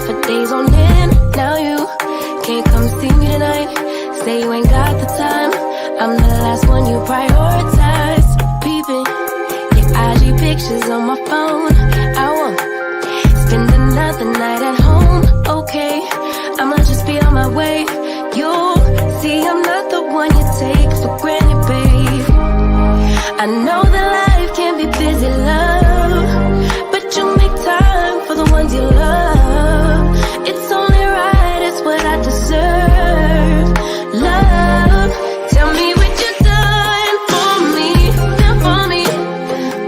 quiet for days on end. Now you can't come see me tonight. Say you ain't got the time. I'm the last one you prioritize. Peeping your IG pictures on my phone. I won't spend another night at home. Okay, I'ma just be on my way. You'll see I'm not the one you take for granted, babe. I know that life can be busy, love, but you make time for the ones you love. It's only right, it's what I deserve. Love, tell me what you done for me, done for me,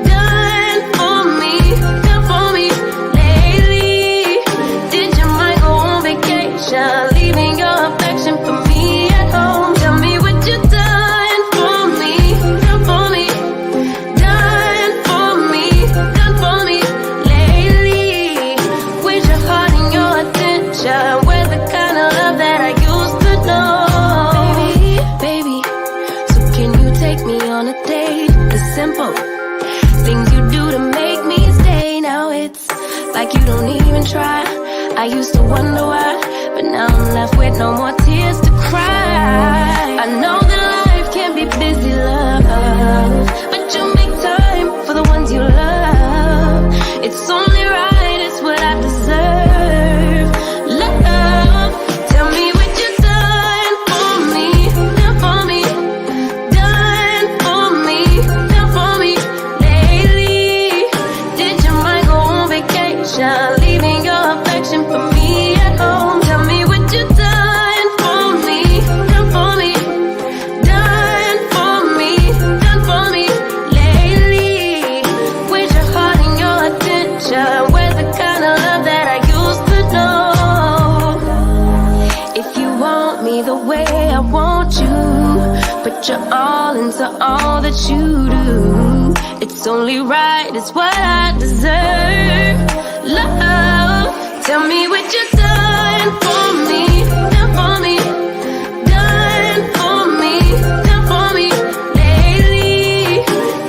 done for me, done for me lately. Did your mind go on vacation, leaving your affection for me at home? Tell me what you done for me, done for me, done for me, done for me lately. With your heart and your attention, we're the kind of love that I used to know. Baby, so can you take me on a date? The simple things you do to make me stay. Now it's like you don't even try. I used to wonder why, but now I'm left with no more tears to cry. I know that life can be busy, love, but you make time for the ones you love. It's only right, it's what I deserve. Love, tell me what you done for me, done for me, done for me, done for me lately. Did your mind go on vacation, leaving your affection for me at home? Tell me what you done for me, done for me, done for me, done for me lately. With your heart and your attention, we're the kind of love that I used to know. If you want me the way I want you, put your all into all that you do. It's only right, it's what I deserve. Love, tell me what you done for me, done for me, done for me, done for me lately.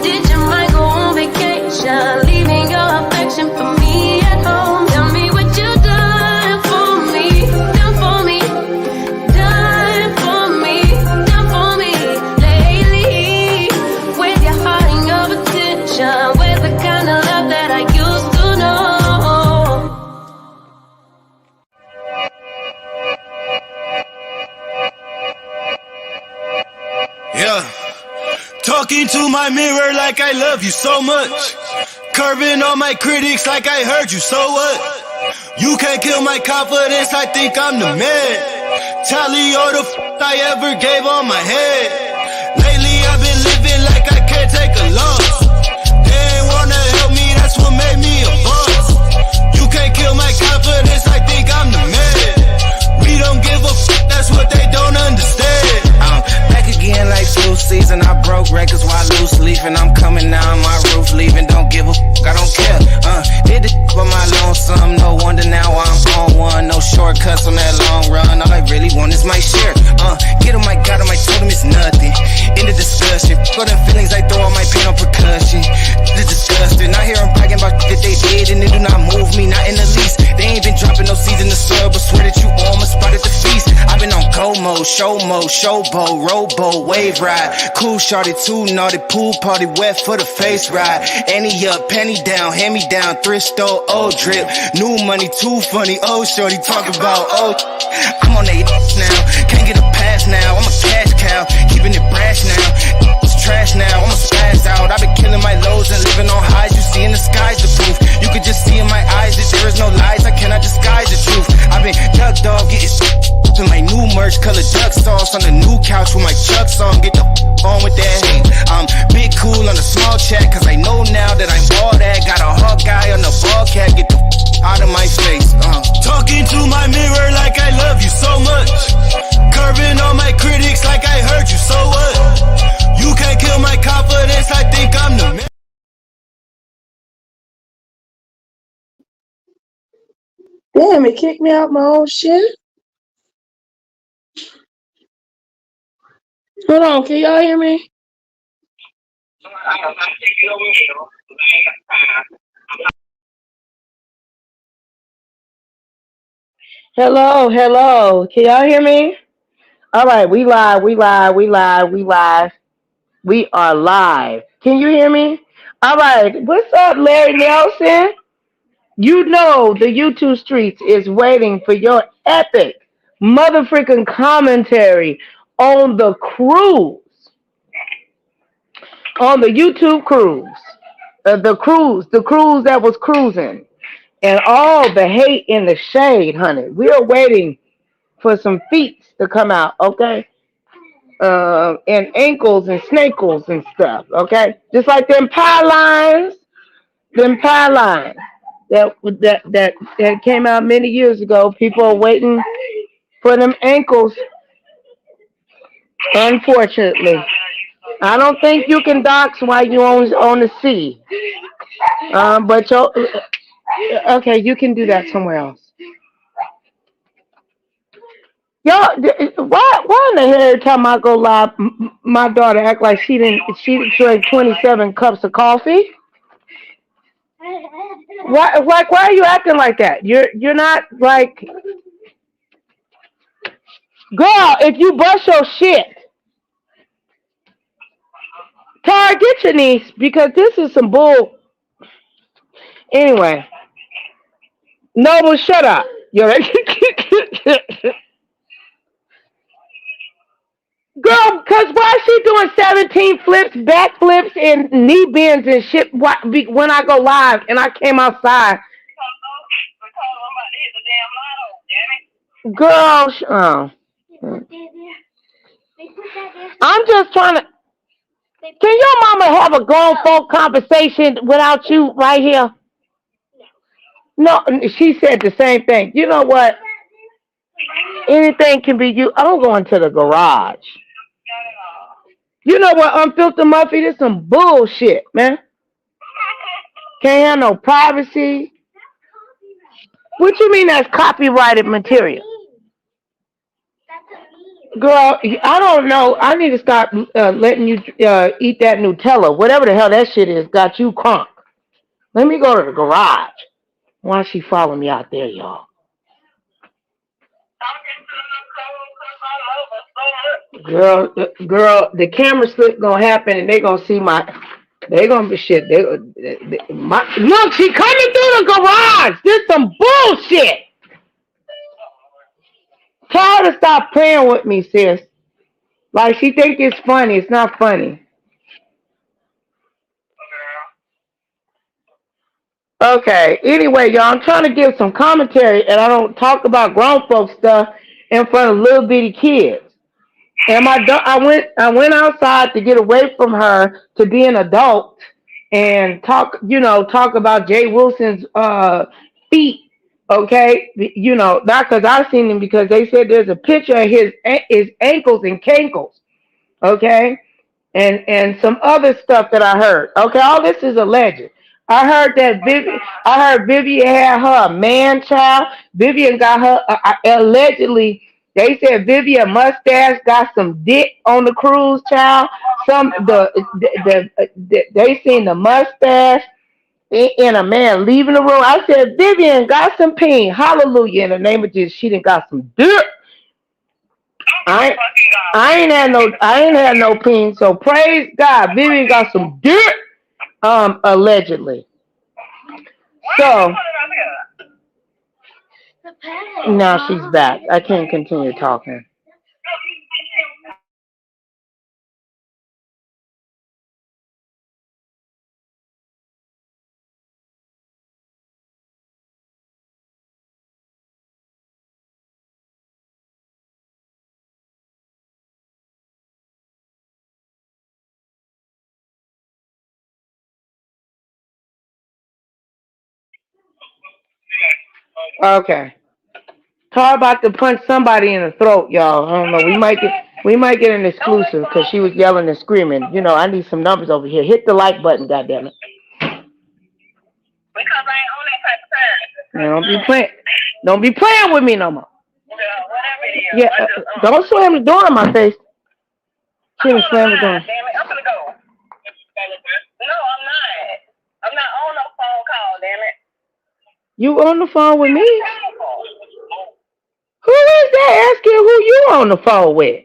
Did your mind go on vacation, leaving your affection for me at home? Tell me what you done for me, done for me, done for me, done for me lately. With your heart and your attention, with the kind of love that I used to know. Yeah. Talking to my mirror like I love you so much. Curving on my critics like I heard you, so what? You can't kill my confidence, I think I'm the man. Tally all the I ever gave on my head. Lately I've been living like I can't take a loss. They ain't wanna help me, that's what made me a boss. You can't kill my confidence, I think I'm the man. We don't give a that's what they don't understand. Back again like flu season. I broke records while loose leafing. I'm coming down my roof, leaving. Don't give a I don't care. Did the for my lonesome. No wonder now I'm on one. No shortcuts on that long run. All I really want is my share. Get him, I got him, I told him it's nothing. In the discussion, for them feelings, I throw all my pain on percussion. It's disgusting. I hear them bragging about that they did, and it do not move me, not in the least. They ain't been dropping no seeds in the soil, but swear that you on my spot at the feast. I've been on go mode, showboat, rowboat, wave ride. Cool shorty, too naughty, pool party, wet for the face ride. Annie up, penny down, hand me down, thrift store, old drip. New money, too funny, old shorty, talk about old. I'm on they now, can't get a pass now. I'm a cash cow, keeping it brash now. It's trash now, I'ma spaz out. I've been killing my lows and living on highs. You see in the sky's the proof. You could just see in my eyes that there is no lies. I cannot disguise the truth. I've been duck dog, getting in my new merch, color duck sauce on the new couch with my Chucks on. Get the on with that hate. I'm big cool on the small chat, cause I know now that I'm all that. Got a hawk guy on the ball cat, get the out of my face. Talking to my mirror like I love you so much. Curving on my critics like I heard you, so what? You can't kill my confidence, I think I'm the man. Damn, it kicked me out my own shit. Hold on, can y'all hear me? Hello, hello. Can y'all hear me? All right, we live, we live, we live, we live. We are live. Can you hear me? All right, what's up, Larry Nelson? You know the YouTube streets is waiting for your epic mother freaking commentary on the cruise, on the YouTube cruise, the cruise that was cruising, and all the hate and the shade, honey. We are waiting for some feet to come out, okay? And ankles and snakes and stuff, okay? Just like them pie lines that came out many years ago. People are waiting for them ankles. Unfortunately, I don't think you can dox while you on the sea. But okay, you can do that somewhere else. Y'all, why in the hell every time I go live, my daughter act like she drank 27 cups of coffee? Why are you acting like that? You're not like, girl. If you brush your shit, Tara, get your niece because this is some bull. Anyway, Noble, shut up. You're girl, cause why is she doing 17 flips, back flips, and knee bends and shit? When I go live and I came outside, girl, oh. I'm just trying to. Can your mama have a grown folk conversation without you right here? No, she said the same thing. You know what? Anything can be you. I'm going to the garage. You know what, Unfiltered Muffy? This some bullshit, man. Can't have no privacy. What you mean that's copyrighted material? Girl, I don't know. I need to stop letting you eat that Nutella. Whatever the hell that shit is, got you crunk. Let me go to the garage. Why she follow me out there, y'all? Girl, the camera slip gonna happen, and they gonna see they gonna be shit. Look, she coming through the garage. This some bullshit. Tell her to stop playing with me, sis. Like she think it's funny. It's not funny. Okay. Anyway, y'all, I'm trying to give some commentary, and I don't talk about grown folks stuff in front of little bitty kids. And I went outside to get away from her to be an adult and talk about Jay Wilson's feet. Okay, not because I've seen him, because they said there's a picture of his ankles and cankles. Okay, and some other stuff that I heard. Okay, all this is alleged. I heard that Vivian had her a man child. Vivian got her allegedly. They said Vivian mustache got some dick on the cruise, child. They seen the mustache in a man leaving the room. I said Vivian got some peen. Hallelujah, in the name of Jesus. She done got some dick. I ain't had no peen. So praise God, Vivian got some dirt, allegedly. So now she's back. I can't continue talking. Okay. Talk about to punch somebody in the throat, y'all. I don't know. We might get an exclusive because she was yelling and screaming. I need some numbers over here. Hit the like button, goddammit. Because I ain't on that type of time. Don't be playing with me no more. Yeah, don't slam the door in my face. She didn't slam the door. Damn it, I'm gonna go. No, I'm not. I'm not on no phone call, damn it. You on the phone with me? asking who you on the phone with.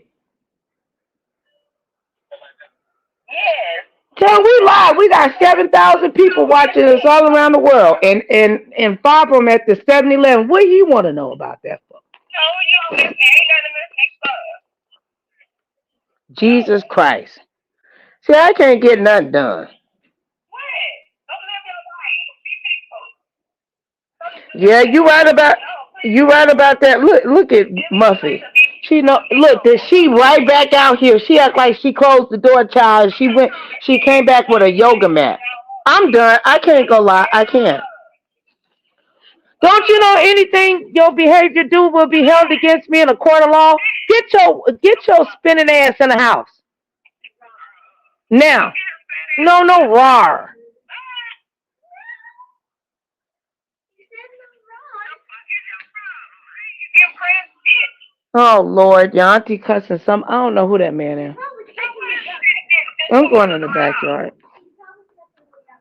Yes. Tell we live. We got 7,000 people watching us all around the world, and 5 of them at the 7-Eleven. What do you want to know about that for? No, you don't listen. Ain't nothing listening for. Jesus Christ. See, I can't get nothing done. What? Don't live your life. Be people. Yeah, you right about that. Look at Muffy. She she right back out here. She act like she closed the door, child. She came back with a yoga mat. I'm done. I can't go lie. I can't. Don't you know anything your behavior do will be held against me in a court of law? Get your spinning ass in the house. Now. No rar. Oh Lord, your auntie cussing some. I don't know who that man is. I'm going in the backyard.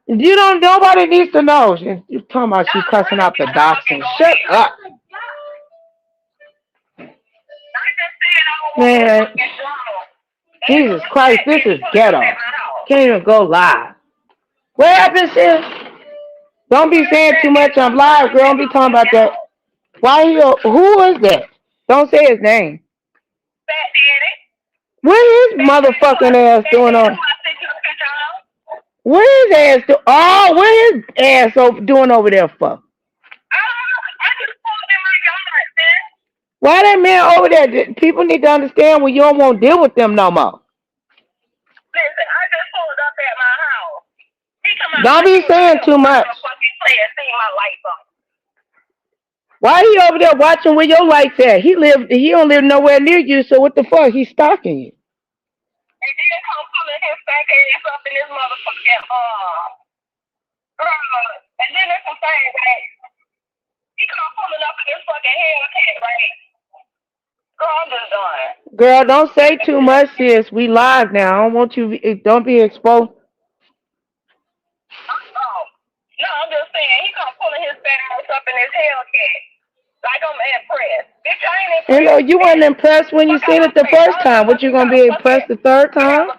Nobody needs to know. You're talking about she cussing out the dachshund. Shut up. Man, Jesus Christ, this is ghetto. Can't even go live. What happened, sis? Don't be saying too much on live, girl. Don't be talking about that. Who is that? Don't say his name. What his motherfucking ass doing on? What his ass do? Oh, what his ass doing over there for? Why that man over there? People need to understand when you don't want to deal with them no more. Listen, I just pulled up at my house. Don't be saying too much. Why he over there watching where your lights at? He don't live nowhere near you, so what the fuck? He's stalking you. And then come pulling his fat ass up in this motherfucking and then there's some things, right? He come pulling up in this fucking Hellcat, right? Girl, I'm just done. Girl, don't say too much, sis. We live now. I don't want you. Don't be exposed. No, I'm just saying he come pulling his fat ass up in his Hellcat. Like I'm impressed. Bitch, I ain't impressed. You know, you weren't impressed when you seen it the first time. What, you gonna be impressed the third time? I'm flying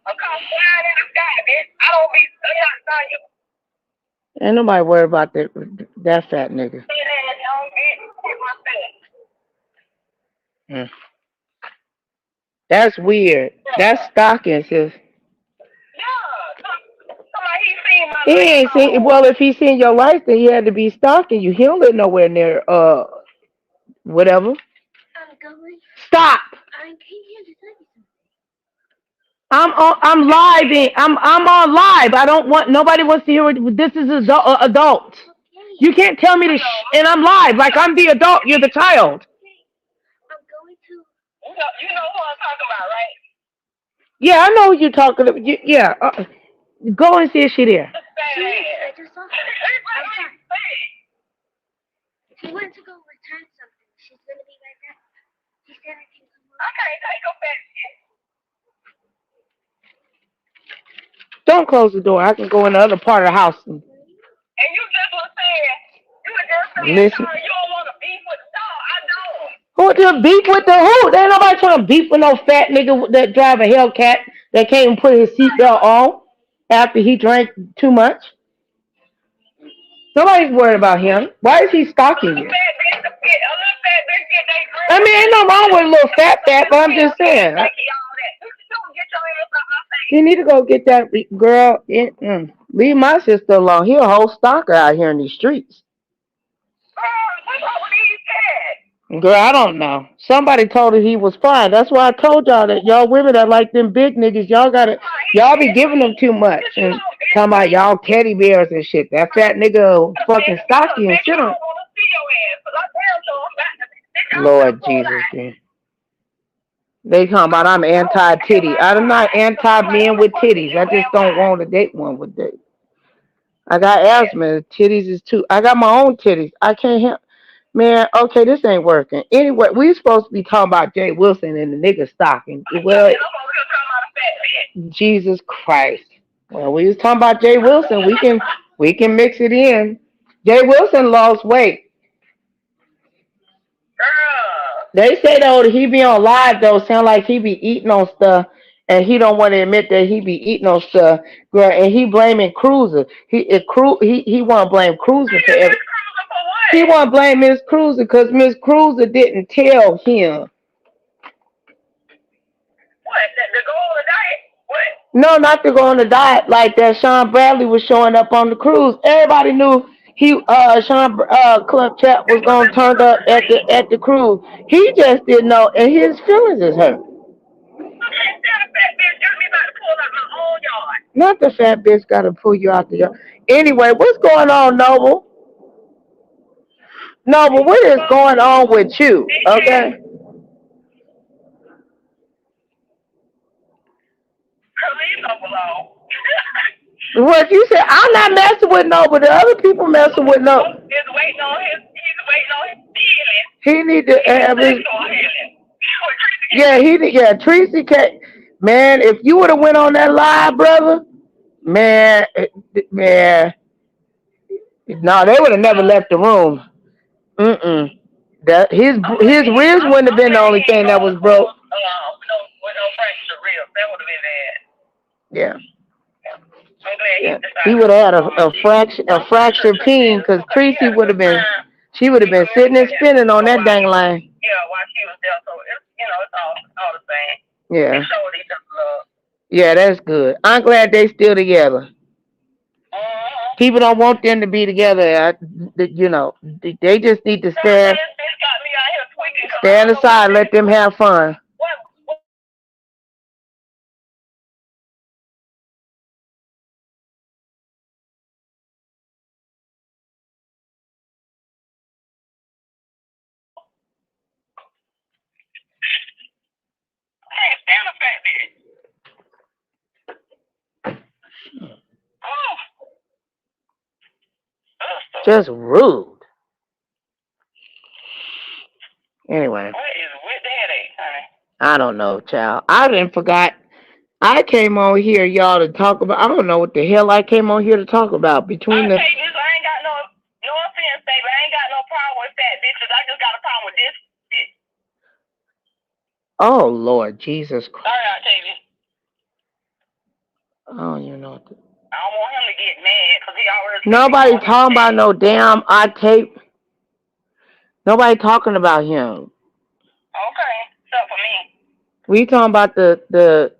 in the sky, bitch. I don't be outside you. Ain't nobody worried about that fat nigga. That's weird. That's stalking, sis. He ain't seen. Well, if he seen your life, then he had to be stalking you. He don't live nowhere near whatever. Stop. I'm live. I'm on live. I don't want. Nobody wants to hear it. This is adult. You can't tell me to. And I'm live. Like I'm the adult. You're the child. You know who I'm talking about, right? Yeah, I know who you're talking about. Yeah. Go and see if she's there. I just saw her. She went to go return something. She's going to be right back. She said I can come over. I can't take her back yet. Don't close the door. I can go in the other part of the house. And you just was saying, listen. You don't want to beef with the dog. I don't. Who to beef with the who? There ain't nobody trying to beef with no fat nigga that drive a Hellcat that can't even put his seatbelt on after he drank too much. Nobody's worried about him. Why is he stalking you? I mean, ain't no wrong with a little fat, but I'm just saying. You need to go get that girl. Leave my sister alone. He a whole stalker out here in these streets. Girl, I don't know. Somebody told her he was fine. That's why I told y'all that y'all women that like them big niggas, y'all be giving them too much. And talking about y'all teddy bears and shit. That fat nigga fucking stocky and shit on. Lord Jesus, man. They talking about I'm anti-titty. I'm not anti-men with titties. I just don't want to date one with titties. I got asthma. Titties is too. I got my own titties. I can't help. Man, okay, this ain't working. Anyway, we supposed to be talking about Jay Wilson and the nigga stalking. Well, Jesus Christ. Well, we was talking about Jay Wilson. We can mix it in. Jay Wilson lost weight. Girl. They say though that he be on live though, sound like he be eating on stuff, and he don't want to admit that he be eating on stuff, girl. And he blaming Cruiser. He want to blame Cruiser for everything. He want to blame Miss Cruiser because Miss Cruiser didn't tell him. What? To go on a diet? What? No, not to go on a diet like that. Sean Bradley was showing up on the cruise. Everybody knew Sean Club Chat was gonna turn up at the cruise. He just didn't know, and his feelings is hurt. Not the fat bitch got to pull you out the yard. Anyway, what's going on, Noble? Noble, what is going on with you? Okay. What you said? I'm not messing with Noble. The other people messing with Noble. He's waiting on his healing. He need to have his. Yeah, Tracy can't. Man, if you would have went on that live, brother, man, no, they would have never left the room. That his ribs wouldn't have been the only thing that was broke. Yeah. He would have had a fractured peen because Tracy would have been. She would have been sitting and spinning on that dang line. Yeah, while she was there, so it's all the same. Yeah. They showed each other love. Yeah, that's good. I'm glad they still together. People don't want them to be together. They just need to stand aside, let them have fun. Just rude. Anyway. What is with the headache, honey? I don't know, child. I didn't forgot. I came on here, y'all, to talk about. I don't know what the hell I came on here to talk about. Between the. I ain't got no offense, baby. I ain't got no problem with fat bitches. I just got a problem with this bitch. Oh Lord Jesus Christ. Sorry, I'll tell you. I don't even know what to. I don't want him to get mad because he already. Nobody talking about no damn tape. Nobody talking about him. Okay, except for me. We talking about the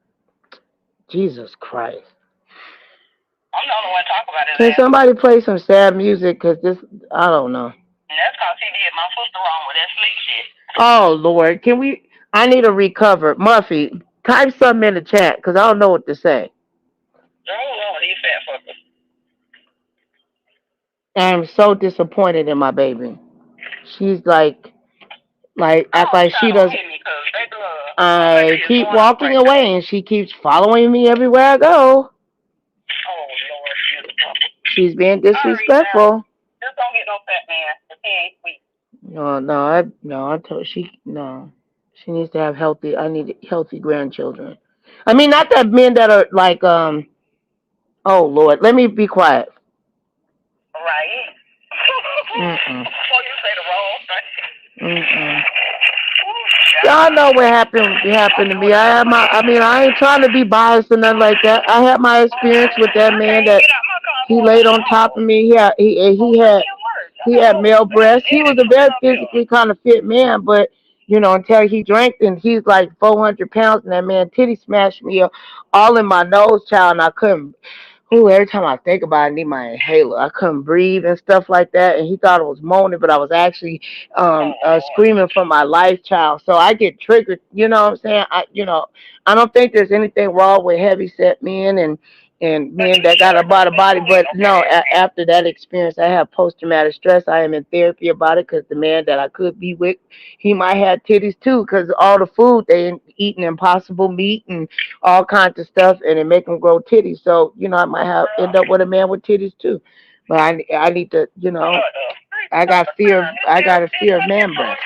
Jesus Christ. I'm the only one talking about it. Can somebody play some sad music? Cause this, I don't know. And that's cause he did my sister wrong with that sleep shit. Oh Lord, can we? I need to recover. Muffy, type something in the chat because I don't know what to say. Oh Lord, he fat fucker. I'm so disappointed in my baby. She's like act like she doesn't. I keep walking away and she keeps following me everywhere I go. Oh Lord, she's being disrespectful. Just don't get no fat man. If he ain't sweet. I told she needs to have healthy. I need healthy grandchildren. I mean, not that men that are like Oh Lord, let me be quiet. Right. Mm-mm. Before you say the wrong thing. Mm-mm. Y'all know what happened to me. I ain't trying to be biased or nothing like that. I had my experience with that man that he laid on top of me. He had male breasts. He was a very physically kind of fit man, but until he drank, and he's like 400 pounds, and that man titty smashed me all in my nose, child, and I couldn't. Every time I think about it, I need my inhaler. I couldn't breathe and stuff like that. And he thought it was moaning, but I was actually screaming for my life, child. So I get triggered. You know what I'm saying? I don't think there's anything wrong with heavy set men and men that got a body. But no, after that experience, I have post-traumatic stress. I am in therapy about it because the man that I could be with, he might have titties too because all the food they eating impossible meat and all kinds of stuff, and it make them grow titties. So I might end up with a man with titties too. But I need to, I got a fear of man breath.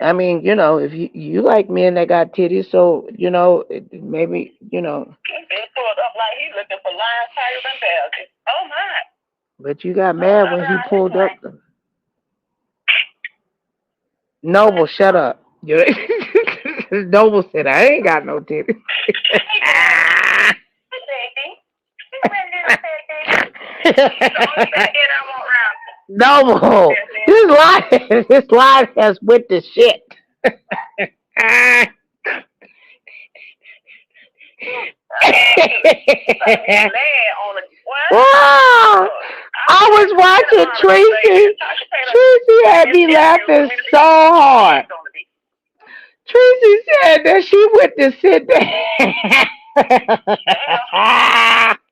I mean, if you like men that got titties, so maybe He pulled up like he's looking for lions, tigers, and bears. Oh my! But you got mad when he pulled up. Noble, shut up. Noble said, I ain't got no titties. Noble, his life has went to shit. Wow. I was watching Tracy. Tracy had me laughing so hard. Tracy said that she went to sit there.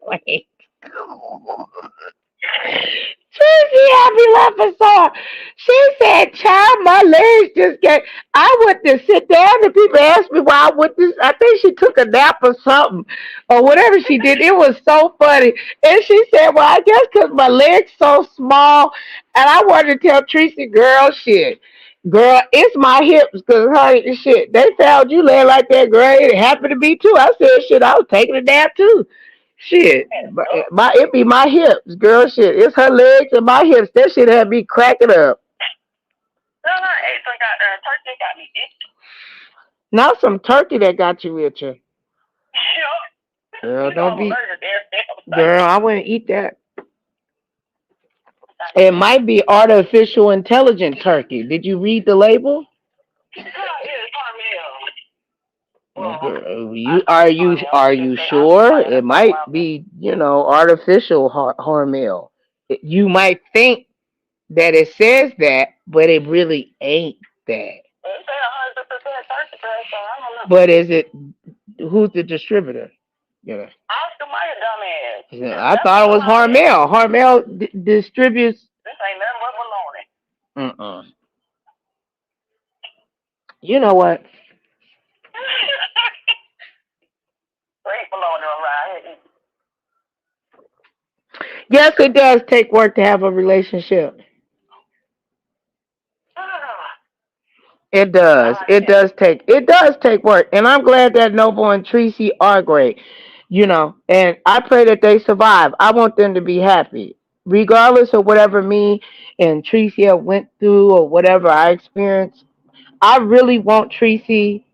Wait. Tracy had me laughing so hard. She said, child, my legs just get. I went to sit down and people asked me why I went to. I think she took a nap or something or whatever she did. It was so funny. And she said, well, I guess because my legs so small. And I wanted to tell Tracy, girl, shit. Girl, it's my hips because honey, shit. They found you laying like that, girl. It happened to be too. I said, shit, I was taking a nap too. Shit, it be my hips, girl. Shit, it's her legs and my hips. That shit had me cracking up. Not some turkey that got you with you. Girl, don't be. Girl, I wouldn't eat that. It might be artificial intelligent turkey. Did you read the label? Are you sure? It might be, artificial hormel. You might think that it says that, but it really ain't that. But is it? Who's the distributor? I thought it was Hormel. Hormel distributes. This ain't nothing but baloney. You know what? Yes, it does take work to have a relationship. It does. It does take work. And I'm glad that Noble and Tracy are great. And I pray that they survive. I want them to be happy. Regardless of whatever me and Tracy have went through or whatever I experienced. I really want Tracy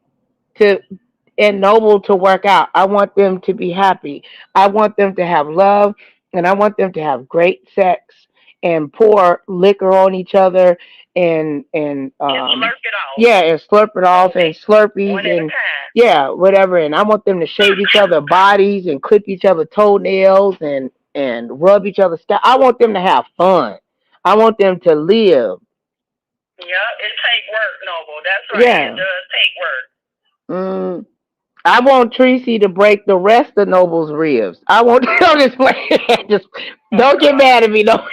and Noble to work out. I want them to be happy. I want them to have love, and I want them to have great sex and pour liquor on each other and slurp it off. Yeah, and slurp it off and Slurpees and whatever. And I want them to shave each other's bodies and clip each other's toenails and rub each other's scalp. I want them to have fun. I want them to live. Yeah, it takes work, Noble. That's right. Yeah. It does take work. I want Tracy to break the rest of Noble's ribs. I want just don't get mad at me. No,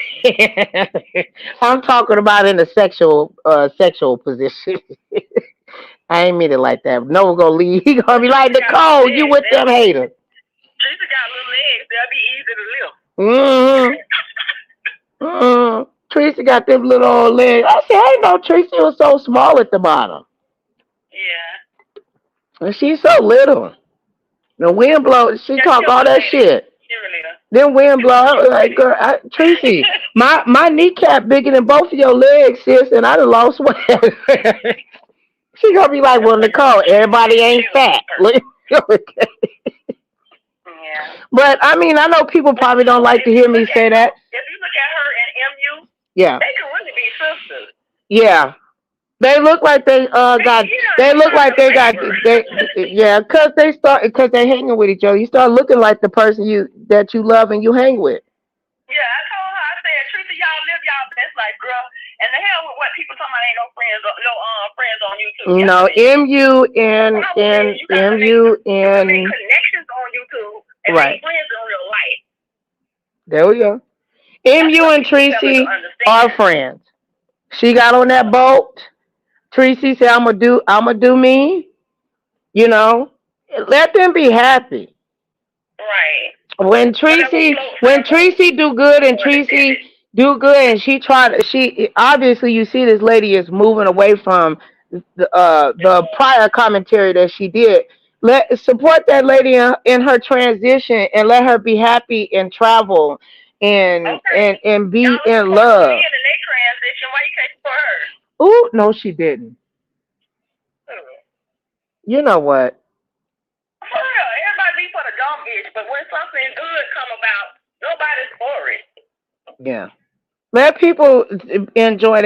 I'm talking about in a sexual position. I ain't mean it like that. Noble gonna leave. He gonna be like, Nicole, you with them haters. Tracy got little legs. They'll be easy to lift. Tracy got them little old legs. I said, I didn't know Tracy was so small at the bottom. Yeah. And she's so little. The wind blows. She talk all that shit. Then wind blow. Like, girl, Tracy, my kneecap bigger than both of your legs, sis, and I done lost weight. She gonna be like, well, Nicole, everybody ain't fat. But I mean, I know people probably don't like to hear me say that. If you look at her and MU, yeah, they can really be sisters. Yeah. They look like they got. They look like they got. Because they hanging with each other. You start looking like the person that you love and you hang with. Yeah, I told her. I said, Tracy, y'all live y'all best life, girl. And the hell with what people talking about ain't no friends on YouTube. No, MU and connections on YouTube and right. Friends in real life. There we go. MU and Tracy are friends. She got on that boat. Tracy said, "I'm gonna do me." Let them be happy. Right. When Tracy do good and Tracy do good and she obviously you see this lady is moving away from the prior commentary that she did. Support that lady in her transition and let her be happy and travel and be in love. Why you can't support her? Ooh, no, she didn't. You know what? For real, everybody be for the dumb bitch, but when something good come about, nobody's for it. Yeah. Let people enjoy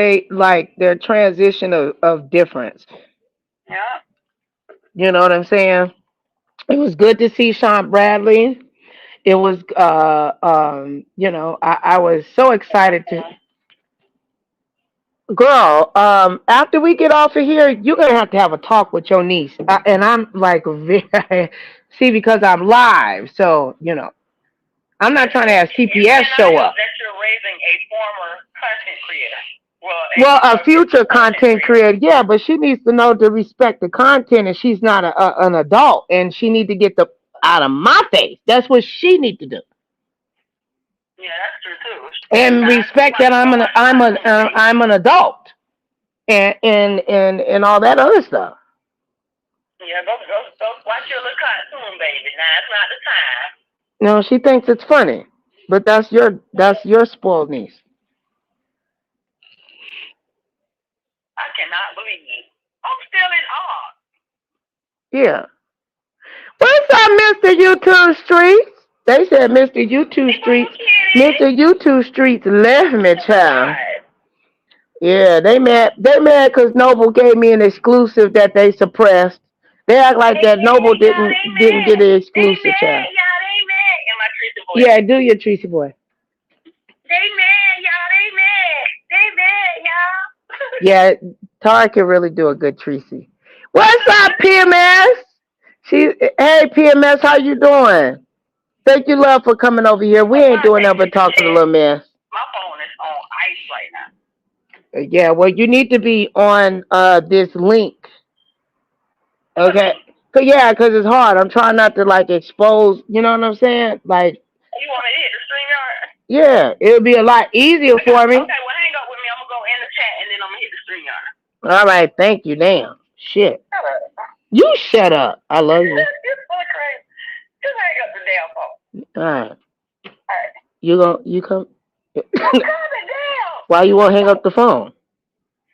their transition of difference. Yeah. You know what I'm saying? It was good to see Sean Bradley. It was I was so excited to girl, after we get off of here, you're gonna have to have a talk with your niece. And I'm like see, because I'm live, so I'm not trying to have CPS show up. That you're raising a former content creator. Well, a future content creator, yeah, but she needs to know to respect the content, and she's not an adult, and she need to get the out of my face. That's what she need to do. Yeah, that's true too. And respect that I'm an adult, and all that other stuff. Yeah, go watch your little cartoon, baby. Now it's not the time. No, she thinks it's funny, but that's your spoiled niece. I cannot believe it. I'm still in awe. Yeah. What's up, Mr. YouTube Streets? They said Mr. YouTube Streets. Mr. YouTube Streets left me, child. Yeah, they mad because Noble gave me an exclusive that they suppressed. They act like that Noble didn't get an exclusive, child. Yeah, do your Tracy boy. They mad, y'all. They mad. They mad, y'all. Yeah, Tara can really do a good Tracy. What's up, PMS? Hey, PMS, how you doing? Thank you, love, for coming over here. We ain't doing nothing but talking to little mess. My phone is on ice right now. Yeah, well, you need to be on this link. Okay? Because it's hard. I'm trying not to, expose, you know what I'm saying? You want to hit the StreamYard? Yeah, it'll be a lot easier for me. Okay, well, hang up with me. I'm going to go in the chat, and then I'm going to hit the StreamYard. All right, thank you. Damn. Shit. Shut up. You shut up. I love you. It's so crazy. Just hang up the damn phone. All right. All right. You come? I'm coming down. Why you won't hang up the phone?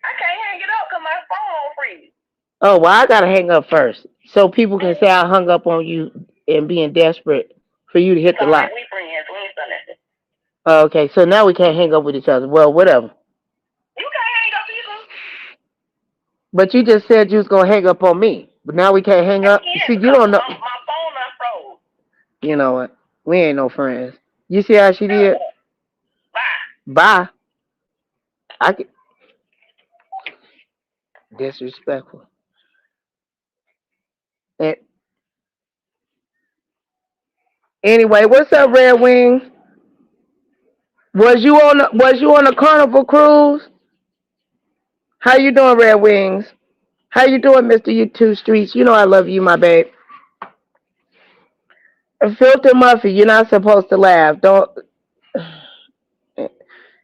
I can't hang it up because my phone won't freeze. Oh, well, I got to hang up first so people can say I hung up on you and being desperate for you to hit the line. We friends. We ain't done that. Okay, so now we can't hang up with each other. Well, whatever. You can't hang up either. But you just said you was going to hang up on me. But now we can't hang up. See, you don't know. My phone unfroze. You know what? We ain't no friends. You see how she did? Bye. I can... Disrespectful. Anyway, what's up, Red Wings? Was you on a Carnival cruise? How you doing, Red Wings? How you doing, Mr. YouTube Streets? You know I love you, my babe. Filter Muffy, you're not supposed to laugh. Don't.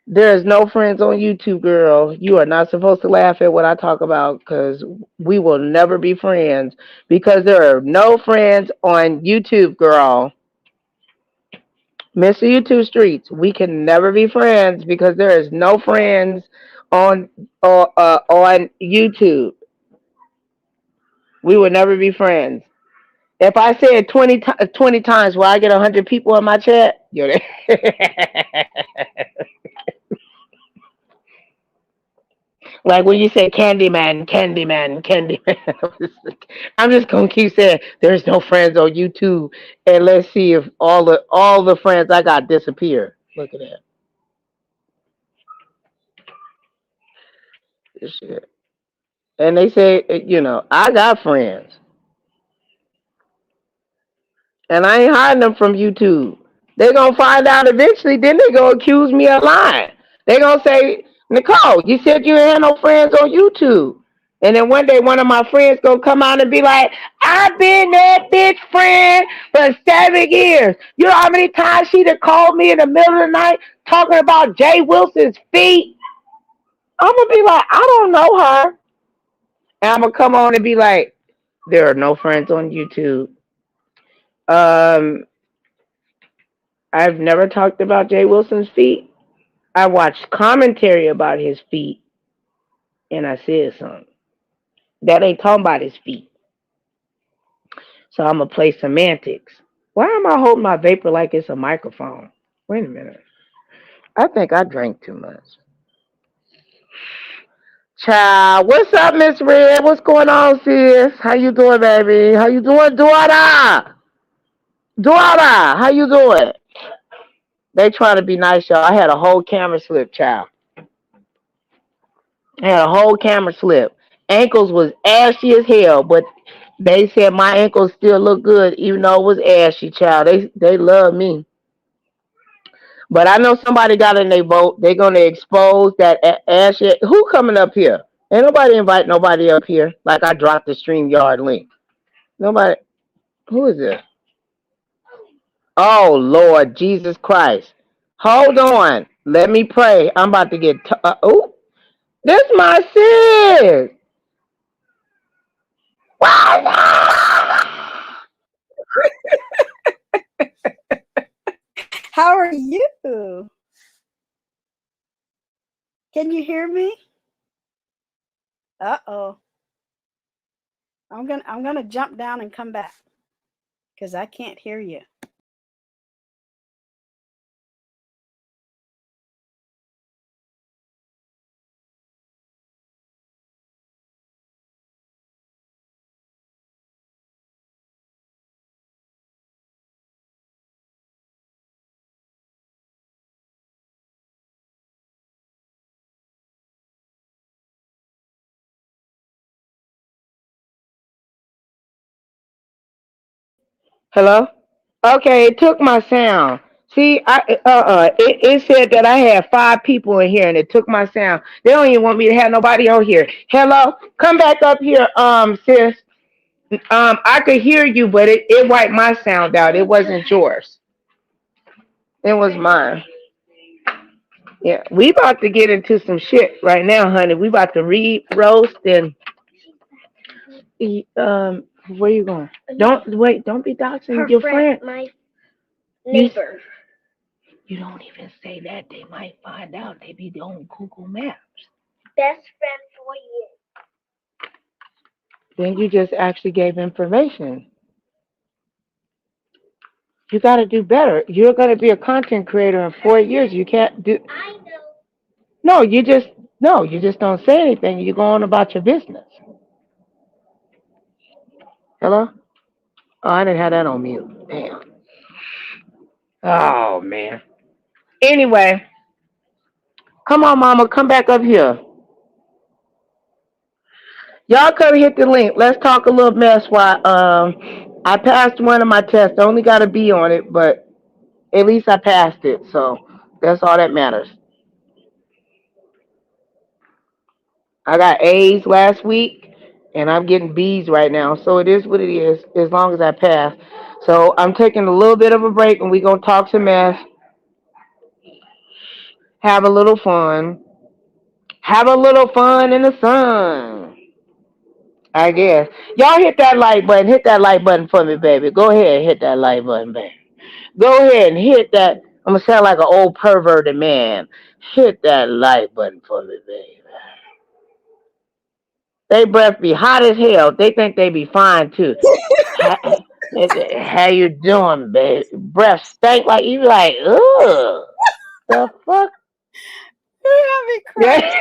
There's no friends on YouTube, girl. You are not supposed to laugh at what I talk about because we will never be friends because there are no friends on YouTube, girl. Mr. YouTube Streets, we can never be friends because there is no friends on YouTube. We will never be friends. If I say it 20 times, will I get 100 people in my chat? Like when you say Candyman. I'm just gonna keep saying there's no friends on YouTube, and let's see if all the friends I got disappear. Look at that. This shit. And they say, I got friends, and I ain't hiding them from YouTube. They gonna find out eventually. Then they gonna accuse me of lying. They gonna say, Nicole, you said you ain't had no friends on YouTube. And then one day one of my friends gonna come out and be like, I've been that bitch friend for 7 years. You know how many times she done called me in the middle of the night talking about Jay Wilson's feet? I'm gonna be like, I don't know her. And I'm gonna come on and be like, there are no friends on YouTube. I've never talked about Jay Wilson's feet. I watched commentary about his feet. and I said something. That ain't talking about his feet. So I'm going to play semantics. Why am I holding my vapor like it's a microphone? Wait a minute. I think I drank too much. Child, what's up, Miss Red? What's going on, sis? How you doing, baby? How you doing, daughter? Daughter, how you doing? They trying to be nice, y'all. I had a whole camera slip, child. I had a whole camera slip. Ankles was ashy as hell, but they said my ankles still look good, even though it was ashy, child. They love me. But I know somebody got in their vote. They're gonna expose that ashy. Who coming up here? Ain't nobody invite nobody up here. Like I dropped the StreamYard link. Nobody. Who is this? Oh Lord Jesus Christ! Hold on. Let me pray. I'm about to get. Oh, this my sis. How are you? Can you hear me? Uh-oh. I'm gonna jump down and come back because I can't hear you. Hello? Okay, it took my sound. See, it said that I had 5 people in here and it took my sound. They don't even want me to have nobody on here. Hello? Come back up here, sis. I could hear you, but it wiped my sound out. It wasn't yours. It was mine. Yeah, we about to get into some shit right now, honey. We about to read, roast, and where you going? Don't wait. Don't be doxing your friend. My neighbor. You don't even say that. They might find out. They be on Google Maps. Best friend for you. Then you just actually gave information. You got to do better. You're going to be a content creator in 4 years. You can't do. I know. No, you just don't say anything. You go on about your business. Hello? Oh, I didn't have that on mute. Damn. Oh man. Anyway, come on, mama, come back up here. Y'all come hit the link. Let's talk a little mess while I passed one of my tests. I only got a B on it, but at least I passed it. So that's all that matters. I got A's last week and I'm getting B's right now. So it is what it is as long as I pass. So I'm taking a little bit of a break and we're gonna talk some mess. Have a little fun. Have a little fun in the sun. I guess. Y'all hit that like button. Hit that like button for me, baby. Go ahead and hit that like button, baby. Go ahead and hit that. I'm going to sound like an old perverted man. Hit that like button for me, baby. They breath be hot as hell. They think they be fine, too. How you doing, baby? Breath stank like you like, ugh. The fuck? You have me crazy.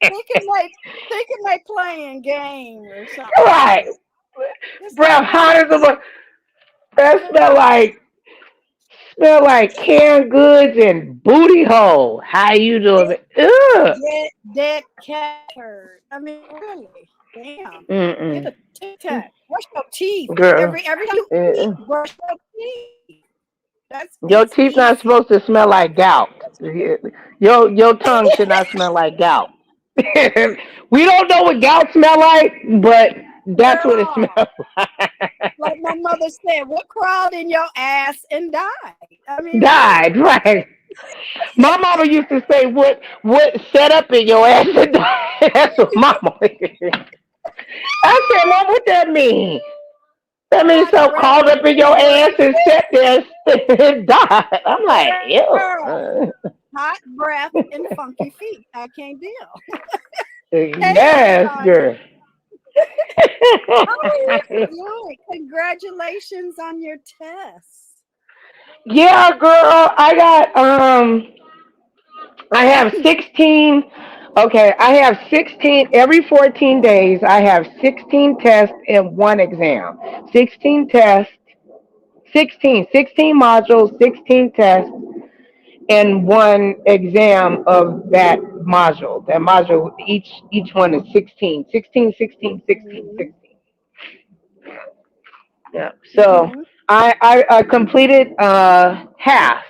Thinking like playing game or something. Right. Breath hot as a. That smell like canned goods and booty hole. How you doing? Ugh. Dead cat turd. I mean, really. Damn. Get a Tic Tac. Brush your teeth. Girl. Every time you eat, brush your teeth. Your teeth not supposed to smell like gout. Your tongue should not smell like gout. We don't know what gout smell like, but that's what it smells like. Like my mother said, what crawled in your ass and died? I mean, died, right. My mama used to say, what set up in your ass and died. That's what mama. I said, Mom, what that mean? That means hot so breath called up in your ass and and sat there and died. I'm like, girl, ew. hot breath and funky feet. I can't deal. Hey, Yes, everybody. girl. How are you doing? Congratulations on your test. Yeah, girl. I have 16. Okay, I have 16 every 14 days. I have 16 tests and one exam. 16 tests, 16 modules, 16 tests, and one exam of that module. That module, each one is 16. 16, 16, 16, Mm-hmm. 16. Yeah. So Mm-hmm. I completed half.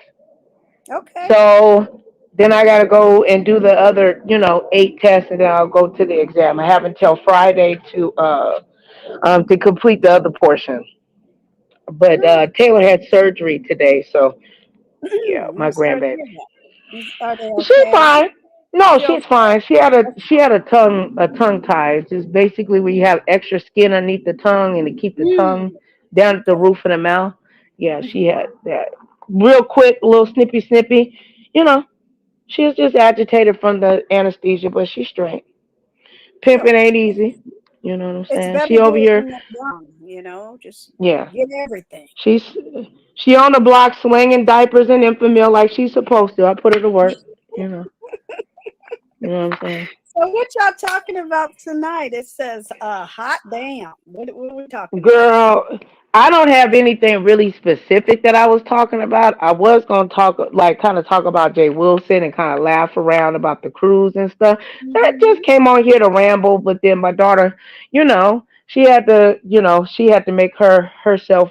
Okay. So then I gotta go and do the other, 8 tests, and then I'll go to the exam. I have until Friday to complete the other portion. But Good. Taylor had surgery today, so yeah, my I'm sorry to grandbaby. hear that. Are they She's okay? fine. No, She she's okay? fine. She had a tongue tie. It's just basically where you have extra skin underneath the tongue and to keep the tongue Mm. down at the Okay. roof of the mouth. Yeah, she Mm-hmm. had that. Real quick, little snippy. You know, she was just agitated from the anesthesia, but she's straight. Pimping Good. ain't easy. You know what I'm It's saying? better She to over do it here. when they're young, just Yeah, get everything. she's she on the block slinging diapers and Infamil like she's supposed to. I put her to work. You know. You know what I'm saying? So what y'all talking about tonight? It says hot damn. What are we talking about? Girl, I don't have anything really specific that I was talking about. I was gonna talk like kind of talk about Jay Wilson and kind of laugh around about the cruise and stuff. That Mm-hmm. just came on here to ramble, but then my daughter, she had to make herself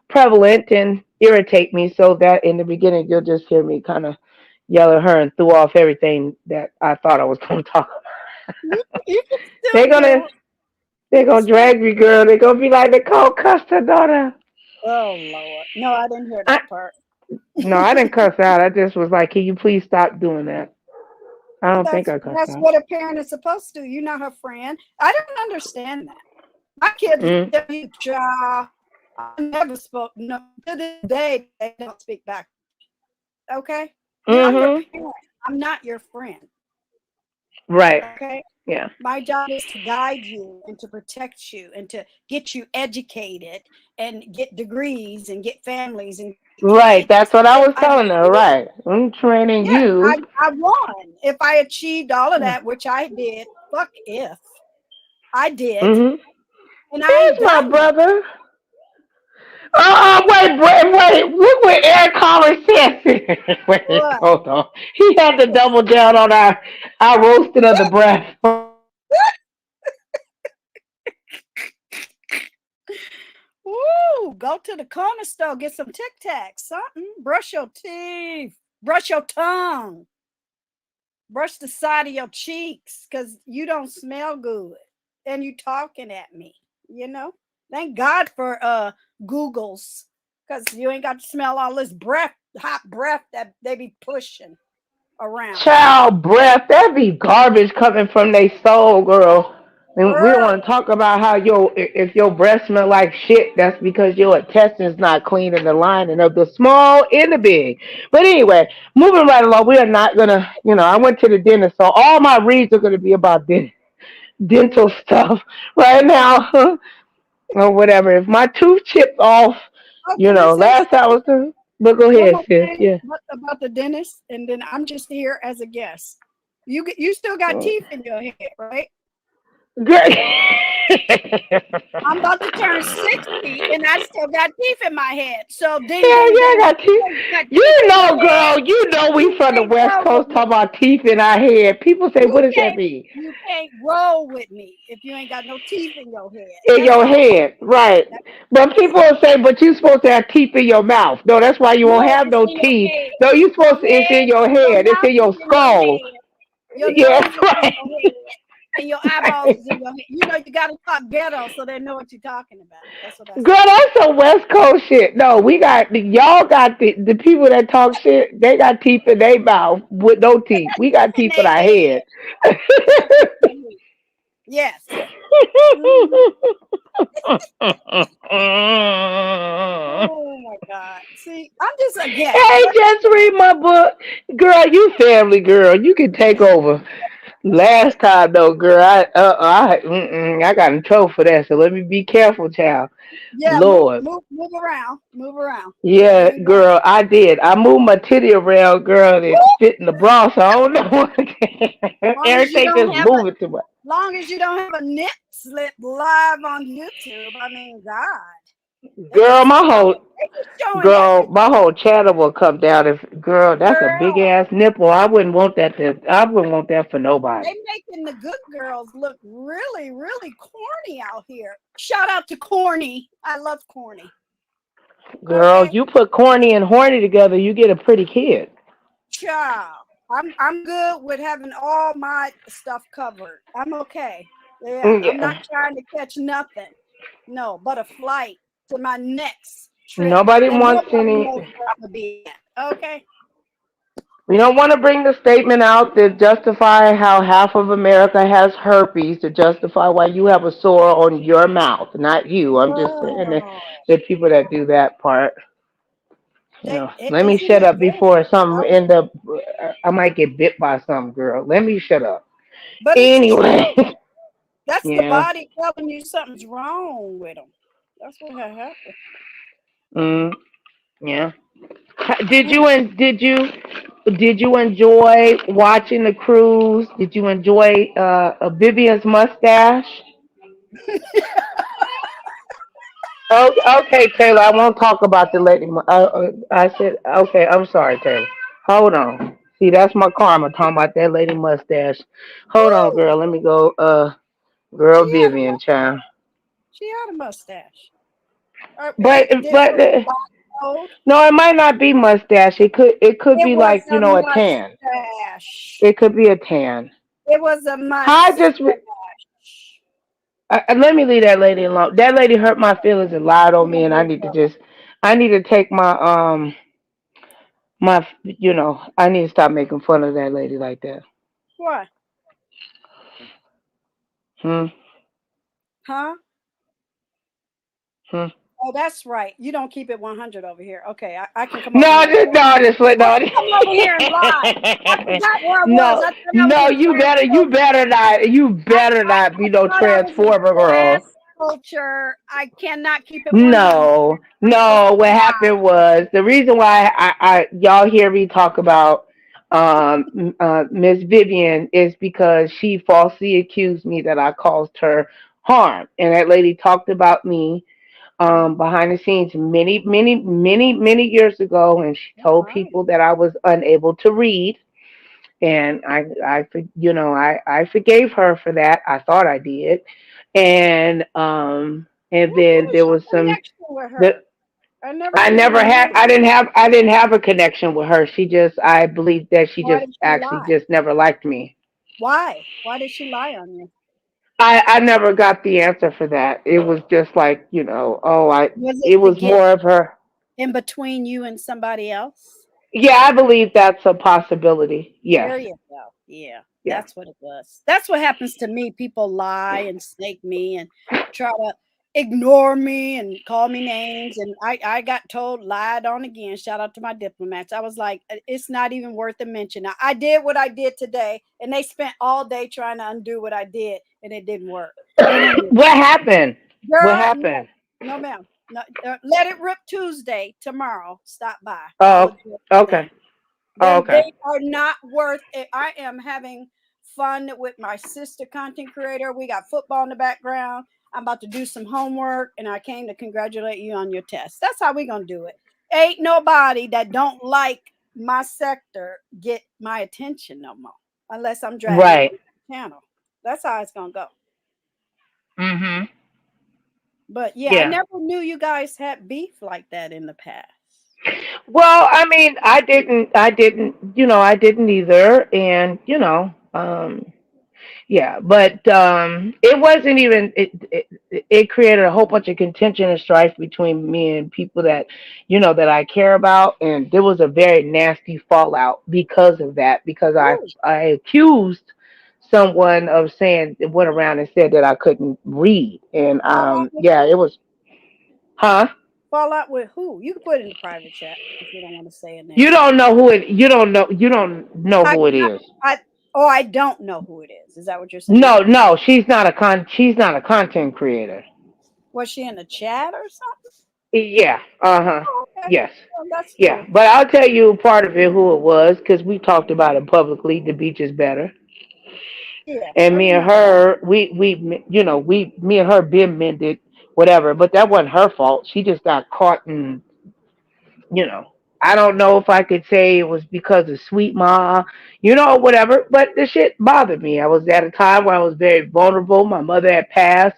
prevalent and irritate me so that in the beginning you'll just hear me kind of yell at her and threw off everything that I thought I was gonna talk about. You can They're still gonna do it. they're You can gonna still. drag me, girl. They're gonna be like, Nicole cussed her daughter. Oh Lord, no, I didn't hear I, that part. no, I didn't cuss out. I just was like, can you please stop doing that? I don't think I cussed That's out. what a parent is supposed to do. You're not her friend. I don't understand that. My kids Mm, tell you, child, I never spoke. No, to this day they don't speak back. Okay, I'm your mm-hmm. parent. I'm not your friend. Right. Okay. Yeah. My job is to guide you and to protect you and to get you educated and get degrees and get families and get Right. kids. That's what I If was I telling her. did, Right. I'm training yeah, you. I won. If I achieved all of Yeah. that, which I did, fuck if I did, Mm-hmm. and I Here's ain't my done yet. brother. Oh, wait. Look what Eric Collins said. Wait, What? hold on. He had to double down on our roasting of the breath. Woo! Go to the corner store, get some Tic Tacs, something. Brush your teeth. Brush your tongue. Brush the side of your cheeks because you don't smell good and you talking at me. Thank God for Googles because you ain't got to smell all this hot breath that they be pushing around you. Child breath, that be garbage coming from their soul, girl. And we don't Girl, want to talk about how if your breath smell like shit, that's because your intestines not clean in the lining of the small and the big. But anyway, moving right along, we are not gonna, I went to the dentist, so all my reads are gonna be about dental stuff right now, or whatever. If my tooth chipped off, oh, can I say last I something? was doing, but go One ahead, more sis. thing Yeah. about the dentist, and then I'm just here as a guest. You still got teeth in your head, right? Great. I'm about to turn 60 and I still got teeth in my head. So ding Hell ding yeah, I ding. got teeth. You got teeth You in know, your head. girl, we You from the can't West roll with Coast talking me. about teeth in our head. People say, You what does that can't mean? you can't roll with me if you ain't got no teeth in your head. In That's your all. head, right. But people will say, but you supposed to have teeth in your mouth. No, that's why you won't No, have it's no in your teeth. head. No, it's in your Your head. It's mouth in is your in your skull. head. Your Yeah, nose is in right. your head. And your eyeballs is in your head. You gotta talk ghetto so they know what you're talking about. That's what I Girl, said. that's some West Coast shit. No, y'all got the people that talk shit, they got teeth in their mouth with no teeth. We got In teeth in their our head. head. They got teeth in their head. Yes. Mm-hmm. Oh my God. See, I'm just again. Hey, just read my book. Girl, you family girl. You can take over. Last time though, girl, I got in trouble for that. So let me be careful, child. Yeah, Lord. move around, move around. Yeah, Yeah, you know. girl, I did. I moved my titty around, girl, and Woo! it fit in the bra, so I don't know what. Long as you Everything don't just have a, moving too much. long as you don't have a nip slip live on YouTube. I mean, God, they Girl, just my whole they just showing girl, my everything, whole channel will come down if girl, that's a big girl. ass nipple. I wouldn't want that for They nobody. making the good girls look really, really corny out here. Shout out to corny. I love corny. Girl, Okay, you put corny and horny together, you get a pretty kid. child. I'm good with having all my stuff covered. I'm okay. Yeah, I'm not Yeah. trying to catch nothing. No, but a flight to my next trip, Nobody and wants nobody any. knows where I'm gonna be at. Okay. We don't want to bring the statement out that justify how half of America has herpes to justify why you have a sore on your mouth, not you. I'm just saying that Oh, the people that do that part. You they know, let me isn't shut it up good? before something Oh, end up. I might get bit by something, girl. Let me shut up. but it's Anyway, true. That's the yeah. body telling you something's wrong with them. That's what had happened. Mm, yeah. Mm. Did you enjoy watching the cruise? Did you enjoy Vivian's mustache? Oh, okay, Taylor. I won't talk about the lady. I said okay. I'm sorry, Taylor. Hold on. See, that's my karma talking about that lady mustache. Hold on, Woo! girl. Let me go. Girl, She had a Vivian, child. she had a mustache. But Was it loud? no, it might not be mustache. It could It be was like a a tan. mustache. It could be a tan. It was a I just mustache. let me leave that lady alone. That lady hurt my feelings and lied on me, and I need to take I need to stop making fun of that lady like that. What? Hmm. Huh? Hmm. Oh, that's right. You don't keep it 100 over here. Okay, I can come over No, here. I no. can come over here and lie. I forgot where I was. No, I thought I was no. in trans You culture. better not be I no thought I was in transformer girl. trans culture. I cannot keep it 100. No, It's no. a What lie. happened was the reason why y'all hear me talk about Miss Vivian is because she falsely accused me that I caused her harm, and that lady talked about me behind the scenes many years ago, and she All told right. people that I was unable to read, and I forgave her for that. I thought I did, and What then is there your was some connection with the her? I never even knew. I didn't have a connection with her. I believe that she Why just did she actually lie? just never liked me. Why? Why did she lie on you? I never got the answer for that. It was just like, Was it it to was get more of her. in between you and somebody else? Yeah, I believe that's a possibility. Yes. There you go. Yeah, Yeah. that's what it was. That's what happens to me. People lie and snake me and try to ignore me and call me names. And I got told, lied on again. Shout out to my diplomats. I was like, it's not even worth a mention. Now, I did what I did today, and they spent all day trying to undo what I did, and it didn't work. Anyway, What happened? What girl, no, happened? no, ma'am. No, let it rip Tuesday tomorrow. Stop by. I'll Oh, address them. okay. Oh, Then okay. they are not worth it. I am having fun with my sister content creator. We got football in the background. I'm about to do some homework, and I came to congratulate you on your test. That's how we gonna do it. Ain't nobody that don't like my sector get my attention no more, unless I'm dragging Right. them to the channel. That's how it's gonna go. Mhm. But yeah, I Yeah. never knew you guys had beef like that in the past. Well, I mean, I didn't either, and yeah, but it wasn't even it created a whole bunch of contention and strife between me and people that that I care about, and there was a very nasty fallout because of that, because Ooh, I accused someone of saying went around and said that I couldn't read, and Fall out with yeah, who? it was, huh? Fall out with who? You can put it in the private chat if you don't want to say a You name. don't know who it. You don't know I, who it is. I, oh, I don't know who it is. Is that what you're saying? No, no, she's not a content creator. Was she in the chat or something? Yeah. Uh-huh. Oh, okay. Yes. Well, that's Yeah. cool. But I'll tell you part of it who it was because we talked about it publicly. The beach is better. Yeah. And Let me me and know. her, me and her been mended, whatever. But that wasn't her fault. She just got caught in, you know. I don't know if I could say it was because of sweet ma, whatever. But the shit bothered me. I was at a time where I was very vulnerable. My mother had passed.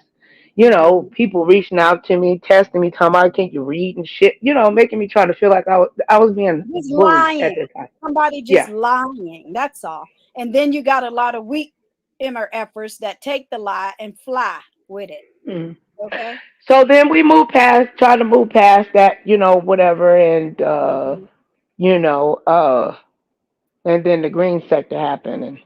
Hmm. People reaching out to me, testing me, telling me, "Can you read and shit?" Making me try to feel like I was being Just bullied at lying. that time. Somebody just Yeah. lying. That's all. And then you got a lot of weak efforts that take the lie and fly with it. Mm. Okay. So then we tried to move past that, whatever, and Hmm. you know, uh, and then the green sector happened, and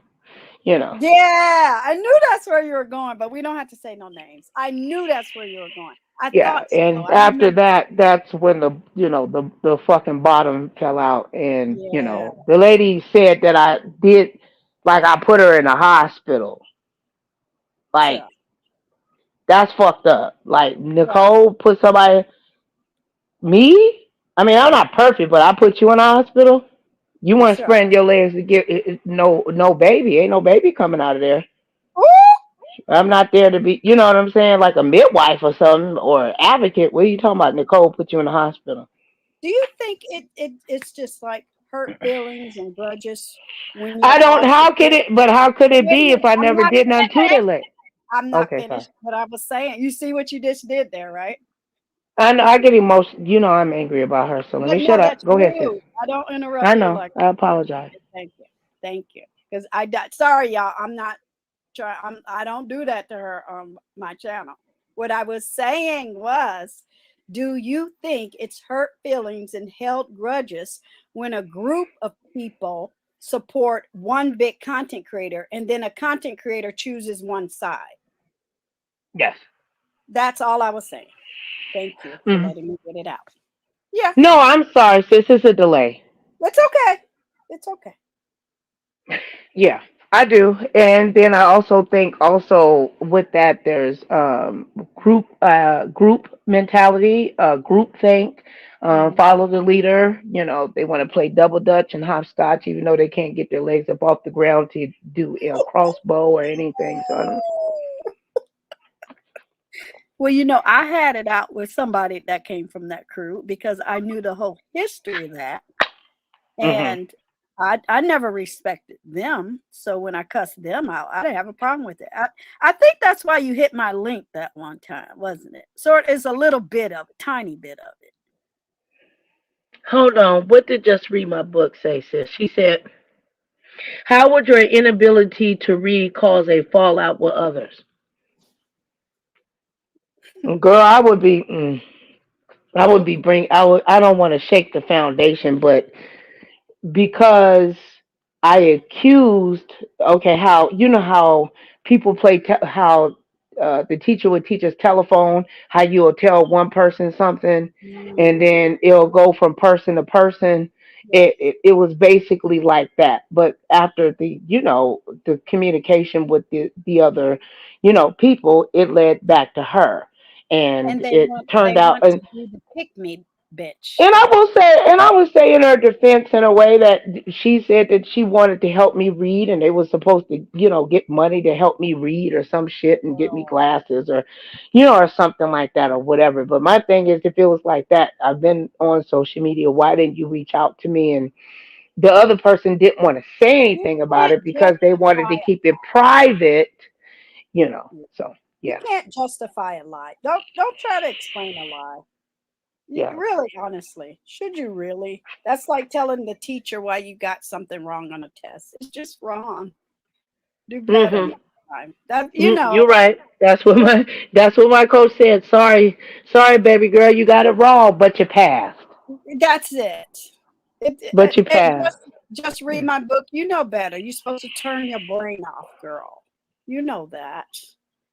you know, Yeah, I knew that's where you were going, but we don't have to say no names. I knew that's where you were going. I yeah, thought so. and I after remember. that, that's when the fucking bottom fell out, and Yeah. the lady said that I did, like I put her in a hospital, like Sure. that's fucked up. Like Right. Nicole put somebody, me. I mean, I'm not perfect, but I put you in a hospital. You want to Sure. spread your legs to get no baby. Ain't no baby coming out of there. Ooh, I'm not there to be, you know what I'm saying, like a midwife or something or an advocate. What are you talking about? Nicole put you in the hospital. do you think it's just like hurt feelings and grudges when you're I don't. off? How could it? But how could it Wait a be if minute. I I'm never not did nothing to the finished. leg? I'm not Okay, sorry. finished. What I was saying. You see what you just did there, right? I know, I get emotional. I'm angry about her. So let But me no, shut up. that's Go ahead, sis. rude. I don't interrupt I you know. like I that. apologize. Thank you. Thank you. Because sorry, y'all. I'm not trying. I don't do that to her on my channel. What I was saying was, do you think it's hurt feelings and held grudges when a group of people support one big content creator and then a content creator chooses one side? Yes. That's all I was saying. Thank you for Hmm. letting me get it out. Yeah, No, I'm sorry, sis. It's a delay. it's okay. It's okay. Yeah, I do. And then I also think also with that there's group mentality, group think, Mhm. follow the leader. They want to play double dutch and hopscotch even though they can't get their legs up off the ground to do a crossbow or anything. So I don't. Well, I had it out with somebody that came from that crew because I knew the whole history of that. Hmm. And I never respected them. So when I cussed them out, I didn't have a problem with it. I think that's why you hit my link that one time, wasn't it? So it's a little bit of it, tiny bit of it. Hold on. What did Just Read My Book say, sis? She said, "How would your inability to read cause a fallout with others?" Girl, I would be. I would be bring. I would. I don't want to shake the foundation, but because I accused. Okay, how how people play how the teacher would teach us telephone. How you will tell one person something, and Mm, then it'll go from person to person. yeah. It was basically like that. But after the communication with the other people, it led back to her, and And they it want turned they out. want to be the pick me bitch. And I will say in her defense, in a way, that she said that she wanted to help me read, and they were supposed to, get money to help me read or some shit, and get me Oh, glasses or, or something like that or whatever. But my thing is, if it was like that, I've been on social media. Why didn't you reach out to me? And the other person didn't want to say you anything about can't it because they wanted justify to keep it private. So you yeah, can't justify a lie. Don't try to explain a lie. yeah. Really, honestly, should you really? That's like telling the teacher why you got something wrong on a test. It's just wrong. Do better Mhm. next time. That You're right. That's what my coach said. Sorry, baby girl, you got it wrong, but you passed. that's it. But you And passed. Just read my book. You know better. You're supposed to turn your brain off, girl. You know that.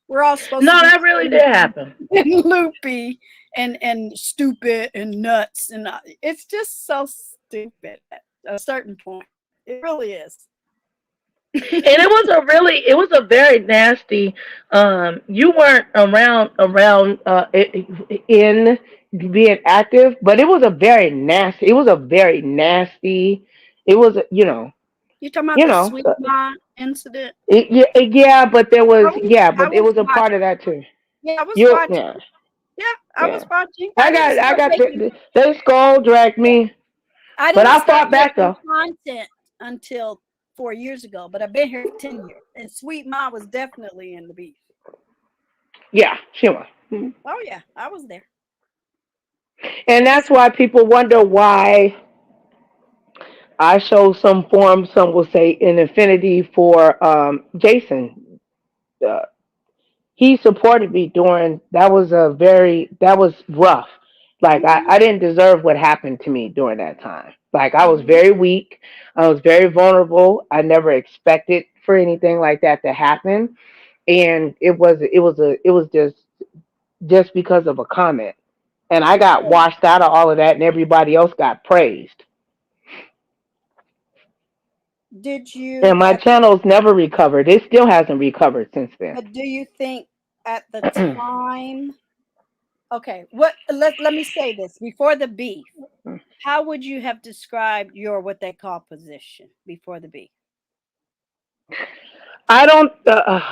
We're all supposed No, to be that really did happen. and loopy and stupid and nuts, and it's just so stupid at a certain point. It really is. And it was a very nasty. You weren't around in being active, but it was a very nasty. It was a very nasty. It was, You talking about you the know, sweet mom incident? yeah, but there was, I but it was was a part of watching. that too. Yeah, I was You, watching. yeah, Yeah, I was yeah. watching. I didn't I start got making. they skull dragged me, I but didn't I start fought back making though. content until 4 years ago, but I've been here for 10 years. And Sweet Ma was definitely in the beef. Yeah, she was. Mhm. Oh yeah, I was there. And that's why people wonder why I show some form, some will say, an affinity for Jason. Uh, he supported me during that was rough. Like Mm-hmm. I didn't deserve what happened to me during that time. Like I was Mm-hmm. very weak. I was very vulnerable. I never expected for anything like that to happen. And it was just because of a comment. And I got washed out of all of that and everybody else got praised. Did And you my channel's never recovered. It still hasn't recovered since then. but do you think at the time, okay, let me say this before the beef. How would you have described your what they call position before the beef? I don't.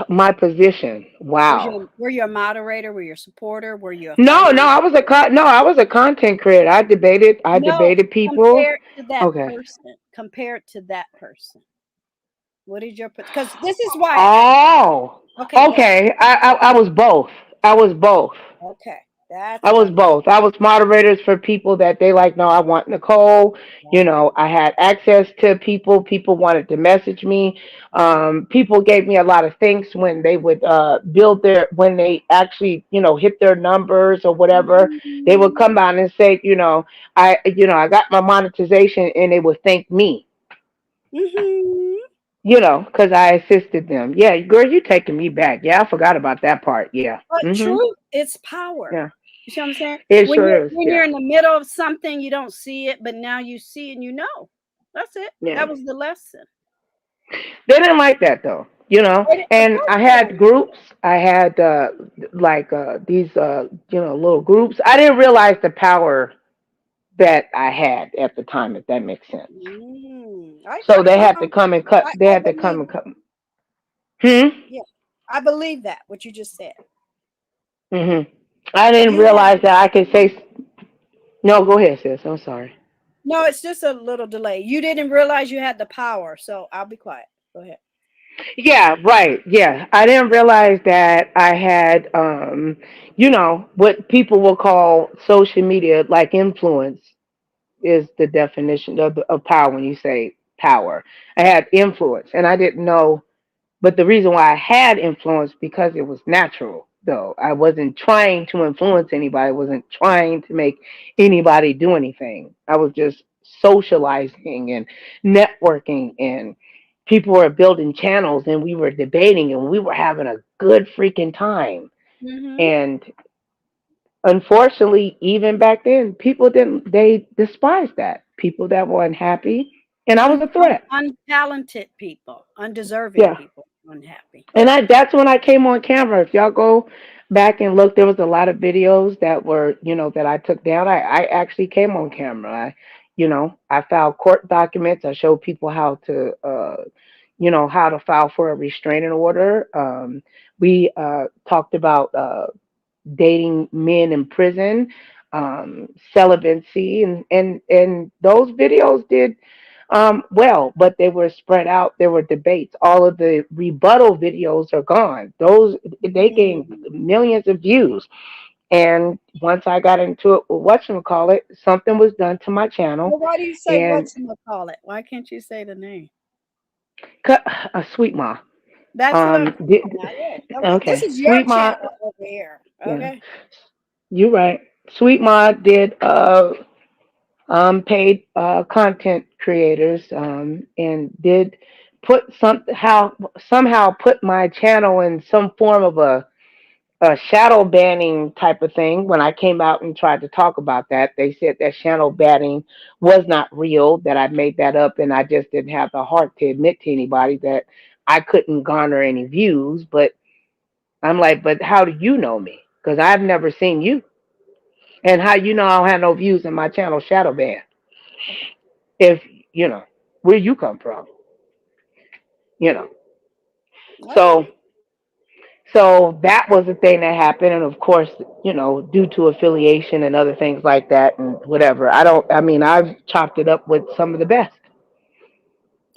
My position. Wow. Were you a moderator? Were you a supporter? Were you a No, fighter? no. I was a content creator. I debated. I No, debated people. compared to that Okay. person. Compared to that person. What is your because this is why I Oh. okay, go ahead. Okay. I was both. I was both. Okay. That's I what I was need. both. I was moderators for people that they like, no, I want Nicole. You Right. know, I had access to people. People wanted to message me. People gave me a lot of thanks when they would when they actually, hit their numbers or whatever. They would Mm-hmm. come out and say, I got my monetization and they would thank me, Mm-hmm. because I assisted them. Yeah, girl, you taking me back. Yeah, I forgot about that part. Yeah. But truth, it's power. Yeah. You see what I'm saying? It sure is. When you're Yeah. in the middle of something, you don't see it, but now you see and you know. That's it. Yeah. That was the lesson. They didn't like that though, Of And course I they had don't. groups. I had these little groups. I didn't realize the power that I had at the time, if that makes sense. So they had to come and cut. They I had to come believe and cut. Hmm. yeah. I believe that what you just said. Hmm. I didn't You had realize that I could say. No, go ahead, sis. I'm sorry. no, it's just a little delay. You didn't realize you had the power, so I'll be quiet. Go ahead. Yeah, right. Yeah. I didn't realize that I had, what people will call social media, like influence is the definition of power when you say power. I had influence and I didn't know, but the reason why I had influence because it was natural though. I wasn't trying to influence anybody, I wasn't trying to make anybody do anything. I was just socializing and networking and people were building channels and we were debating and we were having a good freaking time. Mm-hmm. And unfortunately, even back then, people didn't, they despised that. People that were unhappy. And I was a threat. Untalented people, undeserving Yeah. people, unhappy. And that's when I came on camera. If y'all go back and look, there was a lot of videos that were, that I took down. I actually came on camera. I filed court documents. I showed people how to, how to file for a restraining order. We talked about dating men in prison, celibacy, and those videos did well, but they were spread out. There were debates. All of the rebuttal videos are gone. Those they gained millions of views. And once I got into it with whatchamacallit, something was done to my channel, Well, why do you say and whatchamacallit? Why can't you say the name? a sweet ma. That's what I'm talking Did, about. Yeah. Okay. This okay, is your sweet ma. channel over here. Yeah, Okay. you're right. Sweet ma did paid content creators, and did put somehow put my channel in some form of a shadow banning type of thing. When I came out and tried to talk about that, they said that shadow banning was not real, that I made that up, and I just didn't have the heart to admit to anybody that I couldn't garner any views. But I'm like, but how do you know me? Because I've never seen you. And how you know I don't have no views in my channel shadow ban? If, you know, where you come from, you know. Okay. So So that was the thing that happened, and of course, due to affiliation and other things like that, and whatever. I mean, I've chopped it up with some of the best,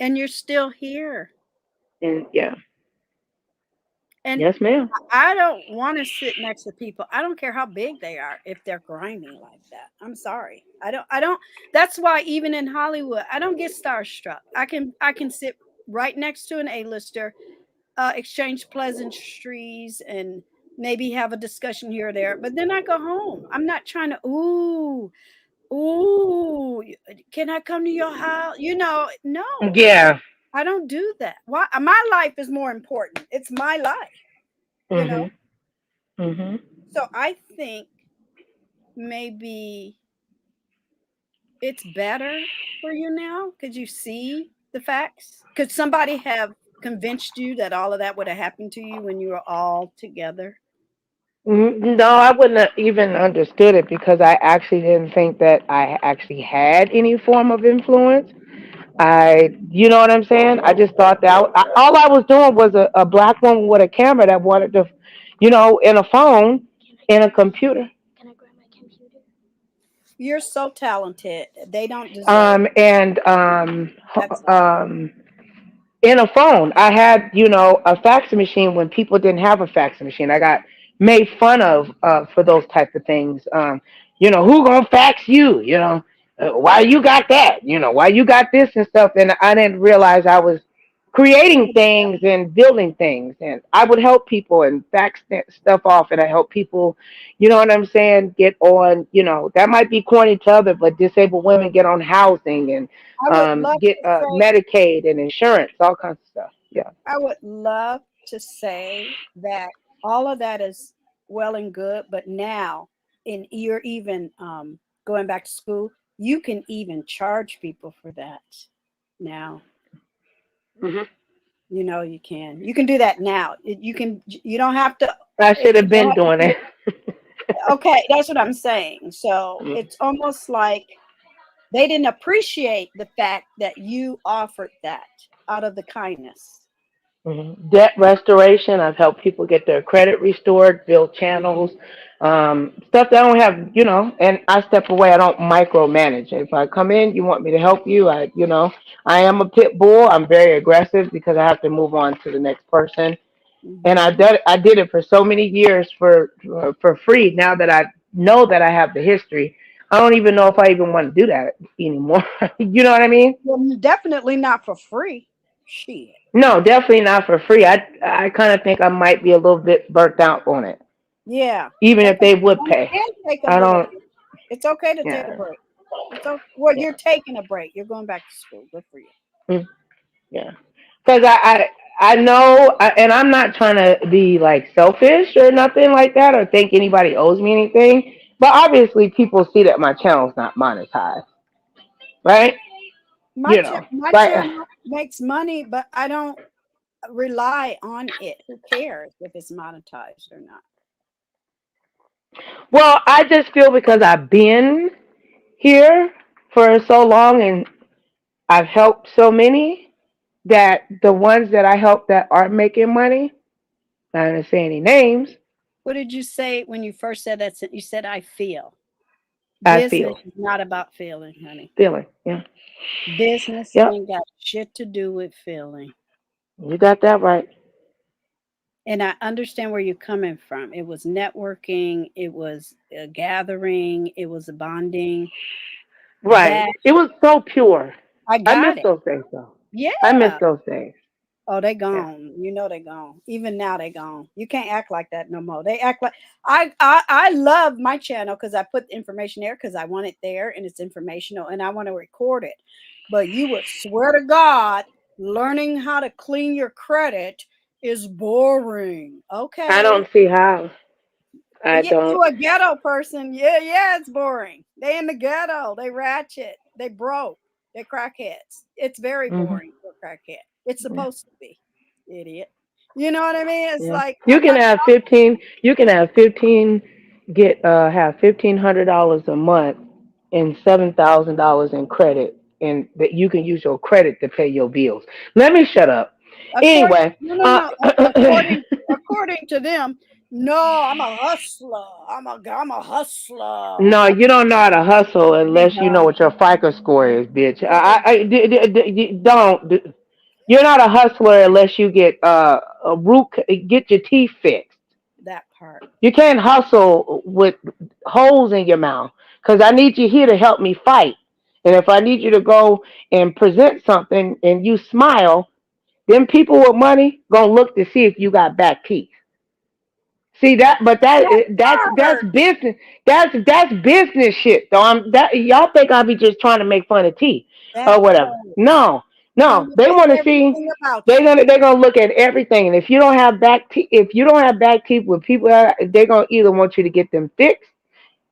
And you're still here. and yeah, And yes, ma'am. I don't want to sit next to people. I don't care how big they are if they're grimy like that. I'm sorry. I don't that's why even in Hollywood, I don't get starstruck. I can sit right next to an A-lister, exchange pleasantries and maybe have a discussion here or there, but then I go home. I'm not trying to ooh, can I come to your house? No. Yeah. I don't do that. Why? My life is more important. It's my life, you know? Mhm. Mhm. So I think maybe it's better for you now because you see the facts. Could somebody have convinced you that all of that would have happened to you when you were all together? No, I wouldn't have even understood it because I actually didn't think that I actually had any form of influence. You know what I'm saying? I just thought that all I was doing was a black woman with a camera that wanted to, in a phone, in a computer, Can I grab my computer? You're so talented. They don't deserve and that's all. in a phone. I had, a fax machine when people didn't have a fax machine. I got made fun of for those type of things. Who gonna fax you? Why you got that? Why you got this and stuff. And I didn't realize I was creating things and building things. And I would help people and fax stuff off, and I help people. You know what I'm saying? Get on. That might be corny to other, but disabled women get on housing and I would love get to say Medicaid and insurance, all kinds of stuff. Yeah. I would love to say that all of that is well and good, but now in you're even going back to school, you can even charge people for that now. Hmm. You can. You can do that now. You don't have to I should you have don't been have to doing do it. it. Okay, that's what I'm saying. So it's almost like they didn't appreciate the fact that you offered that out of the kindness. Debt restoration. I've helped people get their credit restored, build channels, stuff that I don't have, and I step away. I don't micromanage. If I come in, you want me to help you. I am a pit bull. I'm very aggressive because I have to move on to the next person. And Mhm. I did it for so many years for free. Now that I know that I have the history, I don't even know if I even want to do that anymore. You know what I mean? Well, definitely not for free. Shit. No, definitely not for free. I kind of think I might be a little bit burnt out on it, Yeah. even And, if they would and, pay. and take a I little don't. break. It's okay to take a Yeah, break. It's okay. Well, yeah, you're taking a break. You're going back to school. Good for you. mm, yeah. Because I know, and I'm not trying to be like selfish or nothing like that, or think anybody owes me anything. But obviously, people see that my channel's not monetized, right? My Like, channel makes money, but I don't rely on it. Who cares if it's monetized or not? well, I just feel because I've been here for so long and I've helped so many that the ones that I help that aren't making money, not gonna say any names, What did you say when you first said that? You said, I feel. I Business feel is not about feeling, honey. feeling. Yeah. Business Yep. ain't got shit to do with feeling. You got that right. And I understand where you're coming from. It was networking, it was a gathering, it was a bonding. Right. That It was so pure. I I miss got it. those days though. I miss Yeah. those days. Oh, they Yeah. gone. You know they gone. Even now they gone. You can't act like that no more. They act like I love my channel because I put the information there because I want it there and it's informational and I want to record it. But you would swear to God, learning how to clean your credit is boring. I Okay. don't see how. I Yeah, don't. to a ghetto person, yeah, it's boring. They in the ghetto, they ratchet, they broke, they crackheads. It's very Hmm. boring for a crackhead. It's Yeah. supposed to be, idiot. You know what I mean? It's Yeah. like You I'm can not. have 15. You can have 15. Get have $1,500 a month and $7,000 in credit, and that you can use your credit to pay your bills. Let me shut up. According, Anyway, no, no, no. According to them, no. I'm a hustler. I'm a hustler. no, you don't know how to hustle They unless you know don't. what your FICO score is, bitch. No, they Don't. You're not a hustler unless you get a root, get your teeth fixed. that part. You can't hustle with holes in your mouth because I need you here to help me fight. And if I need you to go and present something and you smile, then people with money gonna look to see if you got back teeth. See that, but That that's part. business. That's business shit. Though y'all think I be just trying to make fun of teeth or That whatever. part. No, They're no, gonna look they at want to see. everything about you. They're gonna look at everything, and if you don't have back teeth with people, they're gonna either want you to get them fixed.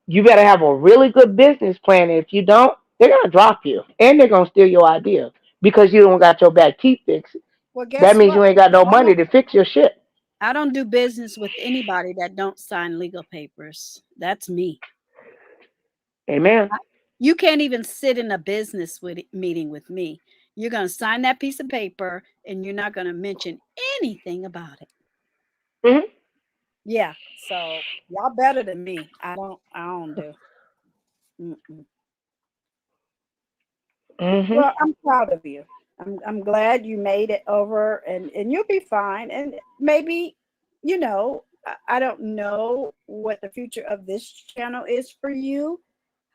You better have a really good business plan. If you don't, they're gonna drop you, and they're gonna steal your idea because you don't got your back teeth fixed. Well, That guess means what? you ain't got no I money don't. to fix your shit. I don't do business with anybody that don't sign legal papers. That's me. Amen. You can't even sit in a business meeting with me. You're going to sign that piece of paper and you're not going to mention anything about it. Hmm. Yeah. So y'all better than me. I don't do. Mm-mm. Hmm. Well, I'm proud of you. I'm glad you made it over and you'll be fine. And maybe, I don't know what the future of this channel is for you.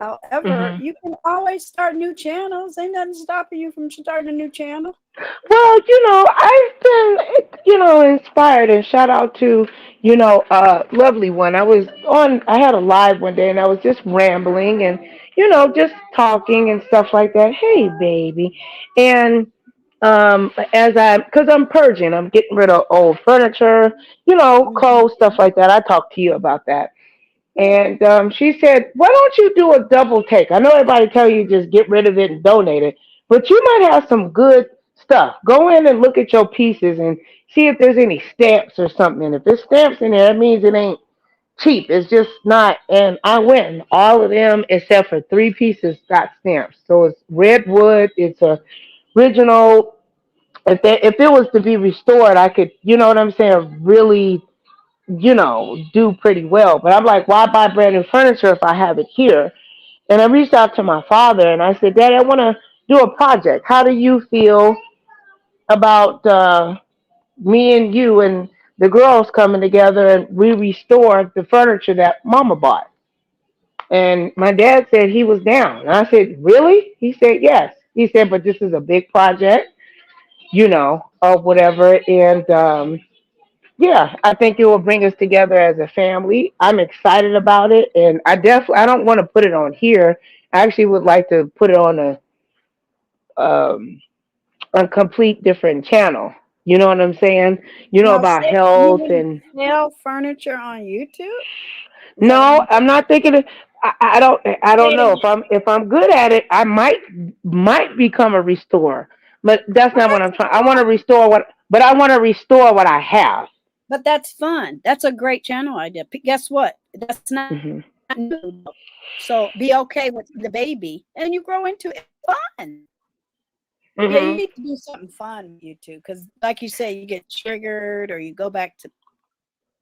However, Hmm. you can always start new channels. Ain't nothing stopping you from starting a new channel. Well, I've been, inspired, and shout out to, lovely one. I had a live one day and I was just rambling and, just talking and stuff like that. Hey, baby. And, because I'm purging, I'm getting rid of old furniture, Mhm. clothes, stuff like that. I talked to you about that. Yeah. And she said, "Why don't you do a double take? I know everybody tell you just get rid of it and donate it, but you might have some good stuff. Go in and look at your pieces and see if there's any stamps or something. And if there's stamps in there, that means it ain't cheap. It's just not." And I went, and all of them except for three pieces got stamps. So it's red wood. It's a original. If it was to be restored, I could, you know what I'm saying, really, do pretty well. But I'm like, why buy brand new furniture if I have it here? And I reached out to my father and I said, Dad, I want to do a project. How do you feel about me and you and the girls coming together and we restore the furniture that Mama bought? And my dad said he was down. And I said, really? He said, yes. He said, but this is a big project, or whatever. And yeah, I think it will bring us together as a family. I'm excited about it, and I don't want to put it on here. I actually would like to put it on um, a complete different channel. You know what I'm saying? Now, About you health want and to sell furniture on YouTube? Is that what no, I'm I'm not thinking. I don't know saying? if I'm good at it. I might become a restorer, but that's Well, not what I'm that's trying. I want to restore what I have. but that's fun. That's a great channel idea. Guess what? That's not Hmm. new. So be okay with the baby, and you grow into it. Fun. Yeah, you Hmm. need to do something fun with YouTube because, like you say, you get triggered or you go back to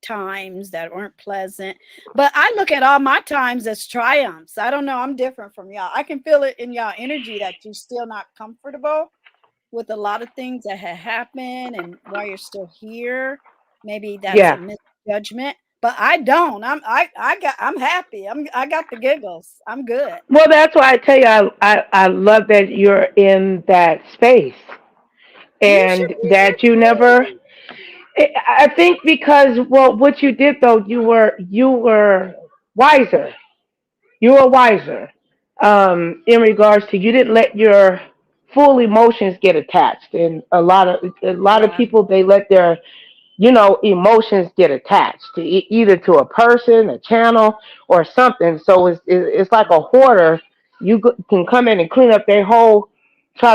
times that weren't pleasant. But I look at all my times as triumphs. I don't know. I'm different from y'all. I can feel it in y'all energy that you're still not comfortable with a lot of things that had happened and why you're still here. Maybe that's a Yeah. misjudgment, but I don't. I'm happy. I got the giggles. I'm good. Well, that's why I tell you I love that you're in that space. You should and be that you never. happy. I think because well, what you did though, you were wiser. You were wiser in regards to you didn't let your full emotions get attached, and a lot of Right. people they let their emotions get attached to either to a person, a channel, or something. So it's like a hoarder. Can come in and try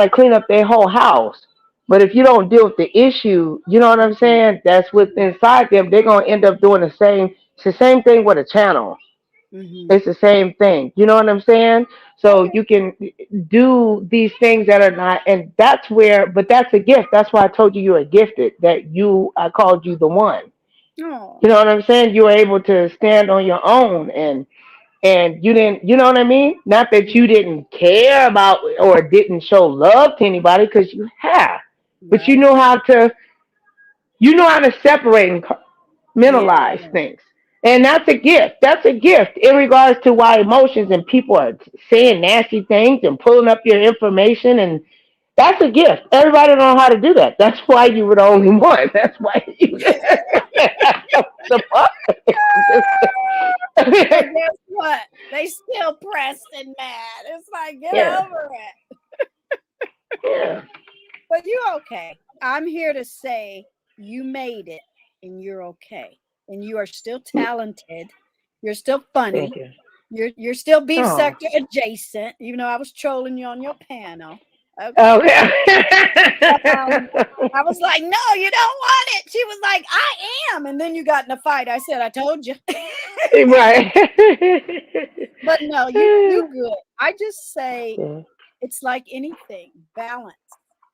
to clean up their whole house. But if you don't deal with the issue, you know what I'm saying? That's what's inside them. They're gonna end up doing the same. It's the same thing with a channel. Mm-hmm. It's the same thing. You know what I'm saying? So Okay. you can do these things that are not, and but that's a gift. That's why I told you are gifted. I called you the one. Oh. You know what I'm saying? You were able to stand on your own, and you didn't. You know what I mean? Not that you didn't care about or didn't show love to anybody, because you have, but Right. you know how to separate and Yeah. mentalize things. And that's a gift. That's a gift in regards to why emotions and people are saying nasty things and pulling up your information, and that's a gift. Everybody don't know how to do that. That's why you were the only one. That's why you the fuck. But guess what? They still pressed and mad. It's like, get Yeah. over it. Yeah. But you okay. I'm here to say you made it and you're okay. And you are still talented. You're still Thank funny. you. You're still beef Oh. sector adjacent, even though I was trolling you on your panel. Okay. Okay. Um, I was like, no, you don't want it. She was like, I am. And then you got in a fight. I said, I told you. Right. But no, you good. I just say Yeah. it's like anything, balance.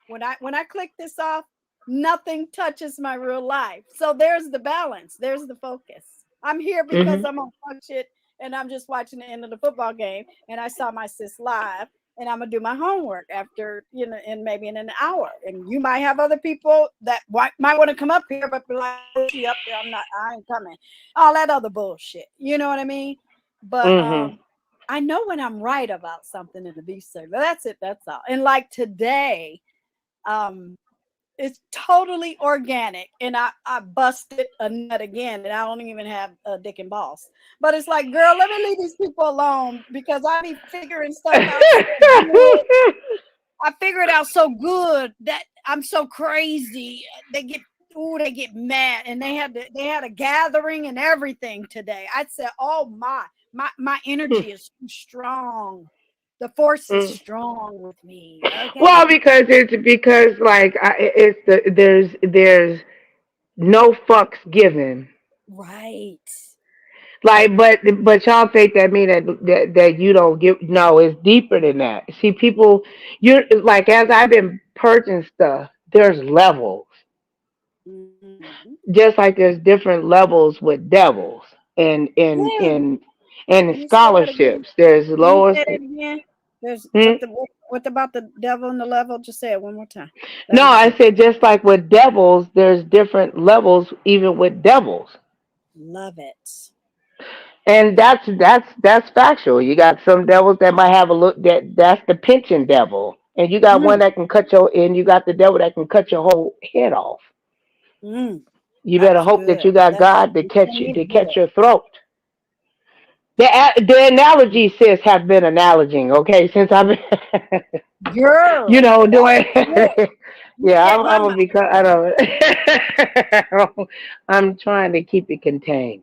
When I click this off, nothing touches my real life. So there's the balance. There's the focus. I'm here because Mhm. I'm on fuck shit and I'm just watching the end of the football game and I saw my sis live and I'm gonna do my homework after, in maybe in an hour. And you might have other people that might want to come up here, but be like, "Oh, she up there, I ain't coming." All that other bullshit. You know what I mean? But Mhm. I know when I'm right about something in the beef circle. That's it. That's all. And like today, um, it's totally organic, and I busted a nut again, and I don't even have a dick and balls. But it's like, girl, let me leave these people alone because I be figuring stuff out so good. I figure it out so good that I'm so crazy. They get mad, and they had a gathering and everything today. I said, oh my energy is too strong. The force is Mm. strong with me. Well, Okay, because like there's no fucks given. right. Like, but y'all think that mean that you don't give? No, it's deeper than that. See, people, you're like as I've been purging stuff. There's levels, Mhm. just like there's different levels with devils and Yeah. in Let me say that again. scholarships. There's Let me lowest. say that again. There's Hmm? what about the devil and the level? Just say it one more time. That No, was I good. said just like with devils, there's different levels even with devils. Love it. And that's factual. You got some devils that might have a look that's the pinching devil, and you got one Mm, that can and you got the devil that can cut your whole head off. mm. You That better was hope that good. you got That God to sent catch you me to to catch bed. your throat. The analogy sis have been analogizing, okay, since I've been Girl, that doing. was good. You Yeah, get I'm mama. gonna be. I don't. I'm trying to keep it contained,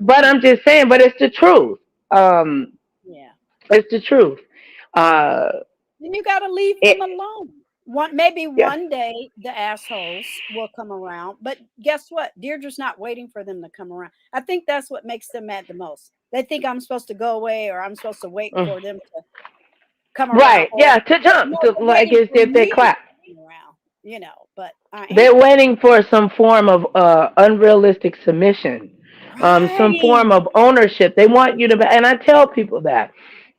but I'm just saying. But it's the truth. Um, Yeah. it's the truth. Uh, Then you gotta leave it, them alone. Maybe yeah. one day the assholes will come around, but guess what? Deirdre's not waiting for them to come around. I think that's what makes them mad the most. They think I'm supposed to go away or I'm supposed to wait Mm. for them to come around, Right. or Yeah. To jump. no, To, they're like waiting as for if they me clap. to come around, but I They're ain't. waiting for some form of unrealistic submission, some form Right. of ownership. They want you to, and I tell people that.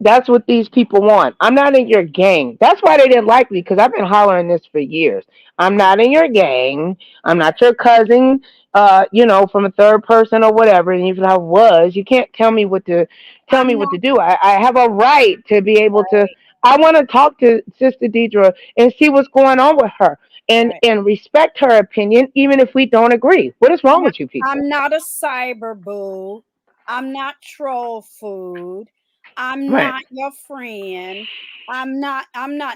That's what these people want. I'm not in your gang. That's why they didn't like me because I've been hollering this for years. I'm Yeah. not in your gang. I'm not your cousin, from a third person or whatever. And even if I was, you can't tell me I'm what not to do. I have a right to be able to. right. I want to talk to Sister Deidre and see what's going on with her. and respect her opinion, even if we don't agree. What is wrong with you people? I'm not a cyber boo. I'm not troll food. I'm Right. not your friend. I'm not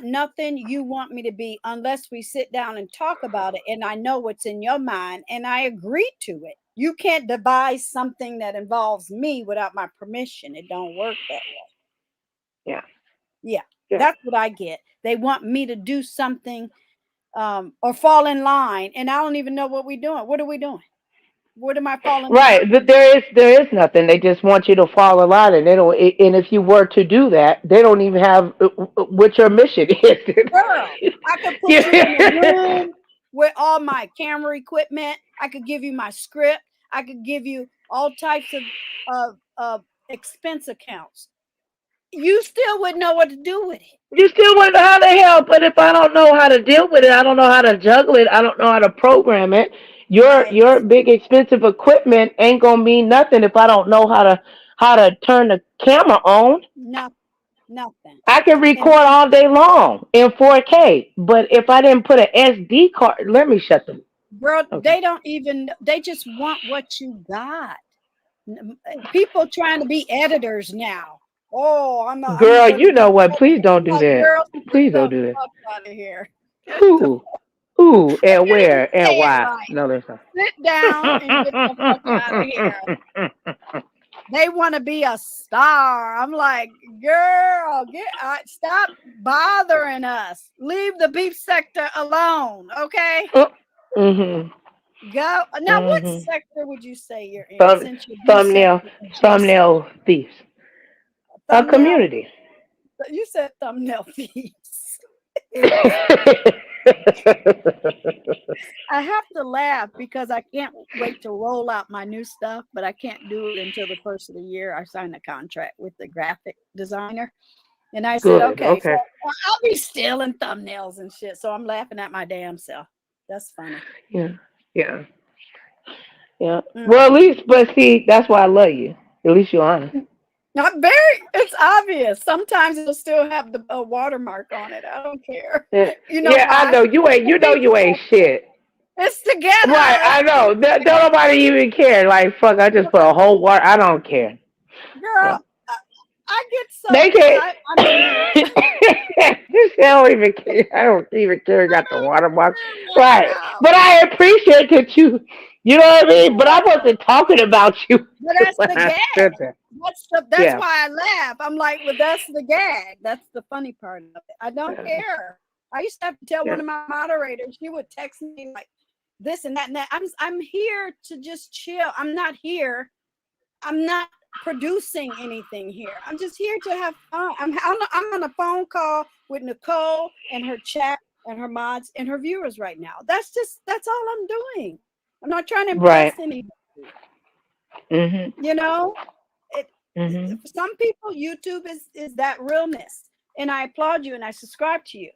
nothing you want me to be unless we sit down and talk about it and I know what's in your mind and I agree to it. You can't devise something that involves me without my permission. It don't work that way. Yeah. Yeah. Yeah. That's what I get. They want me to do something or fall in line and I don't even know what we're doing. What are we doing? What am I falling in Right. line? But there is nothing. They just want you to fall in line, and they don't. And if you were to do that, they don't even have what your mission is. Girl, I could put you in a room with all my camera equipment. I could give you my script. I could give you all types of expense accounts. You still wouldn't know what to do with it. You still wonder how to help, but if I don't know how to deal with it, I don't know how to juggle it, I don't know how to program it. Right. Your big expensive equipment ain't gonna mean nothing if I don't know how to turn the camera on. Nothing. I can And record all day long in 4K, but if I didn't put an SD card, let me shut them. girl, Okay. they just want what you got. People trying to be editors now. Oh, I'm Girl, going to you be know what? Please don't do like, that. girl, get Please don't the do that. fuck out of here. Who? Who? I And can't even where? And say it why? right. No, there's not. Sit down and get the fuck out of here. They want to be a star. I'm like, girl, stop bothering us. Leave the beef sector alone, okay? Mm-hmm. Go. Now, what Mm-hmm. sector would you say you're in since you're beef Thumbnail, sector adjacent? thumbnail thieves. A Thumbnail? community. You said thumbnail thieves. I have to laugh because I can't wait to roll out my new stuff, but I can't do it until the first of the year. I signed a contract with the graphic designer. And I said, Good. okay, so Okay. I'll be stealing thumbnails and shit. So I'm laughing at my damn self. That's funny. Yeah. Yeah. Yeah. Well, at Mm-mm. least, but see, that's why I love you. At least you're honest. Not very, it's obvious. Sometimes it'll still have the watermark on it. I don't care. Yeah. You know Yeah. I why? know you ain't. You know you ain't shit. It's Right. together. I know. Don't nobody even care. Like fuck. I just put a whole water. I don't care. Girl, Yeah. I get so, They because can't. I mean, They don't even care. I don't even care. I got the watermark. I Right. know. But I appreciate that you. You know what I mean. But I wasn't talking about you But that's when the I gag. said that. That's Yeah. why I laugh. I'm like, well, that's the gag. That's the funny part of it. I don't Yeah. care. I used to have to tell one Yeah. of my moderators, she would text me like this and that and that. I'm here to just chill. I'm not producing anything here. I'm just here to have fun. I'm on a phone call with Nicole and her chat and her mods and her viewers right now. That's all I'm doing. I'm not trying to Right. impress anybody. Mhm. You know, it Mhm. for some people, YouTube is that realness, and I applaud you and I subscribe to you.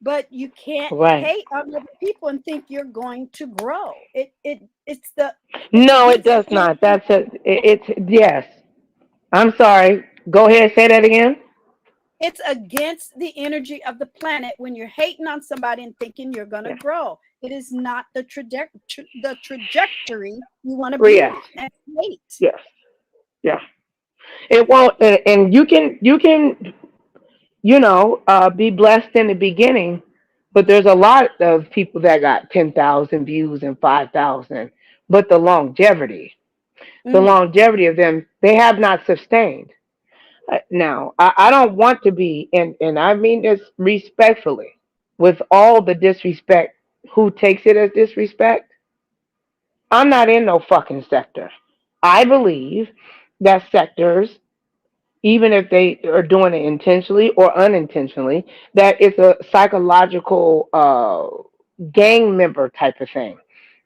But you can't Right. hate on other people and think you're going to grow. It's No, it against the does not. energy. That's it. It's yes. I'm sorry. Go ahead. Say that again. It's against the energy of the planet when you're hating on somebody and thinking you're going to Yeah. grow. It is not the trajectory you want to be Yes. on. That's hate. Yes. Yeah. It won't. And you can be blessed in the beginning, but there's a lot of people that got 10,000 views and 5,000. But the Mm-hmm. longevity of them, they have not sustained. Now, I don't want to be, and I mean this respectfully, with all the disrespect, who takes it as disrespect. I'm not in no fucking sector. I believe that sectors, even if they are doing it intentionally or unintentionally, that it's a psychological gang member type of thing.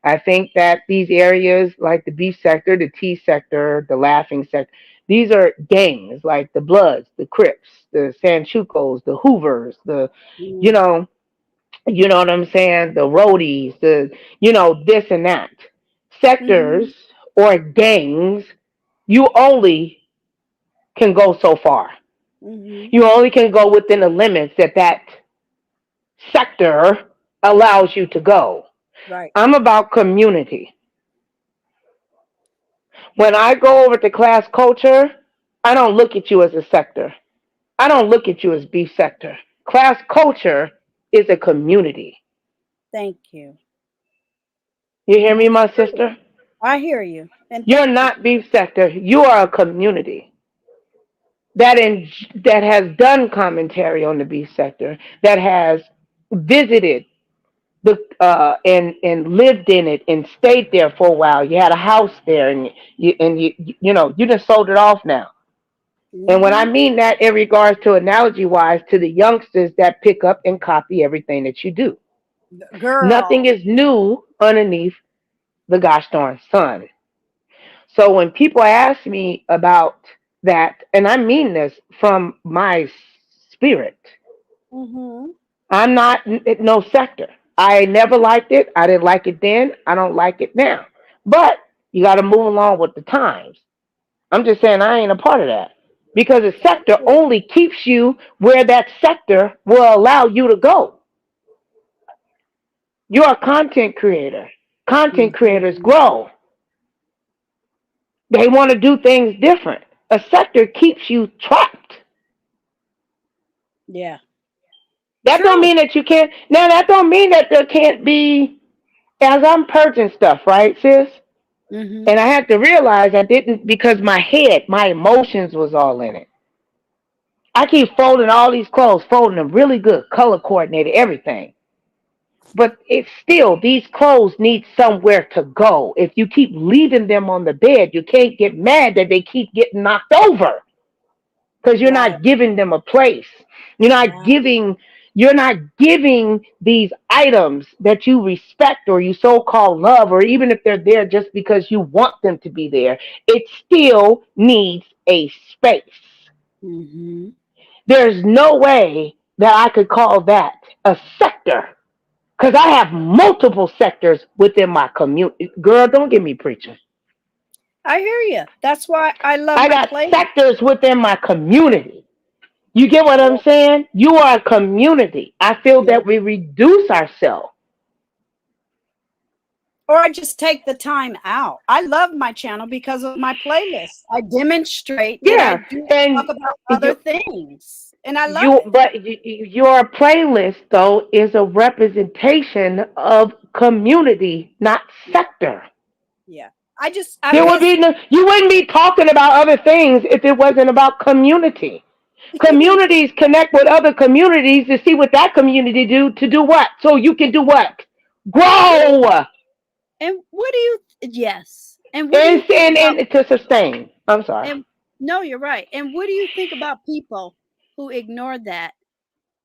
I think that these areas like the B sector, the T sector, the laughing sector, these are gangs like the Bloods, the Crips, the Sanchucos, the Hoovers, the you Mm-hmm. know, you know what I'm saying, the roadies, this and that. Mm-hmm. Sectors or gangs, you only can go so far. Mm-hmm. You only can go within the limits that sector allows you to go. Right. I'm about community. When I go over to class culture, I don't look at you as a sector. I don't look at you as B sector. Class culture is a community. Thank you. You hear And me, that's my true. sister? I hear you. And You're thank you. not B sector. You are a community that that has done commentary on the B sector, that has visited the and lived in it and stayed there for a while. You had a house there, and you just sold it off now. And when I Mm-hmm. mean that in regards to analogy wise to the youngsters that pick up and copy everything that you do. Nothing Girl. is new underneath the gosh darn sun. So when people ask me about that, and I mean this from my spirit, Mm-hmm. I'm not no sector. I never liked it. I didn't like it then. I don't like it now. But you got to move along with the times. I'm just saying I ain't a part of that because a sector Exactly. only keeps you where that sector will allow you to go. You're a content creator. Content creators Mm-hmm. grow. They want to do things different. A sector keeps you trapped. Yeah. That don't True. mean that you can't. Now that don't mean that there can't be. As I'm purging stuff, right, sis? Mm-hmm. And I had to realize I didn't because my head, my emotions was all in it. I keep folding all these clothes, folding them really good, color coordinated, everything. But it's still, these clothes need somewhere to go. If you keep leaving them on the bed, you can't get mad that they keep getting knocked over because you're Right. not giving them a place. You're not Right. giving you're not giving these items that you respect or you so-called love, or even if they're there just because you want them to be there, it still needs a space. Mm-hmm. There's no way that I could call that a sector because I have multiple sectors within my community. Girl, don't get me preaching. I hear you. That's why I love I my got playlist. sectors within my community. You get what I'm Yeah. saying? You are a community. I feel Yeah. that we reduce ourselves. Or I just take the time out. I love my channel because of my playlist. I demonstrate that I Yeah, do talk and about other you, things. And I love it. your playlist though is a representation of community, not Yeah. sector. Yeah. I There would miss be no, you wouldn't be talking about other things if it wasn't about community. Communities connect with other communities to see what that community do to do what, so you can do what, grow and what do you yes. And what do you and think about and to sustain. I'm sorry. and no, you're right. And what do you think about people who ignore that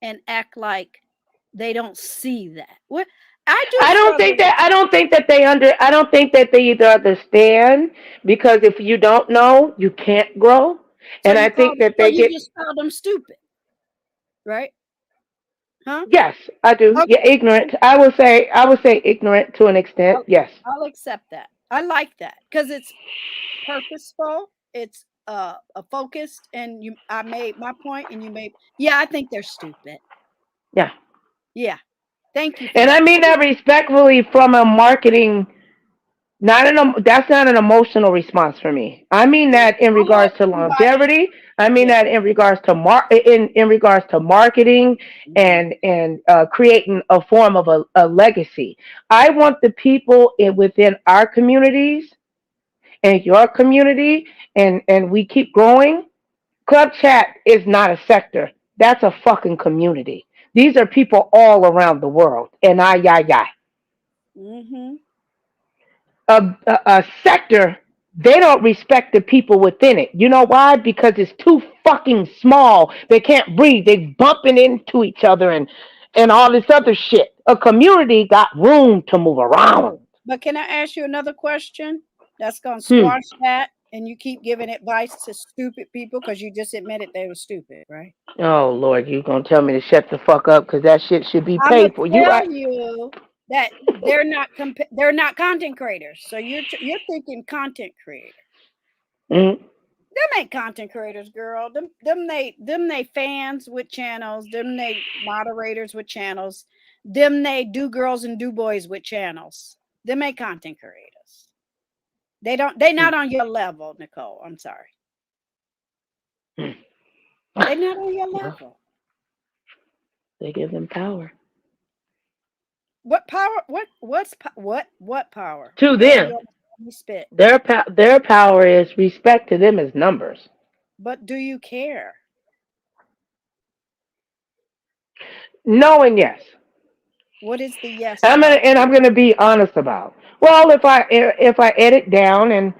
and act like they don't see that? What I do struggle with I don't think that they I don't think that they either understand because if you don't know, you can't grow. so And you I call think that so they you get just call them stupid, right? Huh? yes, I do. Yeah, Okay. ignorant. I would say ignorant to an extent. Okay. Yes. I'll accept that. I like that because it's purposeful. It's a focused, and you. I made my point, and you made. Yeah, I think they're stupid. Yeah. Yeah. Thank you for And I that. mean that respectfully from a marketing. Not that's not an emotional response for me. I mean Yeah. that in I want regards to somebody. longevity. I mean Yeah. that in regards to in regards to marketing Mhm. and creating a form of a legacy. I want the people within our communities and your community, and we keep growing. Club chat is not a sector. That's a fucking community. These are people all around the world. And I Mhm. a sector, they don't respect the people within it. You know why? Because it's too fucking small. They can't breathe. They bumping into each other and all this other shit. A community got room to move around. But can I ask you another question? That's gonna Hmm. squash that, and you keep giving advice to stupid people because you just admitted they were stupid, right? Oh Lord, you gonna tell me to shut the fuck up because that shit should be I'm gonna paid for. You tell are. you that they're not content creators. So you're thinking content creator. Mm, Them ain't content creators, girl. Them they fans with channels. Them they moderators with channels. Them they do girls and do boys with channels. Them ain't content creators. They not on your level, Nicole. I'm sorry. They not on your level. They give them power. What power? What power? To them. Spit. Their power is respect to them as numbers. But do you care? No and yes. What is the yes? I'm gonna be honest about. Well, if I edit down and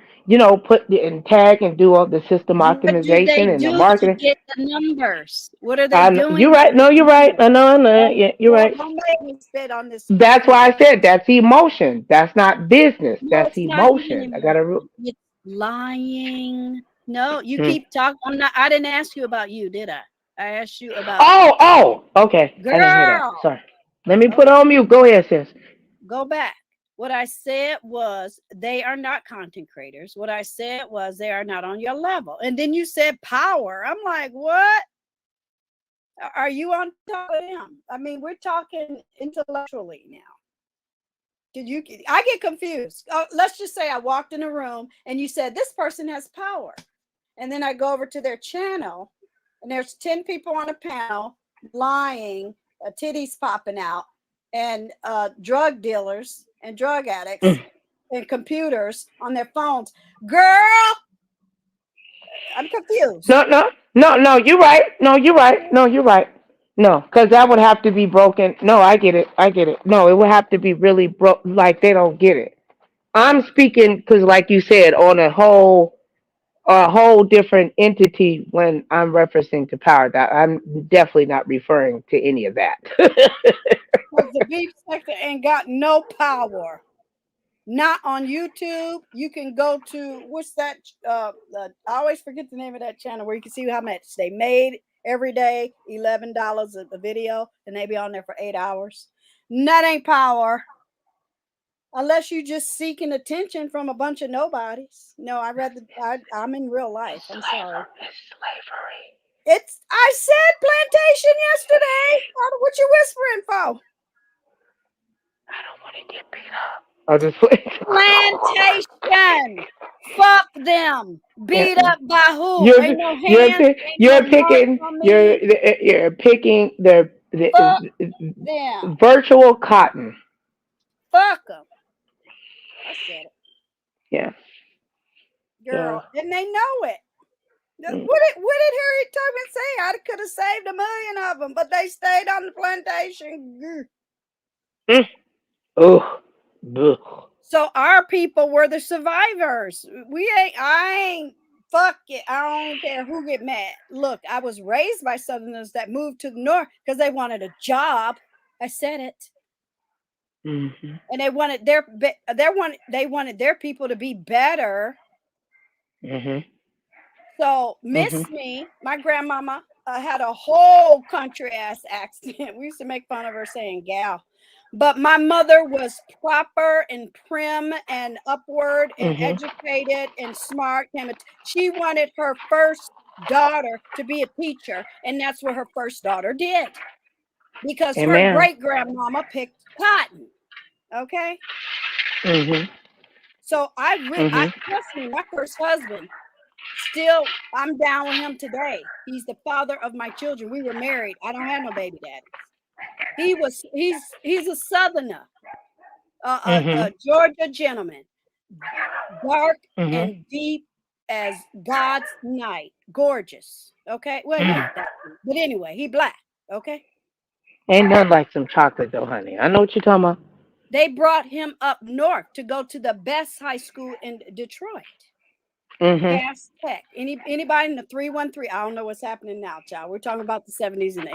put and tag and do all the system What do they optimization and the do to marketing. get the numbers? What are they doing? You're right. No, you're right. I know. Yeah, you're right. Don't make me spit on this. That's why I said that's emotion. That's not business. No, That's it's not emotion. even I gotta. it's lying. No, you keep talking. I didn't ask you about you, did I? I asked you about. Oh. Okay. Girl. I didn't hear that. Sorry. Let me put on mute. Go ahead, sis. Go back. What I said was they are not content creators. What I said was they are not on your level. And then you said power. I'm like, what? Are you on top of them? I mean, we're talking intellectually now. I get confused. Let's just say I walked in a room and you said this person has power. And then I go over to their channel and there's 10 people on a panel lying, titties popping out, and drug dealers and drug addicts and computers on their phones. Girl, I'm confused. No, you're right. No, you're right. No, because that would have to be broken. No, I get it. No, it would have to be really broke. Like they don't get it. I'm speaking because, like you said, on a whole different entity when I'm referencing to power. That I'm definitely not referring to any of that. The beef sector ain't got no power. Not on YouTube. You can go to what's that? I always forget the name of that channel where you can see how much they made every day. $11 a video, and they be on there for 8 hours. And that ain't power. Unless you just seeking attention from a bunch of nobodies. No, I'm in real life. I'm sorry. Slavery. I said plantation yesterday. What you whispering for? I don't want to get beat up. I'll just Plantation. Fuck them. Beat up by who? You're picking the virtual cotton. Fuck them. I said it. Yeah. Girl, and they know it. What did Harriet Tubman say? I could have saved 1 million of them, but they stayed on the plantation. So our people were the survivors. Fuck it. I don't care who get mad. Look, I was raised by Southerners that moved to the north because they wanted a job. I said it. Mm-hmm. And they wanted their people to be better. Mm-hmm. So me, my grandmama had a whole country ass accent. We used to make fun of her saying gal. But my mother was proper and prim and upward and educated and smart. She wanted her first daughter to be a teacher, and that's what her first daughter did. Because her great-grandmama picked cotton. Okay? Mm-hmm. So I trust me, my first husband, still, I'm down with him today. He's the father of my children. We were married. I don't have no baby daddy. He's a Southerner, a Georgia gentleman, dark and deep as God's night, gorgeous. Okay, well, but anyway, he black. Okay, ain't nothing like some chocolate though, honey. I know what you're talking about. They brought him up north to go to the best high school in Detroit. Gas Tech. Anybody in the 313? I don't know what's happening now, child. We're talking about the 70s and the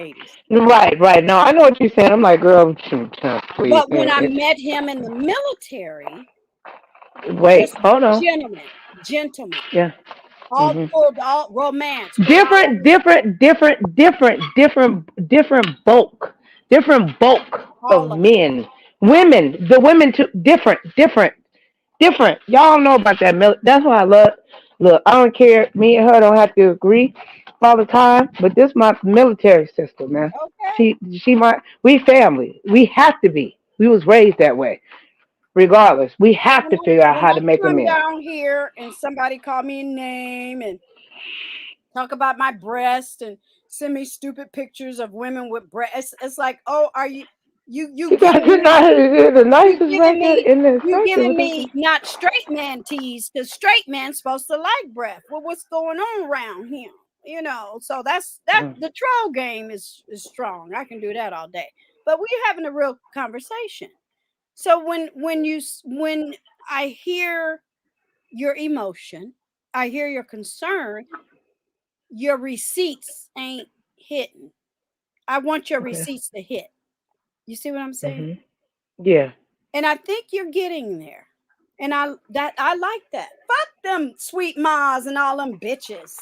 80s. Right. No, I know what you're saying. I'm like, girl, please. But when I met him in the military, hold on. Gentleman. Yeah. All romance. Different bulk. Different bulk of men. Women. The women too. Different. Y'all know about that. That's why I love. Look, I don't care. Me and her don't have to agree all the time, but this my military sister, man. Okay. We family. We have to be. We was raised that way. Regardless, we have to figure out When how to I make come amends. down here and somebody call me a name and talk about my breast and send me stupid pictures of women with breasts, it's like, oh, are you You got giving me the you nicest giving record me in this you country giving with this. me not straight man tease because straight man's supposed to like breath. Well, what's going on around here? You know, so that's that Mm. the troll game is strong. I can do that all day. But we're having a real conversation. So when I hear your emotion, I hear your concern, your receipts ain't hitting. I want your Okay. receipts to hit. You see what I'm saying? Hmm. Yeah. And I think you're getting there. And I like that. Fuck them sweet ma's and all them bitches.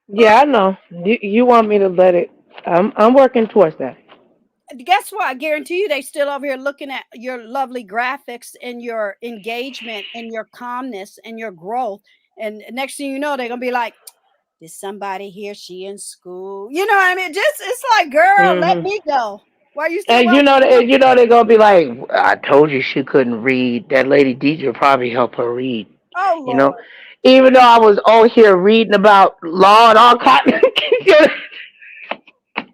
Yeah, I know. You want me to let it. I'm working towards that. Guess what? I guarantee you they still over here looking at your lovely graphics and your engagement and your calmness and your growth. And next thing you know, they're gonna be like, did somebody hear she in school? You know what I mean? Just it's like, girl, let Hmm. me go. Why you still And watching porn? they're gonna be like, I told you she couldn't read. That lady Deidre probably helped her read. Oh You know, Lord. even though I was on here reading about law and all kinds, and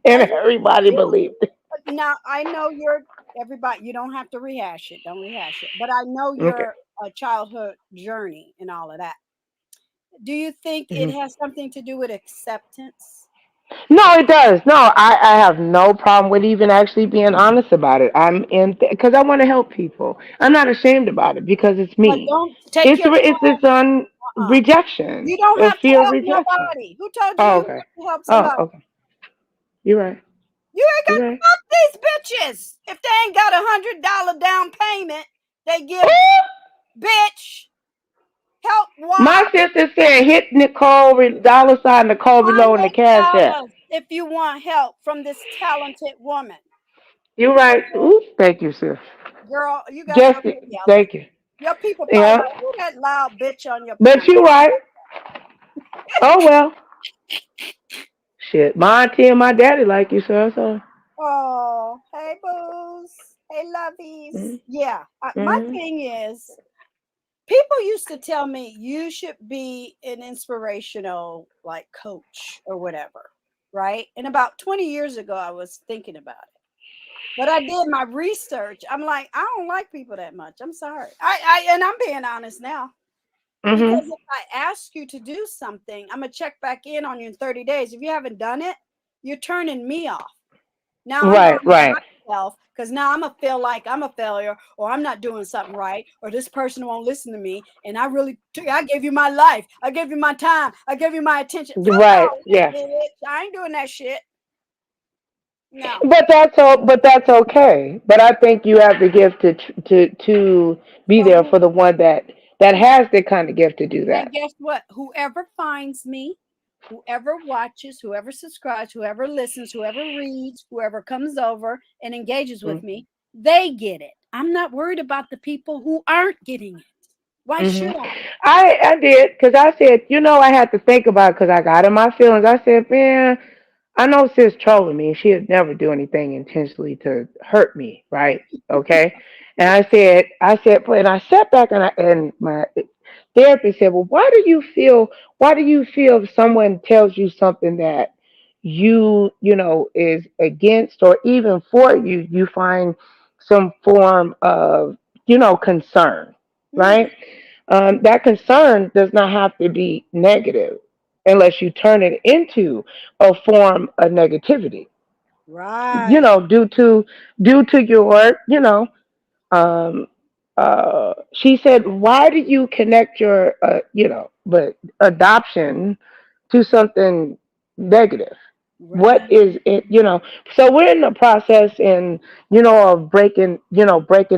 And everybody believed it. now I know you're everybody. You don't have to rehash it. Don't rehash it. But I know Okay. your childhood journey and all of that. Do you think it Mhm. has something to do with acceptance? No, it does. No, I have no problem with even actually being honest about it. I'm in because I want to help people. I'm not ashamed about it because it's But me. don't take your It's on uh-uh. rejection, You don't a have to fear of help rejection. nobody. Who told you Oh, you okay. have to help Oh, somebody? okay. You're right. You ain't You're got to right. help these bitches. If they ain't got $100 down payment, they give bitch help My why? sister said hit dollar sign Nicole Reloaded in the cash app. $100 if you want help from this talented woman. You're right. Ooh, thank you, sis. Girl, you got to Just go to the other. thank you. Your people probably Yeah, like, who that loud bitch on your but panel? you're right. Oh well. Shit, my auntie and my daddy like you, sir. So. Oh, hey boos. Hey lovies. Yeah. My Mm-hmm. thing is, people used to tell me you should be an inspirational like coach or whatever, right? And about 20 years ago, I was thinking about it. But I did my research. I'm like, I don't like people that much. I'm sorry. And I'm being honest now. Because Mm-hmm. if I ask you to do something, I'm gonna check back in on you in 30 days. If you haven't done it, you're turning me off. Now I'm Right, worried right. about myself because now I'm gonna feel like I'm a failure or I'm not doing something right or this person won't listen to me. And I gave you my life. I gave you my time. I gave you my attention. Fuck Right, all that, yeah. bitch. I ain't doing that shit. No. But that's okay. But I think you have the gift to be So there for the one that has the kind of gift to do and that. guess what? Whoever finds me, whoever watches, whoever subscribes, whoever listens, whoever reads, whoever comes over and engages with me, they get it. I'm not worried about the people who aren't getting it. Why Mm-hmm. should I? I did because I said, I had to think about it because I got in my feelings. I said, man, I know sis trolling me. She'd never do anything intentionally to hurt me, right? Okay. And and I sat back and my therapist said, well, why do you feel if someone tells you something that is against or even for you, you find some form of, concern, Mm, right? That concern does not have to be negative unless you turn it into a form of negativity. right. Due to your, um, she said, why do you connect your, but adoption to something negative? What Right. is it, So we're in the process and, of breaking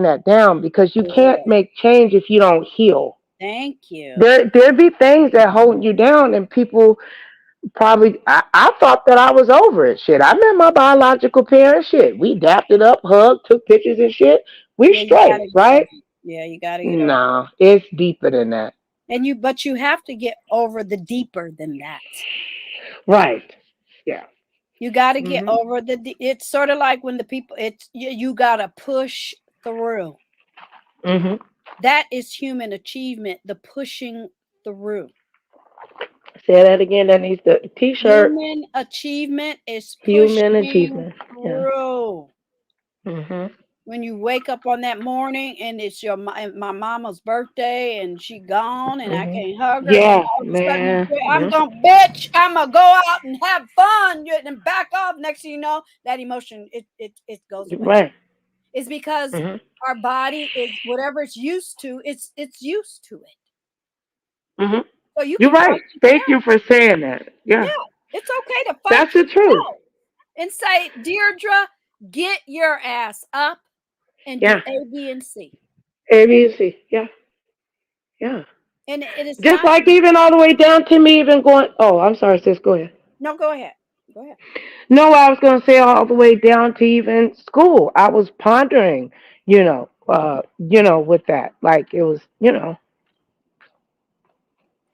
that down because you can't Good. make change if you don't heal. Thank you. There be things that hold you down and people probably I thought that I was over it. Shit. I met my biological parents. Shit. We dapped it up, hugged, took pictures and shit. We Yeah, you straight, gotta get over right? it. Yeah, you gotta get over it. No, it's deeper than that. But you have to get over the deeper than that. Right. Yeah. You got to get Mhm. over it's sort of like when the people, you got to push through. Mhm. That is human achievement, the pushing through. Say that again. That needs the T-shirt. Human achievement is Human pushing achievement. Yeah. through. Mhm. When you wake up on that morning and it's my mama's birthday and she gone and I Mhm. can't hug her, then Yeah, all of a sudden you man. say, I'm Mhm. gonna bitch, I'm gonna go out and have fun, and back off. Next thing you know, that emotion it goes away. Right. It's because Mhm. our body is whatever it's used to, it's used to it. Mhm. So you You're can fight right. Thank you for saying that. Yeah. yeah, it's okay to fight That's the truth. yourself and say, Deirdre, get your ass up and do Yeah. A, B, and C. A, B, C. Yeah. Yeah. And it is Just not like even all the way down to me even going. Oh, I'm sorry, sis. Go ahead. no, go ahead. Go ahead. No, I was going to say all the way down to even school. I was pondering, with that. Like it was,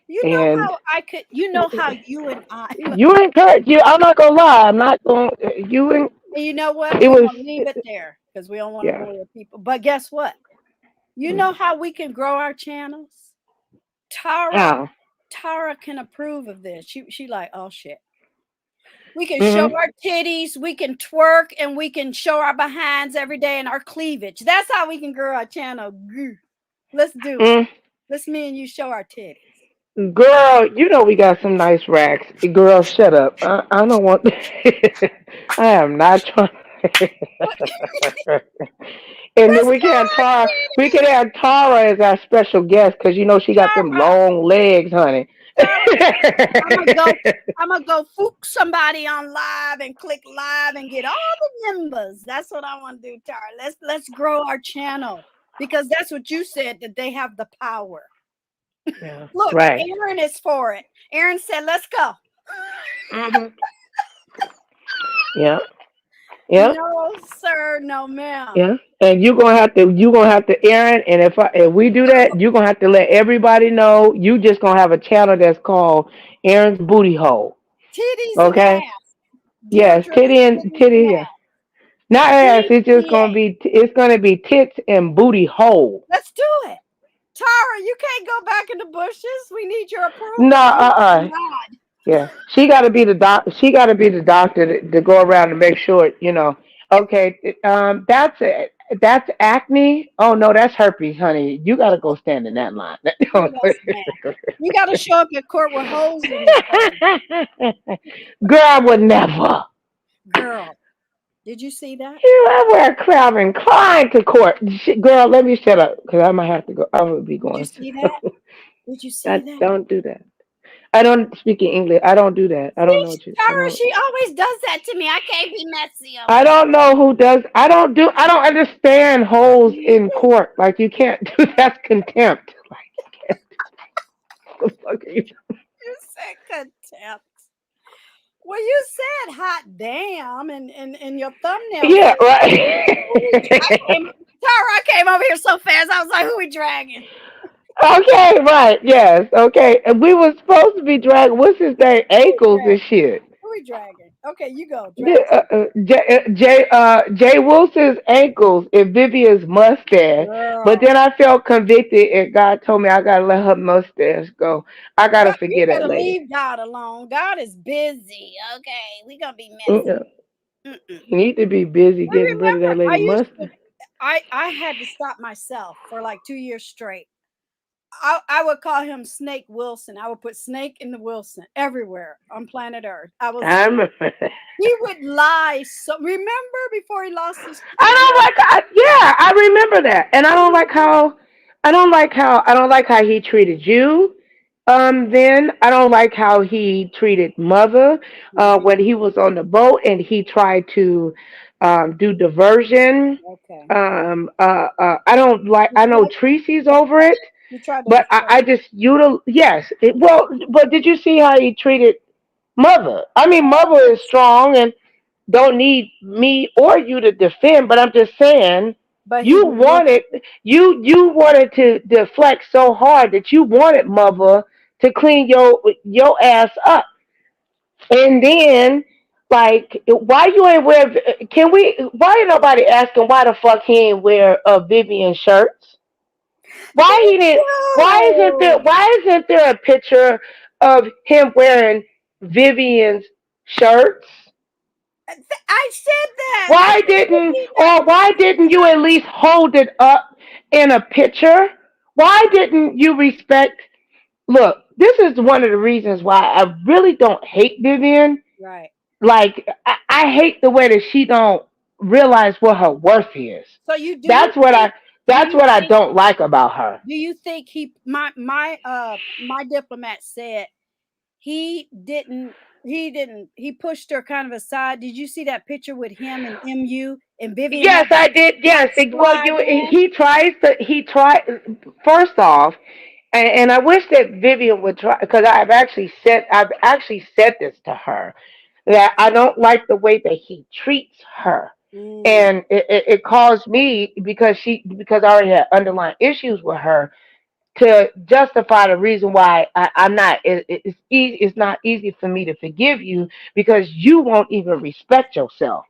You know and how I could you know how you and I look, you encourage you. I'm not gonna lie. I'm not going. You and and you know what? it We're was, gonna leave it there because we don't want to yeah. bore people. But guess what? You know how we can grow our channels? Tara How? Tara can approve of this. She like, oh shit. We can show Mhm. our titties, we can twerk, and we can show our behinds every day and our cleavage. That's how we can grow our channel. Let's do it. Mm. Let's me and you show our titties. Girl, we got some nice racks. Girl, shut up. I don't want. I am not trying. And then Let's we show can have our Tara. We titties. could have Tara as our special guest because she got them Tara, long legs, honey. Tara, I'm gonna go. I'm gonna go fook somebody on live and click live and get all the members. That's what I want to do, Tara. Let's grow our channel because that's what you said that they have the power. Yeah. Look, Right. Aaron is for it. Aaron said, "Let's go." Mhm. Yeah. Yeah. No, sir. No, ma'am. Yeah. And you're gonna have to Aaron, and if we do that, you're gonna have to let everybody know you just gonna have a channel that's called Aaron's Booty Hole. Titties and Okay? ass. Yes, Deirdre with titties and titty, yeah. ass. Not ass, DBA. it's gonna be tits and booty hole. Let's do it. Tara, you can't go back in the bushes. We need your No, approval. You and God. Yeah. She gotta be the doctor to go around and make sure, Okay, that's it. That's acne. Oh no, that's herpes, honey. You gotta go stand in that line. Oh, yes, ma'am. You got to show up at court with holes in your face. Girl, I would never. Girl, did you see that? I wear Calvin Klein to court. Girl, let me shut up because I might have to go. I would be Did you going see to. that? Did you see I that? don't do that. I don't speak in English. I don't do that. I don't know what you. I Tara, don't. she always does that to me. I can't be messy. I don't know who does. I don't understand holes in court. Like you can't do. That's contempt. Like you can't. What the fuck are you? You said contempt. Well, you said hot damn and your thumbnail Yeah, said right. Tara, I came over here so fast. I was like, who we dragging? Okay, right. Yes. Okay. And we were supposed to be dragging. What's his name? Who we Ankles and dragging? shit. Who we dragging? Okay, you go. Yeah, Drag somebody. Jay Wilson's ankles and Vivian's mustache. But Girl. then I felt convicted, and God told me I gotta let her mustache go. I gotta God, you forget that better lady. leave God alone. God is busy. Okay, we gonna be messy. Mm-mm. Mm-mm. You need to be busy I getting rid of that remember I lady used to mustache. I had to stop myself for like 2 years straight. I would call him Snake Wilson. I would put Snake in the Wilson everywhere on planet Earth. I remember that. He would lie. So remember before he lost his Yeah, I remember that, and I don't like how he treated you. Then I don't like how he treated mother Mhm. when he was on the boat and he tried to do diversion. Okay. I don't like. You I know tried to Tracy's deflect. over it, You tried to but deflect. I just yes. Well, but did you see how he treated mother? I mean, mother is strong and don't need me or you to defend, but I'm just saying But he you would look. wanted you wanted to deflect so hard that you wanted mother to clean your ass up And then, like, why you ain't wear? Can we? Why ain't nobody asking why the fuck he ain't wear Vivian shirts? Why he Thank didn't? you. Why isn't there a picture of him wearing Vivian's shirts? I said that. I Why said didn't Vivian got or why didn't you at least hold it up in a picture? Why didn't you respect? Look, this is one of the reasons why I really don't hate Vivian. right. Like I hate the way that she don't realize what her worth is. So you do you That's what think I do that's you what I think don't like about her. do you think he my diplomat said he pushed her kind of aside. Did you see that picture with him and MU and Vivian Yes, had I did. like Yes, well, slide in? he tried. First off, and I wish that Vivian would try because I've actually said this to her that I don't like the way that he treats her, Mm, and it caused me because I already had underlying issues with her to justify the reason why I'm not. It's easy. It's not easy for me to forgive you because you won't even respect yourself.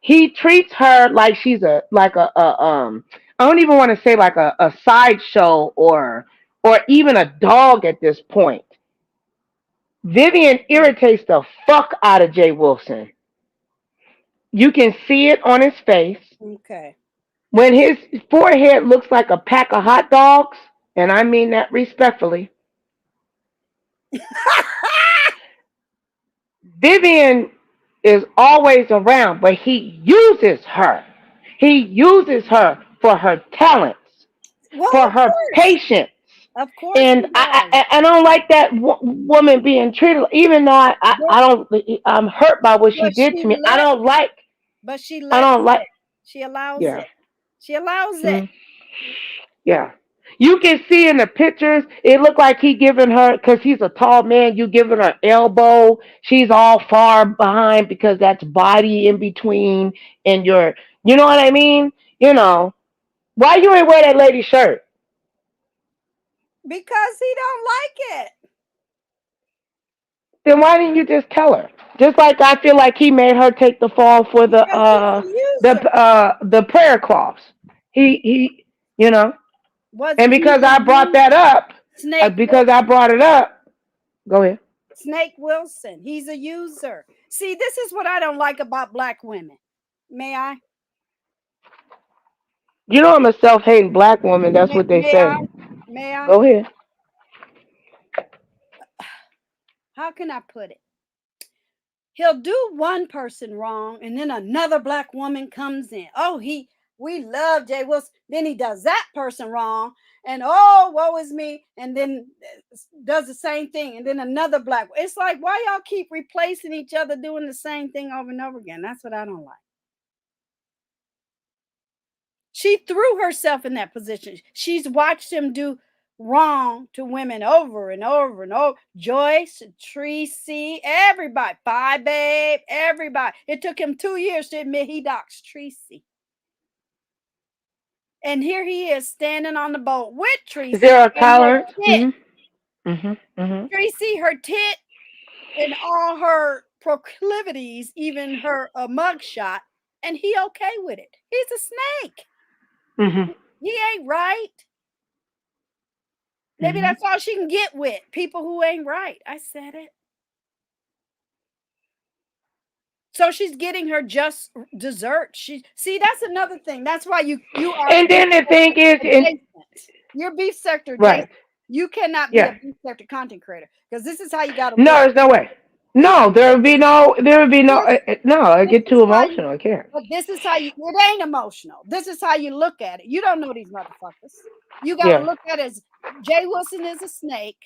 He treats her like she's a I don't even want to say like a sideshow or even a dog at this point. Vivian irritates the fuck out of Jay Wilson. You can see it on his face. okay. When his forehead looks like a pack of hot dogs, and I mean that respectfully, Vivian is always around, but he uses her. He uses her for her talents, Well, for her patience. of course And he does. I don't like that woman being treated. Even though But I don't, I'm hurt by what she but did she to me. let she I lets don't like. it. She allows Yeah, it. She allows it. mm, yeah. You can see in the pictures, it looked like he giving her because he's a tall man. You giving her elbow. She's all far behind because that's body in between, and you know what I mean. Why you ain't wear that lady's shirt? Because he don't like it. Then why didn't you just tell her? Just like I feel like he made her take the fall for Because he's a user. the prayer cloths. He you know, and Wasn't he because a I brought that user? up, Snake because I Wilson. brought it up. Go ahead. Snake Wilson. He's a user. See, this is what I don't like about black women. May I? You know I'm a self-hating black woman. That's what they May say. I? May I? Go ahead. How can I put it? He'll do one person wrong and then another black woman comes in. Oh, we love Jay Wilson. Then he does that person wrong and oh, woe is me. And then does the same thing. And then another black. It's like, why y'all keep replacing each other doing the same thing over and over again? That's what I don't like. She threw herself in that position. She's watched him do wrong to women over and over and over. Joyce, Tracy, everybody. Bye, babe, everybody. It took him 2 years to admit he doxed Tracy. And here he is standing on the boat with Is Tracy there a and her tolerance? tit. Mm-hmm. Tracy, her tit, and all her proclivities, even her mugshot, and he okay with it. He's a snake. Mm-hmm. He ain't right. Maybe Mm-hmm. that's all she can get with people who ain't right. I said it. So she's getting her just dessert. See, that's another thing. That's why you are And beef then the thing sector is, adjacent. You're beef sector right? adjacent. You cannot be a Yeah. beef sector content creator because this is how you got to No, win. there's no way. This No, there would be no. this No, I this get is too how you. emotional. I can't. But this is how you. It ain't emotional. This is how you look at it. You don't know these motherfuckers. You got to Yeah. look at it as Jay Wilson is a snake.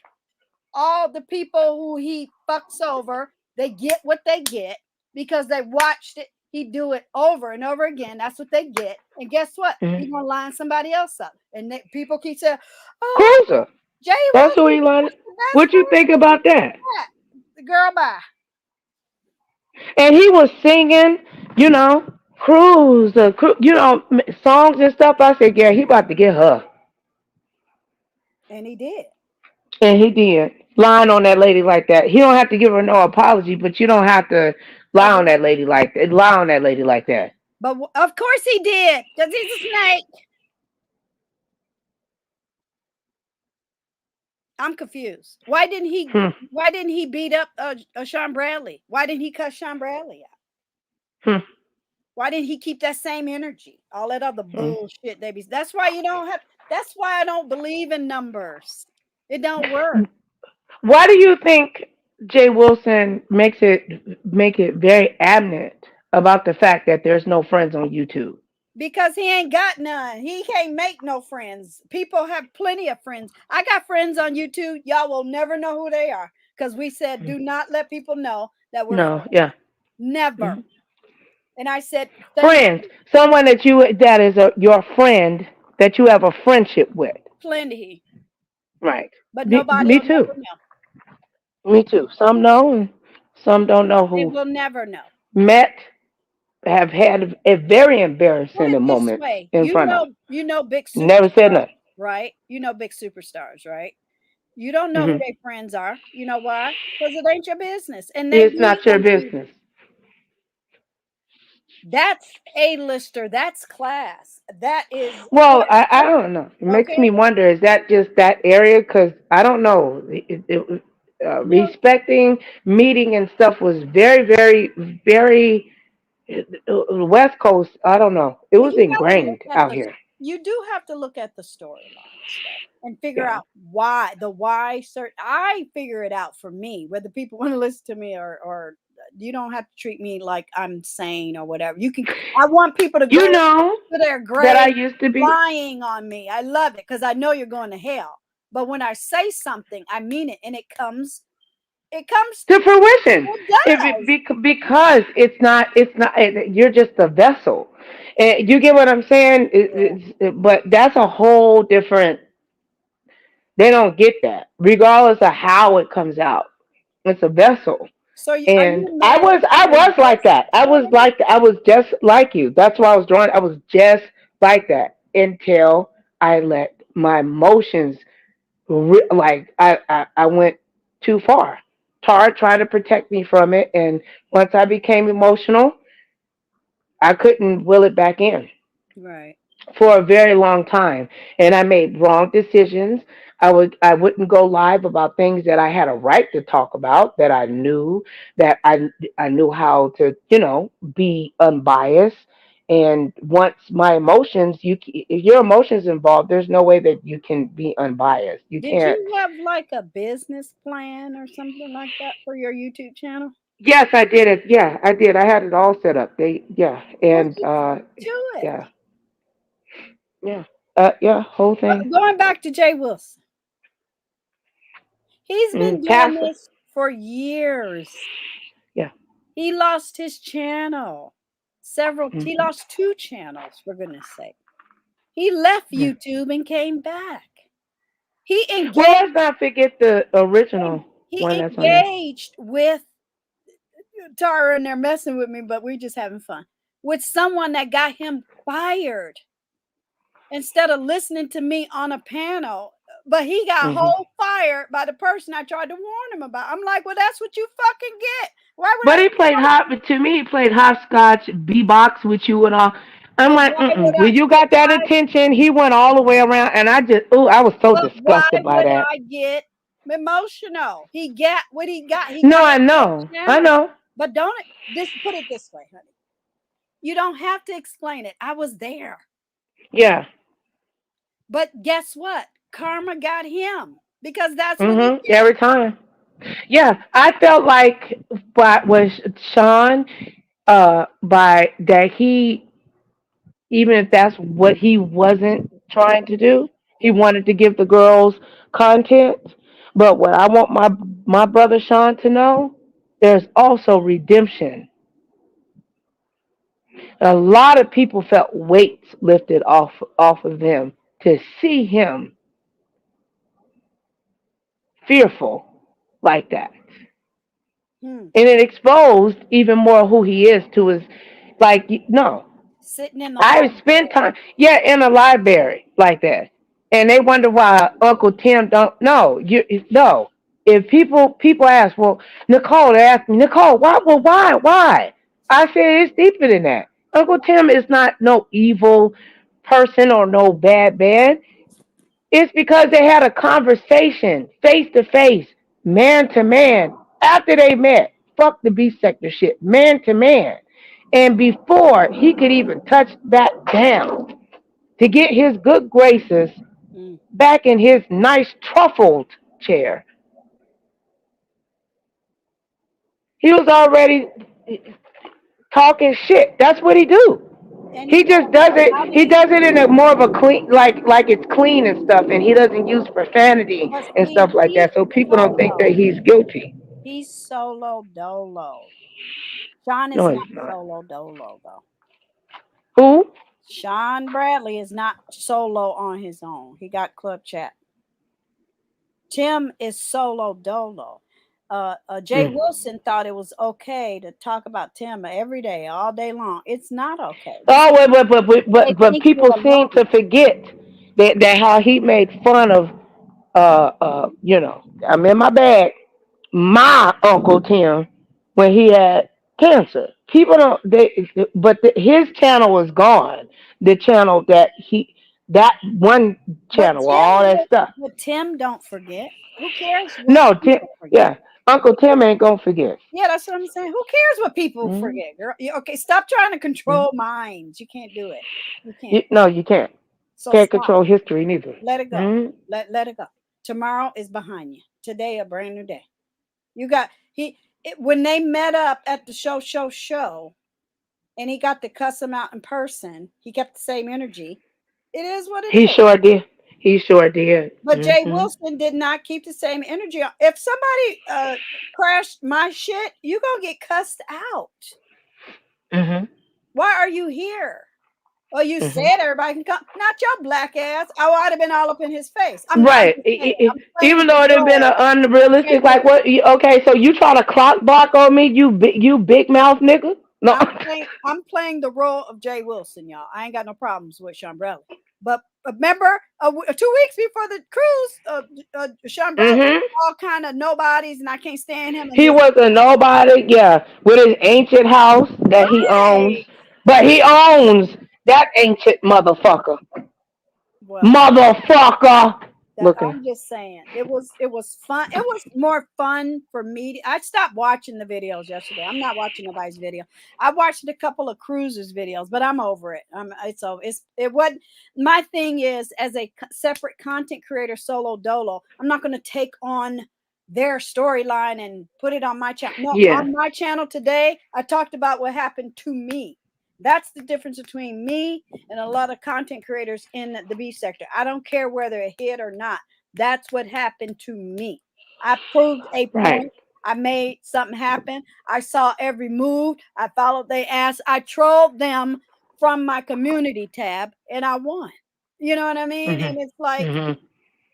All the people who he fucks over, they get what they get because they watched it. He do it over and over again. That's what they get. And guess what? Mm-hmm. He gonna line somebody else up. And people keep saying, "Oh, Cruiser. Jay That's who Wilson he is wanted. the best What you think about that? person." The girl, bye. And he was singing, cruise, songs and stuff. I said, yeah, he about to get her, And he did. and he did. lying on that lady like that. He don't have to give her no apology, but you don't have to lie on that lady like that. Lie on that lady like that. But of course he did, because he's a snake. I'm confused. Why didn't he beat up Sean Bradley? Why didn't he cuss Sean Bradley out? Why didn't he keep that same energy? All that other bullshit they be. That's why you don't have. That's why I don't believe in numbers. It don't work. Why do you think Jay Wilson make it very adamant about the fact that there's no friends on YouTube? Because he ain't got none. He can't make no friends. People have plenty of friends. I got friends on YouTube. Y'all will never know who they are, because we said do not let people know that we're friends. Yeah. Never. And I said, friends, someone that is your friend that you have a friendship with. Plenty. Right. But nobody me too. Me too. Some know and some don't know who. They will never know. Met, have had a very embarrassing moment in front of. You know big superstars. Never said nothing. Right? You know big superstars, right? You don't know who their friends are. You know why? Because it ain't your business. And it's not your business. That's A-lister. That's class. That is. Well, I don't know. It makes me wonder, is that just that area? Because I don't know. Respecting, meeting and stuff was very, very, very West Coast. I don't know. It was ingrained out here. You do have to look at the storylines and figure out why. The why. I figure it out for me, whether people want to listen to me or you don't have to treat me like I'm sane or whatever. You can. I want people to go to their grave that I used to be lying on me. I love it because I know you're going to hell. But when I say something, I mean it, and it comes to fruition. Because it's not. You're just a vessel. And you get what I'm saying? But that's a whole different. They don't get that, regardless of how it comes out. It's a vessel. So I was like that. I was just like you. That's why I was drawn. I was just like that until I let my emotions. I went too far. Tara tried to protect me from it, and once I became emotional, I couldn't will it back in. Right. For a very long time, and I made wrong decisions. I wouldn't go live about things that I had a right to talk about, that I knew how to, be unbiased. And once my emotions, if your emotions involved, there's no way that you can be unbiased. You can't. Did you have like a business plan or something like that for your YouTube channel? Yes, I did it. Yeah, I did. I had it all set up. And whole thing. Going back to Jay Wilson. He's been doing this for years. Yeah. He lost his channel. He lost 2 channels, for goodness sake. He left YouTube and came back. He engaged. Well, let's not forget the original one that's on there. He engaged with Tara, and they're messing with me, but we're just having fun. With someone that got him fired. Instead of listening to me on a panel, but he got whole fired by the person I tried to warn him about. I'm like, well, that's what you fucking get. Why would But he played to me, he played hopscotch, B-box with you and all. I'm like, when you got that attention, he went all the way around, and I was so disgusted by that. I get emotional. He got what he got. I know. But just put it this way, honey. You don't have to explain it. I was there. Yeah. But guess what? Karma got him, because that's what he did. Every time. Yeah, I felt like was Sean by that he, even if that's what he wasn't trying to do, he wanted to give the girls content. But what I want my brother Sean to know, there's also redemption. A lot of people felt weights lifted off of them to see him fearful like that. And it exposed even more who he is to his, sitting in the I spent time, in a library like that. And they wonder why Uncle Tim don't, no, if people ask, well, Nicole, they ask me, Nicole, why? Well, why? I said it's deeper than that. Uncle Tim is not no evil person or no bad man. It's because they had a conversation face to face, man to man, after they met. Fuck the B sector shit, man to man. And before he could even touch that down to get his good graces Mm. back in his nice truffled chair, he was already talking shit. That's what he do. And He just does it. how did He does it in a more of a clean, like it's clean and stuff, and he doesn't use profanity but and see, stuff like he's that. So people don't think that solo. he's guilty. He's solo dolo. Sean is No, not he's not. solo dolo though. Who? Sean Bradley is not solo on his own. He got club chat. Tim is solo dolo. Jay Mm. Wilson thought it was okay to talk about Tim every day, all day long. It's not okay. This Oh, is wait, they but think you're people seem alone. to forget that how he made fun of, I'm in my bag, my Uncle Tim when he had cancer. People don't, his channel was gone. The channel that one But channel, all that stuff. Tim don't forget. Who cares what No, people forget? yeah, Uncle Tim ain't gonna forget. Yeah, that's what I'm saying. Who cares what people Mm-hmm. forget, girl? Okay, stop trying to Mm-hmm. control minds. You can't do it. You can't. No, you can't. So Can't stop. control history neither. Let it go. Mm-hmm. Let it go. Tomorrow is behind you. Today a brand new day. You got when they met up at the show, and he got to cuss him out in person. He kept the same energy. It is what it He is. sure did. He sure did. But Jay Mm-hmm. Wilson did not keep the same energy. If somebody crashed my shit, you gonna get cussed out. Mm-hmm. Why are you here? Well, you Mm-hmm. said everybody can come. Not your black ass. I would have been all up in his face. I'm Right. just saying. I'm playing Even the though it had been role an of Jay unrealistic, like Wilson. what? Okay, so you try to clock block on me, you big mouth nigga? No. I'm playing the role of Jay Wilson, y'all. I ain't got no problems with Sean Bradley. But remember, 2 weeks before the cruise, Sean Bradley Mm-hmm. all kind of nobodies, and I can't stand him. And He this, was a nobody, yeah, with his ancient house that he owns, right? but he owns that ancient motherfucker, Well, motherfucker. Looking. I'm just saying it was fun. It was more fun for me. I stopped watching the videos yesterday. I'm not watching nobody's video. I watched a couple of cruisers videos, but I'm over it. It's over. It wasn't my thing. Is as a separate content creator, solo dolo, I'm not going to take on their storyline and put it on my channel. No, Yeah. on my channel today, I talked about what happened to me. That's the difference between me and a lot of content creators in the B sector. I don't care whether it hit or not. That's what happened to me. I proved a Right. point. I made something happen. I saw every move. I followed their ass. I trolled them from my community tab and I won. You know what I mean? And it's Mm-hmm. like, Mm-hmm.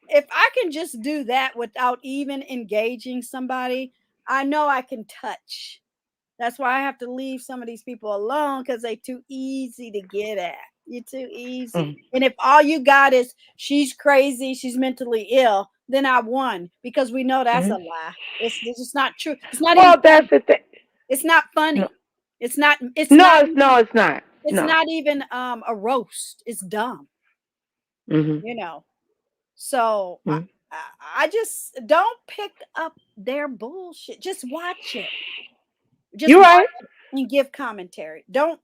if I can just do that without even engaging somebody, I know I can touch. That's why I have to leave some of these people alone because they too easy to get at. You're too easy. Mm-hmm. And if all you got is she's crazy, she's mentally ill, then I won because we know that's a lie. It's just not true. It's not even Well, that's funny. the thing. It's not No, funny. It's not no, it's not. it's No. not even a roast. It's dumb, Mm-hmm. you know. So Mm-hmm. I just don't pick up their bullshit. Just watch it. Just You're watch right. it and give commentary. Don't,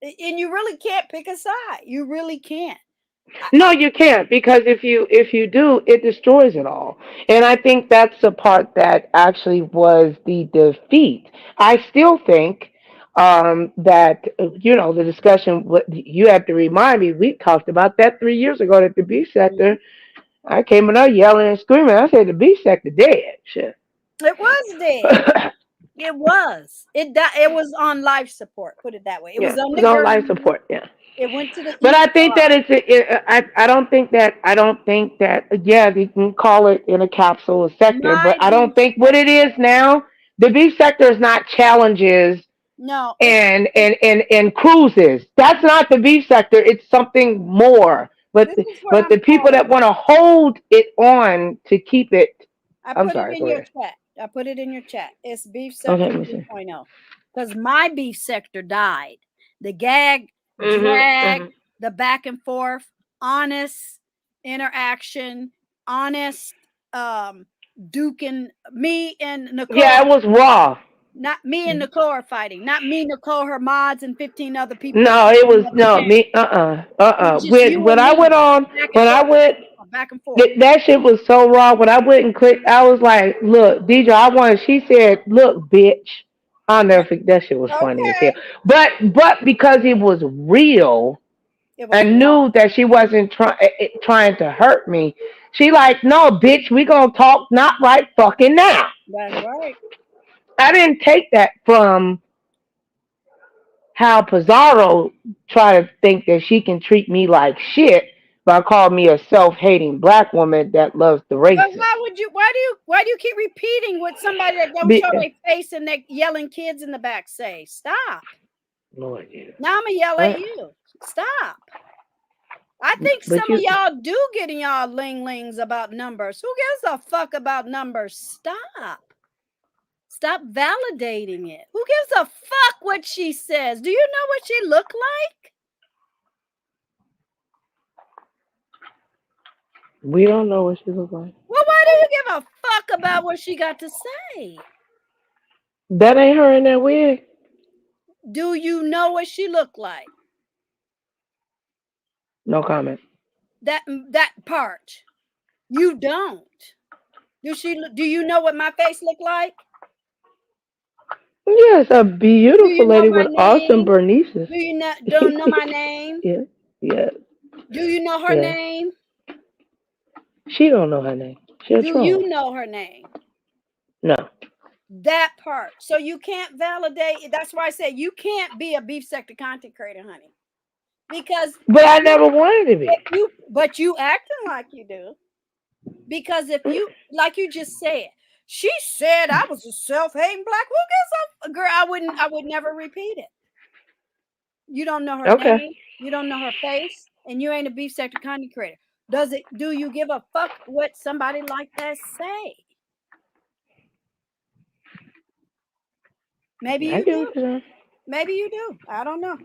and you really can't pick a side. You really can't. No, you can't, because if you do, it destroys it all. And I think that's the part that actually was the defeat. I still think that the discussion. You have to remind me. We talked about that 3 years ago at the B sector. I came in there yelling and screaming. I said the B sector dead. Shit. It was dead. It was. It was on life support. Put it that way. It Yeah, was it on was the on life gurney. support. Yeah. It went to the But I think that ER. I don't think that yeah, you can call it in a capsule a sector, My but I don't B think what it sector. is now. The B sector is not challenges No, and cruises. That's not the B sector. It's something more. But this the, is what but I'm the people calling that want to hold it on to keep it I I'm put it sorry. in Go your ahead. chat. I put it in your chat. It's Beef Okay, Sector let me see. 2.0. Because my beef sector died. The gag, Mm-hmm. drag, Mm-hmm. the back and forth, honest interaction, honest duking. Me and Nicole. Yeah, it was raw. Not me and Nicole are fighting. Not me, Nicole, her mods, and 15 other people. No, it was no me. It was just you When and I me. went on, Back and when I forth, went, back and forth. that shit was so raw. When I went and clicked, I was like, "Look, DJ, I want." She said, "Look, bitch." I'll never forget. That shit was funny as hell. Okay. But because it was real, It I was raw. knew that she wasn't trying to hurt me. She like, "No, bitch, we gonna talk not right fucking now." That's right. I didn't take that from how Pizarro try to think that she can treat me like shit by calling me a self-hating black woman that loves the But racist. why do you keep repeating what somebody that don't Be, show their face and they yelling kids in the back say? Stop. Lord, yeah. Now I'm gonna yell at you. Stop. I think But some of you, y'all do get in y'all ling-lings about numbers. Who gives a fuck about numbers? Stop. Stop validating it. Who gives a fuck what she says? Do you know what she look like? we don't know what she looks like. Well, why do you give a fuck about what she got to say? That ain't her in that wig. Do you know what she look like? No comment. That part. You don't. Do you know what my face look like? Yes, a Do beautiful you know lady my with awesome name? bernices. Do you not don't know my name? Yeah, yeah, Do you know her yeah. name? She don't know her name. She a Do you troll. know her name? No. That part. So you can't validate. That's why I said you can't be a beef sector content creator, honey. Because But I never wanted to be. but you acting like you do. Because if you, like you just said, she said I was a self-hating black. Who gives a girl? I would never repeat it. You don't know her Okay. name, you don't know her face, and you ain't a beef sector content creator. Do you give a fuck what somebody like that say? Maybe I you get do. what you're saying. Maybe you do. I don't know.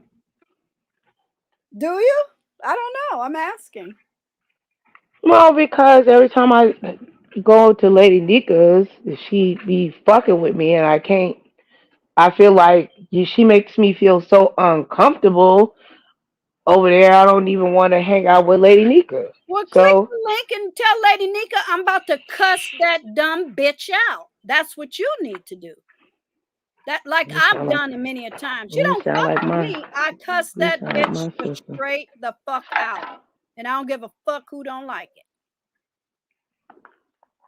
Do you? I don't know. I'm asking. Well, because every time I go to Lady Nika's, she be fucking with me, and I can't. I feel like she makes me feel so uncomfortable over there. I don't even want to hang out with Lady Nika. Well, click So the link and tell Lady Nika I'm about to cuss that dumb bitch out. That's what you need to do. That like I've done it many a time. She you don't sound fuck like with my me. I cuss you that sound like bitch my sister. straight the fuck out. And I don't give a fuck who don't like it.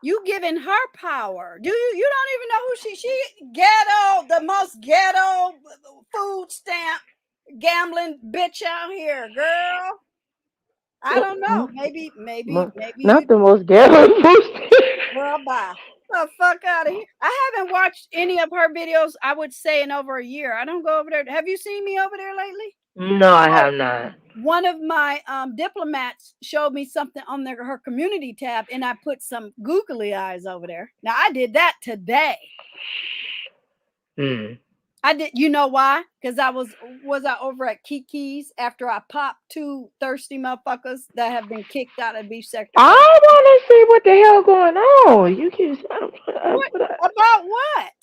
You giving her power. Do you don't even know who she ghetto, the most ghetto food stamp gambling bitch out here, girl. I don't know. Maybe you Not the most ghetto. girl bye. The fuck out of here. I haven't watched any of her videos, I would say, in over a year. I don't go over there. Have you seen me over there lately? No, I have not. One of my diplomats showed me something on her community tab, and I put some googly eyes over there. Now I did that today. I did. You know why? Because I was I over at Kiki's after I popped two thirsty motherfuckers that have been kicked out of beef sector. I want to see what the hell going on. You keep What about what?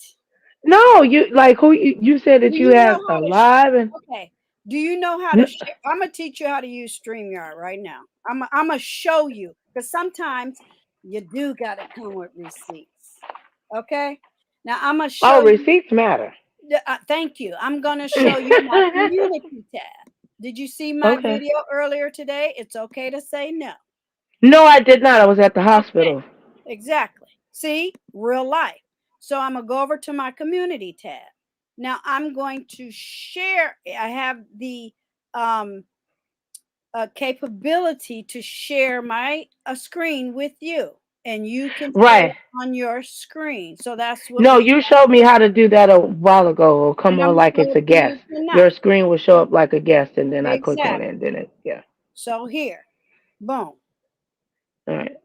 No, you like who you said that Do you you know had how a to live and okay? Do you know how to share? I'm gonna teach you how to use StreamYard right now. I'm gonna show you because sometimes you do gotta come with receipts. Okay. Now I'm gonna show you. receipts matter. Thank you. I'm gonna show you my community tab. Did you see my Okay. video earlier today? It's okay to say no. No, I did not. I was at the Okay. hospital. Exactly. See, real life. So I'm gonna go over to my community tab. Now I'm going to share. I have the capability to share my screen with you, and you can share Right. it on your screen. So that's what No, we. you showed me how to do that a while ago. It'll come And I'm on gonna like show it's it a to you guest. Your tonight. screen will show up like a guest, and then I click on it, Exactly. and then it, yeah. So here, boom. All right.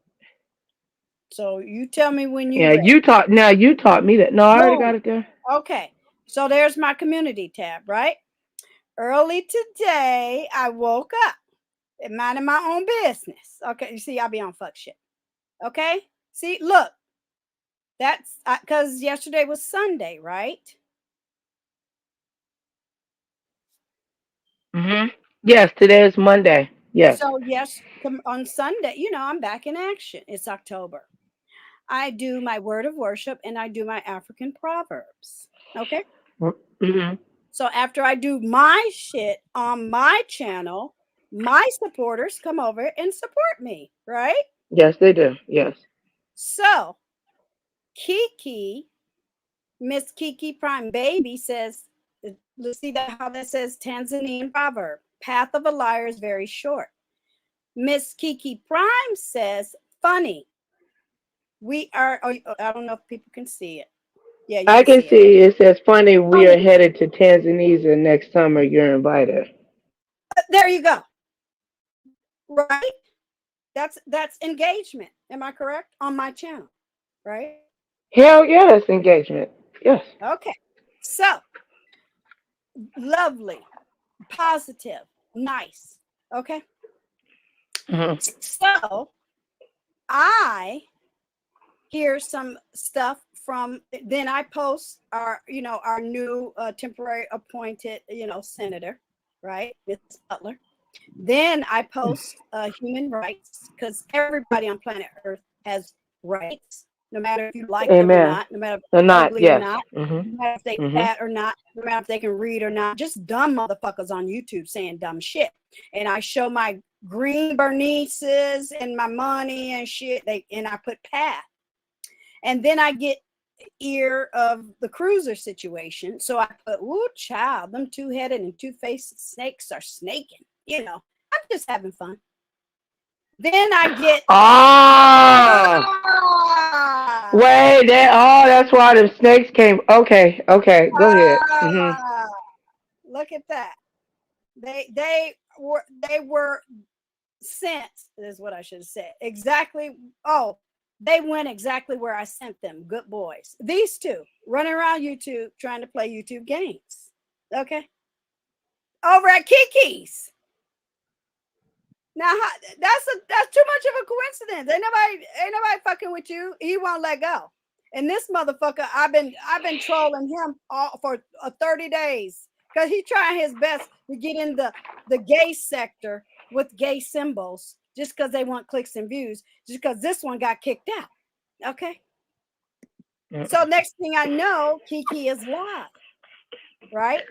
So you tell me when you Yeah, ready. you taught me that. No, I already got Boom. it there. Okay. So there's my community tab, right? Early today, I woke up and minding my own business. Okay, you see, I be on fuck shit. Okay, see, look, that's because yesterday was Sunday, right? Yes, today is Monday. Yes. So yes, on Sunday, I'm back in action. It's October. I do my word of worship and I do my African proverbs. Okay. Mm-hmm. So after I do my shit on my channel, my supporters come over and support me, right? Yes, they do. Yes. So Kiki, Miss Kiki Prime Baby says, let's see that how that says Tanzanian proverb. Path of a liar is very short. Miss Kiki Prime says, funny. We are, I don't know if people can see it. Yeah, you I can can see it. see it says funny. We are Funny. headed to Tanzania next summer. You're invited. There you go. Right? That's engagement. Am I correct? On my channel, right? Hell yeah, that's engagement. Yes. Okay. So lovely, positive, nice. Okay. Mm-hmm. So I hear some stuff from, then I post our new temporary appointed senator, right, Miss Butler. Then I post human rights, because everybody on planet Earth has rights, no matter if you like them or Amen. not, no matter if Or they're not. ugly or Yes. not, Mm-hmm. no matter if they fat or not, no matter if they can read or not, just dumb motherfuckers on YouTube saying dumb shit. And I show my green Bernices and my money and shit, and I put Pat. And then I get ear of the cruiser situation. So I put, ooh, child, them two-headed and two-faced snakes are snaking. I'm just having fun. Then I get Wait, that's why the snakes came. Okay, go ahead. look at that. They were sent, is what I should have said. Exactly. Oh, they went exactly where I sent them. Good boys. These two running around YouTube trying to play YouTube games. Okay. Over at Kiki's. Now that's too much of a coincidence. Ain't nobody fucking with you. He won't let go. And this motherfucker, I've been trolling him for 30 days because he trying his best to get in the gay sector with gay symbols just because they want clicks and views. Just because this one got kicked out. Okay. So next thing I know, Kiki is live, right?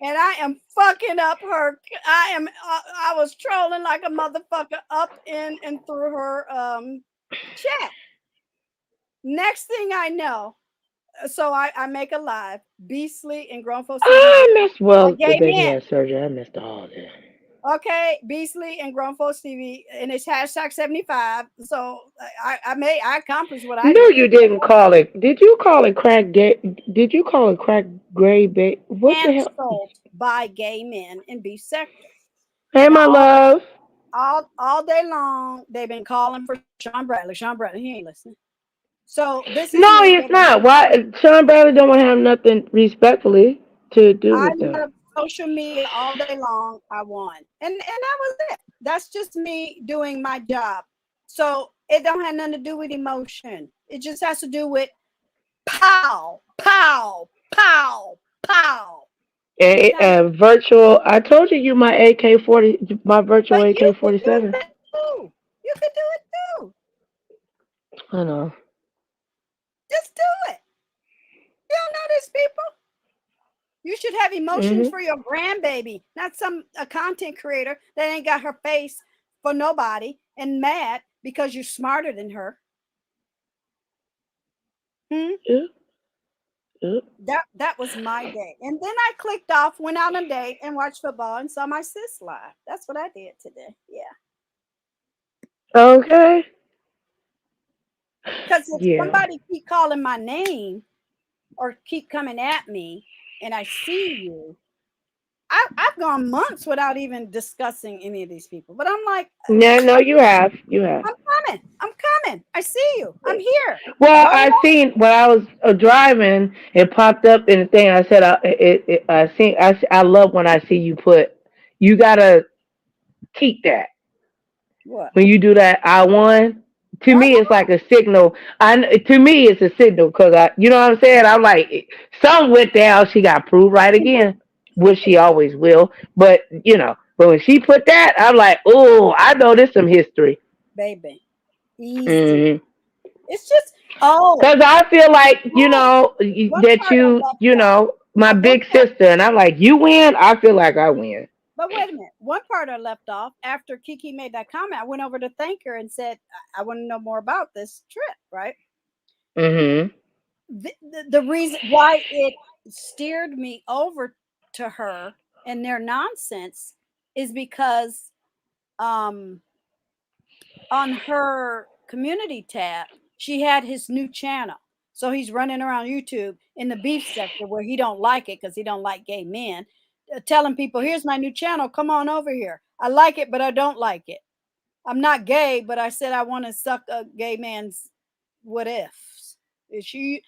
And I am fucking up her. I was trolling like a motherfucker up in and through her chat. Next thing I know, so I make a live, Beastly and Grown Folks TV. I missed the gay baby man. had surgery. I missed all that. Okay, Beastly and Grown Folks TV, and it's hashtag 75. So I accomplished what I No, did. you didn't call it. Did you call it crack gay? Did you call it crack gray baby? What the And hell? sold by gay men in B sector. Hey, Now, my love. all day long, they've been calling for Sean Bradley. Sean Bradley, he ain't listening. So this is No, me. he's not. Why? Sean Bradley don't want to have nothing respectfully to do with I'm them. on social media all day long. I won, and that was it. That's just me doing my job. So it don't have nothing to do with emotion. It just has to do with pow, pow, pow, pow. Virtual. I told you my AK-40, my virtual But you can do AK-47. it too. You can do it too. I know. Just do it. You don't know these people. You should have emotions for your grandbaby, not a content creator that ain't got her face for nobody and mad because you're smarter than her. Yeah. That was my day. And then I clicked off, went out on a date, and watched football and saw my sis live. That's what I did today. Yeah. Okay. Because if somebody keep calling my name or keep coming at me and I see you, I've gone months without even discussing any of these people. But I'm like, No, you have. I'm coming. coming. I see you. I'm here. Well, Hurry I up. seen when I was driving, it popped up in the thing. I said, I love when I see you put. You gotta keep that What? when you do that. I won. To me, it's like a signal. To me, it's a signal because you know what I'm saying. I'm like, something went down. She got proved right again, which she always will. But but when she put that, I'm like, oh, I know this some history. Baby. Easy. Mm-hmm. It's just, oh, Cause I feel like no. One that part I left off. my One big part, sister, and I'm like, you win. I feel like I win. but wait a minute. One part I left off after Kiki made that comment. I went over to thank her and said, I want to know more about this trip, right? Mhm. The reason why it steered me over to her and their nonsense is because um on her community tab she had his new channel, so he's running around YouTube in the beef sector where he don't like it because he don't like gay men, telling people, here's my new channel, come on over here, I like it but I don't like it, I'm not gay but I said I want to suck a gay man's what ifs. She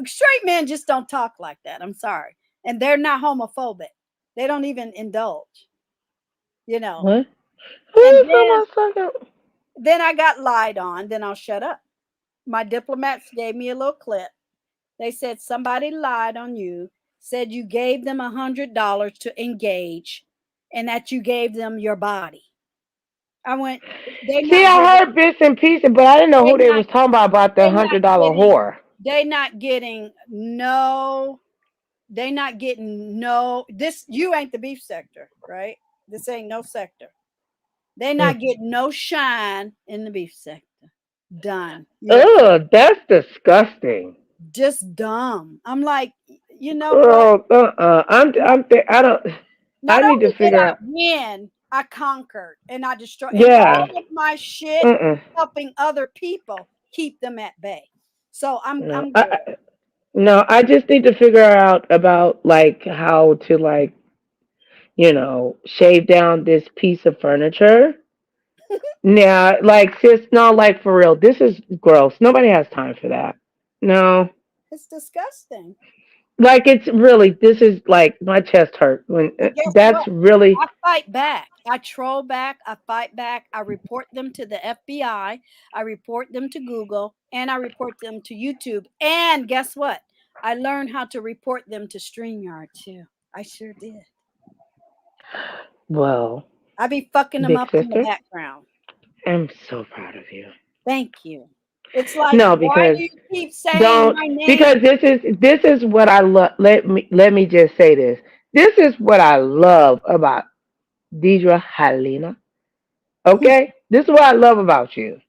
straight men just don't talk like that. I'm sorry. And they're not homophobic. They don't even indulge, you know. What? Who And you talking about? Sucker? then I got lied on, then I'll shut up. My diplomats gave me a little clip. They said somebody lied on you, said you gave them $100 to engage, and that you gave them your body. I went, they See, not I getting, heard bits and pieces, but I didn't know they who they not, was talking about the they not $100 getting, whore. they not getting no, they not getting no, this, you ain't the beef sector, right? This ain't no sector. They Mm. not getting no shine in the beef sector. Done. You're Ugh, that's disgusting. just dumb. I'm like, you know what? Girl, I don't. I Not need to only did figure I out. win, I conquered and I destroyed, and Yeah. all of my shit Mm-mm. helping other people keep them at bay. So No. I'm good. No. I just need to figure out about like how to like shave down this piece of furniture. Yeah, like sis, no, like for real. This is gross. Nobody has time for that. No. It's disgusting. Like it's really this is like my chest hurt when But guess that's what? really I fight back. I troll back. I fight back. I report them to the FBI. I report them to Google. And I report them to YouTube. And guess what? I learned how to report them to StreamYard too. I sure did. well, I be fucking them big up in the sister. background. I'm so proud of you. Thank you. It's like, No, why because do you keep saying don't my name? because this is what I love. Let me just say this. This is what I love about Deidre Halina. Okay, this is what I love about you.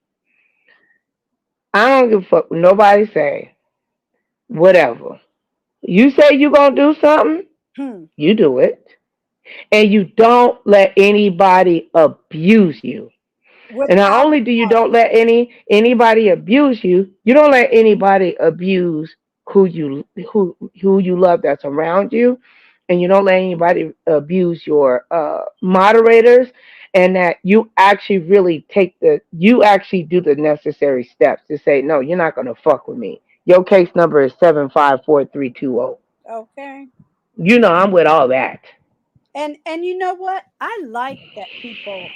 I don't give a fuck what nobody say. Whatever you say, you gonna do something. Hmm. You do it, and you don't let anybody abuse you. And not Without only do you don't let anybody abuse you, you don't let anybody abuse who you love that's around you, and you don't let anybody abuse your moderators, and that you actually really you actually do the necessary steps to say no, you're not gonna fuck with me. Your case number is 754320. okay. You know I'm with all that. And you know what? I like that people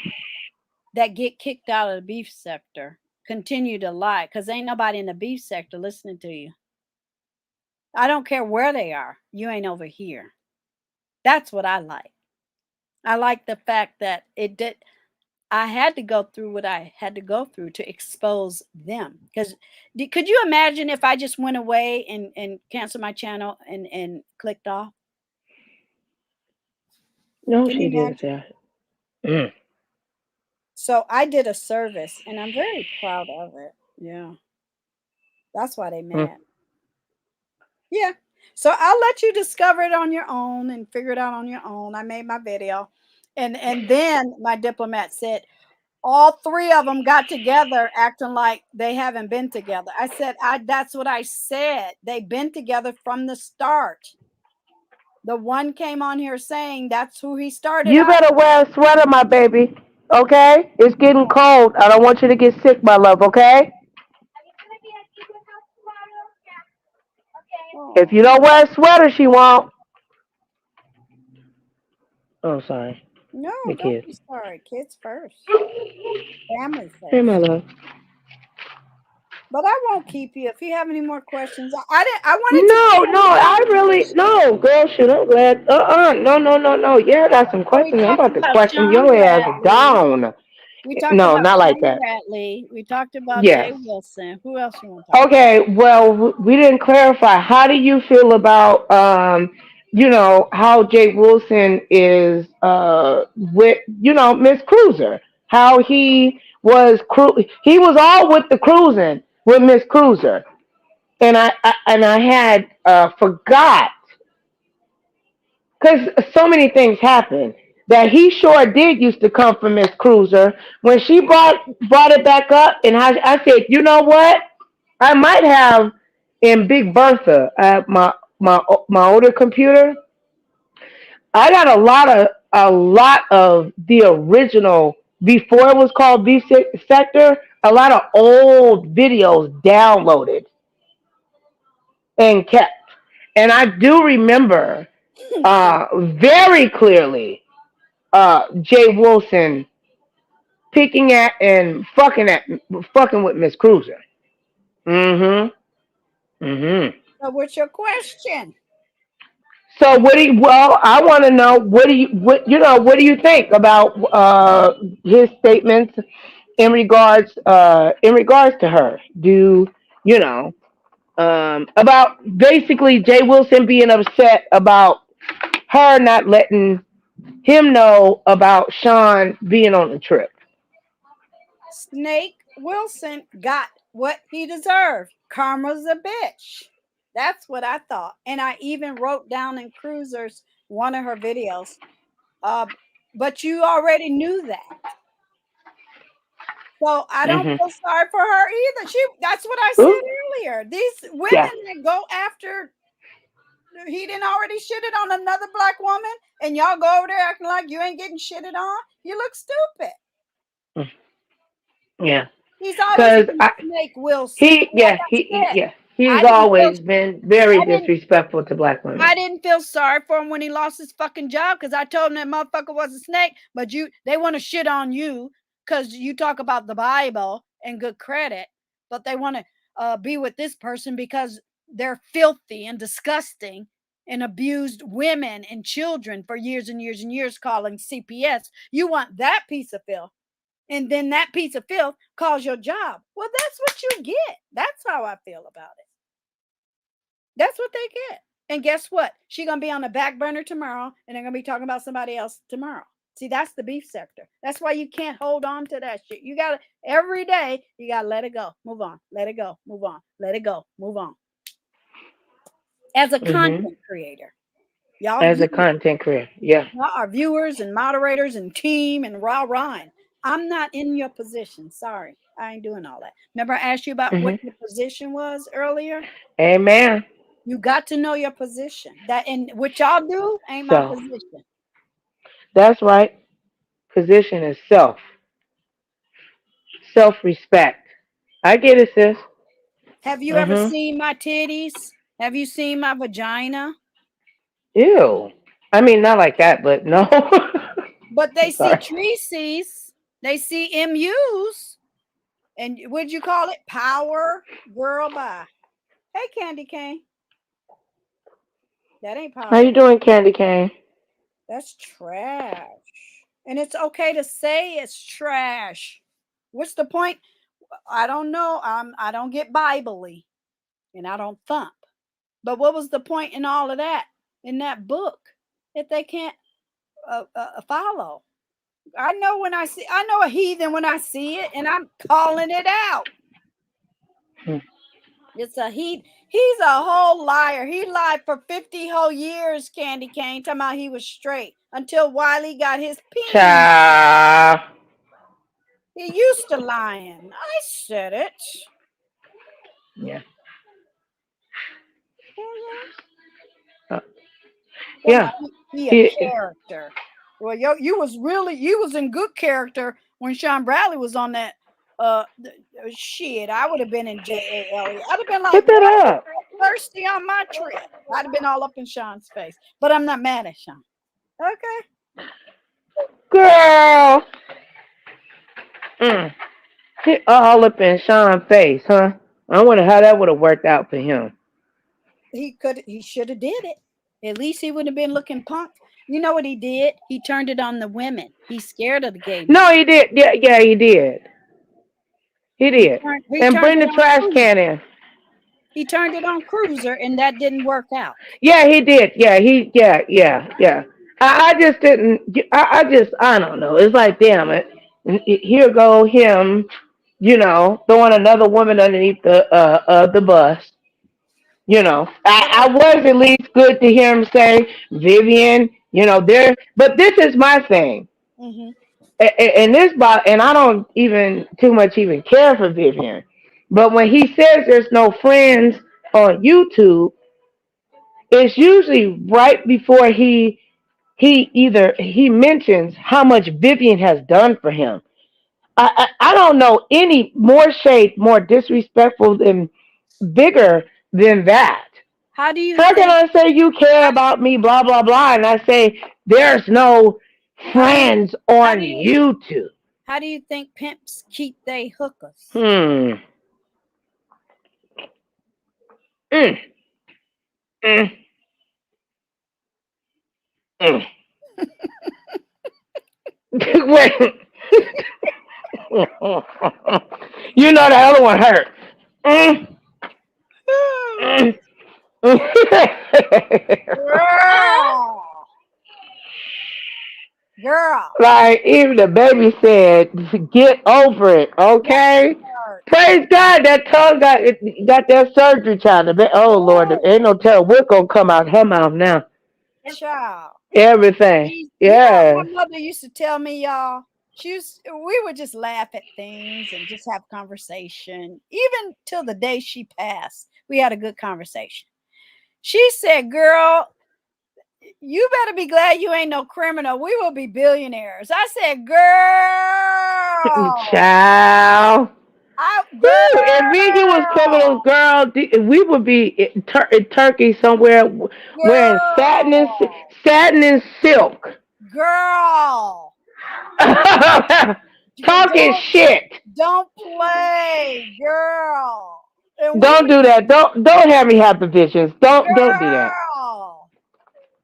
that get kicked out of the beef sector continue to lie because ain't nobody in the beef sector listening to you. I don't care where they are. You ain't over here. That's what I like. I like the fact that it did. I had to go through what I had to go through to expose them. Because could you imagine if I just went away and canceled my channel and clicked off? No, Can you she did imagine? that. Mm. So I did a service and I'm very proud of it. Yeah. That's why they Mm. mad. Yeah. So I'll let you discover it on your own and figure it out on your own. I made my video. And then my diplomat said all three of them got together acting like they haven't been together. I said, that's what I said. They've been together from the start. The one came on here saying that's who he started You out better wear a sweater, my baby. Okay? It's getting with. cold. I don't want you to get sick, my love, okay? If you don't wear a sweater, she won't. Oh, sorry. No, The don't kids. be sorry. Kids first. Family Hey, my first. love. But I won't keep you. If you have any more questions, I didn't. I wanted to No, get no, some I really, conversation. no, girl, shoot, I'm glad. No. Yeah, I got some So we questions. I'm talked about to about question Sean your ass Bradley. down. We talked No, about not like Sean that. Bradley. We talked about Jay Yes. Wilson. Who else you want to talk about? Okay, well, we didn't clarify. How do you feel about, how Jay Wilson is with, Miss Cruiser? How he was all with the cruising with Miss Cruiser, and I had forgot because so many things happened that he sure did used to come from Miss Cruiser when she brought it back up, and I said, you know what? I might have in Big Bertha at my older computer. I got a lot of the original before it was called B Sector. A lot of old videos downloaded and kept, and I do remember very clearly Jay Wilson picking fucking with Miss Cruiser. Mm-hmm. Mm-hmm. So what's your question? So I want to know what do you think about his statements in regards to her? Do you know about basically Jay Wilson being upset about her not letting him know about Sean being on the trip? Snake Wilson got what he deserved. Karma's a bitch. That's what I thought. And I even wrote down in Cruiser's one of her videos. But you already knew that. So I don't Mm-hmm. feel sorry for her either. That's what I Ooh, said earlier. These women yeah. that go after he didn't already shitted on another black woman, and y'all go over there acting like you ain't getting shitted on. You look stupid. Mm, yeah. He's always Because been Snake Wilson. he Like yeah I said, he's I didn't feel always been very I didn't disrespectful to black women. I didn't feel sorry for him when he lost his fucking job because I told him that motherfucker was a snake. But they want to shit on you because you talk about the Bible and good credit, but they want to be with this person because they're filthy and disgusting and abused women and children for years and years and years, calling CPS. You want that piece of filth, and then that piece of filth calls your job. Well, that's what you get. That's how I feel about it. That's what they get. And guess what? She's going to be on the back burner tomorrow, and they're going to be talking about somebody else tomorrow. See, that's the beef sector. That's why you can't hold on to that shit. You got to, every day, you got to let it go. Move on. Let it go. Move on. Let it go. Move on. As a Hmm. content creator, y'all As a content creator, yeah. are viewers and moderators and team and rah-rahing. I'm not in your position. Sorry. I ain't doing all that. Remember I asked you about what Hmm. your position was earlier? Amen. You got to know your position. That and what y'all do ain't my So position. that's right. Position is self respect. I get it, sis. Have you ever Hmm. seen my titties? Have you seen my vagina? Ew. I mean, not like that, but no. But they I'm see sorry. Treacy's, they see MU's, and what'd you call it? Power girl bye. Hey, Candy Cane. That ain't How power. you doing, Candy Cane? That's trash. And it's okay to say it's trash. What's the point? I don't know. I don't get Bible-y and I don't thump. But what was the point in all of that in that book if they can't follow? I know a heathen when I see it, and I'm calling it out. Hmm. It's a he's a whole liar. He lied for 50 whole years, Candy Cane, talking about he was straight until Wiley got his peen. Child. He used to lying. I said it. Yeah. Mhm. Uh, Talking yeah. about he a He, character. Well, you was in good character when Sean Bradley was on that. Shit, I would have been in JALE. I'd have been like, put that what? up. thirsty on my trip. I'd have been all up in Sean's face. But I'm not mad at Sean. Okay. Girl. He all up in Sean's face, huh? I wonder how that would have worked out for him. He should have did it. At least he would have been looking punk. You know what he did? He turned it on the women. He's scared of the gay men. No, he did. Yeah, he did. He did. And bring the trash can in. He turned it on Cruiser, and that didn't work out. Yeah, he did. Yeah. I just didn't. I don't know. It's like, damn it. Here go him, throwing another woman underneath the bus. I was at least good to hear him say, Vivian, there. But this is my thing. Mm-hmm. And I don't even too much even care for Vivian. But when he says there's no friends on YouTube, it's usually right before he mentions how much Vivian has done for him. I don't know any more shade, more disrespectful than bigger than that. How can I say you care about me, blah blah blah, and I say there's no friends on YouTube? How do you think pimps keep they hookers? Wait. You know the other one hurt. Girl. Like even the baby said, get over it, okay? Praise God, that tongue got that surgery trying to be. Oh Lord, ain't no telling what's gonna come out her mouth now. Child. Everything. Yeah. My mother used to tell me, y'all, we would just laugh at things and just have conversation. Even till the day she passed, we had a good conversation. She said, girl, you better be glad you ain't no criminal. We will be billionaires. I said, girl. Child. If Vicky was criminals, girl, we would be in Turkey somewhere wearing satin and silk. Girl. Talking shit. Don't play, girl. Don't do that. Don't have me have the visions. Don't do that.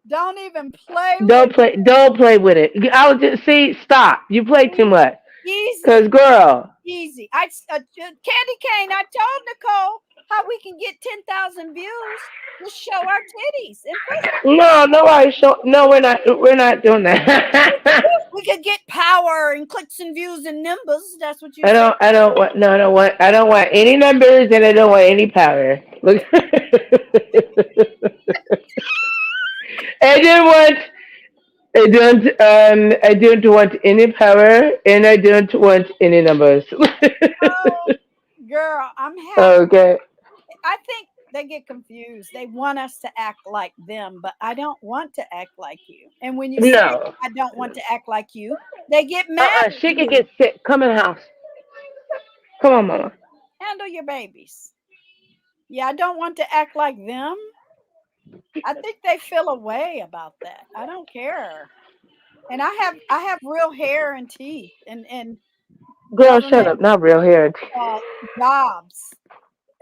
Don't even play. Don't play with it. I was just stop. You play too much. Easy. Cause girl. Easy. Candy Cane. I told Nicole how we can get 10,000 views to show our titties. No, we're not doing that. We could get power and clicks and views and numbers. That's what you. I don't want any numbers and I don't want any power. Look. I don't want any power and I don't want any numbers. Girl, I'm happy. Okay. I think they get confused. They want us to act like them, but I don't want to act like you. And when you say I don't want to act like you, they get mad. She can get sick. Come in the house. Come on, Mama. Handle your babies. Yeah, I don't want to act like them. I think they feel a way about that. I don't care. And I have real hair and teeth and girl, shut up. Not real hair and teeth. Jobs.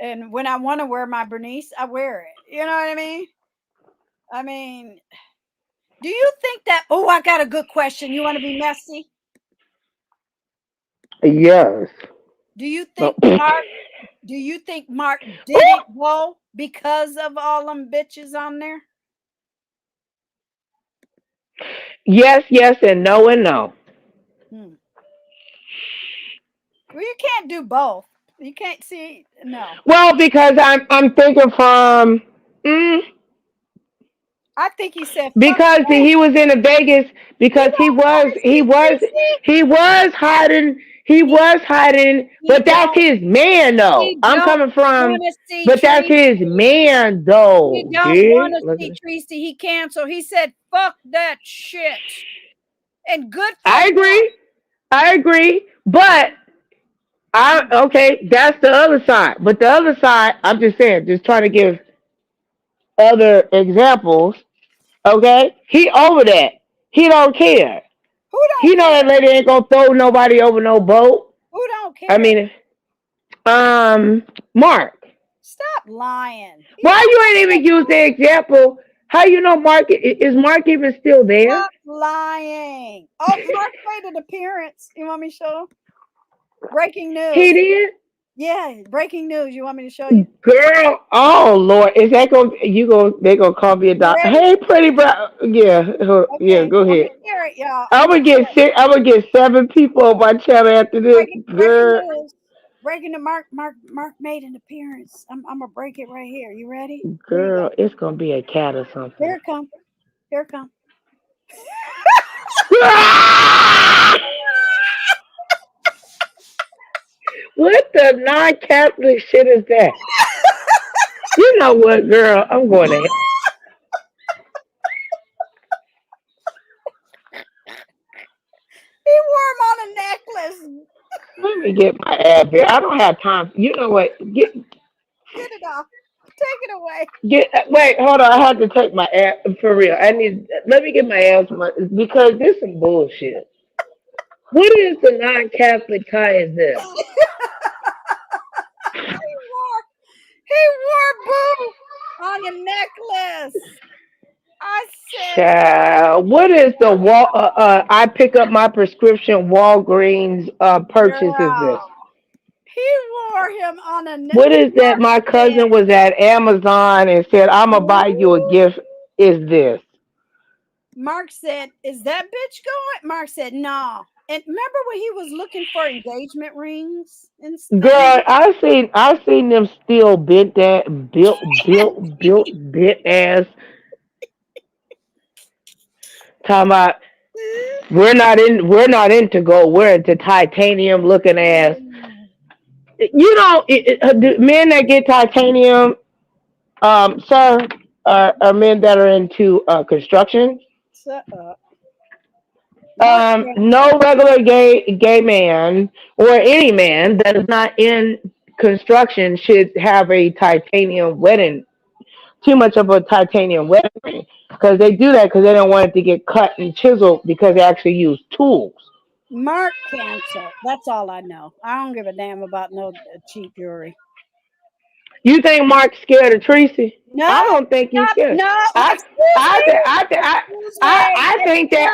And when I want to wear my Bernice, I wear it. You know what I mean? I mean, do you think that? Oh, I got a good question. You want to be messy? Yes. Do you think Mark? Do you think Mark didn't go because of all them bitches on there? Yes, and no, and no. Well, you can't do both. You can't see no. Well, because I'm thinking from. I think he said because he was in Vegas because he was hiding. He was hiding, but that's his man, though. I'm coming from, but that's his man, though. He don't want to see Tracy. He canceled. He said, "Fuck that shit." And good. I agree, but okay, that's the other side. But the other side, I'm just saying, just trying to give other examples. Okay, he over that. He don't care. Who He don't know that care? lady ain't gonna throw nobody over no boat. Who don't I care? mean, Mark. Stop lying. He Why don't you ain't even use the example? How you know Mark is Mark even still there? stop lying. Oh, Mark made an appearance. You want me to show? Breaking He news. did? Yeah, breaking news. You want me to show you? Girl, oh Lord, is that gonna they gonna call me a You dog? ready? Hey, pretty bro, yeah, yeah, Okay, go I'm ahead. gonna share it, y'all. I'm gonna get six. I'm gonna get 7 people on my channel after this, Breaking girl. news. Breaking the Mark made an appearance. I'm gonna break it right here. You ready? Here you go. Girl, it's gonna be a cat or something. Here it come. Here it come. What the non-Catholic shit is that? You know what, girl? I'm going to. He wore him on a necklace. Let me get my ad here. I don't have time. You know what? Get it off. Take it away. Wait, hold on. I have to take my ad for real. I need. Let me get my ass because this is some bullshit. What is the non-Catholic tie? Is this? He wore boo on a necklace. I said, Child, what is the I pick up my prescription Walgreens purchase is this? girl. He wore him on a What necklace. is that? My cousin was at Amazon and said, "I'm gonna buy you a gift." Is this? Mark said, "Is that bitch going?" Mark said, "No." And remember when he was looking for engagement rings and Girl, things? I seen them still built bent ass. Talking about we're not into gold, we're into titanium looking ass. You know, the men that get titanium, sir, are men that are into construction. Shut up. Mark said, No regular gay man or any man that is not in construction should have a titanium wedding. Too much of a titanium wedding ring because they do that because they don't want it to get cut and chiseled because they actually use tools. Mark cancer. That's all I know. I don't give a damn about no cheap jewelry. You think Mark's scared of Tracy? No, I don't think he's stop. scared. No, I excuse I me. th- I th- I think that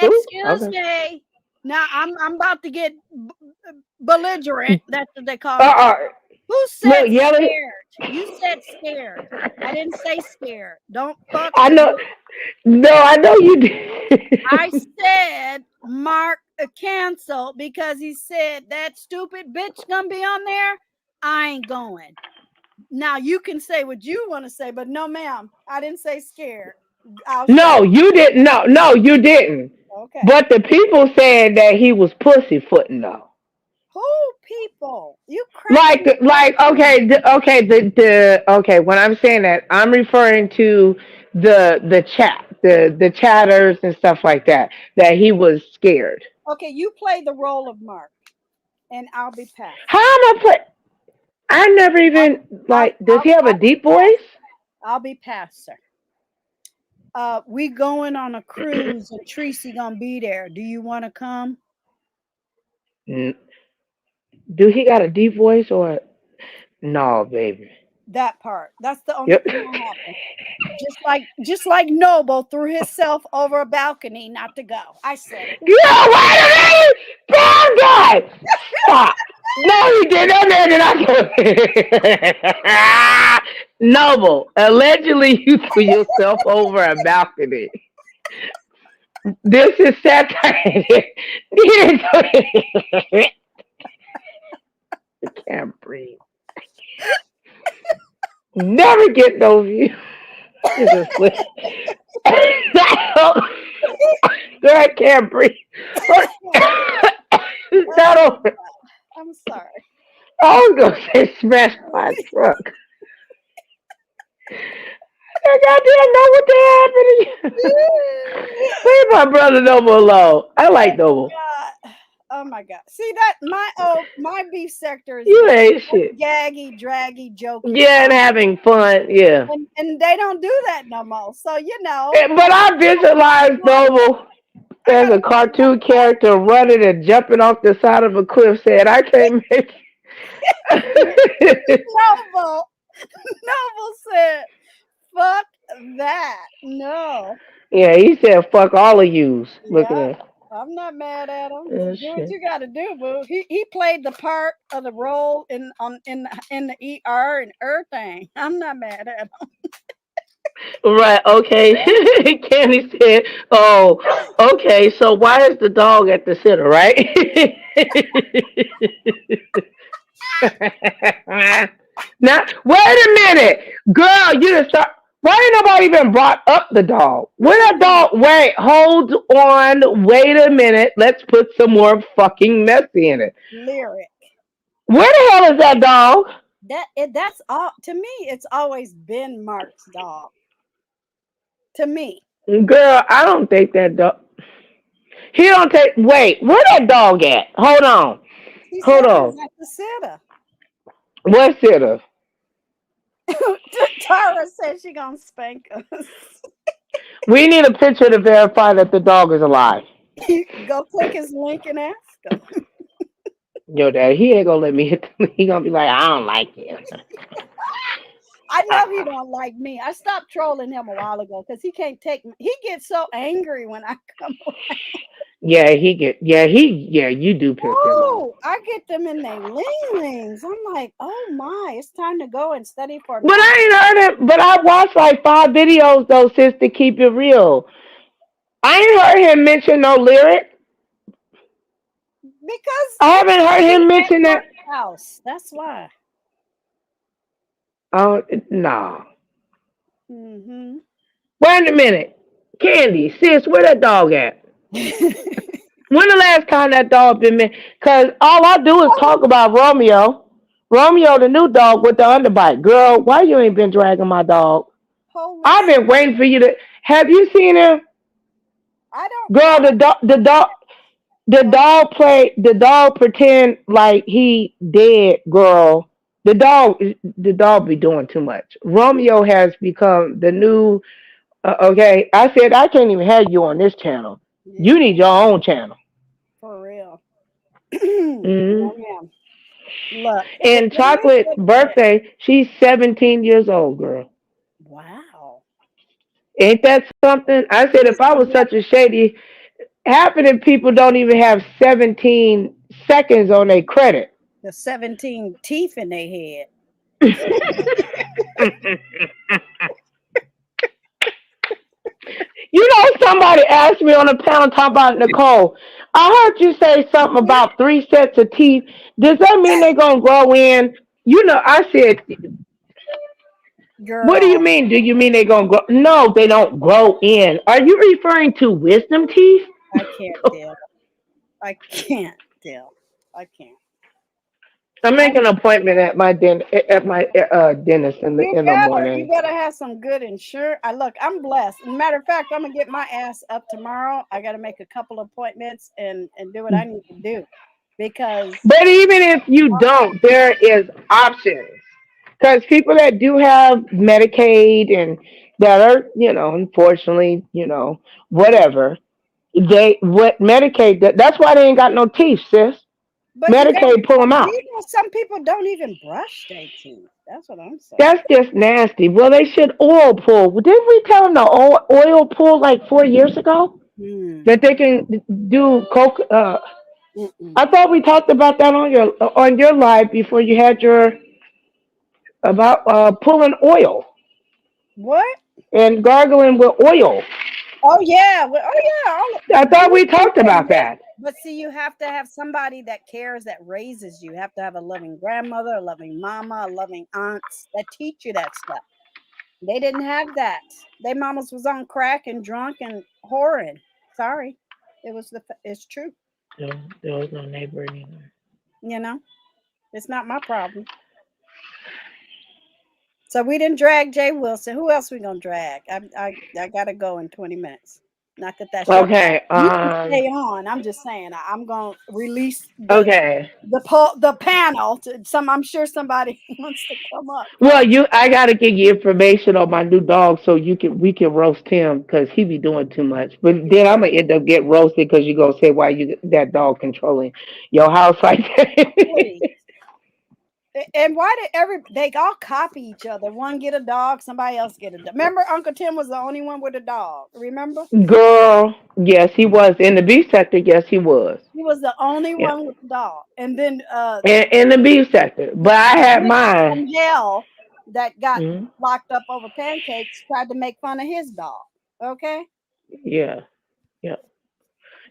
Excuse okay. me. Now I'm about to get belligerent. That's what they Uh call it. uh Who said Look, yelling. scared? You said scared. I didn't say scared. Don't fuck I with know. me. No, I know you did. I said Mark cancel because he said that stupid bitch gonna be on there. I ain't going. Now you can say what you want to say, but no, ma'am, I didn't say scared. I'll show No, you didn't. No, you didn't. you. Okay. But the people said that he was pussyfooting though. Who people? You crazy? Okay, okay. When I'm saying that, I'm referring to the chat, the chatters and stuff like that. That he was scared. Okay, you play the role of Mark, and I'll be How pastor. am I play? I never I'll even I'll like. Does I'll, he have a I'll be deep voice? pastor. I'll be pastor. We going on a cruise, and Tracy gonna be there. Do you want to come? N- Do he got a deep voice or no, baby? That part. That's the only Yep. thing that happened. Just like Noble threw himself over a balcony not to go. I said it. Yeah, wait a minute! Bad guy! Stop! No, he did that, man, not Noble, allegedly you threw yourself over a balcony. This is satire. He didn't do it. I can't breathe. Never get those views. This is Girl, I can't breathe. Not over. I'm sorry. I was gonna say smash my truck. I goddamn know what happened. Leave my brother Noble alone. I like Noble. God. Oh my God. See that my beef sector is You very ain't shit. gaggy, draggy, jokey, Yeah, and having fun. Yeah. and they don't do that no more. So But I visualized Noble I as gotta a cartoon character running and jumping off the side of a cliff, saying, "I can't make." it." Noble. Noble said, "Fuck that, no." Yeah, he said, "Fuck all of yous." Look at Yeah, that. I'm not mad at him. Oh, Do what shit. you got to do, boo. He played the part of the role in the ER and everything. I'm not mad at him. Right. Okay. Candy said, "Oh, okay. So why is the dog at the center, right?" Now, wait a minute, girl. You just start. Why ain't nobody even brought up the dog? Where that dog? Wait, hold on. Wait a minute. Let's put some more fucking mess in it. Lyric. Where the hell is that dog? That's all to me. It's always been Mark's dog. To me, Girl, I don't think that dog. He don't take. Wait, where that dog at? Hold on. he Hold said on. he's at the sitter. What's it? Tara said she gonna spank us. We need a picture to verify that the dog is alive. Go click his link and ask him. Yo, dad, he ain't gonna let me hit. He gonna be like, I don't like it. I know he don't like me. I stopped trolling him a while ago because he can't take me. He gets so angry when I come around. Yeah, you do piss him off. Oh, I get them in their ling-lings. I'm like, oh my, it's time to go and study for But math. I ain't heard him. But I watched like 5 videos though, sis, to keep it real. I ain't heard him mention no lyric. Because I haven't heard he him at mention that. Mark's house. That's why. Oh no. Mm-hmm. Wait a minute, Candy, sis, where that dog at? When the last time that dog been met? Cause all I do is talk about Romeo. Romeo, the new dog with the underbite. Girl, why you ain't been dragging my dog? Holy I've been waiting for you to. Have you seen him? I don't Girl, I the dog pretend like he dead, girl. The dog be doing too much. Romeo has become the new. Okay, I said I can't even have you on this channel. You yeah, need your own channel. for real. Hmm. No, ma'am. Look, And let me Chocolate sit there. birthday, she's 17 years old, girl. Wow. Ain't that something? I said if I was Yeah, such a shady, half of the people don't even have 17 seconds on their credit. the 17 teeth in their head. Somebody asked me on the panel talking about Nicole. I heard you say something about 3 sets of teeth. Does that mean they're gonna grow in? I said, what do you Girl, mean? Do you mean they're gonna grow? No, they don't grow in. Are you referring to wisdom teeth? I can't deal. I can't deal. I can't. I'm I'm making an appointment at my dentist in the you morning. better have some good insurance. I look, I'm blessed. And matter of fact, I'm gonna get my ass up tomorrow. I gotta make a couple appointments and do what I need to do because But even if you don't, there is options. Because people that do have Medicaid and that are, unfortunately, whatever, what Medicaid, that's why they ain't got no teeth, sis. but you got Medicaid pull them out. some people don't even brush their teeth. That's what I'm saying. That's just nasty. Well, they should oil pull. Didn't we tell them to oil pull like 4 years ago? Hmm. That they can do coke. Mm-mm. I thought we talked about that on your live before you had your about pulling oil What? and gargling with oil. Oh yeah. Well, oh yeah. I thought You we can talked about that. but see, you have to have somebody that cares, that raises you. You have to have a loving grandmother, a loving mama, a loving aunts that teach you that stuff. They didn't have that. Their mamas was on crack and drunk and whoring. Sorry, it's true. No, there was no neighbor anymore. You know, it's not my problem. So we didn't drag Jay Wilson. Who else we gonna drag? I gotta go in 20 minutes. Not that that show. Okay. You can stay on. I'm just saying. I'm gonna release Okay. the panel to some. I'm sure somebody wants to come up. Well, I gotta give you information on my new dog so we can roast him because he be doing too much. But then I'm gonna end up getting roasted because you gonna say why you that dog controlling your house like that. Please. And why did they all copy each other? One get a dog, somebody else get a dog. Remember, Uncle Tim was the only one with a dog. Remember? Girl, yes, he was in the beef sector. Yes, he was. He was the only Yeah, one with a dog. And then in the beef sector. But I had mine. from hell that got Hmm. locked up over pancakes tried to make fun of his dog. Okay? Yeah, yeah,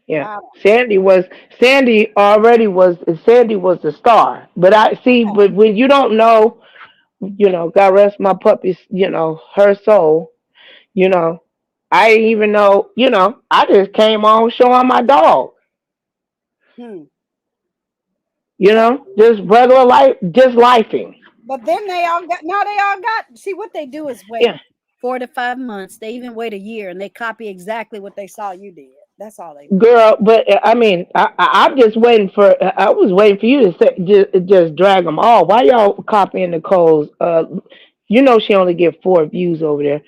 yeah. I Sandy was the star. But I see, but when you don't know, God rest my puppy's, her soul. You know, I didn't even know. I just came on showing my dog. hmm. Just regular life, just lifing. But then they all got see what they do is wait Yeah. 4 to 5 months. They even wait a year and they copy exactly what they saw you did. That's all they do. Girl, but I mean, I'm just waiting for. I was waiting for you to say, just drag them all. Why y'all copying Nicole's? She only get 4 views over there.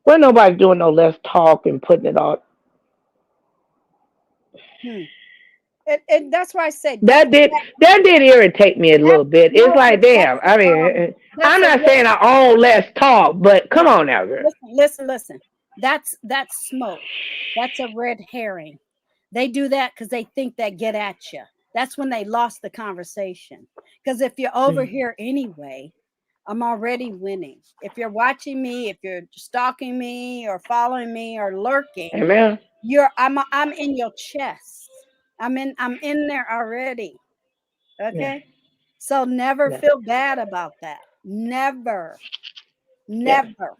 Well, nobody doing no let's talk and putting it all. Hmm. And that's why I said That did irritate me a little bit. It's no, but like, damn. I mean, that's I'm a not saying I own let's talk, but come on now, girl. listen. That's smoke. That's a red herring. They do that because they think they get at you. That's when they lost the conversation. Because if you're over Mm. here anyway, I'm already winning. If you're watching me, if you're stalking me or following me or lurking, Amen. I'm in your chest. I'm in there already. Yeah. Okay? So never Yeah. feel bad about that. Never. Yeah. Never.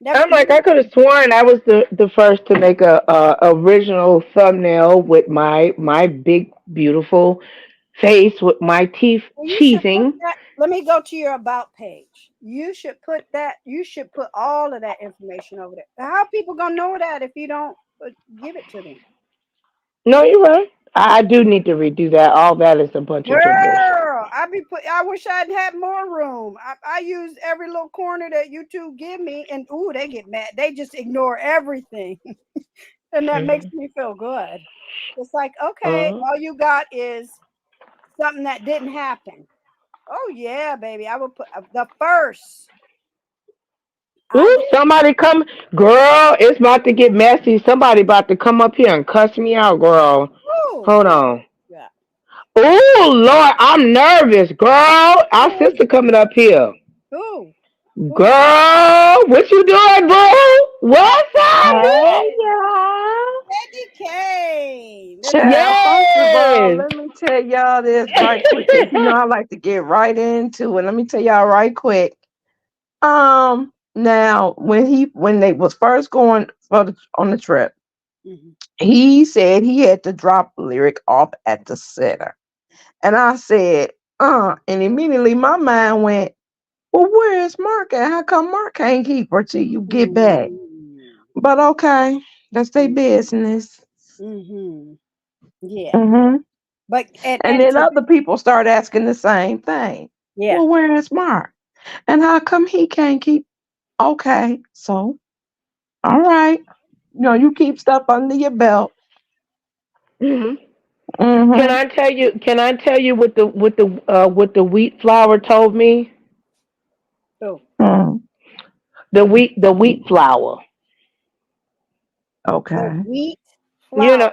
Never. I'm like, I could have sworn I was the first to make a original thumbnail with my big beautiful face with my teeth You should put cheesing. that. Let me go to your about page. You should put that. You should put all of that information over there. How people gonna know that if you don't give it to them? No, you're right. I do need to redo that. All that is a bunch of gibberish. Girl, I wish I'd had more room. I use every little corner that YouTube give me, and ooh, they get mad. They just ignore everything, and that makes Hmm. me feel good. It's like, okay, Uh-huh. all you got is something that didn't happen. Oh yeah, baby. I will put the first. I Ooh, did. somebody come, girl. It's about to get messy. Somebody about to come up here and cuss me out, girl. Ooh, Hold who on. yeah. Oh Lord, I'm nervous, girl. Our Who is sister it? coming up here. Who? Who is it? Girl, what you doing, boo? What's happening? Hey, y'all. Eddie Kane. Let me Child, first of all, Yes. let me tell y'all this right quick, 'cause I like to get right into it. Let me tell y'all right quick. Now when they was first going on the trip, Mhm. he said he had to drop a lyric off at the center. And I said, and immediately my mind went, well, where's Mark at? How come Mark can't keep her till you get back? Mm. But okay, that's their business. Mhm. Yeah. Hmm. But And then other people start asking the same thing. yeah. Well, where is Mark? And how come he can't keep? Okay, so all right, you keep stuff under your belt. Hmm. Can Hmm. I tell you? Can I tell you what the wheat flour told me? Oh, Mm. The wheat flour. the Okay. wheat flour.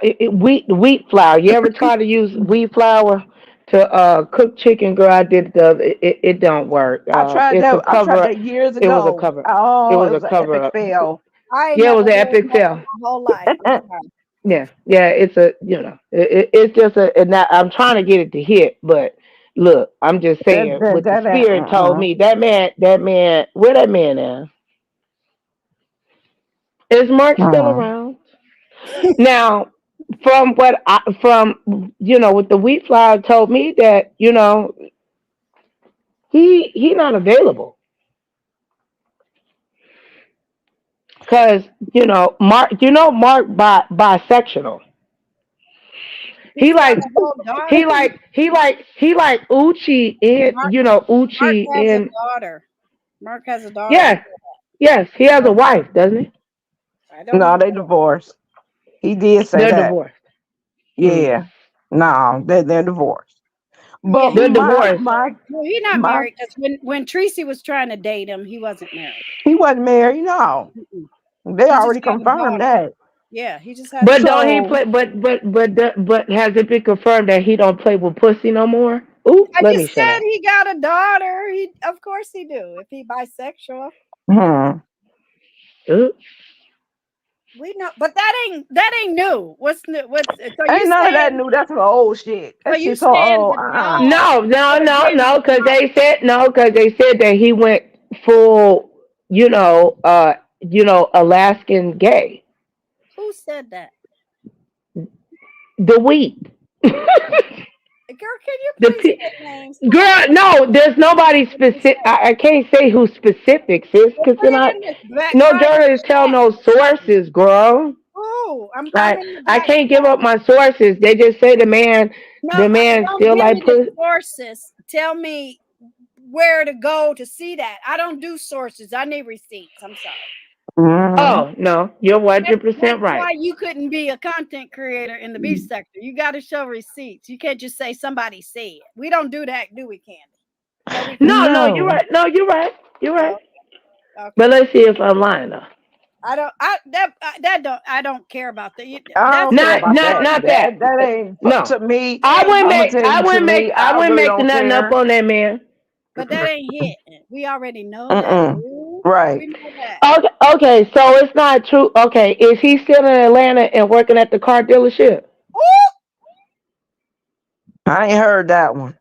Wheat flour. You ever try to use wheat flour to cook chicken? Girl, I did the other. It don't work. I tried It's a that. I tried cover. that years It was a ago. cover. It Oh, was it a was an cover epic up. fail. I ain't Yeah, it never was an heard epic that in fail. my whole life. I'm sorry. Yeah, yeah. It's it's just and now I'm trying to get it to hit, but look, I'm just That saying that what the that, that spirit told me. That man, where that man is Mark still uh-uh. around? Now, from what the wheat flour told me that he not available. Cause Mark, bisexual. He He's got like a whole daughter. he like Uchi and Mark, Mark Uchi has a and daughter. Mark has a daughter. yes, yes, he has a wife, doesn't he? I don't No, know. they divorced. He did say They're that. divorced. Mm. Yeah. No, they're divorced. Yeah, But he's They're not my divorced. my married. No, he's not my married because when Tracy was trying to date him, he wasn't married. he wasn't married. No, Mm-mm. they He just already had a confirmed daughter. that. Yeah, he just had a But daughter. don't he So play? But has it been confirmed that he don't play with pussy no more? Ooh, I let me just shut said up. he got a daughter. He, of course, he do. If he bisexual, hmm, Ooh. we know. But that ain't new. What's new? What's so you ain't none of that saying? new. That's some old shit. So That you shit so saying old. the dog No, no, would no, give no, the because dog? they said that he went full, Alaskan gay. Who said that? The wheat. Girl, can you The please pe- say names? Come on. Girl, no, there's nobody What did you specific. say? I can't say who specifics is Well, because put they're it not. in the back. No Write it in journalists the tell chat. no sources, girl. Oh, I'm I in the I back can't give chat. up my sources. They just say No, the man don't still give like me the pussy. sources. Tell me where to go to see that. I don't do sources. I need receipts. I'm sorry. hmm Oh no, you're one That's, hundred percent that's right. why you couldn't be a content creator in the beef sector. You got to show receipts. You can't just say somebody said. We don't do that, do we, Candy? No, we don't. No, no, you're No, right. No, you're right. You're right. Oh, But okay. let's see if I'm lying though. I don't. That don't. I don't care about that. I That's don't care not Not about not that. your. not that. That ain't No, to me. That ain't I'm gonna hit. tell you to me. I I wouldn't really make don't nothing up care. on that man. But that ain't hit. We already know that. Mm-mm. Boo. Right. We know that. Okay, okay, so it's not true. Okay, is he still in Atlanta and working at the car dealership? Ooh, I ain't heard that one.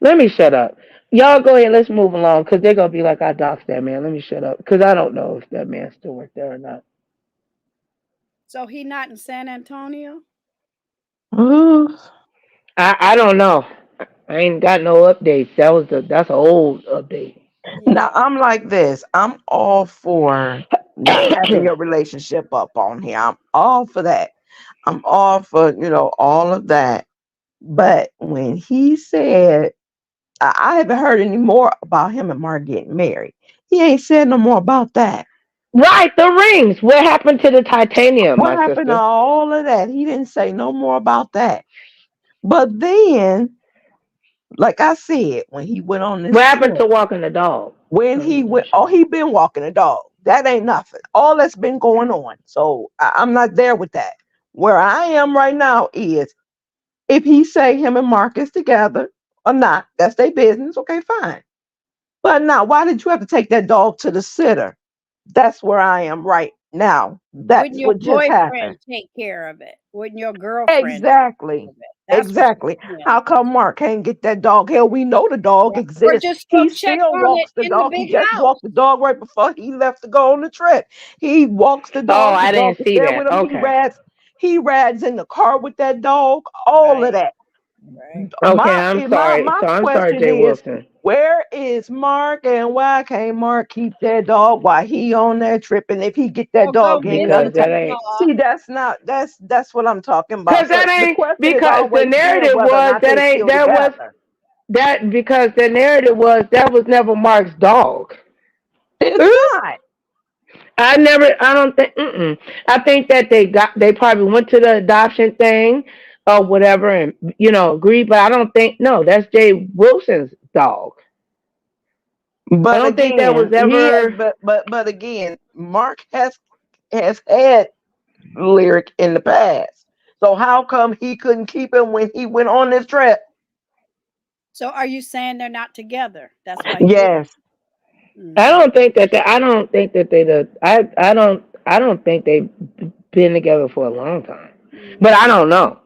Let me shut up. Y'all go ahead. Let's move along because they're gonna be like, I doxed that man. Let me shut up because I don't know if that man still worked there or not. so he not in San Antonio? Ooh. I don't know. I ain't got no updates. That's an old update. Yeah. Now I'm like this. I'm all for not having your relationship up on here. I'm all for that. I'm all for, all of that. But when he said, I haven't heard any more about him and Mark getting married. He ain't said no more about that. Right, the rings. What happened to the titanium, What my happened to sister? all of that? He didn't say no more about that. But then, like I said, when he went on What this happened trip, to walking the dog? when Oh, he let me went, shut oh, up. he been walking a dog. That ain't nothing. All that's been going on. So I'm not there with that. Where I am right now is if he say him and Marcus together or not, that's their business. Okay, fine. But now, why did you have to take that dog to the sitter? That's where I am right now. Wouldn't That's your what just boyfriend happened. take care of it? Wouldn't your girlfriend take care Exactly. of it? That's what Exactly. you're saying. How come Mark can't get that dog? Hell, we know the dog Yeah. Or exists. just go He check still on it walks the in the dog. He big just house. walked the dog right before he left to go on the trip. He walks the Oh, dog. The I dog didn't is see there that. with him. Okay. He rides in the car with that dog. All of Right. that. Right. Okay, My I'm my sorry. my So I'm sorry, question Jay is, Wilson. where is Mark and why can't Mark keep that dog while he on that trip? And if he get that Or go dog any other Because visit time, that the ain't. dog. see, that's what I'm talking about. Because So that the ain't. question has Because the always been narrative whether or was not that they ain't. still That was together. that because the narrative was that was never Mark's dog. It's Hmm? not. I never. I don't think. Mm-mm. I think that they probably went to the adoption thing or whatever, and agreed. But I don't think. No, that's Jay Wilson's dog. I But don't think that again, was he has. ever. But again, Mark has had lyric in the past. So how come he couldn't keep him when he went on this trip? So are you saying they're not together? That's why he did. Yes. I Mm-hmm. don't think that. I don't think that they. I don't. I don't think they've been together for a long time. But I don't know.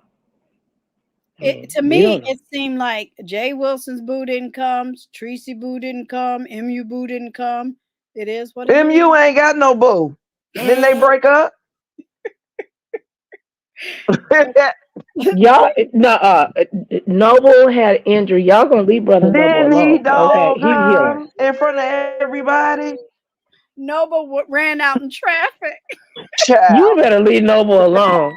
I It mean, to we me, don't know. it seemed like Jay Wilson's boo didn't come, Tracy boo didn't come, MU boo didn't come. It is what it is. MU ain't got no boo. Didn't they break up? Y'all, no, Noble had injury. Y'all gonna leave brother Noble Didn't he alone, okay? dog He's healing. her in front of everybody? Noble ran out in traffic. You Child. better leave Noble alone.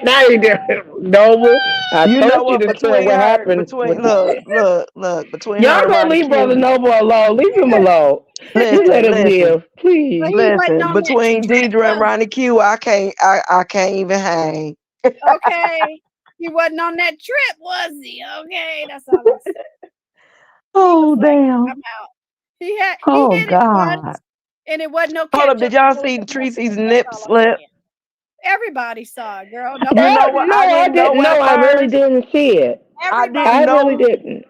Now you different. Noble, I You know told you what? to tell what happened with Look, between her y'all and gonna Ronnie leave Brother Q. Noble alone. Leave him alone. You let him Listen. live, please. But he wasn't Listen, on that between trip, Deidre and was Ronnie Q, I can't even hang. he? Okay. He wasn't on that trip, was he? Okay, that's all I said. He was Oh like, damn. I'm out. He Oh hit it God. once, and it wasn't no Hold up, catch did up y'all for see him Tracy's nothing. That's nip all I'm slip? saying. Everybody saw it, girl. You Nobody. know what? No, I I didn't know didn't. No, at I really first. didn't see it. I Everybody. didn't I really know. didn't.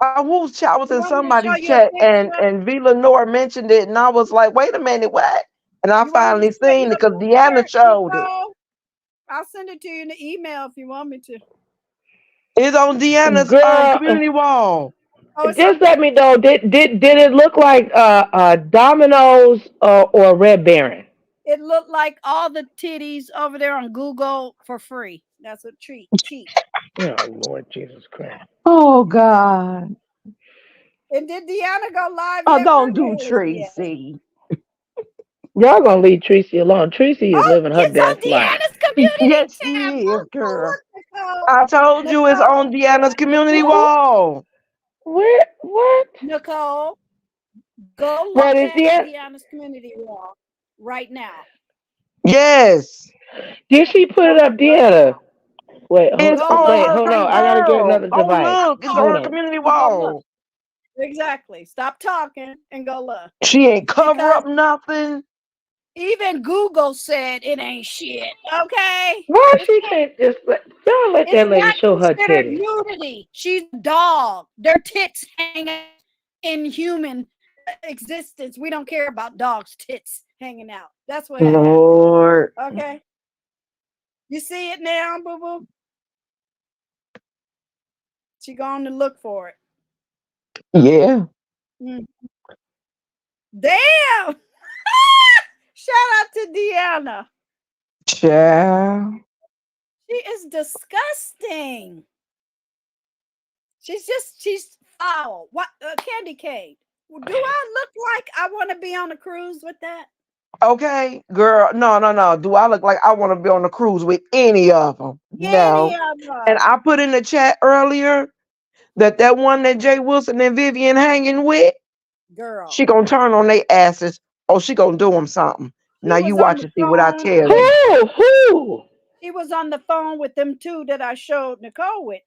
I was You in want me to show somebody's you a chat picture? and V Lenore mentioned it, and I was like, wait a minute, what? And I You want me to finally show you seen it a because Deanna picture, showed it. Nicole? I'll send it to you in the email if you want me to. It's on Deanna's Girl, community wall. Oh, it's on. just let me know. Did it look like Domino's or Red Baron? It looked like all the titties over there on Google for free. That's a cheap. Oh Lord Jesus Christ! Oh God. And did Deanna go live Oh, yet? Where don't do the hell is she at? Tracy. Y'all gonna leave Tracy alone. Tracy is Oh, living her it's on best life. Deanna's community Yes, tab. she is, girl. Look, Nicole. I told you it's Nicole. on Deanna's community What? wall. Where? What? Nicole, go What look is at it? Deanna's community wall right now. Yes. Did she put Go it up, look right Deanna? now. It's Go on look her Hold on. right I now. gotta get girl. another Go device. look. It's on Hold her on. community And go look. wall. Exactly. Stop talking and go look. She ain't cover Because up nothing. even Google said it ain't shit. Okay? Why she can't just let It's that lady not show her considered titties? nudity. She's a dog. Their tits hang out in human existence. We don't care about dogs' tits hanging out. That's what happened. Lord. Okay? You see it now, boo boo? She going to look for it. Yeah. Mm. Damn! Shout out to Deanna. Child. She is disgusting. She's foul. What candy cane? Do I look like I want to be on a cruise with that? Okay, girl. No. Do I look like I want to be on a cruise with any of them? Any No. of And them. I put in the chat earlier that one that Jay Wilson and Vivian hanging with, Girl. she gonna turn on their asses. Oh, she gonna do them something. She Now you was on watch the and see what I phone tell with you. Who? she was on the phone with them two that I showed Nicole with.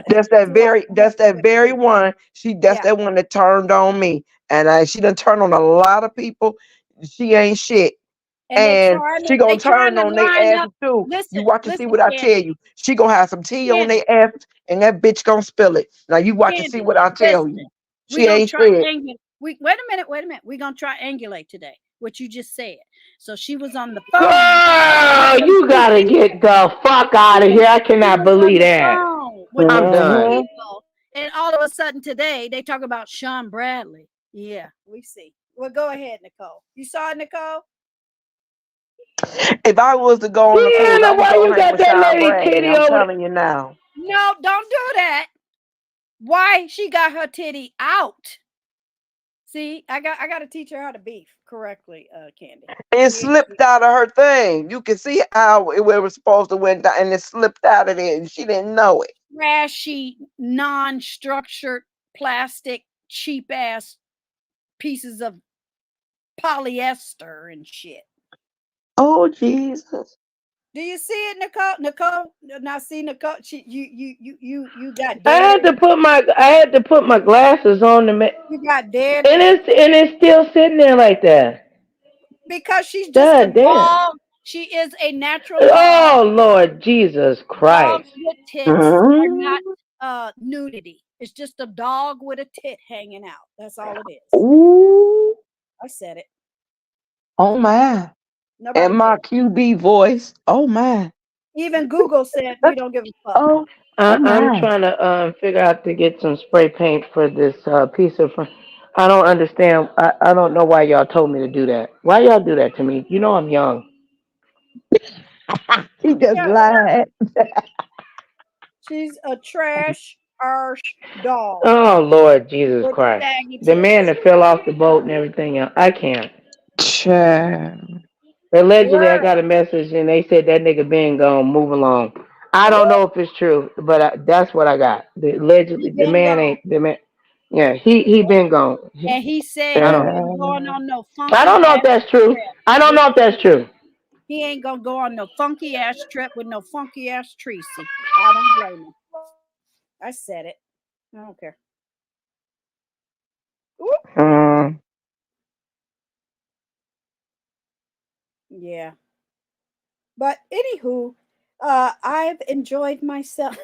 That's The that two I very. met That's that with very too. one. That's Yeah. that one that turned on me, and she done turned on a lot of people. She ain't shit. And And she they gonna trying turn to on their line up. asses too. You Listen, watch and see listen, what I tell Candy. you. She gonna have some tea on Candy. their asses, and that bitch gonna spill it. Now you watch and see Candy. what I tell Listen. you. We She gonna ain't shit. triangulate. Wait a minute. We're gonna triangulate today. What you just said. So she was on the phone with Girl, some you two gotta people. get the fuck out of here. I She cannot was on believe the that. phone with them I'm two done. Mm-hmm. people, and all of a sudden today they talk about Sean Bradley. Yeah, we see. Well, go ahead, Nicole. You saw it, Nicole? If I was to go on a cruise, I Deanna, would why go you hang got with that Sean lady Bradley. titty I'm over telling you now. No, don't do that. Why she got her titty out? See, I got to teach her how to beef correctly, Candy. It slipped out of her thing. You can see how it was supposed to went down, and it slipped out of there, and she didn't know it. Trashy, non-structured, plastic, cheap ass pieces of polyester and shit. Oh Jesus! Do you see it, Nicole? Nicole, now see Nicole. You got I dead had to air. put my glasses on You got dead and air it's still sitting there like that. because she's just a God damn. dog. She is a natural dog. Oh Lord Jesus Dogs Christ. with tits are not Mm-hmm. nudity. It's just a dog with a tit hanging out. That's all it is. Ooh! I said it. Oh my! And Nobody my cares. QB voice. Oh my! Even Google said we don't give a fuck. Oh I'm my! trying to figure out to get some spray paint for this piece of. I don't understand. I don't know why y'all told me to do that. Why y'all do that to me? You know I'm young. He just Yeah, lied. she's a trash harsh dog Oh Lord Jesus with Christ. saggy The man tits. that fell off the boat and everything else. I can't. Child. Allegedly, I Word. got a message and they said that nigga been gone, move along. I don't know if it's true, but that's what I got. He Allegedly, the been man gone. ain't the man. Yeah, he been gone. And he said I he don't. ain't going on no I funky don't know if ass that's true. trip I don't with know if that's true. he ain't gonna go on no funky ass trip with no funky ass Tracy. I don't blame him. I said it. I don't care. Ooh. Mm. Yeah. But anywho, I've enjoyed myself.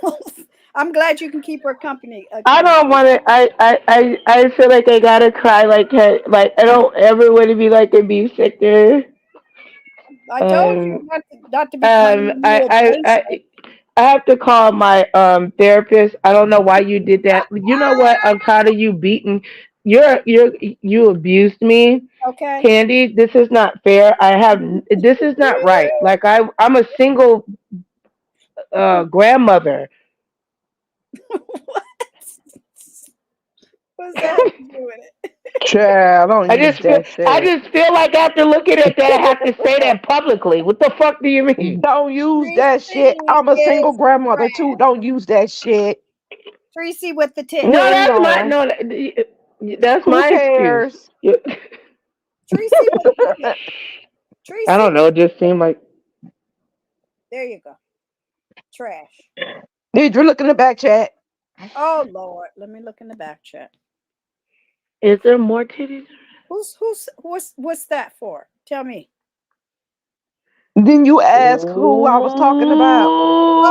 I'm glad you can keep her company. I don't Candy. want to. I feel like I gotta cry. Like I don't ever want to be like a be sicker. I told you Um. not to be claiming you a basic. I have to call my therapist. I don't know why you did that. You know what? I'm tired of you beating. You abused me, Okay. Candy. This is not fair. This is not right. Like I'm a single grandmother. What? What's that have to do with it? Child, don't use that I shit. just feel like after looking at that, I have to say that publicly. What the fuck do you mean? Don't use that shit. Tracy I'm a single is grandmother too. trash. Don't use that shit. Tracy with the No, tits. Hell that's my no. no. That's Who my excuse. cares? Tracy with the tits. I Tracy don't know. with It just seemed like. there you go. Trash. Did you look in the back chat? Oh Lord. Let me look in the back chat. Is there more titties? What's that for? Tell me. Then you ask who I was talking about.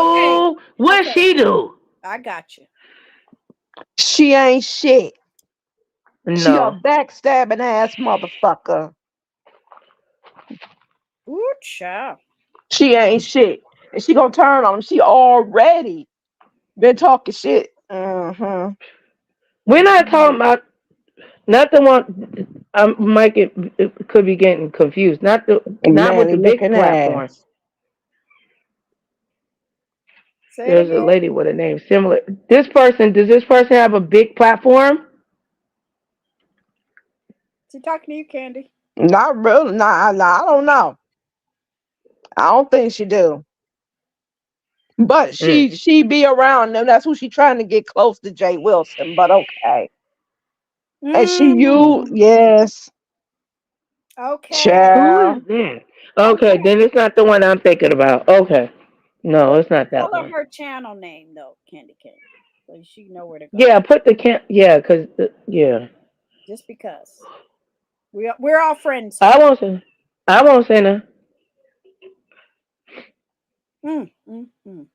Okay. Ooh, what Okay. she do? I got you. She ain't shit. She a No. backstabbing ass motherfucker. Ooh, child. She ain't shit. And she gonna turn on him. She already been talking shit. Mm-hmm. We're not talking about not the one. Might get could be getting confused. Not with Manly the big looking platform. ass. Say it There's a again. lady with a name similar. Does this person have a big platform? Is he talking to you, Candy? Not really. Nah, I don't know. I don't think she do. But Mm. she be around them. That's who she trying to get close to Jay Wilson. But okay. And Mm, yes, okay. Who child. is that? Okay, Okay. then it's not the one I'm thinking about. Okay. No, Well, it's not tell that her one. her channel name though, Candy Cane, so she know where to go. Yeah, put the can. Yeah, cause yeah. Just because we're all friends I here. won't say. I won't say no. Mm, mm, mm.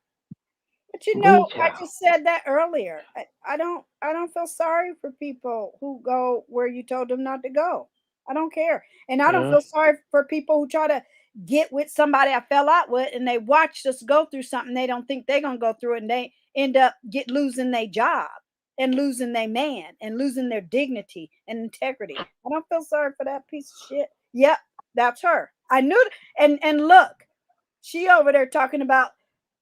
But Ooh, I child. just said that earlier. I don't feel sorry for people who go where you told them not to go. I don't care. And I don't Yeah. feel sorry for people who try to get with somebody I fell out with and they watched us go through something they don't think they're gonna go through it and they end up losing their job and losing their man and losing their dignity and integrity. I don't feel sorry for that piece of shit. Yep, that's her. I knew and look, she over there talking about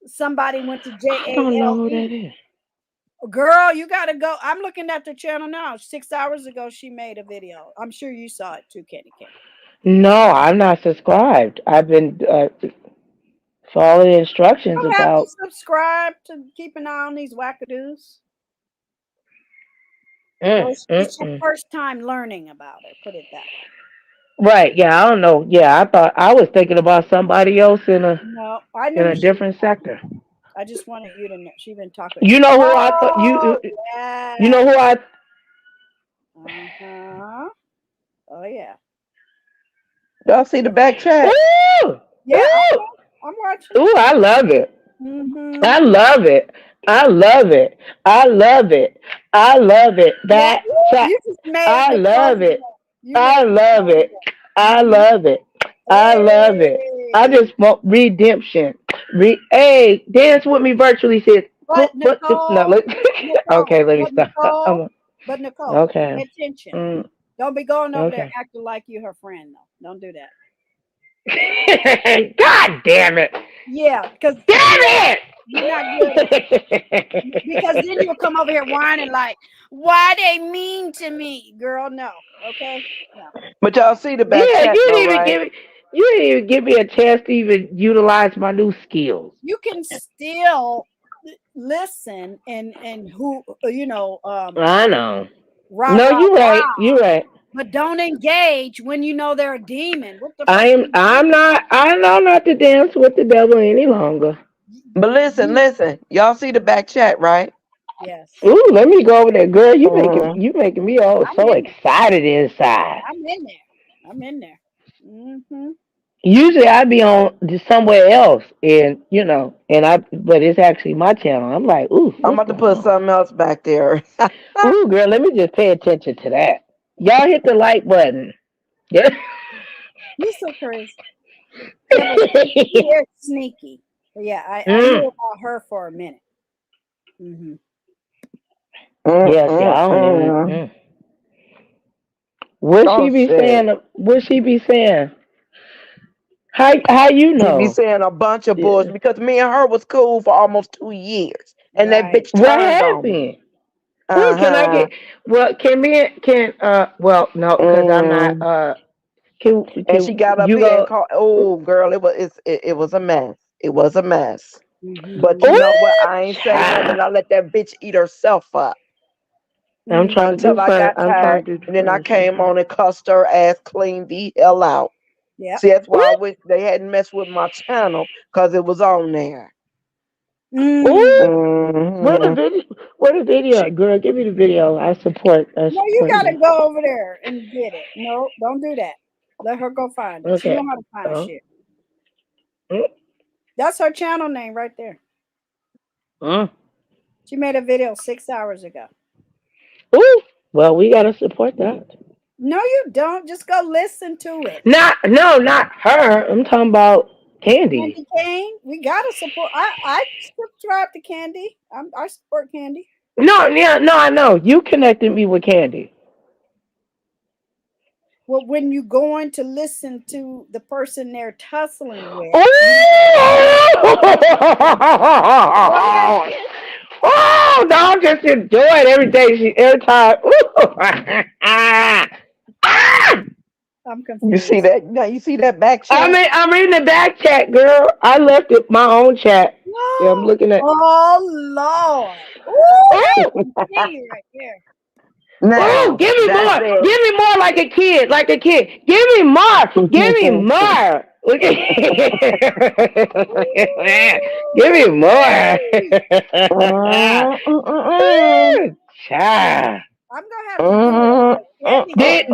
somebody went to I don't know who JALE. that is. Girl, you gotta go. I'm looking at the channel now. 6 hours ago, she made a video. I'm sure you saw it too, Candy Cane. No, I'm not subscribed. I've been following You instructions don't have to about. subscribe to keep an eye on these wackadoos. Or Mm, mm, it's your mm. first time learning about her. Put it that way. Right? Yeah, I don't know. Yeah, I thought I was thinking about somebody else No, I in knew a she was different talking. sector. I just wanted you to know. She been talking. You know who I thought Oh you yeah. know who I. Uh-huh. Oh yeah. Y'all see the back chat? Ooh, Yeah, ooh, I'm watching. ooh! I love it. Mm-hmm. I love it. I love it. I love it. I love it. Yeah, That woo, chat. you just made I Nicole love it. day. You made I love Nicole it. day. I Mm-hmm. love it. I love it. I Hey, just want redemption. Hey, dance with me virtually says, no, Nicole, okay, let me stop. Nicole, but Nicole, Okay. pay attention. Mm, Don't be going over there okay. acting like you her friend though. Don't do that. God damn it. Yeah, because Damn it! You're not good at it. Because then you'll come over here whining like, why they mean to me? Girl, no. Okay? No. But y'all see the back Yeah, chat though, right? you didn't even give me a chance to even utilize my new skills. You can still listen and who I know. rah No, rah you're right. rah, You're right. but don't engage when you know they're a demon. What the fuck? I know not to dance with the devil any longer. But listen, y'all see the back chat, right? Yes, Ooh, let me go over there, girl. Mhm. You making me all I'm so in there. excited inside. I'm in there. I'm in there. Mm-hmm. Usually I'd be on just somewhere else, and but it's actually my channel. I'm like, ooh, I'm what's about to going put on? something else back there. Ooh, girl, let me just pay attention to that. Y'all hit the like button. Yeah. You're so crazy. Yeah, but she is sneaky. But yeah, I knew Mm. about her for a minute. Mm-hmm. Yes, yeah, I don't even. Mm. What Oh she be shit. saying? What she be saying? How you She be know? saying a bunch of Yeah. bullshit because me and her was cool for almost 2 years. And that Right. bitch What turned on me. happened? Can I Uh-huh. get? Well, well, no, because I'm not. Mm. And Can she got up you here and go? called, oh girl, it was a mess. It was a mess. But you Mm-hmm. know what? Ooh, I ain't say child. nothing. I let that bitch eat herself up I'm trying to until do I fun. got I'm trying tired. to do the And then I furniture. came on and cussed her ass clean the hell out. Yep. See, that's why I wish they hadn't messed with my channel because it was on there. Ooh, Mm. where the Hmm. video? Where the video, girl? Give me the video. I support. I No, you support gotta you. go over there and get it. No, don't do that. Let her go find it. She Okay. know how to find Oh. shit. Mm. That's her channel name right there. Mm. She made a video 6 hours ago. Ooh. Well, we gotta support that. No, you don't. Just go listen to it. Not her. I'm talking about Candy. Candy Cane, we gotta support. I subscribe to Candy. I support Candy. No, yeah, no, I know. You connected me with Candy. Well, when you going to listen to the person they're tussling with, go ahead. Oh! Oh, no, I'm just enjoying every day. Every time. I'm You see confused. that? Now you see that back chat? I'm reading the back chat, girl. I left it my own chat. Yeah, I'm looking at. Oh Lord! Ooh, that's Oh, some tea right there. oh, Now give me that's more. it. Give me more like a kid. Like a kid. Give me more. Give me more. Look at Give me more. Mm, mm, mm, Child. I'm gonna have to do it mm, because Candy got mm.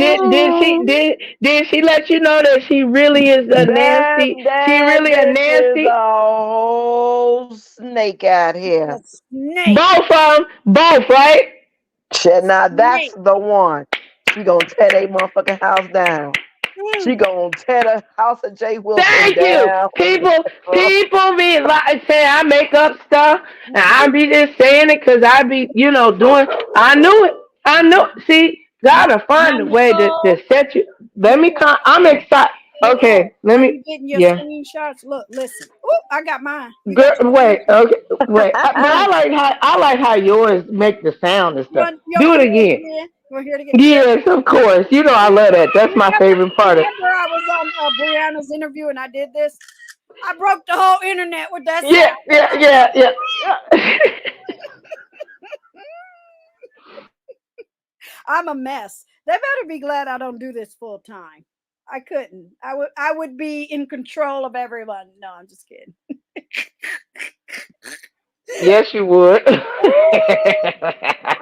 Did she let you know that she really is a nasty? She That really a bitch is nasty. a whole snake out a here. snake. Both of them, both, right? Shit, now that's Snake. the one. She gonna tear that motherfucking house down. She Mm. gonna tear the house of Jay Wilson Thank you. down. People be like saying I make up stuff, and I be just saying it because I be, doing. I knew it. I knew. See, Now, gotta now, find a way to Nicole, set you. Let me come. Nicole, I'm excited. Nicole, Okay, let are me. you getting your Yeah. screenshots? Look, listen. Oh, I got mine. You Girl, got your wait. screenshot? Okay, wait. But Mm. I like how yours make the sound and stuff. You want Do to it hear it again. again? You want to hear it again? Yes, of course. You know I love that. That's my Remember, favorite part of. remember, I was on Brianna's interview and I did this. I broke the whole internet with that Yeah, sound. yeah. I'm a mess. They better be glad I don't do this full time. I couldn't. I would be in control of everyone. No, I'm just kidding. Yes, you would. I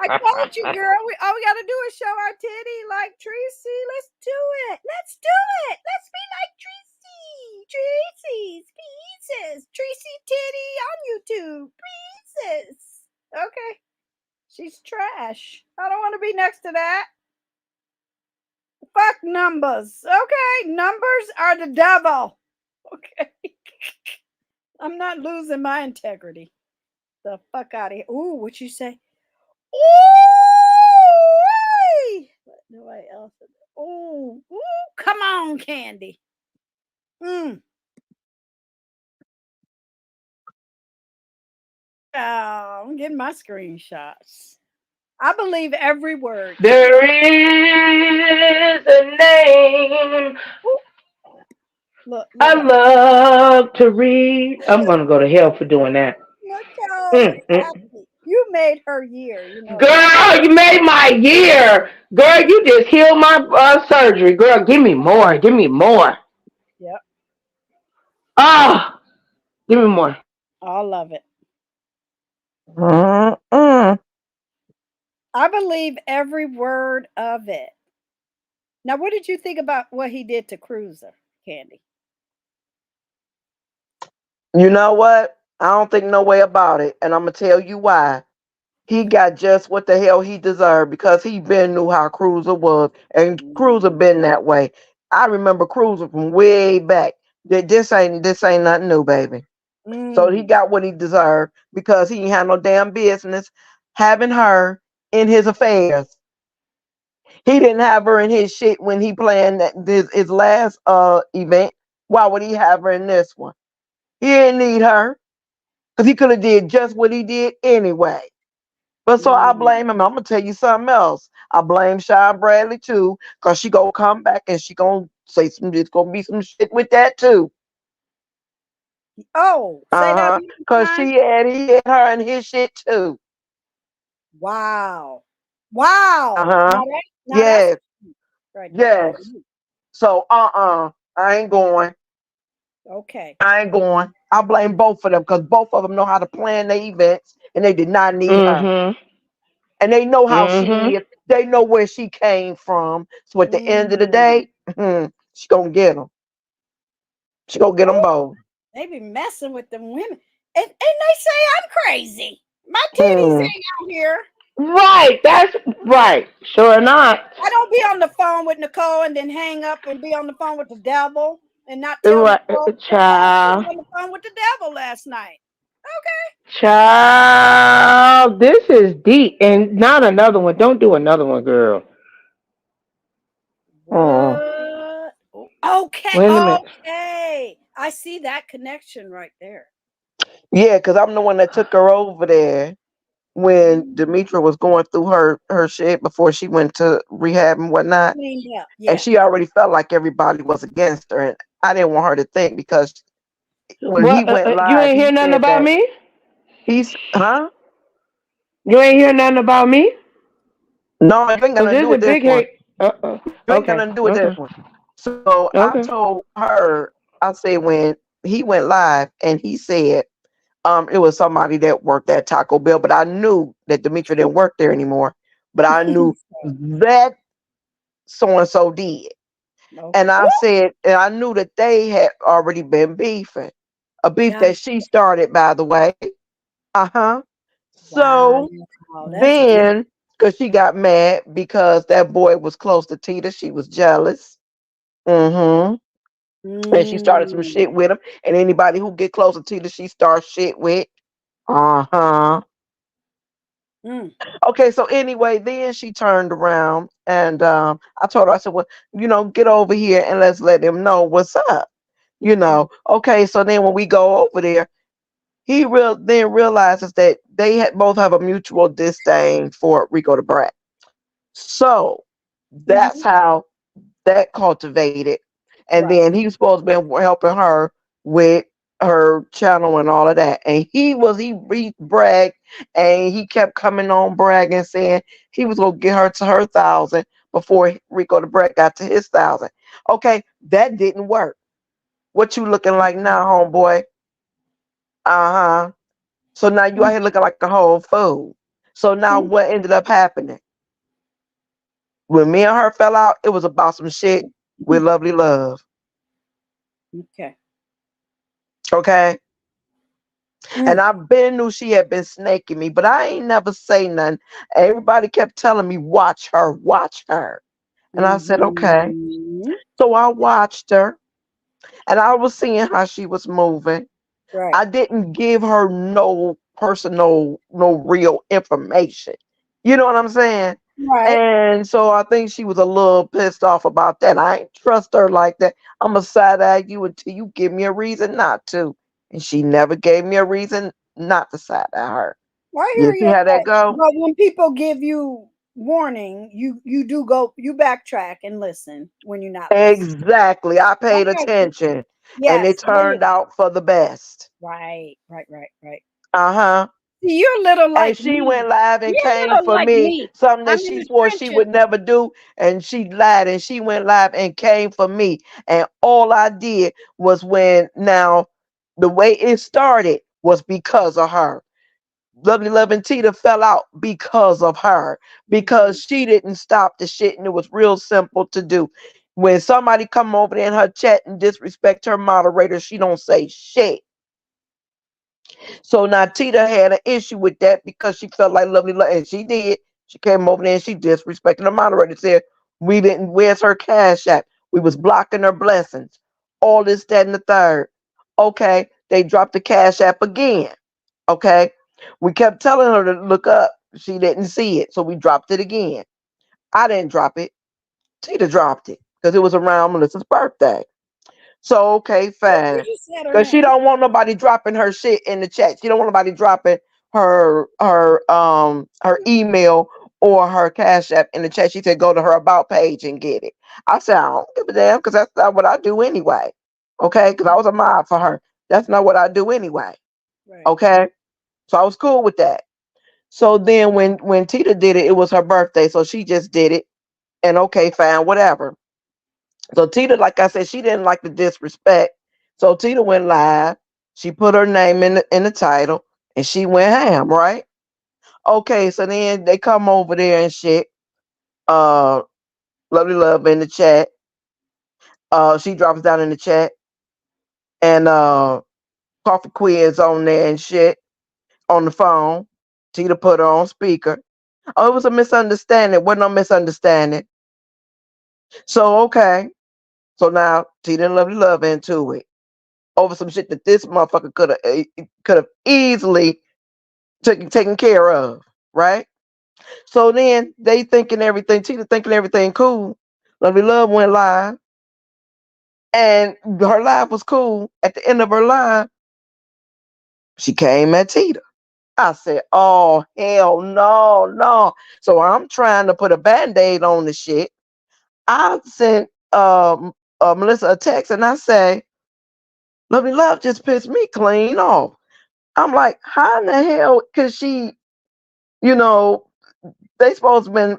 told you, girl. All we gotta do is show our titty like Tracy. Let's do it. Let's do it. Let's be like Tracy. Tracy's pieces. Tracy titty on YouTube. Pieces. Okay. She's trash. I don't want to be next to that. Fuck numbers. Okay. Numbers are the devil. Okay. I'm not losing my integrity. The fuck out of here. Ooh, what you say? Ooh, what do I else? Ooh, come on, Candy. Mm. I'm getting my screenshots. I believe every word. There is a name Look, I love to read. I'm gonna go to hell for doing that. Nicole, you made her year. You know. Girl, you made my year. Girl, you just healed my surgery. Girl, give me more. Give me more. Yep. Ah, give me more. All of it. Mm-mm. I believe every word of it. Now, what did you think about what he did to Cruiser, Candy? You know what? I don't think no way about it, and I'm gonna tell you why. He got just what the hell he deserved because he been knew how Cruiser was, and Cruiser been that way. I remember Cruiser from way back. This ain't nothing new, baby. So he Mm. got what he deserved because he ain't had no damn business having her in his affairs. He didn't have her in his shit when he planned his last event. Why would he have her in this one? He didn't need her because he could have did just what he did anyway. But so I blame him. I'm gonna tell you something else. I blame Sean Bradley too, cause she gonna come back and she gonna say some. It's gonna be some shit with that too. Oh, say that one more Cause time. he had her in his shit too. Wow. Wow. Uh-huh. Now that's Yes. right there. Yes. So I ain't going. Okay. I ain't going. I blame both of them because both of them know how to plan their events and they did not need her. Mm-hmm. And they know how she Mm-hmm. is. They know where she came from. So at the end of the day, she gonna get them. She gonna get them both. They be messing with them women. And they say I'm crazy. My titties Hmm. ain't out here. Right. That's right. Sure not. I don't be on the phone with Nicole and then hang up and be on the phone with the devil and not tell Right, Nicole. Nicole, I was child. on the phone with the devil last night. Child, this is deep. And not another one. Don't do another one, girl. Hmm. What? Okay, Wait a minute. okay. I see that connection right there. Yeah, because I'm the one that took her over there when Demetra was going through her shit before she went to rehab and whatnot. Cleaned up. And Yeah. she already felt like everybody was against her. And I didn't want her to think because when he What? went You live, ain't he hear nothing said about that me? huh? You ain't hear nothing about me? No, you ain't got Cause nothing to there's do a with this big one. hate. You ain't got Okay. nothing to do with this Okay. one. So I Okay. told her, I said when he went live and he said it was somebody that worked at Taco Bell, but I knew that Demetra didn't work there anymore. But I knew that so and so did. Okay. And I said, and I knew that they had already been beefing. A beef Yeah. that she started, by the way. Uh-huh. Wow. So That's deep. then, because she got mad because that boy was close to Tita, she was jealous. Mm-hmm. And she started some Mm. shit with him. And anybody who get close to Tita, she starts shit with. Uh-huh. Mm. Okay, so anyway, then she turned around and I told her, I said, well, get over here and let's let him know what's up. Okay, so then when we go over there, he then realizes that they both have a mutual disdain for Rico the Brat. So that's Mm-hmm. how that cultivated. And Right. then he was supposed to be helping her with her channel and all of that. And he bragged and he kept coming on bragging saying he was gonna get her to her 1,000 before Rico the Brat got to his 1,000. Okay, that didn't work. What you looking like now, homeboy? Uh-huh. So now you out here looking like a whole fool. So now Mm. what ended up happening? When me and her fell out, it was about some shit with lovely love. Okay. Okay. And Mm. I been knew she had been snaking me, but I ain't never say nothing. Everybody kept telling me, watch her, watch her. And I said, okay. Mm-hmm. So I watched her and I was seeing how she was moving. Right. I didn't give her no personal, no real information. You know what I'm saying? Right. And so I think she was a little pissed off about that. I ain't trust her like that. I'm going to side eye you until you give me a reason not to. And she never gave me a reason not the side I heard. Well, I You hear see you. how that go? But when people give you warning, you do go, you backtrack and listen when you're not listening. Exactly. I paid Okay. attention, and it Yes. turned out for the best. Right. Uh-huh. See, you're a little And like she me. went live and You're a came little for like me, me. something I'm that in she the swore she trenches. would never do, and she lied and she went live and came for me. And all I did was when now the way it started was because of her. Lovely Love and Tita fell out because of her, because she didn't stop the shit, and it was real simple to do. When somebody come over there in her chat and disrespect her moderator, she don't say shit. So now Tita had an issue with that because she felt like Lovely Love, and she did. She came over there and she disrespected the moderator. Said we didn't. Where's her cash app? We was blocking her blessings. All this, that, and the third. Okay, they dropped the cash app again. Okay, we kept telling her to look up. She didn't see it, so we dropped it again. I didn't drop it. Tita dropped it because it was around Melissa's birthday. So okay, You fine. just said her Cause she name. don't want nobody dropping her shit in the chat. She don't want nobody dropping her email or her cash app in the chat. She said go to her about page and get it. I said I don't give a damn because that's not what I do anyway. Okay, because I was a mod for her. That's not what I do anyway. Right. Okay, so I was cool with that. So then when Tita did it, it was her birthday, so she just did it. And okay, fine, whatever. So Tita, like I said, she didn't like the disrespect. So Tita went live. She put her name in the title, and she went ham, right? Okay, so then they come over there and shit. Uh, Lovely Love in the chat. She drops down in the chat, and Coffee Quiz on there and shit on the phone. Tita put her on speaker. Oh, it was a misunderstanding. Wasn't no misunderstanding. So okay, so now Tita and Lovely Love into it over some shit that this motherfucker could have easily taken care of, right? So then they thinking everything, Tita thinking everything cool. Lovely Love went live, and her live was cool. At the end of her live, she came at Tita. I said, "Oh hell no, no!" So I'm trying to put a band-aid on the shit. I sent Melissa a text, and I say, "Lovely Love just pissed me clean off." I'm like, how in the hell could she, you know, they supposed to been,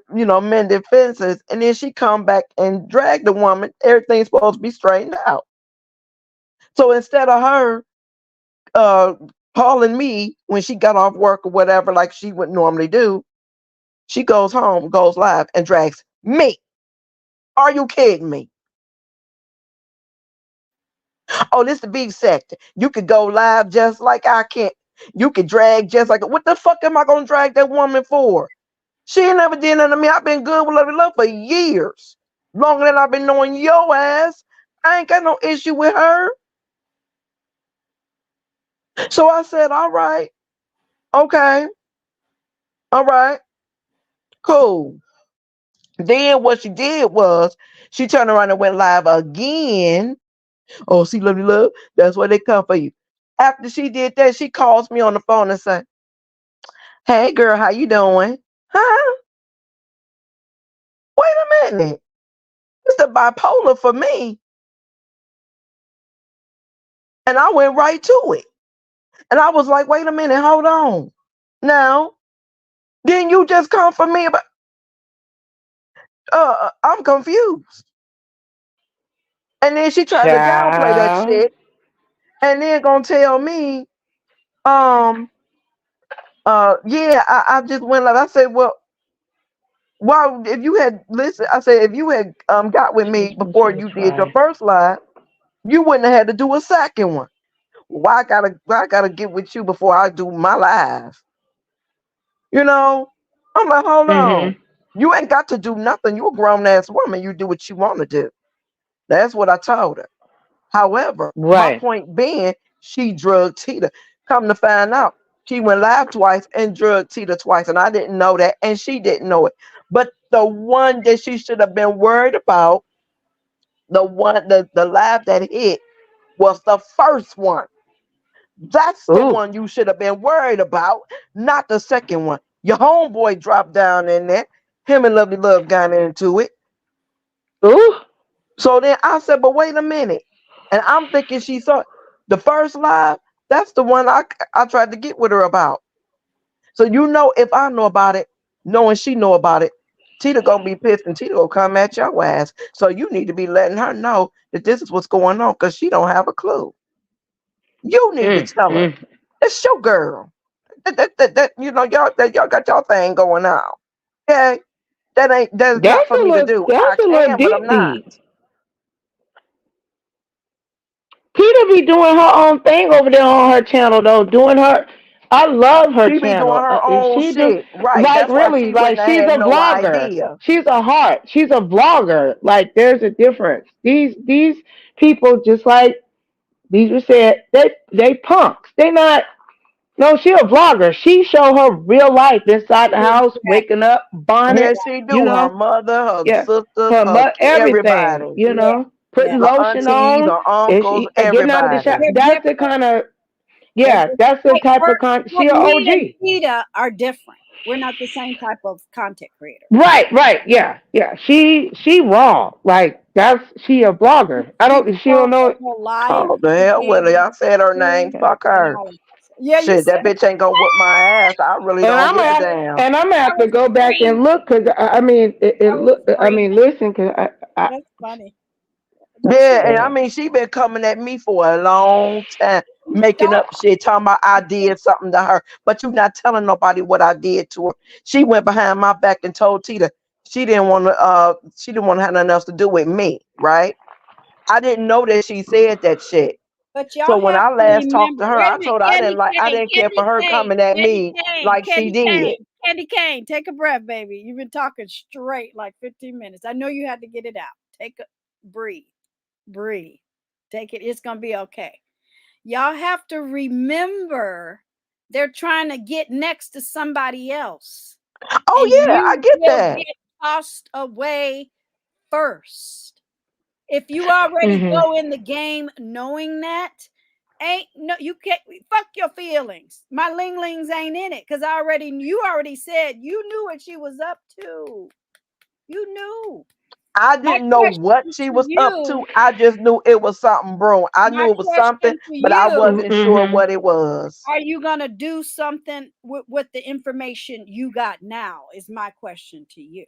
mending fences, and then she come back and drag the woman. Everything's supposed to be straightened out. So instead of her uh calling me when she got off work or whatever, like she would normally do, she goes home, goes live, and drags me. Are you kidding me? Oh, this the big sector. You could go live just like I can. You could drag just like, what the fuck am I gonna drag that woman for? She ain't never did nothing to me. I've been good with Lovely Love for years. Longer than I've been knowing your ass. I ain't got no issue with her. So I said, all right, okay, all right, cool. Then what she did was she turned around and went live again. Oh, see, Lovely Love, that's why they come for you. After she did that, she calls me on the phone and said, hey girl, how you doing? Huh? Wait a minute. It's the bipolar for me. And I went right to it. And I was like, wait a minute, hold on. Now, didn't you just come for me about I'm confused. And then she tried to downplay that Child. shit and then gonna tell me, um, yeah, I just went like I said, well, why if you had listen, I said if you had got with me Just when she before was you did your trying. first live, you wouldn't have had to do a second one. Why I gotta get with you before I do my live? You know? I'm like, hold on. Mm-hmm. You ain't got to do nothing. You a grown ass woman. You do what you want to do. That's what I told her. However, my Right. point being, she drugged Tita. Come to find out, she went live twice and drugged Tita twice. And I didn't know that. And she didn't know it. But the one that she should have been worried about, the live that hit, was the first one. That's the Ooh, one you should have been worried about, not the second one. Your homeboy dropped down in there. Him and Lovely Love got into it. ooh, So then I said, but wait a minute. And I'm thinking she saw the first live. That's the one I tried to get with her about. So if I know about it, knowing she know about it, Tita gonna be pissed and Tita gonna come at your ass. So you need to be letting her know that this is what's going on because she don't have a clue. You need to tell her. mm. It's your girl. Y'all got your thing going on. Okay? That's not for me to do. I That's a little can, but I'm deep not. deep. Tita be doing her own thing over there on her channel though, doing her. I love her She be doing channel. her If own she do shit. Right. like That's why really she like wouldn't have she's had a no vlogger. idea. She's a heart. She's a vlogger. Like there's a difference. These people just like these were said they punks. They not. No, she a vlogger. She show her real life inside the house, waking up, bonnet, Yes, she you do. Her know, mother, her yeah, sisters, her everything, everybody. you Yeah, know, yeah. putting Her lotion aunties, on, her and uncles, she getting out of the shower. everybody. They're That's the different. kind of They're yeah, different. that's the Like type of con. She a me and OG. Tita are different. We're not the same type of content creator. Right, yeah, yeah. She raw. Like that's she a blogger. I She don't. She don't shows know. her whole life. Oh, the She hell with her. came Y'all said her name. to Fuck and her. all of that. Yeah, you Shit, said that bitch ain't gonna whoop my ass. I really And don't I'm give gonna a have, damn. and I'm gonna that have to was go back free. and look because I mean it That was look. I free. mean listen because I That's funny. But she Yeah, and was I yeah. mean, she been coming at me for a long time, making don't up shit, talking about I did something to her, but you not telling nobody what I did to her. She went behind my back and told Tita she didn't want to have nothing else to do with me, right? I didn't know that she said that shit. but So y'all when have I to last talked remember. to her, Wait a I minute, told her I didn't care for her coming at me like she did. Candy Cane, take a breath, baby. You've been talking straight like 15 minutes. I know you had to get it out. Breathe, breathe. Take it. It's gonna be okay. Y'all have to remember they're trying to get next to somebody else, and Oh yeah, I you get will that. get tossed away first. If you already Hmm. go in the game knowing that, ain't no you can't fuck your feelings. My linglings ain't in it because you already said you knew what she was up to. You knew. I My didn't know what question she to was up you, to. I just knew it was something brewing. I my knew it was something, question to but I you, wasn't sure Hmm. what it was. are you gonna do something with the information you got now? Is my question to you.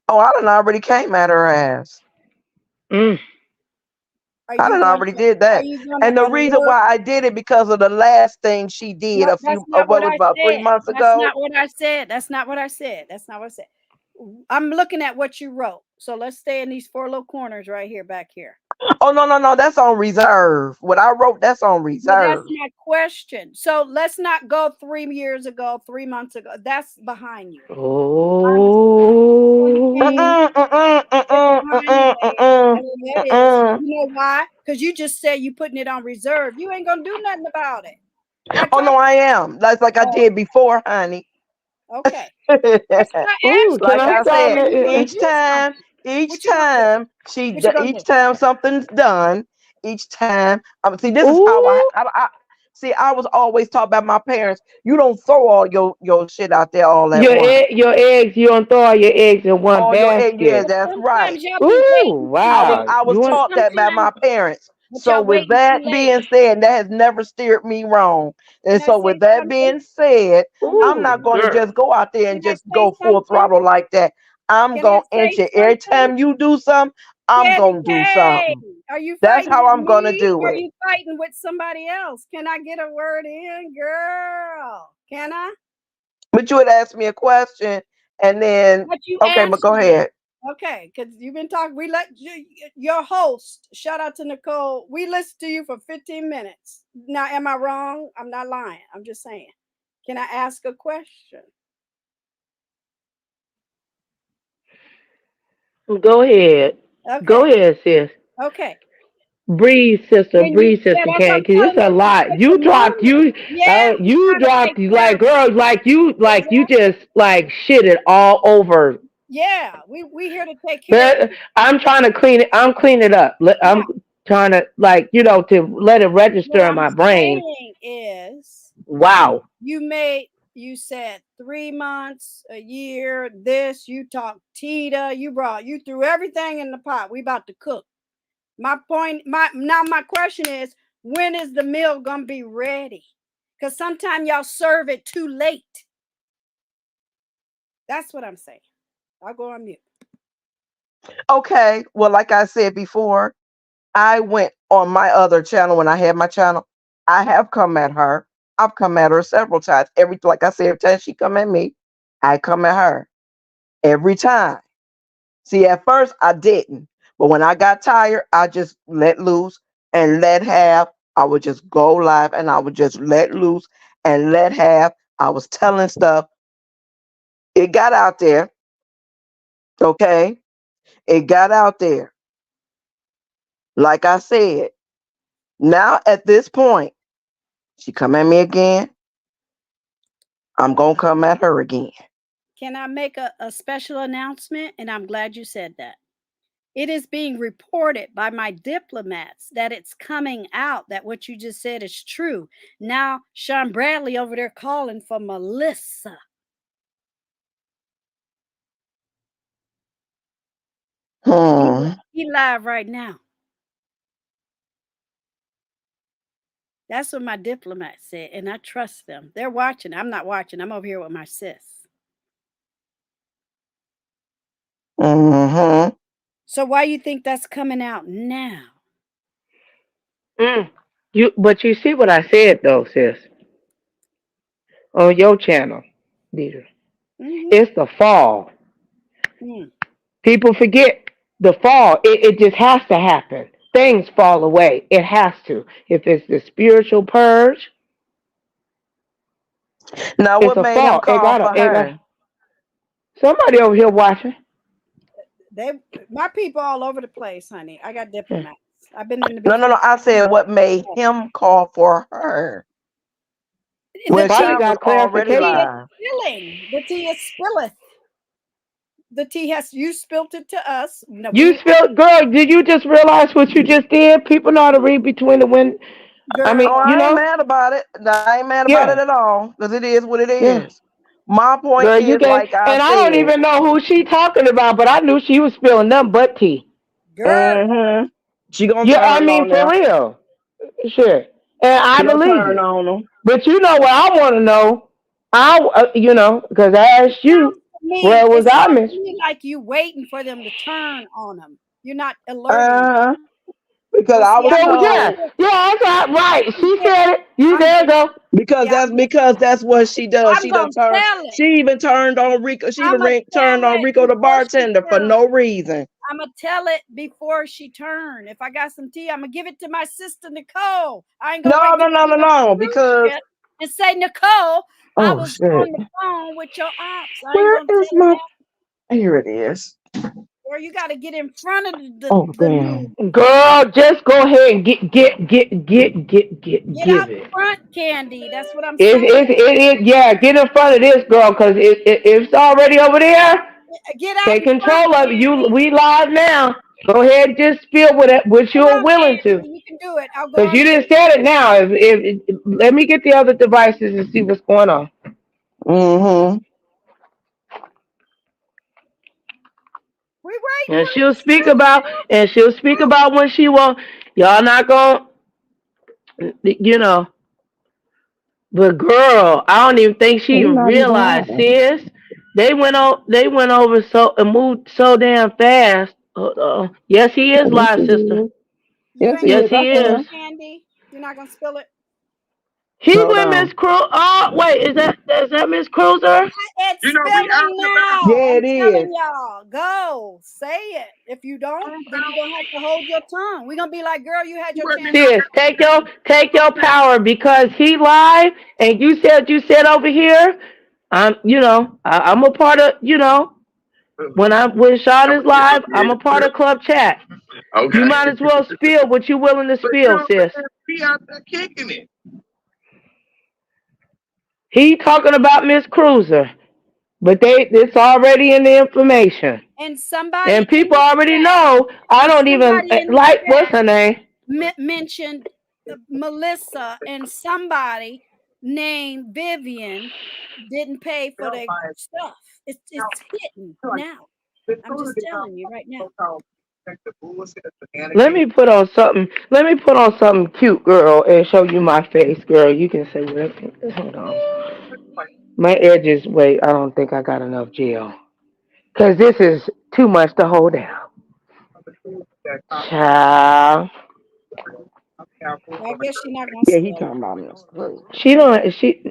Oh, I done already came at her ass. Mm. Are I you done gonna already did are that. you gonna And the reason alert? why I did it because of the last thing she did No, that's not what what was I about three said. months That's ago. not what I said. That's not what I said. That's not what I said. I'm looking at what you wrote. So let's stay in these four little corners right here, back here. Oh no, that's on reserve. What I wrote, that's on Well, that's reserve. my question. So let's not go 3 years ago, 3 months ago. That's behind you. Honestly. So you can't Oh. it's behind you, babe. That's what that is. Mm. You know why? Because you just said you putting it on reserve. You ain't gonna do nothing about it. I Oh no, talked. I am. That's like I Oh, did before, honey. okay. That's what I Ooh, asked can you. Like I I I said, start? are said, you gonna each do time, something? each What you gonna do? time What you gonna do? each time something's done, each time. See, this is how Ooh, I see. I was always taught by my parents. You don't throw all your shit out there all at once. your eggs. You don't throw all your eggs in one All your egg, yeah, basket. But that's right. sometimes y'all be Ooh, waiting too wow. late. I was You want? taught that by my Sometimes, parents. but So y'all with waiting too that late. being said, that has never steered me wrong. And Can I so say with that something? being said, Can I I'm Ooh, say not going to something? girl. just go out there and Can I just say go full something? throttle like that. I'm Can I going to inch say it. Every something? time you do something, I'm Candy going to do K, something. are you That's fighting how with I'm going to me? do Or are it. you fighting with somebody else? Can I get a word in, girl? Can I? But you had asked me a question and then, But you okay, but go answered it. ahead. Okay, because you've been talking. We let your host, shout out to Nicole. We listened to you for 15 minutes. Now, am I wrong? I'm not lying. I'm just saying. Can I ask a question? Go ahead. Go Okay. ahead, sis. Okay. When you, Breathe, yeah, sister, that's what can, I'm cause it's telling a you. It lot. takes a moment. Yeah, we You gotta dropped take care of like, girl, like you exactly. just like shit it all over. Yeah, we here to take care of But I'm trying to clean it. I'm cleaning it up. now. trying to like, to let it register What in I'm my brain. saying is, Wow. you said 3 months, a year, this, you talked Tita, you threw everything in the pot. We about to cook. My question is, when is the meal gonna be ready? Because sometimes y'all serve it too late. That's what I'm saying. I'll go on mute. Okay. Well, like I said before, I went on my other channel when I had my channel. I have come at her. I've come at her several times. Like I said, every time she come at me, I come at her. Every time. See, at first I didn't. But when I got tired, I just let loose and let have. I would just go live and I would just let loose and let have. I was telling stuff. It got out there. Okay. It got out there. Like I said, now at this point, she come at me again. I'm going to come at her again. Can I make a special announcement? And I'm glad you said that. It is being reported by my diplomats that it's coming out that what you just said is true. Now, Sean Bradley over there calling for Melissa. He live right now. That's what my diplomat said, and I trust them. They're watching. I'm not watching. I'm over here with my sis. Mm-hmm. So why you think that's coming out now? But you see what I said though, sis, on your channel, Deidre. It's the fall. People forget the fall. It just has to happen. Things fall away. It has to. If it's the spiritual purge, now what made him call for her? Somebody over here watching. My people all over the place, honey. I got diplomats. I've been in the business. No. I said what made him call for her. Well, Sean got clarification. The tea is spilleth. The tea you spilt it to us. No, girl, did you just realize what you just did? People know how to read between the wind. Girl, I mean, I ain't mad about it. I ain't mad about it at all. Because it is what it is. Yeah. My point is, like I said. I don't even know who she talking about, but I knew she was spilling nothing but tea. Girl. She gonna turn I mean, for real. Sure. And I believe it. On them. But you know what I want to know? Because I asked you, where was I miss? Like you waiting for them to turn on them. You're not alerting. Because I was told. That's right. She said it. You there go. Because that's what she does. She done turned. She even turned on Rico. She even turned on Rico the bartender for no reason. I'm gonna tell it before she turn. If I got some tea, I'm gonna give it to my sister Nicole. I ain't gonna no. Because and say, Nicole, I was on the phone with your ops. Where is my? Here it is. Or you got to get in front of the news. Girl, just go ahead and get out front, Candy. That's what I'm saying. Get in front of this girl, because it's already over there. Get out. Take control of it. We live now. Go ahead and just spill what you're willing to. You can do it. Because you didn't say it now. Let me get the other devices and see what's going on. Mm-hmm. And she'll speak about when she won't. Y'all not gonna, But girl, I don't even think she even realized, sis. They went over and moved so damn fast. Yes, he is live, sister. Yes, he is. Candy, you're not gonna spill it. He went Miss Cruz. Oh, wait, is that Miss Cruiser? It's spilling now. Yeah, it is. Y'all, go say it. If you don't, then you're gonna have to hold your tongue. We're gonna be like, girl, you had your chance. Sis, take your power, because he live and you said over here. I'm a part of, when Sean is live, I'm a part of Club Chat. Okay. You might as well spill what you're willing to spill, sis. He out there kicking it. He talking about Miss Cruiser, but it's already in the information. And somebody people already know. I don't even like what's her name. mentioned Melissa and somebody named Vivian didn't pay for their stuff. It's hitting now. I'm just telling you right now. Let me put on something. Let me put on something cute, girl, and show you my face, girl. You can say whatever. Hold on. My edges. Wait, I don't think I got enough gel. Cause this is too much to hold down. Child. I guess she's not gonna Yeah, he spell talking about me. She don't. She.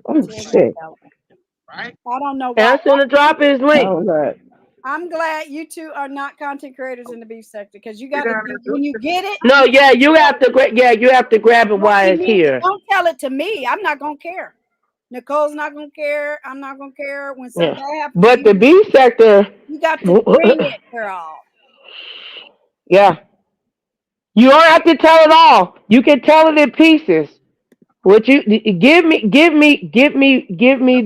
I'm it. sick. I don't know why. Ask him to drop his I link. was like, I'm glad you two are not content creators in the beef sector because you got to when you get it. No, yeah, you have to. Yeah, you have to grab it while it's here. Don't tell it to me. I'm not gonna care. Nicole's not gonna care. I'm not gonna care when something bad happens. But the B sector. You got to bring it, girl. Yeah. You don't have to tell it all. You can tell it in pieces. What you give me the V. Give me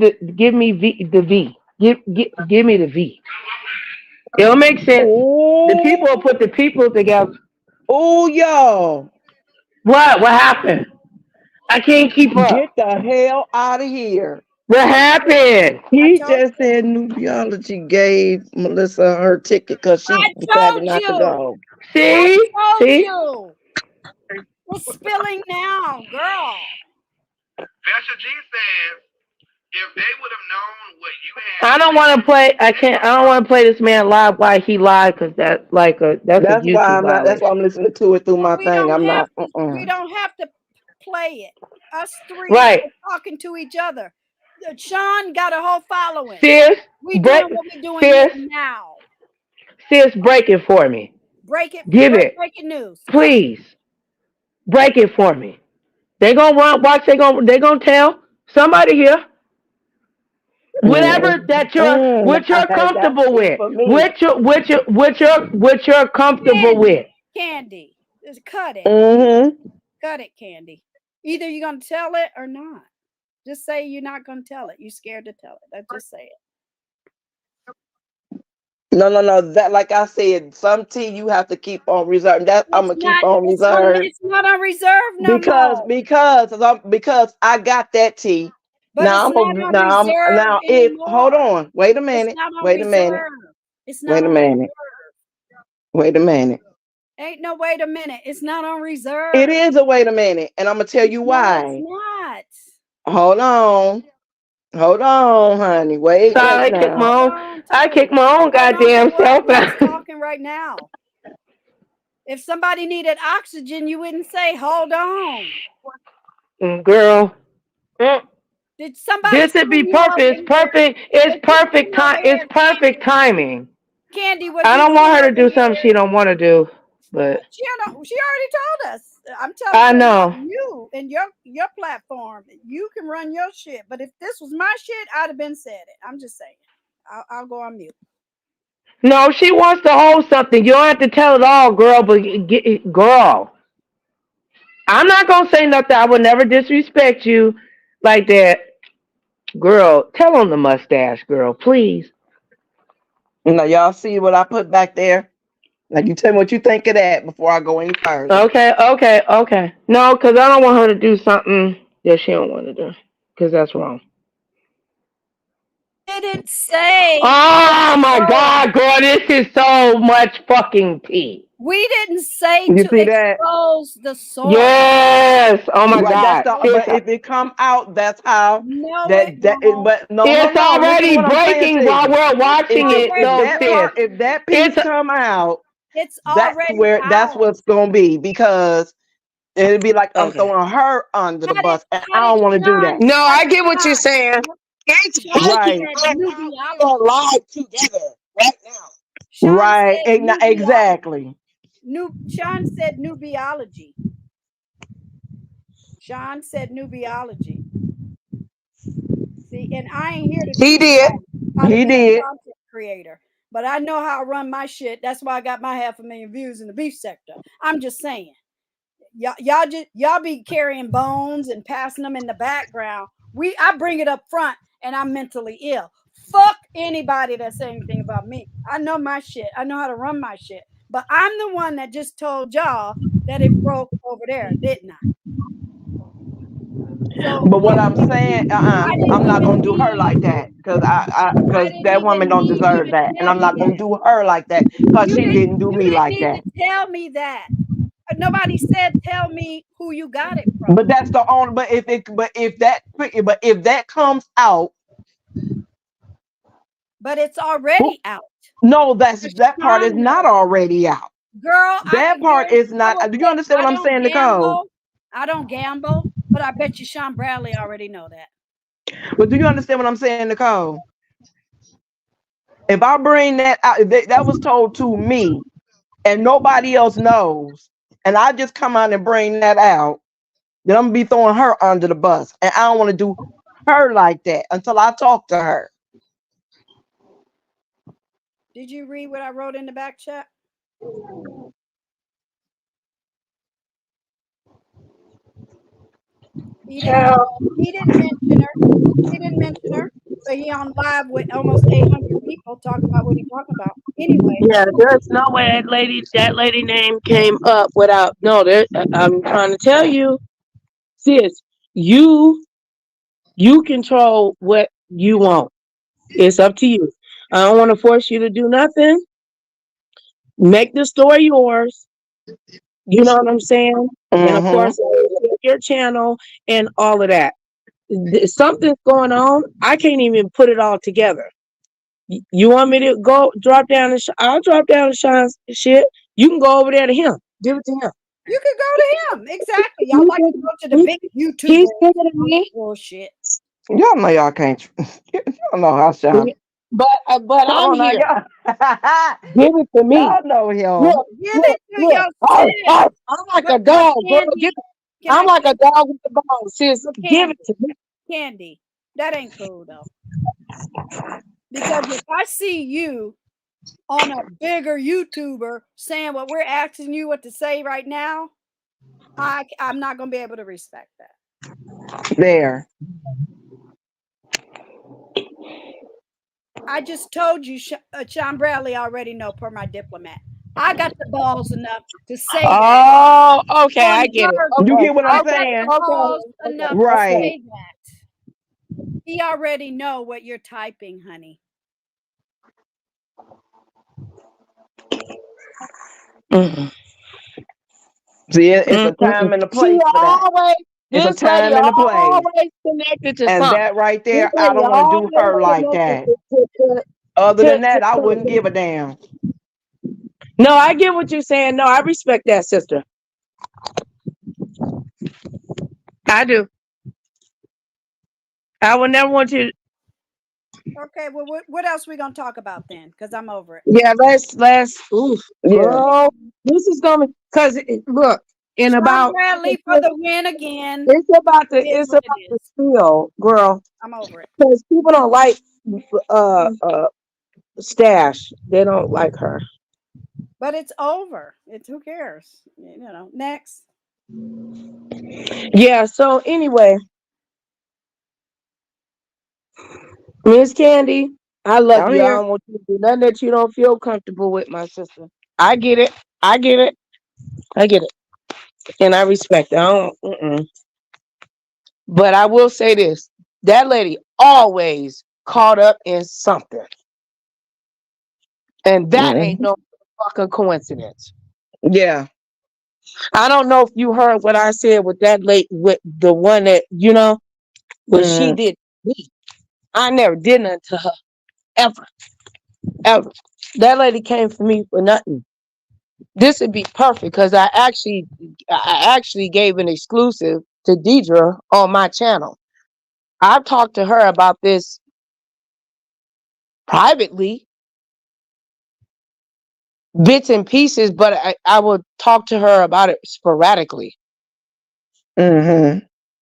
the V. It'll make sense. The people will put the people together. oh, y'all. What? What happened? I can't keep up. Get the hell out of here. What happened? He just said Nubiology gave Melissa her ticket because she decided not to go. See? You. We're spilling now, girl. Vesha G says, if they would have known what you had. I don't want to play. I can't. I don't want to play this man live while he live because that's like a that's a YouTube why I'm not. That's violation. why I'm listening to it through my thing. I'm not. We don't have to play it. Us three Right. are talking to each other. Sean got a whole following. Sis, we doing what we doing now. Sis, break it for me. Break it. Give it. Breaking news. Please. Break it for me. They gonna run. Watch. They gonna tell somebody here. Whatever that you're comfortable with. What you're comfortable with. Candy. Just cut it. Cut it, Candy. Either you're gonna tell it or not. Just say you're not gonna tell it. You're scared to tell it. That's just say it. No. That, like I said, some tea you have to keep on reserve. That I'm gonna keep on reserve. It's not on reserve no more. Because I got that tea. But now hold on. Wait a minute. Wait a minute. Wait a minute. Wait a minute. Ain't no wait a minute. It's not on reserve. It is a wait a minute, and I'm gonna tell you why. No, it's not. Hold on, honey. Wait. I kick my own goddamn self out. Talking right now. If somebody needed oxygen, you wouldn't say, "Hold on, girl." Did somebody? This would be perfect. It's perfect. It's perfect time. It's perfect timing. Candy, I don't want her to do something she don't want to do, but she already told us. I'm telling you, you and your platform, you can run your shit. But if this was my shit, I'd have been said it. I'm just saying. I'll go on mute. No, she wants to hold something. You don't have to tell it all, girl. But girl, I'm not gonna say nothing. I would never disrespect you like that, girl. Tell on the mustache, girl, please. Now y'all see what I put back there. Now you tell me what you think of that before I go any further. Okay. No, because I don't want her to do something that she don't want to do, because that's wrong. Didn't say. Oh my God, girl, this is so much fucking tea. We didn't say to expose the source. Yes. Oh my God. But if it come out, that's how. No, it's already breaking while we're watching it. If that piece come out, it's already that's what's gonna be, because it'd be like I'm throwing her under the bus, and I don't want to do that. No, I get what you're saying. It's right. We're alive together right now. Right. Exactly. Sean said Nubiology. Sean said Nubiology. See, and I ain't here to. He did. Content creator, but I know how to run my shit. That's why I got my 500,000 views in the beef sector. I'm just saying, y'all be carrying bones and passing them in the background. I bring it up front, and I'm mentally ill. Fuck anybody that say anything about me. I know my shit. I know how to run my shit. But I'm the one that just told y'all that it broke over there, didn't I? So But what I I'm didn't even saying, need, I I'm didn't not even gonna do her need like that because I because didn't that woman even don't need you deserve to that, and tell I'm me not gonna that. do her like that because she didn't do You me didn't like need that. to tell me that. Nobody said tell me who you got it from. But that's the only. But if that comes out, But it's already out. no, The that part is Sean not knows. already out. Girl, That part is not. Do you understand I what I'm don't saying, Nicole? gamble. I don't gamble, but I bet you Sean Bradley already know that. But do you understand what I'm saying, Nicole? If I bring that out, that was told to me, and nobody else knows, and I just come out and bring that out, then I'm gonna be throwing her under the bus, and I don't want to do her like that until I talk to her. Did you read what I wrote in the back chat? He didn't mention her. He didn't mention her, but he on live with almost 800 people talking about what he talking about. Anyway, Yeah, there's no way that lady name came up without. No, I'm trying to tell you, sis, you control what you want. It's up to you. I don't want to force you to do nothing. Make the story yours. You know what I'm saying? And of Mm-hmm. course, your channel and all of that. Something's going on. I can't even put it all together. You want me to go drop down and I'll drop down and Sean's shit. You can go over there to him. Give it to him. you could go to him. Exactly. Y'all He's like to go to the big YouTubers. bigger than me. Bullshit. Y'all know y'all can't. Y'all know how Sean. But Come I'm on now, here. y'all. Give it to me. Y'all know him. Look, Give it to look. your Oh, sis. I'm like But a dog, girl. Candy, can I'm I like say a dog with the bone. Sis, but give it to me. Candy, that ain't cool though. Because if I see you on a bigger YouTuber saying what we're asking you what to say right now, I'm not gonna be able to respect that. There. I just told you, Sean Bradley already know per my diplomat. I got the balls enough to say that Oh, okay, on I get it. her. You Okay, get what I'm I got saying? the balls okay, enough to Right. say that. He already know what you're typing, honey. Mm-mm. See, it's a time and a She place for that. always, It's a this lady time and a place. always connected to And something. that right This there, I lady don't want to do always her like connected that. to, Other than to that, I wouldn't something. give a damn. No, I get what you're saying. No, I respect that, sister. I do. I would never want you. Okay, well, what else we gonna talk about then? Because I'm over it. Yeah, oof, Yeah. girl. This is going because look, in Sean about Bradley for the win again. It is it's what about it the is. spill, girl. I'm over it. Because people don't like Stash. They don't like her. But it's over. It's who cares? You know. Next. Yeah. So anyway, Miss Candy, I love I'm you. I here. don't want you to do nothing that you don't feel comfortable with, my sister. I get it. I get it. I get it. And I respect it. I don't. But I will say this: that lady always caught up in something, and that ain't Mhm. no fucking coincidence. Yeah. I don't know if you heard what I said with that lady, with the one that what she Mm. did to me. I never did nothing to her ever, ever. That lady came for me for nothing. This would be perfect because I actually gave an exclusive to Deidre on my channel. I've talked to her about this privately, bits and pieces, but I would talk to her about it sporadically. Mm-hmm.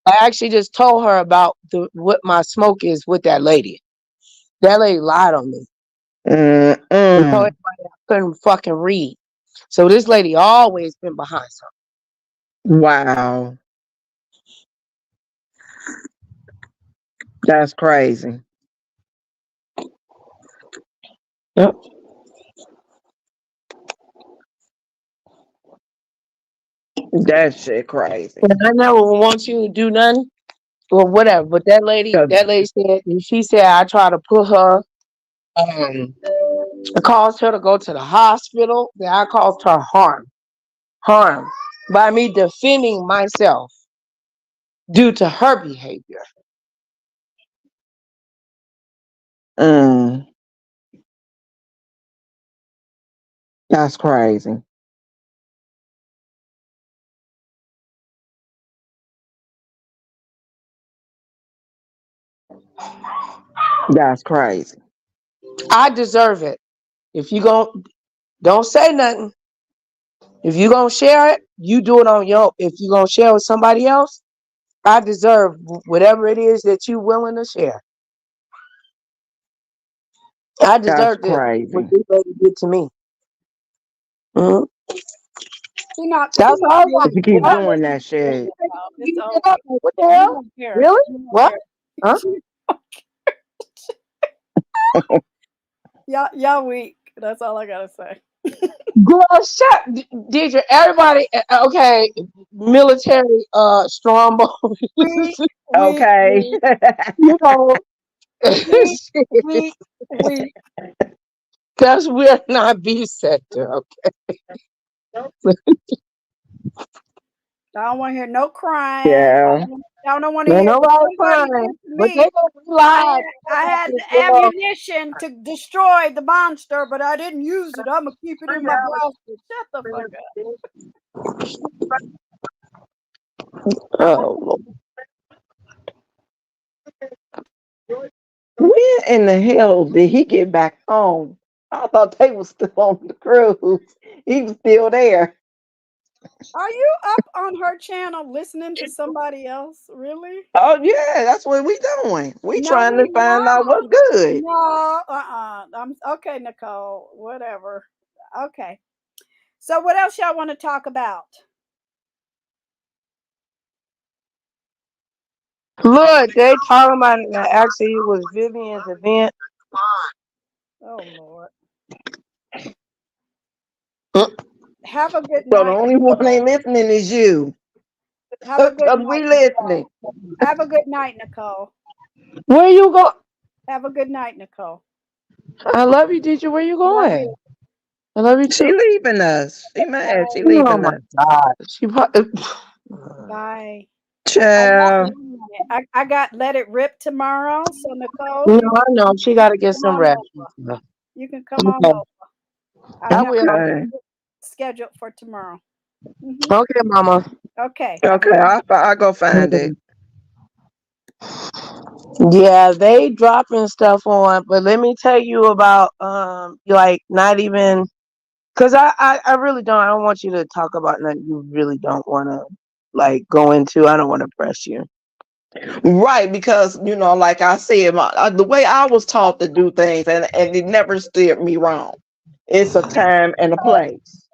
I actually just told her about what my smoke is with that lady. That lady lied on me and told Mm-mm. everybody I couldn't fucking read. So this lady always been behind Wow. That's crazy. something. Yep. That shit crazy. And I never want you to do nothing or whatever. But that lady said, she said I try to put her, I caused her to go to the hospital. That I caused her harm by me defending myself due to her behavior. Mm, that's crazy. That's crazy. I deserve it. If you don't say nothing. If you gonna share it, you do it on your. If you gonna share with somebody else, I deserve whatever it is that you willing to share. I That's deserve this. What crazy. this lady did to me. Mhm. She not That's all I want. If you keep What? doing that shit. it's You over. get up, like, what the You hell? don't care. Really? You don't What? care. Huh? Y'all weak. That's all I gotta say. Girl, shut, Deidre. Everybody, okay, military, strong boys. Weak, weak, Okay. weak, You know, weak, weak, weak. because we're not B sector. I don't want to hear no crying. Yeah. I don't want to Ain't hear nobody somebody crying, against but they me. gonna be live. I had the ammunition to destroy the monster, but I didn't use it. I'm gonna keep it in my basket. Shut the fuck up. Oh, Lord. When in the hell did he get back home? I thought they was still on the cruise. He was still there. Are you up on her channel listening to somebody else? Really? Oh yeah, that's what we doing. We No, trying to we find out not. what's good. No, I'm okay, Nicole. Whatever. Okay. So, what else y'all want to talk about? Look, they talking about it. Actually, it was Vivian's event. Oh Lord. Mm. Have a good So the night. only one ain't listening is you. Have a good Cause night. we listening. Have a good night, Nicole. Where you go? Have a good night, Nicole. I love you, teacher. Where you Love going? you. I love you She too. leaving us. She mad. She Oh leaving my us. God. She probably. Bye. Child. I got Let It Rip tomorrow. So Nicole, No, I know she got to get come some on rest. over. You can come on Okay. over. I I have will. Okay. scheduled for tomorrow. Hmm. Okay, Mama. Okay. Have a Okay. good I go find it. Yeah, they dropping stuff on, but let me tell you about like not even because I really don't. I don't want you to talk about nothing you really don't want to like go into. I don't want to press you. Right, because like I said, the way I was taught to do things, and it never steered me wrong. It's a time and a place.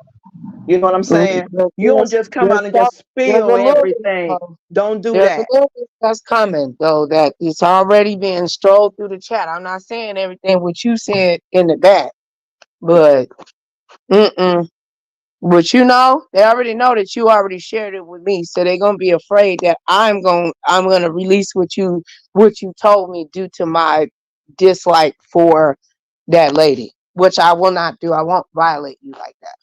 You know what I'm saying? You don't just come There's out and stuff. just There's spill a little bit. everything. Don't do There's a that. little bit that's coming though. That it's already being strolled through the chat. I'm not saying everything what you said in the back, but mm-mm. But they already know that you already shared it with me, so they're gonna be afraid that I'm gonna release what you told me due to my dislike for that lady, which I will not do. I won't violate you like that.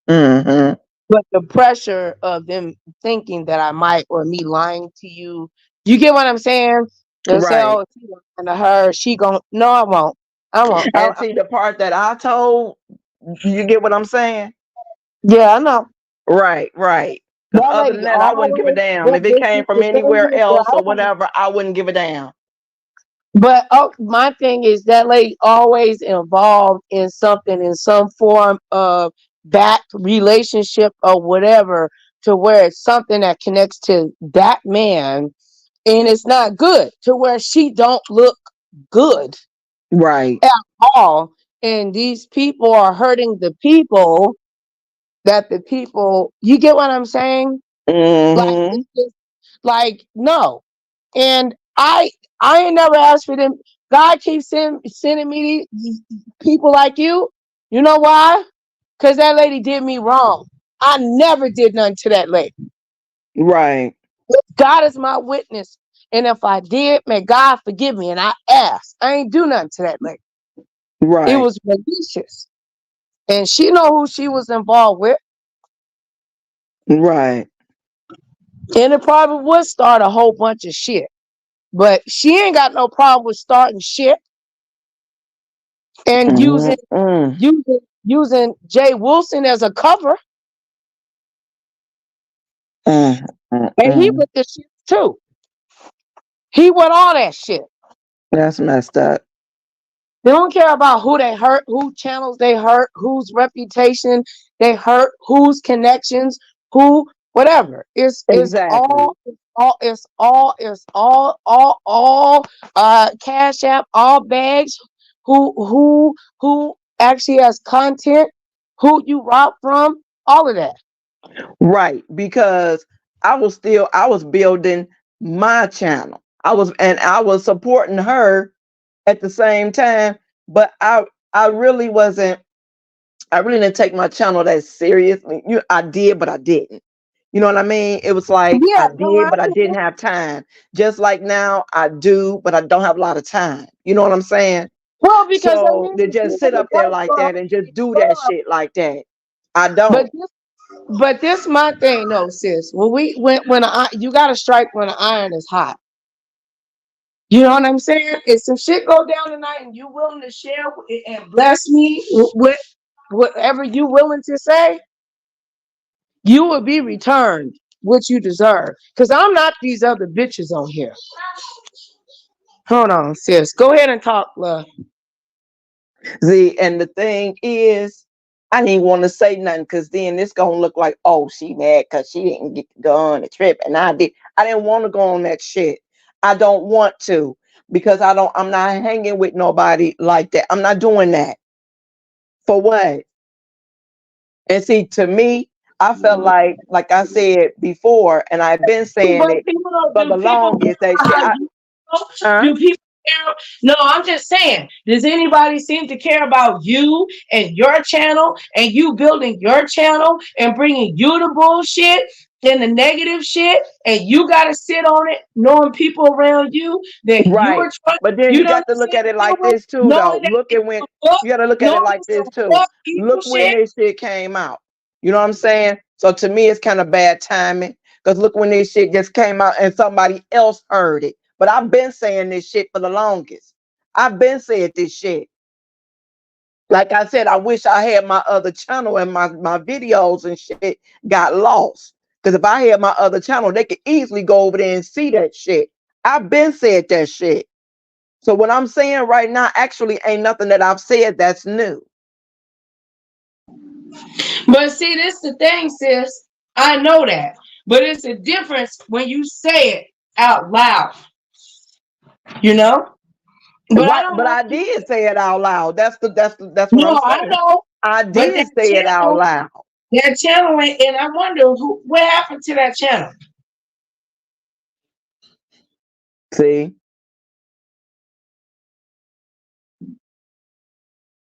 Mm-hmm. But the pressure of them thinking that I might or me lying to you, you get what I'm saying? They'll say, Right. "Oh, she lying to her. She gon' No, I won't. I won't. And see the part that I told, you get what I'm saying? Yeah, I know. Right, right. Because That other lady than that, I wouldn't give a always damn. If it came from the thing anywhere is else or that whatever, I wouldn't give a damn. but my thing is that lady always involved in something in some form of back relationship or whatever to where it's something that connects to that man and it's not good to where she don't look good Right. at all. And these people are hurting the people that the people, you get what I'm saying? Like, Mm-hmm. it's just, like, no. And I ain't never asked for them. God keeps sending me these people like you. You know why? Because that lady did me wrong. I never did nothing to that lady. Right. God is my witness. And if I did, may God forgive me. And I asked. I ain't do nothing to that lady. Right. It was malicious. And she know who she was involved with. Right. And it probably would start a whole bunch of shit. But she ain't got no problem with starting shit and using Jay Wilson as a cover. And he with the shit too. He with all that shit. That's messed up. They don't care about who they hurt, who channels they hurt, whose reputation they hurt, whose connections, who whatever. It's Exactly. all Cash App, all bags, who actually has content, who you rob from, all of that. Right, because I was building my channel. I was supporting her at the same time, but I really wasn't. I really didn't take my channel that seriously. I did, but I didn't. You know what I mean? It was like Yeah, I did, but I didn't have time. Just like now, I do, but I don't have a lot of time. You know what I'm saying? well, because I So mean, to just sit up there like that and just do that shit like that, I but don't. But this my thing, though, sis. You gotta strike when the iron is hot. You know what I'm saying? If some shit go down tonight and you willing to share and bless me with whatever you willing to say, you will be returned what you deserve. Because I'm not these other bitches on here. Hold on, sis. Go ahead and talk, love. See, and the thing is, I didn't want to say nothing because then it's gonna look like, oh, she mad because she didn't get to go on the trip, and I did. I didn't want to go on that shit. I don't want to because I'm not hanging with nobody like that. I'm not doing that. For what? And see, to me, I felt like I said before, and I've been saying But it people don't for the do people longest. That shit. how you do people care? No, I'm just saying, does anybody seem to care about you and your channel and you building your channel and bringing you the bullshit and the negative shit, and you got to sit on it knowing people around you that Right. you're trying, But then you you know got what to I'm look saying, at it deal like with, this too, though. knowing that Look it's at when some fuck, you got to look at it knowing like it's this some too. fuck people Look when shit. this shit came out. You know what I'm saying? So to me, it's kind of bad timing because look when this shit just came out and somebody else heard it. But I've been saying this shit for the longest. I've been saying this shit. Like I said, I wish I had my other channel and my videos and shit got lost. Because if I had my other channel, they could easily go over there and see that shit. I've been said that shit. So what I'm saying right now actually ain't nothing that I've said that's new. But see, this the thing, sis. I know that. But it's a difference when you say it out loud. You know? But I Right, don't but want I you. did say it out loud. That's what I'm No, I saying. know. I But did say it out loud. that channel, and I wonder what happened to that channel. See?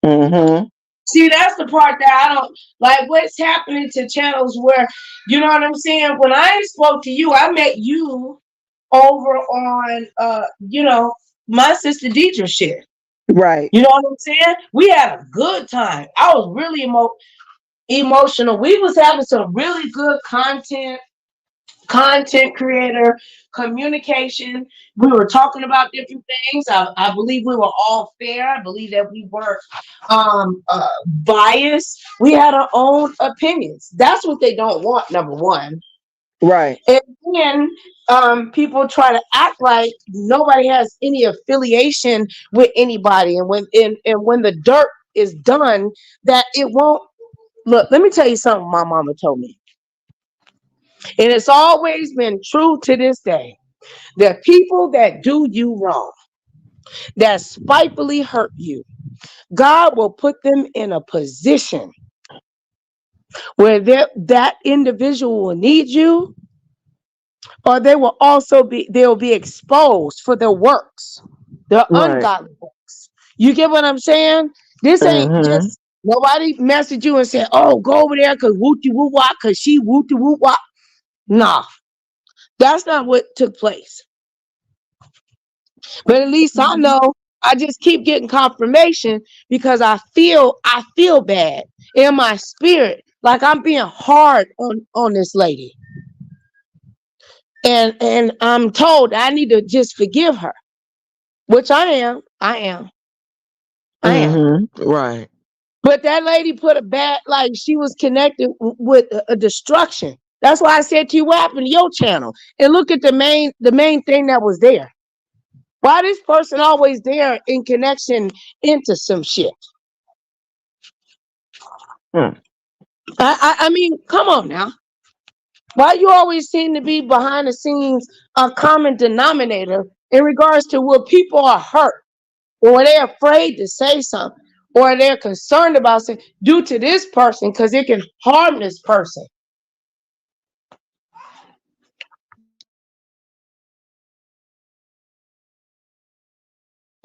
Mm-hmm. See, that's the part that I don't like. What's happening to channels where, you know what I'm saying? When I spoke to you, I met you over on, my sister Deidre shit. Right. You know what I'm saying? We had a good time. I was really emotional. We was having some really good content creator communication. We were talking about different things. I believe we were all fair. I believe that we weren't biased. We had our own opinions. That's what they don't want, number one. Right. And then people try to act like nobody has any affiliation with anybody, and when the dirt is done, that it won't. Look, let me tell you something my mama told me. And it's always been true to this day. The people that do you wrong, that spitefully hurt you, God will put them in a position where that individual will need you, or they'll be exposed for their works, their Right. ungodly works. You get what I'm saying? This ain't Mm-hmm. just Nobody messaged you and said, "Oh, go over there because wooty woo wop, because she wooty woo wop." Nah, that's not what took place. But at least I know. I just keep getting confirmation because I feel bad in my spirit, like I'm being hard on this lady, and I'm told I need to just forgive her, which I am. Right. But that lady put a bad, like she was connected with a destruction. That's why I said to you, what happened to your channel? And look at the main thing that was there. Why this person always there in connection into some shit? I mean, come on now. Why you always seem to be behind the scenes a common denominator in regards to what people are hurt, or they're afraid to say something, or they're concerned about saying due to this person because it can harm this person.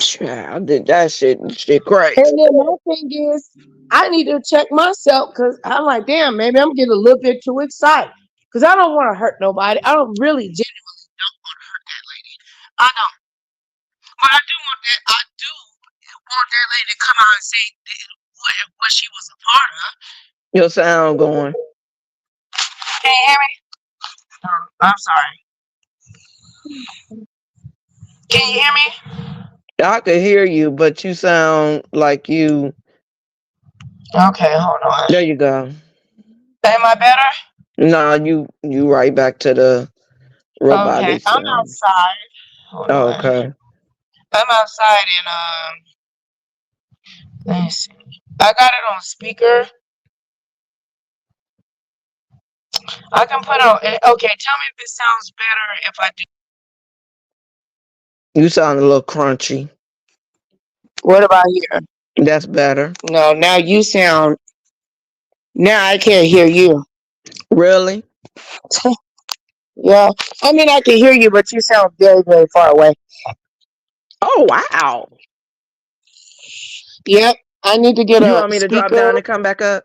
Child, that shit crazy. And then my thing is, I need to check myself because I'm like, damn, maybe I'm getting a little bit too excited because I don't want to hurt nobody. I don't really genuinely don't want to hurt that lady. I don't. But I do want that. I do want that lady to come out and say what she was a part of. Your sound going. Can you hear me? I'm sorry. Can you hear me? I could hear you, but you sound like you. Okay, hold on. There you go. Am I better? No, you right back to the robotic Okay, sound. I'm outside. Hold on. Okay. I'm outside and let me see. I got it on speaker. I can put on. Okay, tell me if it sounds better if I do. You sound a little crunchy. What about here? That's better. No, now you sound. Now I can't hear you. Really? Yeah, I mean I can hear you, but you sound very, very far away. Oh wow. Yep, I need to get You a want me to speaker. drop down and come back up?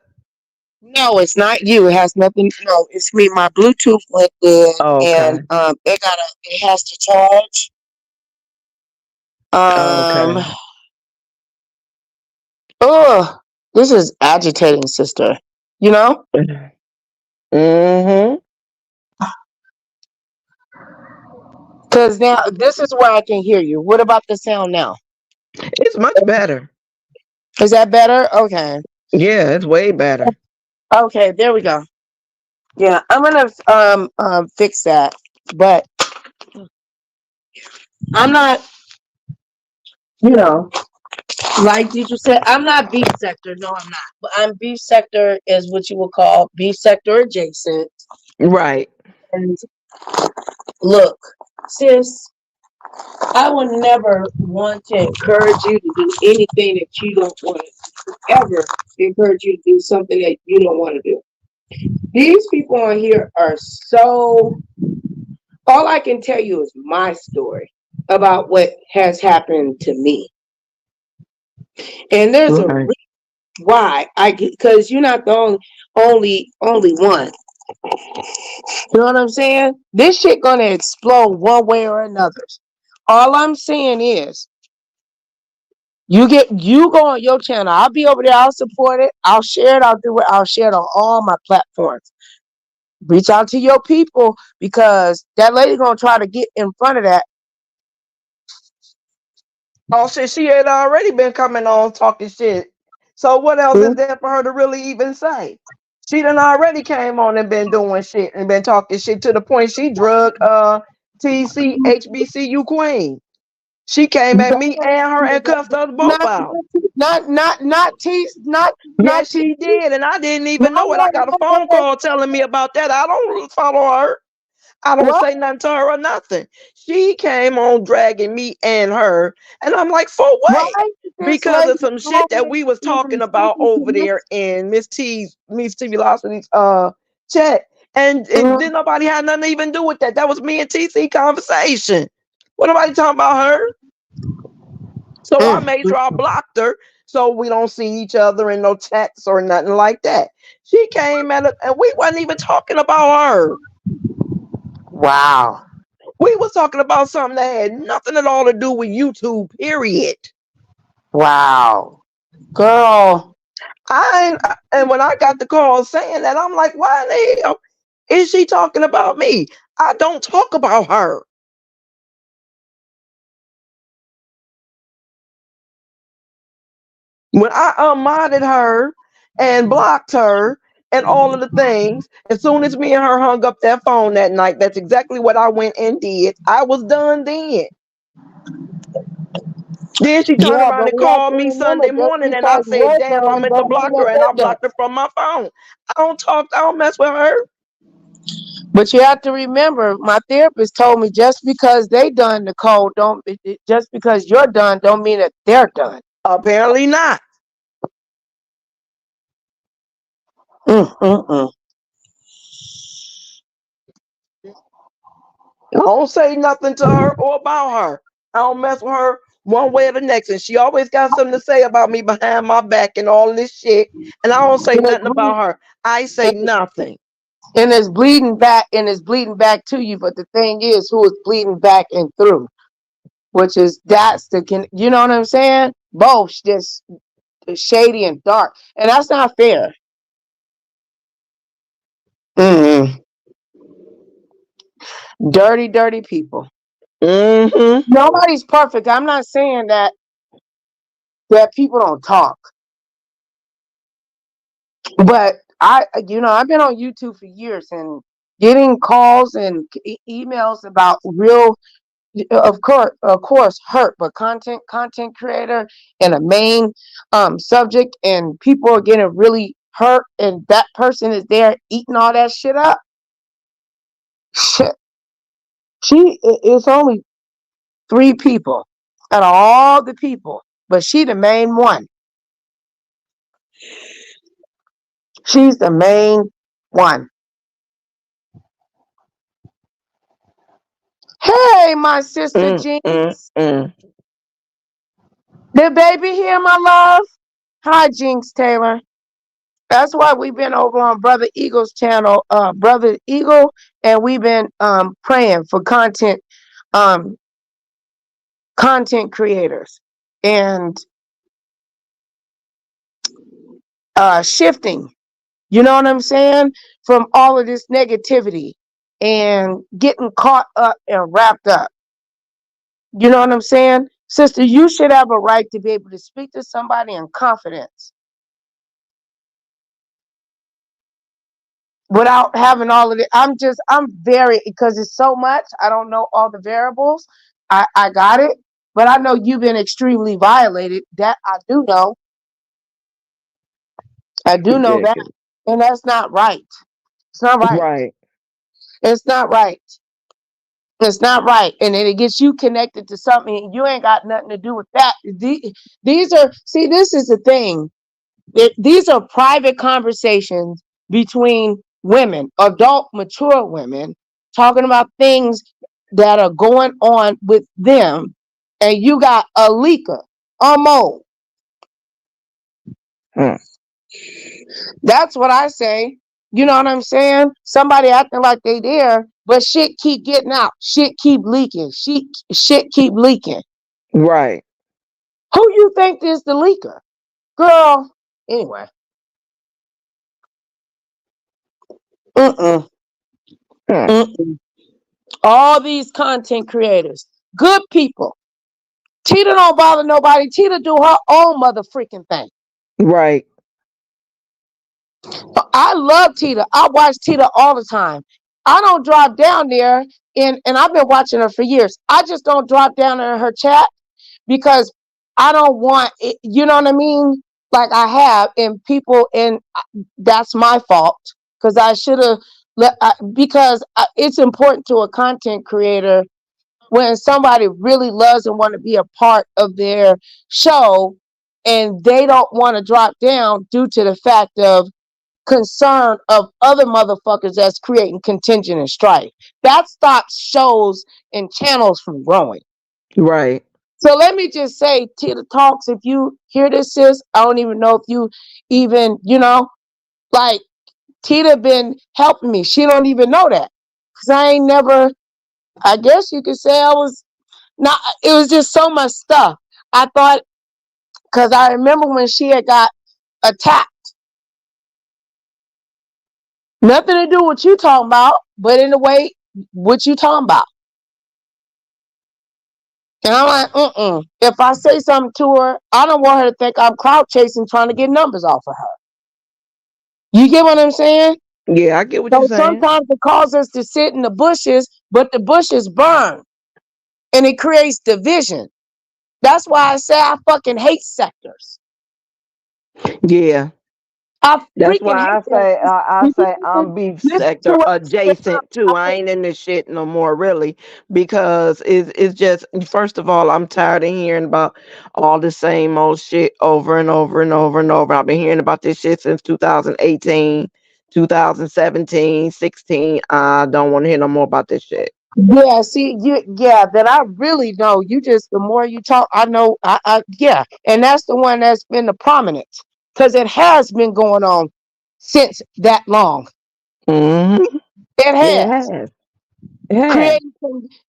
No, it's not you. It has nothing. No, it's me. My Bluetooth went dead, Okay. and it has to charge. Okay. Oh, this is agitating, sister. You know? Mm-hmm. Because now this is where I can hear you. What about the sound now? It's much better. Is that better? Okay. Yeah, it's way better. Okay, there we go. Yeah, I'm gonna fix that. But I'm not, you know, like you just said, I'm not beef sector. No, I'm not. But I'm beef sector is what you would call beef sector adjacent. Right. And look, sis, I would never want to encourage you to do anything that you don't want to ever encourage you to do something that you don't want to do. These people on here are so, all I can tell you is my story about what has happened to me. And there's a reason why because you're not the only one. You know what I'm saying? This shit gonna explode one way or another. All I'm saying is you go on your channel. I'll be over there. I'll support it. I'll share it. I'll do it. I'll share it on all my platforms. Reach out to your people because that lady gonna try to get in front of that. Oh shit, she had already been coming on talking shit. So what else is there for her to really even say? She done already came on and been doing shit and been talking shit to the point she drug TC HBCU Queen. She came at me and her and cussed us both out. Yes, she did, and I didn't even know it. I got a phone call telling me about that. I don't follow her. I don't say nothing to her or nothing. She came on dragging me and her, and I'm like, for what? Because of some shit that we was talking about over there in Miss T Velocity's chat. And then nobody had nothing to even do with that. That was me and TC conversation. What nobody talking about her? So I made sure I blocked her so we don't see each other in no chats or nothing like that. She came at it, and we wasn't even talking about her. Wow. We was talking about something that had nothing at all to do with YouTube, period. Wow. Girl. And when I got the call saying that, I'm like, why the hell is she talking about me? I don't talk about her. When I unmodded her and blocked her and all of the things, as soon as me and her hung up that phone that night, that's exactly what I went and did. I was done then. Then she turned Yeah, around but and we have called to me remember Sunday just morning, and I because said, we're damn, I done meant to don't mean block that her, and they're I done. blocked her from my phone. I don't mess with her. But you have to remember, my therapist told me just because they done, Nicole, just because you're done don't mean that they're done. Apparently not. Mm-mm-mm. I don't say nothing to her or about her. I don't mess with her one way or the next. And she always got something to say about me behind my back and all this shit. And I don't say nothing about her. I say nothing. And it's bleeding back, to you. But the thing is, who is bleeding back and through? Which is you know what I'm saying? Both just shady and dark, and that's not fair. Mm-hmm. Dirty people. Mm-hmm. Nobody's perfect. I'm not saying that people don't talk, but I've been on YouTube for years and getting calls and emails about real, of course, hurt, but content creator and a main subject, and people are getting really hurt, and that person is there eating all that shit up. Shit. It's only 3 people out of all the people, but she the main one. She's the main one. Hey, my sister Jinx. The baby here, my love. Hi, Jinx Taylor. That's why we've been over on Brother Eagle's channel, Brother Eagle, and we've been praying for um, content creators and shifting. You know what I'm saying? From all of this negativity and getting caught up and wrapped up. You know what I'm saying? Sister, you should have a right to be able to speak to somebody in confidence without having all of it. I'm very, because it's so much. I don't know all the variables. I got it, but I know you've been extremely violated. That I do know. I do know that. And that's not right. It's not right. Right. It's not right. It's not right. And then it gets you connected to something. You ain't got nothing to do with that. These are, see, this is the thing. These are private conversations between women, adult, mature women, talking about things that are going on with them. And you got a leaker, a mole. That's what I say. You know what I'm saying? Somebody acting like they there, but shit keep getting out. Shit keep leaking. Shit keep leaking. Right. Who you think is the leaker? Girl, anyway. Mm-mm. Mm-mm. All these content creators, good people. Tita don't bother nobody. Tita do her own mother freaking thing. Right. I love Tita. I watch Tita all the time. I don't drop down there, and I've been watching her for years. I just don't drop down in her chat because I don't want it, you know what I mean? Like I have, and people, and that's my fault because I should have, because it's important to a content creator when somebody really loves and want to be a part of their show and they don't want to drop down due to the fact of concern of other motherfuckers that's creating contention and strife. That stops shows and channels from growing. Right. So let me just say, Tita Talks, if you hear this, sis, I don't even know if you even, like, Tita been helping me. She don't even know that. Because I ain't never, I guess you could say I was not, it was just so much stuff. I thought, because I remember when she had got attacked. Nothing to do with what you talking about, but in a way, what you talking about. And I'm like, if I say something to her, I don't want her to think I'm clout chasing, trying to get numbers off of her. You get what I'm saying? Yeah, I get what you're So saying. sometimes it causes us to sit in the bushes, but the bushes burn and it creates division. That's why I say I fucking hate sectors. Yeah. I That's freaking why hate I that. say I say I'm beef Listen to sector what adjacent too. I ain't in this shit no more, really, because it's just, first of all, I'm tired of hearing about all the same old shit over and over and over and over. I've been hearing about this shit since 2018, 2017, 16. I don't want to hear no more about this shit. Yeah, see, that I really know. You just, the more you talk, I know, yeah. And that's the one that's been the prominent, because it has been going on since that long. Mm-hmm. It It has. has. It has. Creating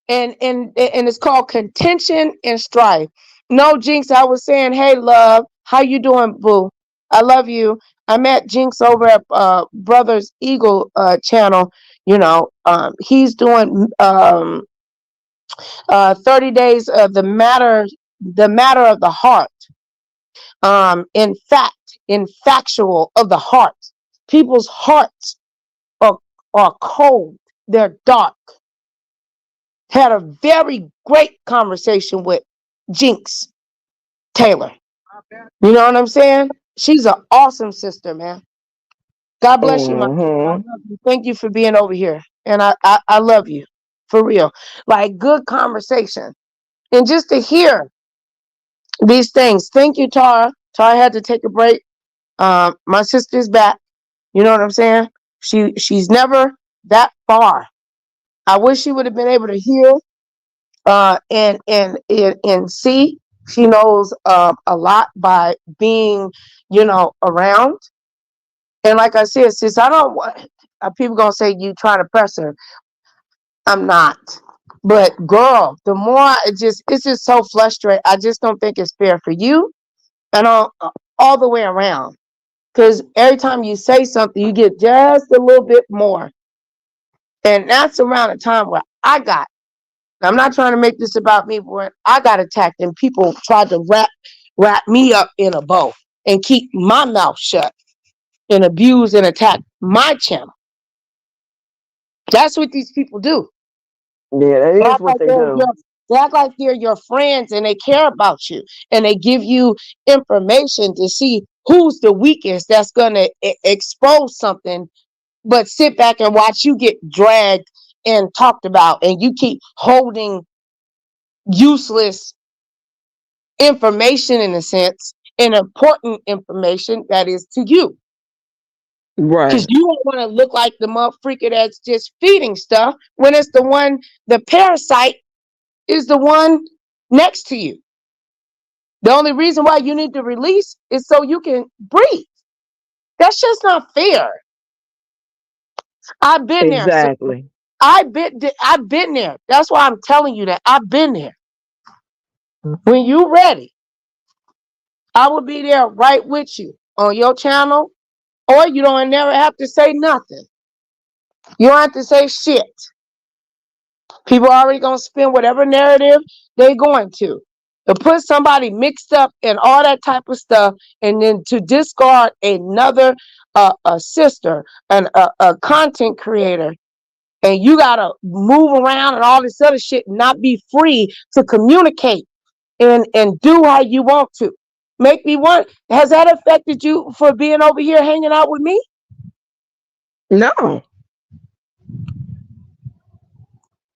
and it's called contention and strife. No, Jinx, I was saying, hey, love, how you doing, boo? I love you. I met Jinx over at Brothers Eagle channel. He's doing 30 days of the matter of the heart. In factual of the heart. People's hearts are cold. They're dark. Had a very great conversation with Jinx Taylor. You know what I'm saying? She's an awesome sister, man. God bless you, my sister. I Mm-hmm. love you. Thank you for being over here. And I love you. For real. Like, good conversation. And just to hear these things. Thank you, Tara. Tara had to take a break. My sister's back. You know what I'm saying? She's never that far. I wish she would have been able to hear and see. She knows a lot by being, around. And like I said, sis, I don't want people gonna say you trying to press her. I'm not. But girl, the more it's just so frustrating. I just don't think it's fair for you and all the way around. Because every time you say something, you get just a little bit more. And that's around the time where I'm not trying to make this about me, but I got attacked and people tried to wrap me up in a bow and keep my mouth shut and abuse and attack my channel. That's what these people do. Yeah, that They is act what like they do. they act like they're your friends and they care about you and they give you information to see who's the weakest that's going to expose something, but sit back and watch you get dragged and talked about and you keep holding useless information, in a sense, and important information that is to you. Because Right. you don't want to look like the motherfucker that's just feeding stuff when it's the parasite is the one next to you. The only reason why you need to release is so you can breathe. That's just not fair. I've been there. So Exactly. I've been there. That's why I'm telling you that I've been there. When you ready, I will be there right with you on your channel, or you don't never have to say nothing. You don't have to say shit. People are already gonna spin whatever narrative they're going to put somebody mixed up in all that type of stuff, and then to discard another a sister and a content creator, and you gotta move around and all this other shit, and not be free to communicate and do how you want to. Make me want. Has that affected you for being over here hanging out with me? No,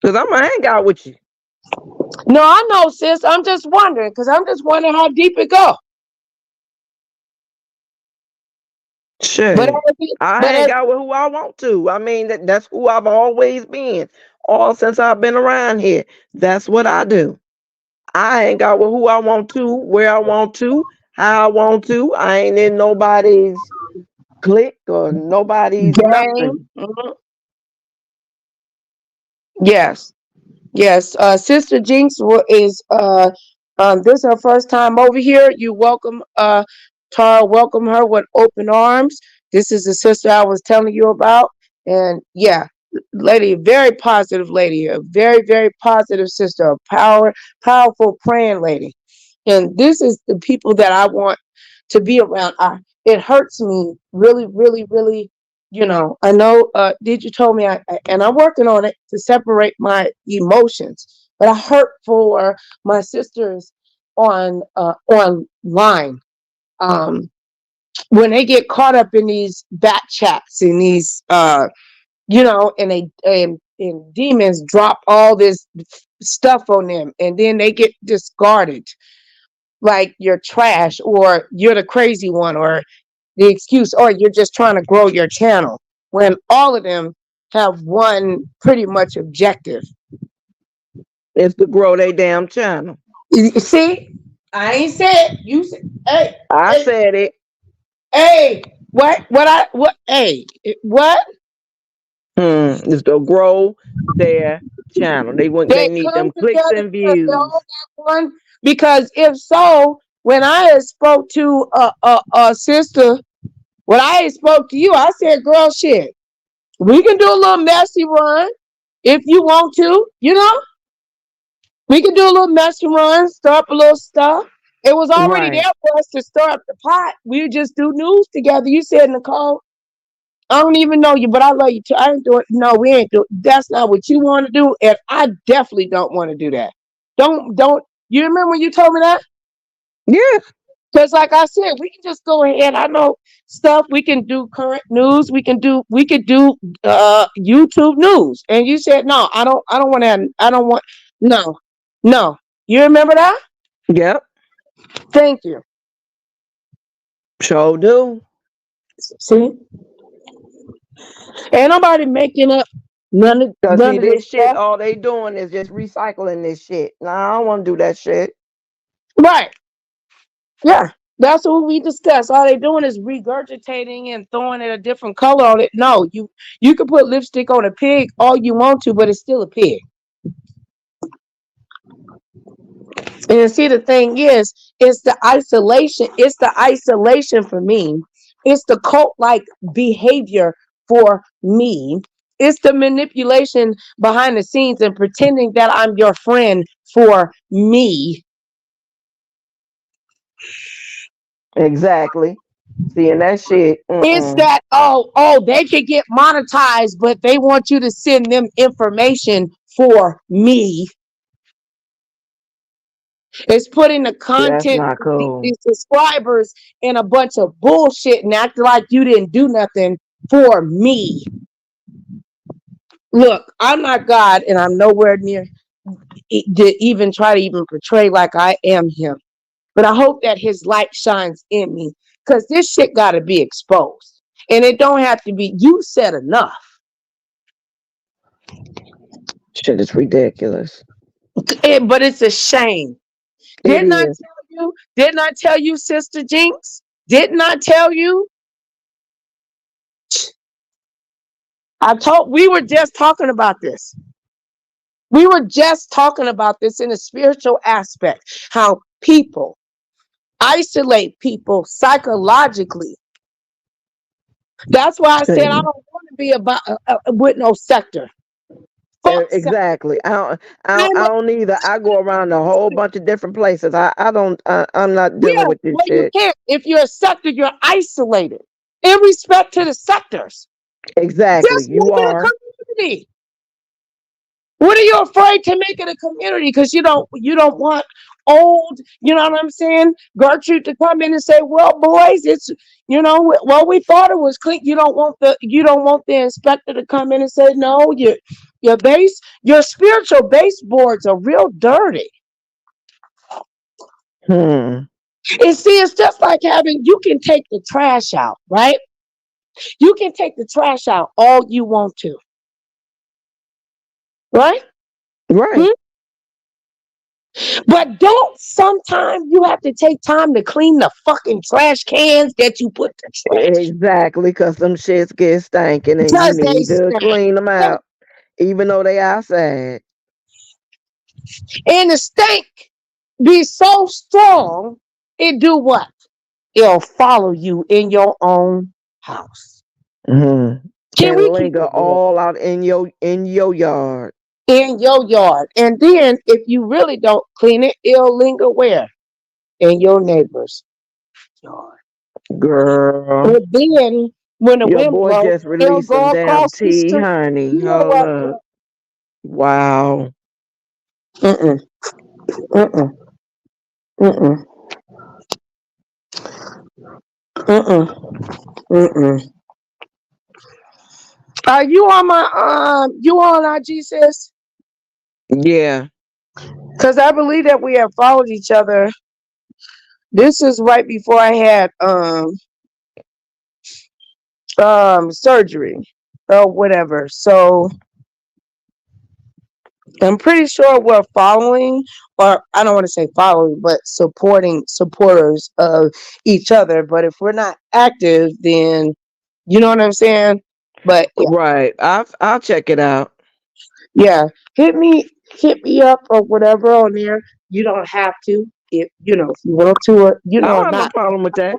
because I'm gonna hang out with you. No, I know, sis. I'm just wondering, because I'm just wondering how deep it go. But Shit. as, I but hang as out with who I want to. I mean, that's who I've always been. All since I've been around here. That's what I do. I ain't got with who I want to, where I want to, how I want to. I ain't in nobody's clique or nobody's Gang. nothing. Yes. Yes, Sister Jinx is this is her first time over here. You welcome Tara, welcome her with open arms. This is the sister I was telling you about. And yeah, lady, very positive lady, a very, very positive sister, a powerful praying lady. And this is the people that I want to be around. It hurts me really, really, really. I know did you told me and I'm working on it to separate my emotions, but I hurt for my sisters online. When they get caught up in these bat chats and these and demons drop all this stuff on them, and then they get discarded like you're trash, or you're the crazy one, or the excuse, or you're just trying to grow your channel, when all of them have one pretty much objective. It's to grow their damn channel. You see, I ain't said, you said, hey, I said it. hey, what, hey, what? It's to grow their channel. They They need come them clicks together and because they all views. got one. Because if so, when I had spoke to a sister, when I had spoke to you, I said, girl, shit, we can do a little messy run if you want to, we can do a little messy run, stir up a little stuff. It was already Right. there for us to stir up the pot. We would just do news together. You said, Nicole, I don't even know you, but I love you too. I ain't doing. No, we ain't doing. That's not what you want to do, and I definitely don't want to do that. Don't. You remember when you told me that? Yeah. Because, like I said, we can just go ahead. I know stuff. We can do current news. We could do YouTube news. And you said no. I don't want to. I don't want. No, no. You remember that? Yep. Thank you. Sure do. See, ain't nobody making up Cause see, none of this this shit, stuff. all they doing is just recycling this shit. Nah, I don't want to do that shit. Right. Yeah. That's what we discussed. All they doing is regurgitating and throwing it a different color on it. No, you can put lipstick on a pig all you want to, but it's still a pig. And see, the thing is, it's the isolation. It's the isolation for me. It's the cult-like behavior for me. It's the manipulation behind the scenes and pretending that I'm your friend for me. Exactly. Seeing that shit. It's that, they can get monetized, but they want you to send them information for me. It's putting the That's content, not cool. these subscribers in a bunch of bullshit and acting like you didn't do nothing for me. Look, I'm not God, and I'm nowhere near to even try to even portray like I am him. But I hope that his light shines in me, because this shit got to be exposed. And it don't have to be, you said enough. Shit is ridiculous. But it's a shame. It Didn't I is. tell you? Didn't I tell you, Sister Jinx? Didn't I tell you? We were just talking about this. We were just talking about this in a spiritual aspect, how people isolate people psychologically. That's why I said I don't want to be about with no sector. Fuck sector. Exactly. I don't either. I go around a whole bunch of different places. I'm not dealing Yeah, with this well, you shit. can't. If you're a sector, you're isolated in respect to the sectors. Exactly. Just You make it are. a community. What are you afraid to make it a community? Because you don't want old, you know what I'm saying, Gertrude to come in and say, well, boys, it's well, we thought it was clean. You don't want the inspector to come in and say, no, your spiritual baseboards are real dirty. And see, it's just like you can take the trash out, right? You can take the trash out all you want to. Right? Right. But don't sometimes you have to take time to clean the fucking trash cans that you put the trash. Exactly, because them shits get stinking and you Because they need to stink. clean them out, even though they outside. And the stink be so strong, it do what? It'll follow you in your own house. Mm-hmm. Can we And keep linger it real? all out in your yard. In your yard. And then if you really don't clean it, it'll linger where? In your neighbor's yard. Girl, And then when the your wind boy blows, just it'll released some go damn across the tea, street. honey. You know Hold what? up. Wow. Mm-mm, mm-mm, mm-mm, mm-mm, mm-mm. Are you on my you on IG, sis? Yeah. Because I believe that we have followed each other. This is right before I had surgery or whatever. So I'm pretty sure we're following, or I don't want to say following, but supporters of each other. But if we're not active, then you know what I'm saying? But yeah, Right. I'll check it out. yeah. Hit me up or whatever on there. You don't have to. If you know, if you want to, I or don't have no not. problem with that.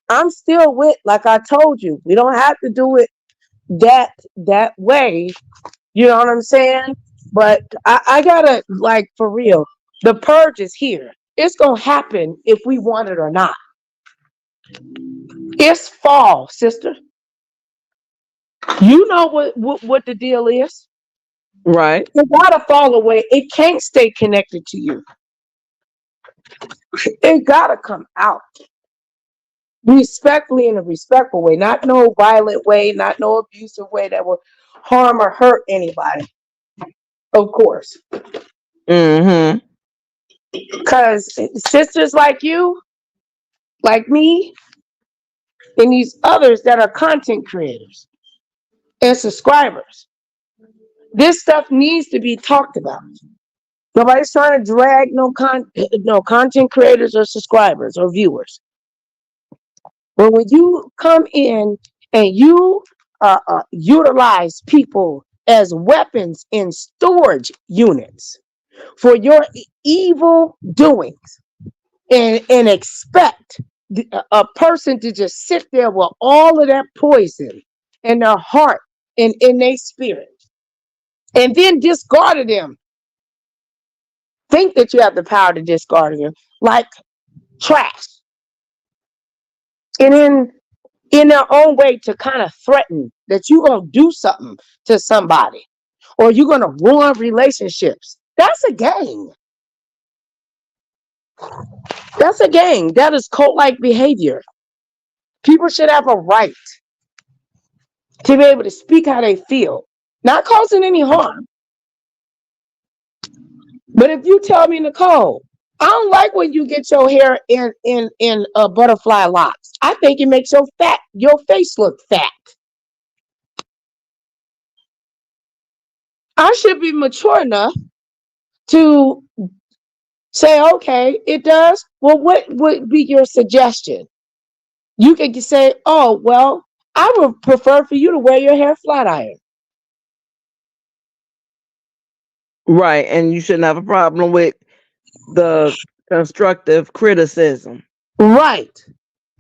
I'm still with, like I told you, we don't have to do it that way. You know what I'm saying? But I gotta, like, for real, the purge is here. It's gonna happen if we want it or not. It's fall, sister. You know what the deal is. Right. It gotta fall away. It can't stay connected to you. It gotta come out. Respectfully, in a respectful way, not no violent way, not no abusive way that will harm or hurt anybody. Of course. Mm-hmm. Because sisters like you, like me, and these others that are content creators and subscribers, this stuff needs to be talked about. Nobody's trying to drag no content creators or subscribers or viewers. But when you come in and you utilize people as weapons in storage units for your evil doings, and expect a person to just sit there with all of that poison in their heart and in their spirit, and then discard them, think that you have the power to discard them like trash, and in their own way to kind of threaten that you're going to do something to somebody or you're going to ruin relationships. That's a game. That's a game. That is cult-like behavior. People should have a right to be able to speak how they feel, not causing any harm. But if you tell me, Nicole, I don't like when you get your hair in butterfly locks. I think it makes your face look fat. I should be mature enough to say, okay, it does. Well, what would be your suggestion? You could say, oh, well, I would prefer for you to wear your hair flat iron. Right. And you shouldn't have a problem with the constructive criticism. Right.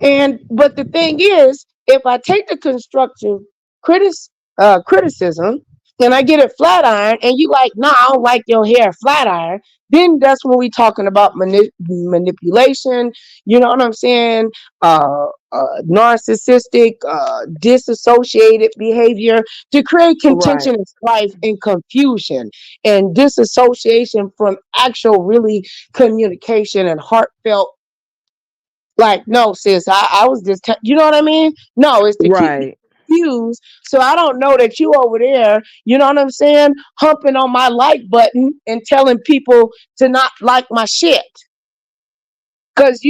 But the thing is, if I take the constructive criticism and I get it flat iron, and you like, nah, I don't like your hair flat iron, then that's when we talking about manipulation. You know what I'm saying? Narcissistic, disassociated behavior to create Right. contention and strife and confusion and disassociation from actual, really communication and heartfelt. Like, no, sis, I was just, you know what I mean? No, it's to keep me Right. confused. So I don't know that you over there, you know what I'm saying? Humping on my like button and telling people to not like my shit. Because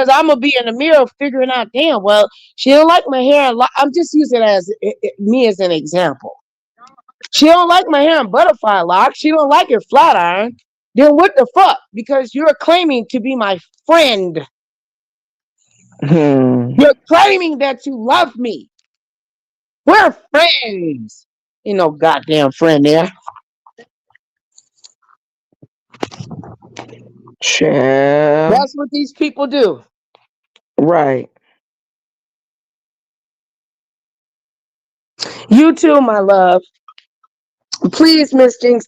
I'm going to be in the mirror figuring out, damn, well, she don't like my hair. I'm just using it as me as an example. She don't like my hair in butterfly lock. She don't like it flat iron. then what the fuck? Because you're claiming to be my friend. You're claiming that you love me. We're friends. Ain't no goddamn friend there. Child. That's what these people do. Right. You too, my love. Please, Miss Jinx,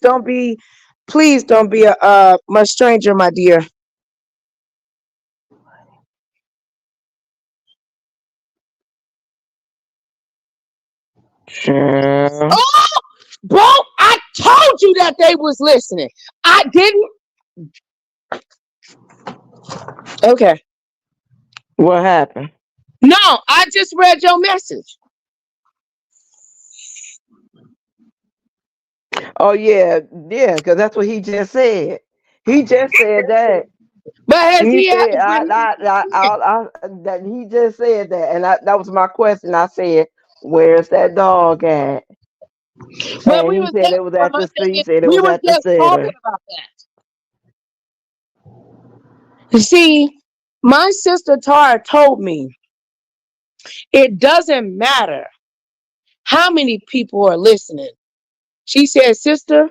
please don't be a much stranger, my dear. Child. Oh, bro, I told you that they was listening. I didn't. Okay. What happened? No, I just read your message. Oh yeah, yeah, because that's what he just said. He just said that. But has He he had said, that he just said that, and that was my question. I said, "Where's that dog at?" but And he said it was at the. He said it we was were at the just talking center. about that. You see, my sister Tara told me it doesn't matter how many people are listening. She said, sister,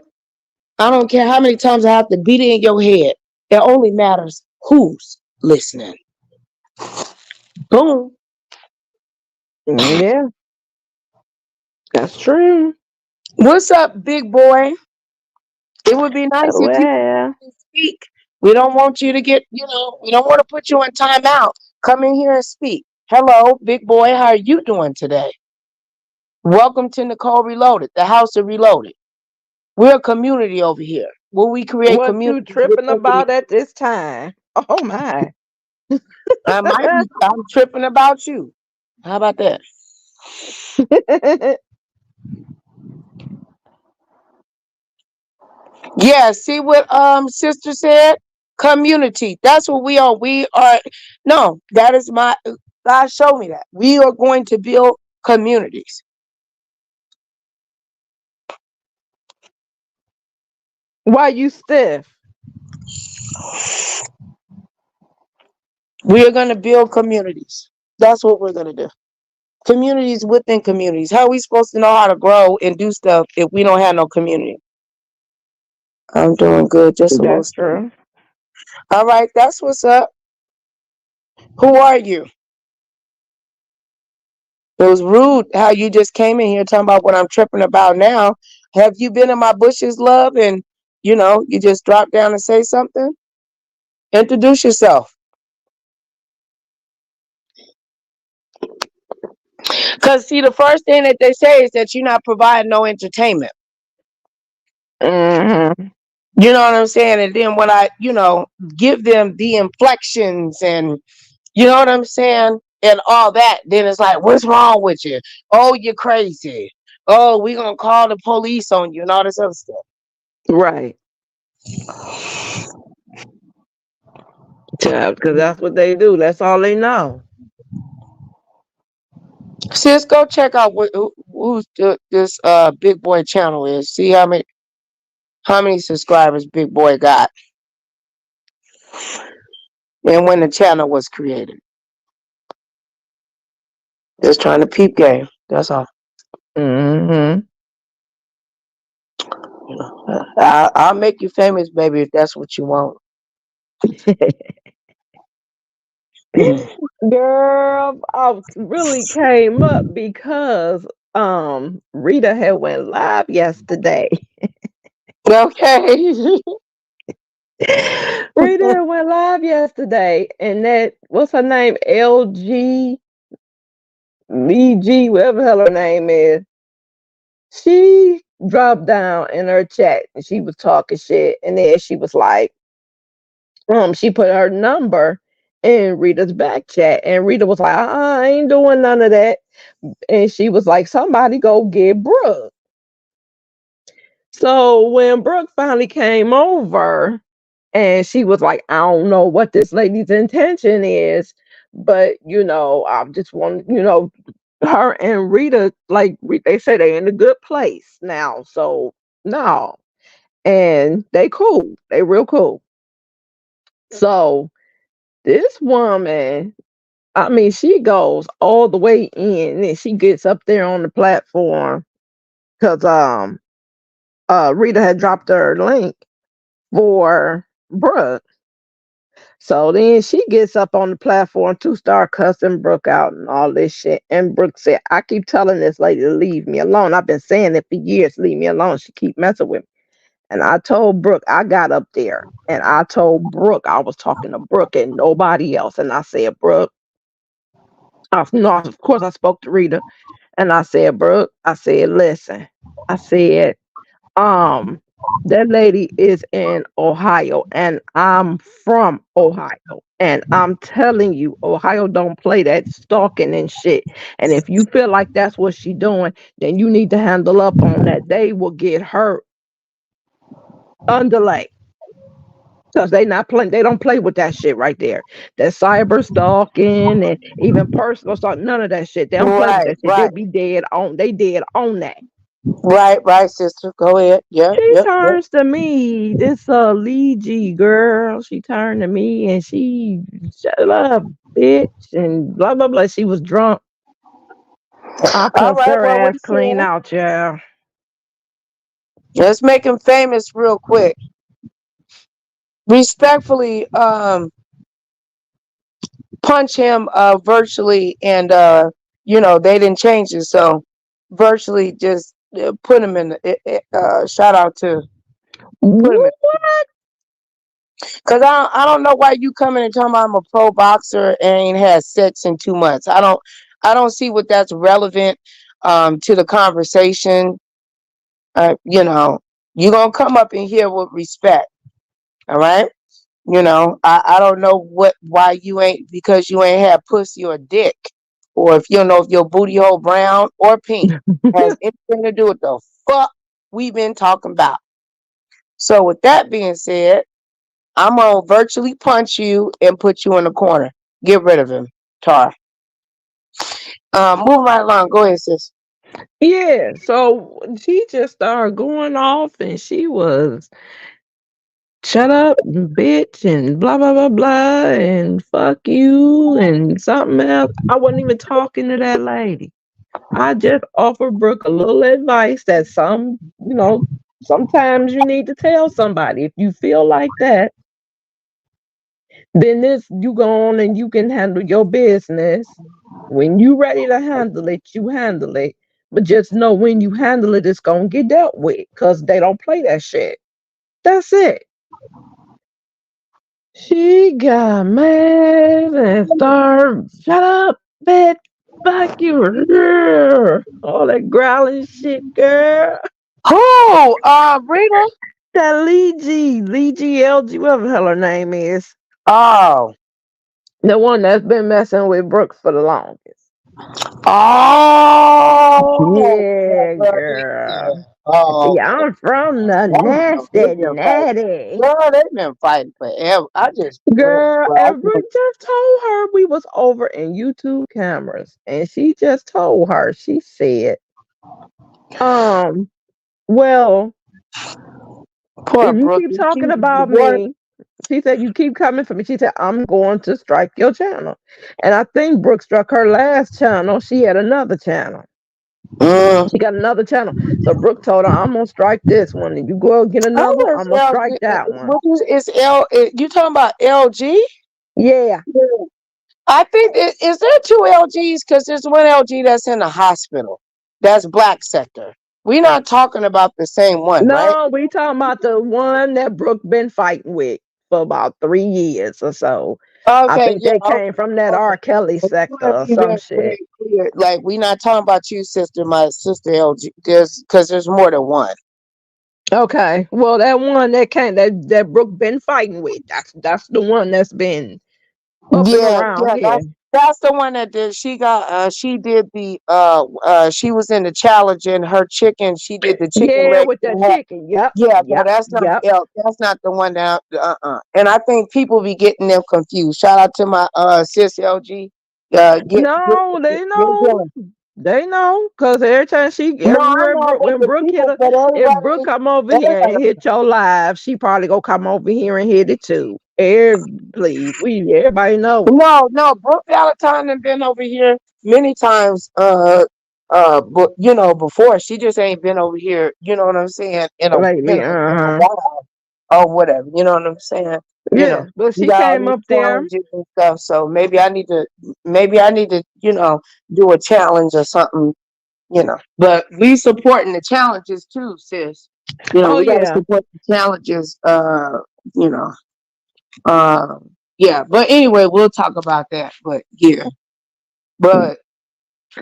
I don't care how many times I have to beat it in your head. It only matters who's listening. Boom. Yeah, that's true. What's up, big boy? It would be nice if you Well, could speak. We don't want you to get, we don't want to put you in timeout. Come in here and speak. Hello, big boy. How are you doing today? Welcome to Nicole Reloaded, the house of Reloaded. We're a community over here. Where we create what you communities tripping within about at this time? Oh my. I'm tripping about you. How about that? Yeah, see what sister said? Community. That's what we are. We are no, that is my God showed me that. We are going to build communities. Why you stiff? We are gonna build communities. That's what we're gonna do. Communities within communities. How are we supposed to know how to grow and do stuff if we don't have no community? I'm doing good, just a little That's stressed. true. All right, that's what's up. Who are you? It was rude how you just came in here talking about what I'm tripping about now. Have you been in my bushes, love? And you just drop down and say something? Introduce yourself. Because see, the first thing that they say is that you're not providing no entertainment. Mm-hmm. You know what I'm saying? And then when I, give them the inflections and you know what I'm saying? And all that, then it's like, what's wrong with you? Oh, you're crazy. Oh, we gonna call the police on you and all this other stuff. Right. Because that's what they do. That's all they know. Sis, go check out who's this big boy channel is. See how many subscribers Big Boy got, and when the channel was created. Just trying to peep game. That's all. Mm-hmm. I'll make you famous, baby, if that's what you want. Girl, I really came up because Rita had went live yesterday. Okay. Rita went live yesterday, and that what's her name? LG EG, whatever the hell her name is. She dropped down in her chat and she was talking shit, and then she was like, she put her number in Rita's back chat, and Rita was like, I ain't doing none of that. And she was like, somebody go get Brooke. So when Brooke finally came over and she was like, I don't know what this lady's intention is, but I just want, her and Rita, like they say, they in a good place now. So no. and they cool. They real cool. So this woman, I mean, she goes all the way in, and she gets up there on the platform because Rita had dropped her link for Brooke. So then she gets up on the platform to start cussing Brooke out and all this shit. And Brooke said, I keep telling this lady to leave me alone. I've been saying it for years, leave me alone. She keep messing with me. And I told Brooke, I got up there and I told Brooke, I was talking to Brooke and nobody else. And I said, Brooke, no, of course I spoke to Rita. And I said, Brooke, I said, listen, I said, um, that lady is in Ohio and I'm from Ohio. And I'm telling you, Ohio don't play that stalking and shit. And if you feel like that's what she doing, then you need to handle up on that. They will get hurt underlay. Because they not playing, they don't play with that shit right there. That cyber stalking and even personal stalking, none of that shit. They don't play with Right, that shit. They right, be dead on. They dead on that. right, sister. Go ahead. Yep, She yep, yep. turns to me, this Lee G girl. She turned to me and she shut up, bitch, and blah blah blah. She was drunk. I All cussed right, her well, what ass you clean saying? out, yeah. Let's make him famous real quick. Respectfully, punch him virtually, and they didn't change it, so virtually just put him in. Shout out to put him in. What? Cause I don't know why you coming and talking about I'm a pro boxer and ain't had sex in 2 months. I don't see what that's relevant to the conversation. You gonna come up in here with respect, all right? I don't know why you ain't, because you ain't had pussy or dick, or if you don't know if your booty hole brown or pink has anything to do with the fuck we've been talking about. So with that being said, I'm gonna virtually punch you and put you in the corner. Get rid of him, Tar. Move right along. Go ahead, sis. Yeah, so she just started going off and she was shut up, bitch, and blah blah blah blah, and fuck you, and something else. I wasn't even talking to that lady. I just offered Brooke a little advice that sometimes you need to tell somebody. If you feel like that, then you go on and you can handle your business. When you ready to handle it, you handle it. But just know when you handle it, it's gonna get dealt with because they don't play that shit. That's it. She got mad and started, shut up, bitch, fuck you, all that growling shit, girl. Who? Rita? That Lee G, LG, whatever the hell her name is. Oh. The one that's been messing with Brooks for the longest. Oh. Yeah, Yeah. girl. Oh, See, okay. I'm from the They've nasty been fighting. natty. Girl, they've been fighting forever. I just, Girl, well, and Brooke just told her we was over in YouTube cameras. And she just told her, she said, Um, well, poor if you Brooke. keep You talking keep about what? me, she said, you keep coming for me. She said, I'm going to strike your channel. And I think Brooke struck her last channel. She had another channel. Mm. She got another channel. So Brooke told her, I'm going to strike this one. And you go get I another, was I'm going to strike that one. What is you talking about LG? Yeah. I think is there two LGs? Because there's one LG that's in the hospital. That's Black Sector. We're not talking about the same one, right? No, we talking about the one that Brooke been fighting with for about 3 years or so. I Okay, think yeah, they came okay, from that okay. R. Kelly I just sector want to or be some very shit. clear. Like, we're not talking about you, sister, my sister LG. Because there's more than one. Okay. Well, that one that came that Brooke been fighting with. That's the one that's been up and Yeah, around yeah, here. that's the one that did. She did the she was in the challenge, and her chicken. She did the chicken Yeah, leg. with that chicken. Yep. Yeah, no, Yep. that's not Yep. That's not the one that. And I think people be getting them confused. Shout out to my sis LG. Get No, they know. going. They know, cause every time No, I know, but When the Brooke hit people, her, but if Brooke come over here and everybody. hit your live, she probably gonna come over here and hit it too. Please, everybody know. No, Brooke Valentine have been over here many times. But before she just ain't been over here. You know what I'm saying? Lately, In a while or whatever. You know what I'm saying? You know, yeah, but you she got all came these up there. challenges and stuff. So maybe I need to, do a challenge or something. But we supporting the challenges too, sis. Oh We got to yeah, support the challenges. You know. Yeah, but anyway, we'll talk about that. But yeah, but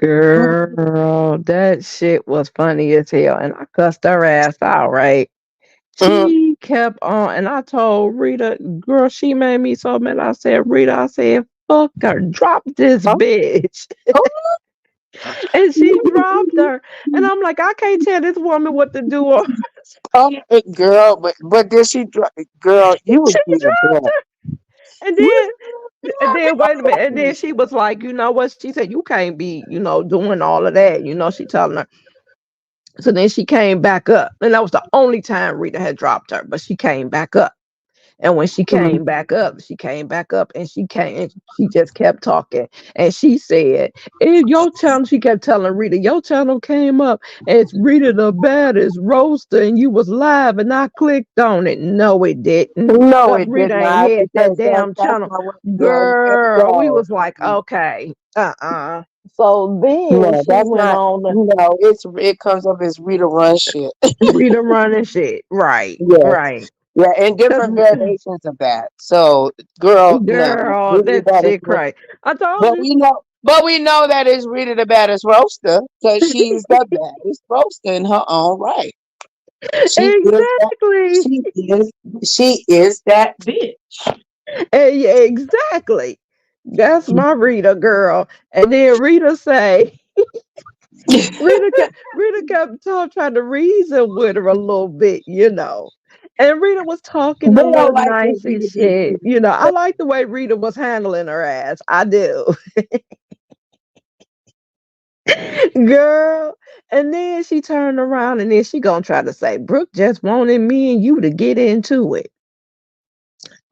girl, that shit was funny as hell, and I cussed her ass out. Right? mm, She kept on, and I told Rita, girl, she made me so mad. I said, Rita, I said, fuck her, drop this oh, bitch. And she dropped her. And I'm like, I can't tell this woman what to do. girl, but did she girl? You was She being dropped bad. her. And You then wait a minute. And then she was like, you know what? She said, you can't be, doing all of that. She telling her. So then she came back up. And that was the only time Rita had dropped her. But she came back up. And when she came back up and she just kept talking. And she said, your channel, she kept telling Rita, your channel came up as Rita the baddest roaster and you was live and I clicked on it. No, it didn't. no, Because it did Rita ain't not had that because damn that's channel. not what. Yeah, Girl, we no, was like, okay, So then no, she that's went not. on to No, it comes up as Rita Run shit. Rita running shit. Right, Yes, right. yeah, and 'Cause, different variations of that. So, girl, no, girl, Rita that that is. shit crazy. I told But you. we know that is Rita the baddest roaster because she's the baddest roaster in her own right. She is that. Exactly. She is. She is that bitch. Yeah, exactly. That's my Rita girl. And then Rita say, Rita kept trying to reason with her a little bit. And Rita was talking a They don't little like that nice and Rita being shit. I like the way Rita was handling her ass. I do. Girl. And then she turned around and then she gonna try to say, Brooke just wanted me and you to get into it.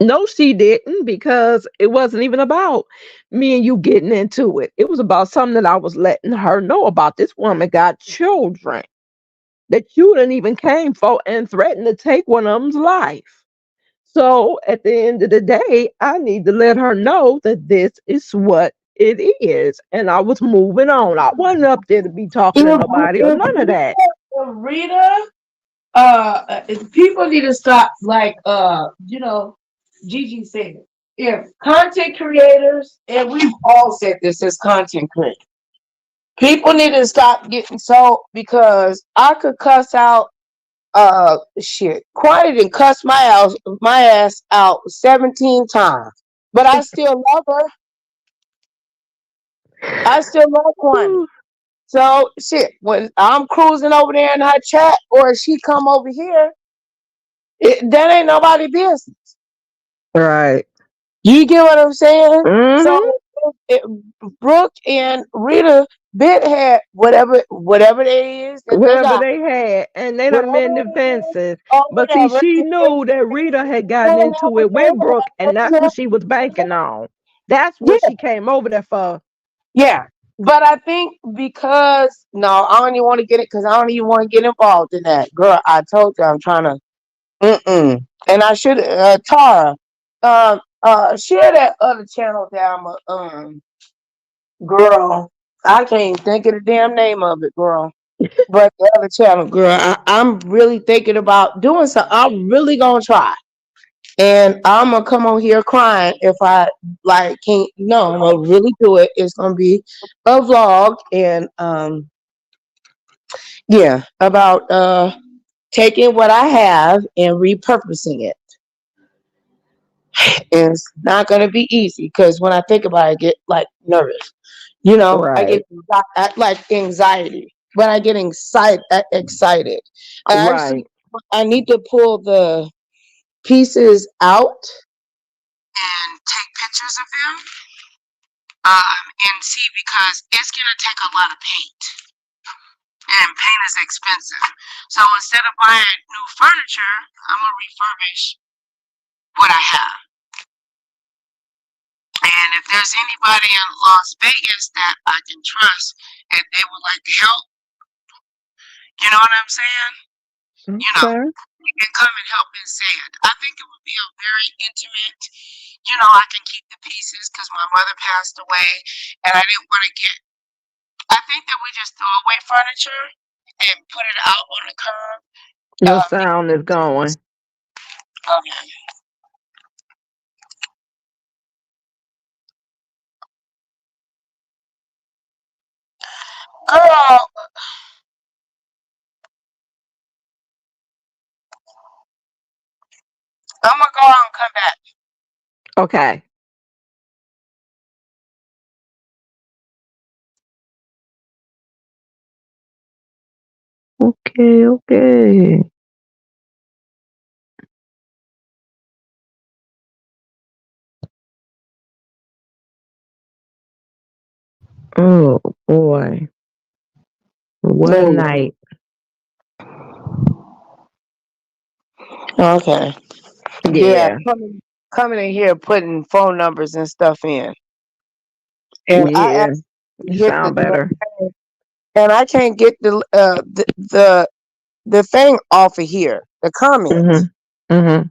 No, she didn't, because it wasn't even about me and you getting into it. It was about something that I was letting her know about. This woman got children that you didn't even came for and threatened to take one of them's life. So at the end of the day, I need to let her know that this is what it is. And I was moving on. I wasn't up there to be talking to nobody or none of that. If Rita, people need to stop like Gigi said. If content creators, and we've all said this as content creators, people need to stop getting so because I could cuss out shit. Quantity done cuss my ass out 17 times. But I still love her. I still love Quantity. So shit, when I'm cruising over there in her chat or she come over here, that ain't nobody business. Right. You get what I'm saying? Mm-hmm. So it, Brooke and Rita bit had whatever it is that they Whatever got, they had, and they done whatever mend the it is fences. or But see, whatever. she knew that Rita had gotten into it with Brooke, and that's what she was banking on. That's Yeah, what she came over there for. yeah. But I think because no, I don't even want to get it because I don't even want to get involved in that. Girl, I told you I'm trying to. Mm-mm. And I should Tara, share that other channel down. Girl, I can't even think of the damn name of it, girl. But the other channel, girl, I'm really thinking about doing something. I'm really gonna try, and I'm gonna come on here crying if I like can't. No, I'm gonna really do it. It's gonna be a vlog, and yeah, about taking what I have and repurposing it. It's not going to be easy because when I think about it, I get like nervous. I Right, get like anxiety. When I get excited, I actually right. I need to pull the pieces out and take pictures of them And see, because it's gonna take a lot of paint, and paint is expensive. So instead of buying new furniture, I'm gonna refurbish what I have. And if there's anybody in Las Vegas that I can trust and they would like to help, you know what I'm saying? You know, Okay. you can come and help and say it. I think it would be a very intimate, you know, I can keep the pieces because my mother passed away and I didn't want to get, I think that we just throw away furniture and put it out on the curb. Your sound is going. Okay. Girl, I'm gonna go out and come back. Okay. Okay, okay. Oh boy. What a No. night. Okay. Yeah, Yeah. coming in here putting phone numbers and stuff in. And I Yeah. actually You hit the sound damn better. thing, and I can't get the thing off of here. The comments. Mm-hmm. Mm-hmm.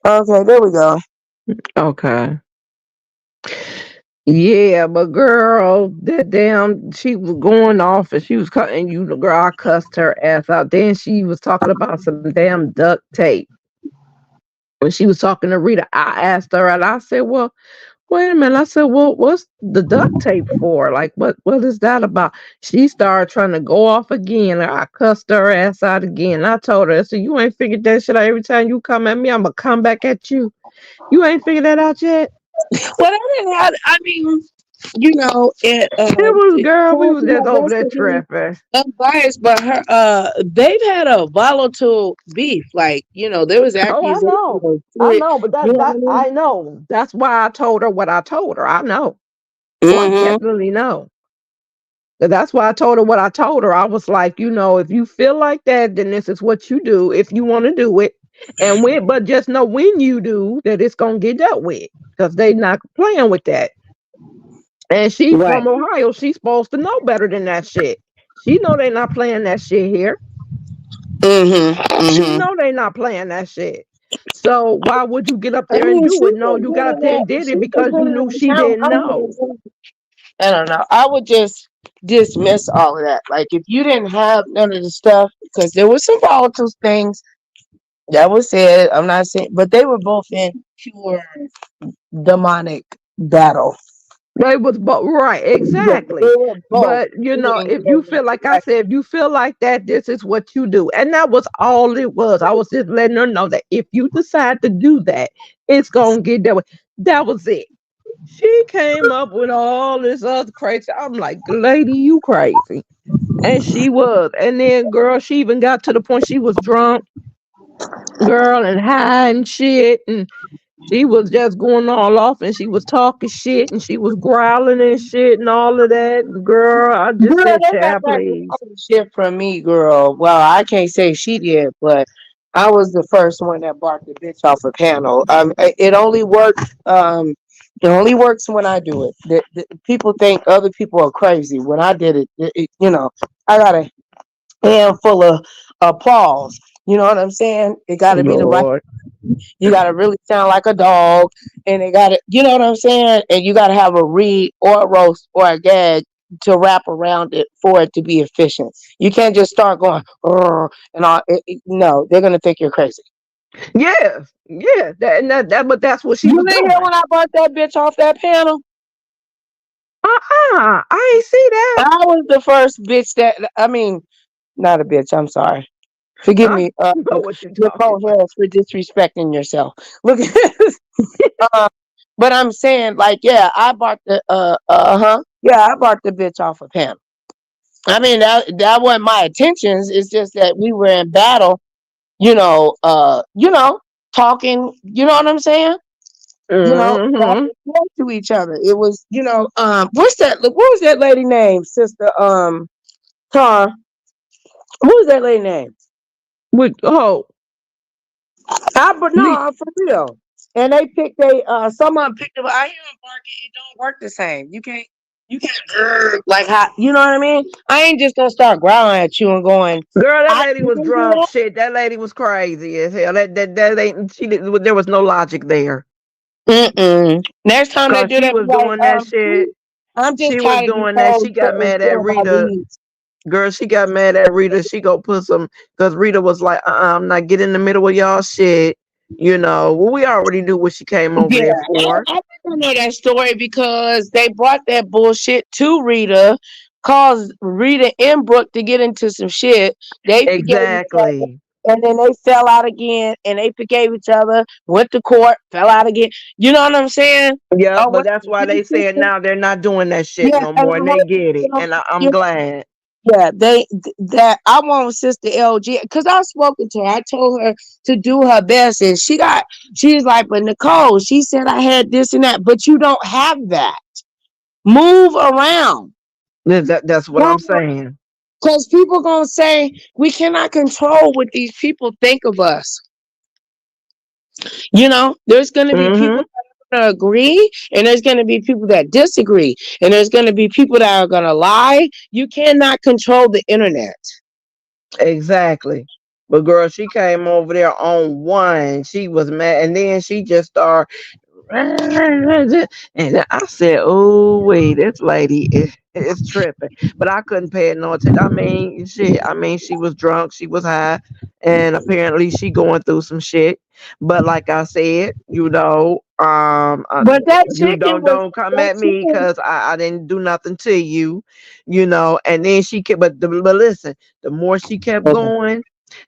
Okay, there we go. Okay. Yeah, but girl, that damn, she was going off and she was cutting you. The girl, I cussed her ass out. Then she was talking about some damn duct tape. When she was talking to Rita, I asked her, and I said, "Well, wait a minute." I said, "Well, what's the duct tape for? Like, what is that about?" She started trying to go off again. I cussed her ass out again. I told her, I said, "You ain't figured that shit out. Every time you come at me, I'm gonna come back at you. You ain't figured that out yet." Well, I didn't have. I mean, you know, It was, girl, we towards was my just over best there to be tripping. unbiased, but her they've had a volatile beef. Like, you know, there was Oh, I accusations know. of I serious, know, but you know that what I know. That's why I told her what I told her. I know. I Oh, I mean? definitely know. That's why I told her what I told her. I was like, if you feel like that, then this is what you do if you want to do it. And but just know when you do that it's gonna get dealt with. Because they not playing with that. And she Right. from Ohio, she's supposed to know better than that shit. She know they not playing that shit here. Mm-hmm. She Mm-hmm. know they not playing that shit. So why would you get up I there and mean, do she it? No, was you got up running there that. and did She it was because you running knew that she town. didn't know. I don't know. I would just dismiss all of that. Like, if you didn't have none of the stuff, because there was some volatile things that was said. I'm not saying, but they were both in pure demonic battle. They was but right, Yeah, they exactly. were both But being if you feel like I said, if you feel like that, this is what you do. And that was all it was. I was just letting her know that if you decide to do that, it's gonna get that way. That was it. She came up with all this other crazy. I'm like, lady, you crazy. And she was. And then girl, she even got to the point she was drunk, girl, and high and shit. And she was just going all off and she was talking shit and she was growling and shit and all of that. Girl, I just Girl, said, they got child, that please. shit from me, girl. Well, I can't say she did, but I was the first one that barked the bitch off a panel. It only works. It only works when I do it. People think other people are crazy. When I did it, I got a handful of applause. You know what I'm saying? It got to be the right. Lord. You got to really sound like a dog, and it got to, you know what I'm saying? And you got to have a read or a roast or a gag to wrap around it for it to be efficient. You can't just start going "Urgh," and all. No, they're gonna think you're crazy. Yes. Yeah. But that's what she You was didn't hear doing. when I brought that bitch off that panel? I ain't see that. I was the first bitch that. I mean, not a bitch. I'm sorry. Forgive I me, know what you're talking Nicole about. Harris, for disrespecting yourself. Look at this. Uh, but I'm saying, like, yeah, I bought the yeah, I bought the bitch off of him. I mean, that wasn't my intentions. It's just that we were in battle, talking. You know what I'm saying? You know, back Mm-hmm. and forth to each other. It was, you know, what's that? What was that lady name, sister? Tar. What was that lady name? With But Nick, no, for real. And they picked someone picked up. I hear them barking. It don't work the same. You can't like how you know what I mean. I ain't just gonna start growling at you and going. girl, that I lady was didn't do drunk. that. Shit, that lady was crazy as hell. That ain't. She didn't. There was no logic there. Mm-mm. Next time they Cause do she that, be was like, doing that shit. I'm just She was tired of doing that. Nicole She got mad at going by Rita. these. Girl, she got mad at Rita. She go put some because Rita was like, I'm not getting in the middle of y'all shit. You know, well, we already knew what she came over Yeah, there for. I think I know that story because they brought that bullshit to Rita, caused Rita and Brooke to get into some shit. They forgave each other, Exactly. and then they fell out again, and they forgave each other, went to court, fell out again. You know what I'm saying? Yep, Oh, but what that's why they said now they're not doing that shit yeah, no and more, and they get it, and I'm glad. yeah, that I want Sister LG because I've spoken to her. I told her to do her best, and she's like, but Nicole, she said I had this and that, but you don't have that. Move around. That's what I'm saying. Because people gonna say we cannot control what these people think of us. You know, there's gonna be people Hmm. that are gonna agree, and there's gonna be people that disagree, and there's gonna be people that are gonna lie. You cannot control the internet. Exactly. But girl, she came over there on one. She was mad, and then she just started. And I said, "Oh wait, this lady is tripping." But I couldn't pay it no attention. I mean, shit. I mean, she was drunk, she was high, and apparently she going through some shit. But like I said, But that you chicken was don't come that at me chicken. because I didn't do nothing to you, you know. And then she kept, but listen, the more she kept going,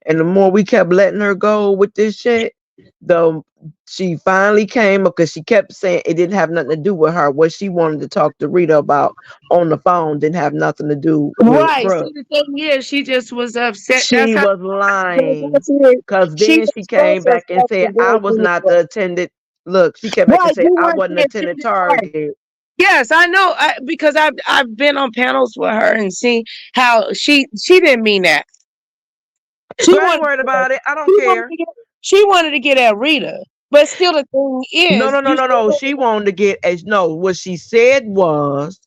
and the more we kept letting her go with this shit, the she finally came up because she kept saying it didn't have nothing to do with her. What she wanted to talk to Rita about on the phone didn't have nothing to do with Right. See, Brooke. the thing is, she just was upset. That's She how was lying that's it. because She then she came expressed back and herself said the I very was not beautiful. the attended. Look, she came back and Right. said You I weren't wasn't the attended intended part. target. Yes, I know. Because I've been on panels with her and seen how she didn't mean that. She Girl, I ain't wanted worried about it. I she don't wanted care. to get she wanted to get at Rita. But still, the thing No, is, no, no, you no, no. still She wanted to get as no. What she said was,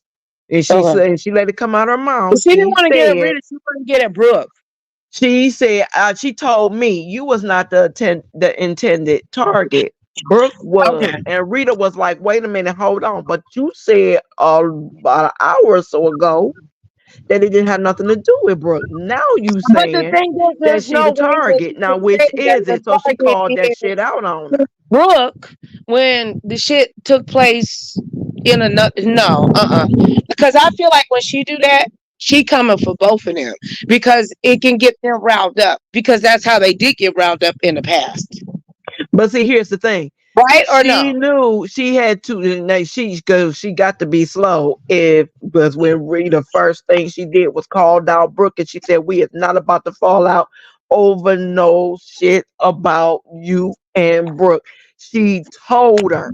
and she okay. said, and she let it come out her mouth. She didn't want to get at Rita. She wanted to get at Brooke. She said, she told me you was not the intended target. Brooke was, Okay. and Rita was like, "Wait a minute, hold on." But you said about an hour or so ago that it didn't have nothing to do with Brooke. Now you But the saying thing is, that there's she no the way that target. you Now, can say which that is the it? So she target called that is shit out on her. Brooke when the shit took place in because I feel like when she do that, she coming for both of them because it can get them riled up because that's how they did get riled up in the past, But see, here's the thing. right or She no? knew she had to. And she goes. She got to be slow. If because when Rita first thing she did was called out Brooke, and she said we is not about to fall out over no shit about you and Brooke. She told her.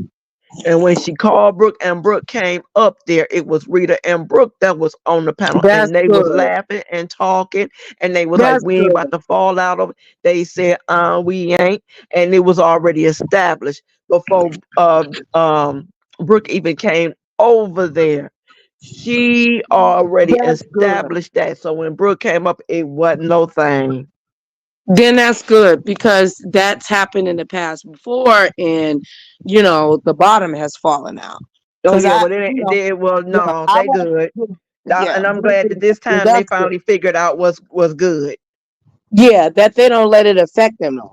And when she called Brooke and Brooke came up there, it was Rita and Brooke that was on the panel. That's And they was good. laughing and talking. And they was like, That's we ain't good. about to fall out of it. They said, we ain't. And it was already established before Brooke even came over there. She already That's good. established that. So when Brooke came up, it wasn't no thing. Then that's good because that's happened in the past before, and the bottom has fallen out. Oh Because yeah, well well no, I they want, good. yeah, And I'm glad that this time they that's good. finally figured out was good. Yeah, that they don't let it affect them no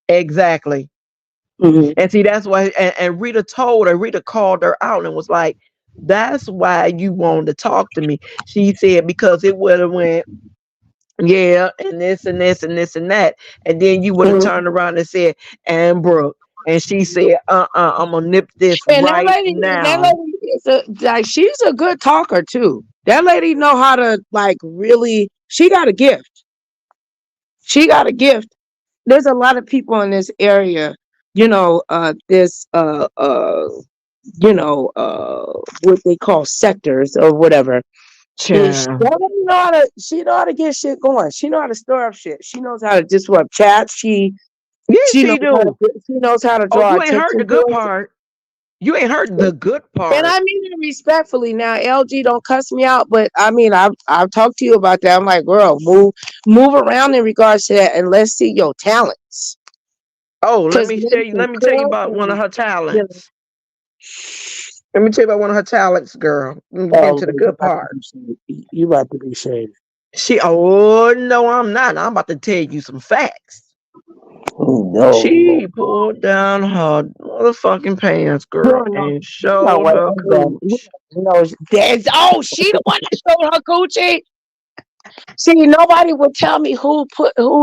Exactly. more. Hmm. And see, that's why. And Rita told her. Rita called her out and was like, "That's why you wanted to talk to me." She said because it would have went, yeah, and this and this and this and that, and then you would have turned around and said, "And Brooke," and she said, I'm gonna nip this And right that now." lady is like she's a good talker too. That lady know how to like really. She got a gift. She got a gift. There's a lot of people in this area this what they call sectors or whatever. And Child. she know how to get shit going. She know how to stir up shit. She knows how to disrupt chats. Yes, She knows she how to do. she knows how to Oh, draw you ain't heard the attention good to part. You ain't heard it. the good And part. I mean it respectfully. Now, LG, don't cuss me out, but I mean I've talked to you about that. I'm like, girl, move around in regards to that, and let's see your talents. Oh, Because let me tell you about one of her you know, talents. Let me tell you about one of her talents, girl. Let me get oh, into the you good about to part. be shady. You about to be shady. Oh no, I'm not. I'm about to tell you some facts. Oh, no, Lord. She pulled down her motherfucking pants, You girl, know, and no showed way. her cooch. She the one that showed her coochie. See, nobody would tell me who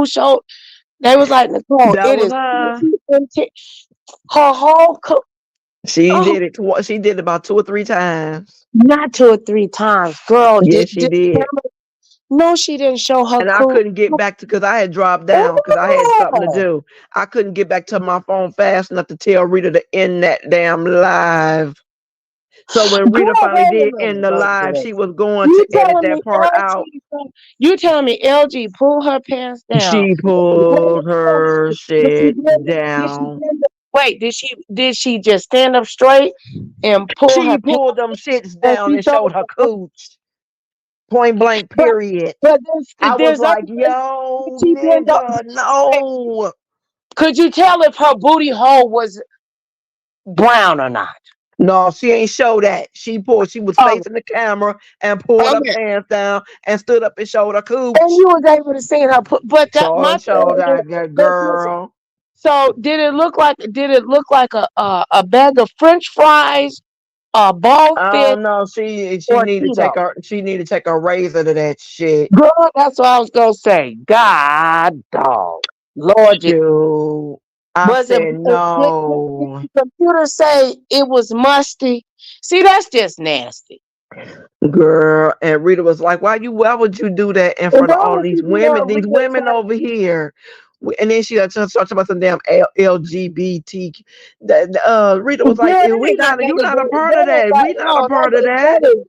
showed. They was like, Nicole, That it was is her. her whole She oh, did it. She did it about 2 or 3 times. not 2 or 3 times, girl. Yes, she did. No, she didn't show her And I coochie. couldn't get back to because I had dropped down because I had something to Oh, do. I couldn't get back to my phone fast enough to tell Rita to end that damn live. So when girl, Rita finally wait a did end minute. the Wait, live, wait. she was going You to edit telling me that part out. You telling me LG pull her pants down? She pulled her Did she shit stand did she down. stand up? Wait, did she just stand up straight and pull She her pants pulled them shits and down she and told showed her her, cooch. Point blank, but period. but I was there's other like, places yo, she didn't go. nigga, no. Could you tell if her booty hole was brown or not? No, she ain't show that. She was Oh, facing the camera and pulled her okay. pants down and stood up and showed her And cooch. you was able to see her put, but that Sure my showed thing is, that listen, girl. so did it look like a bag of French fries, a ball Oh fit, no, she or need to Tito? take a razor to that shit. Girl, that's what I was gonna say. God dog. Lord, Dude. I was it said did no. the computer say it was musty? See, that's just nasty. Girl, and Rita was like, why would you do that in And front of why all would these you do that? women, over here? And then she started talking about some damn LGBT. Rita was like, Girl, we ain't got not, you nothing to not a do. part of That ain't that. got We not a no. part of that. That is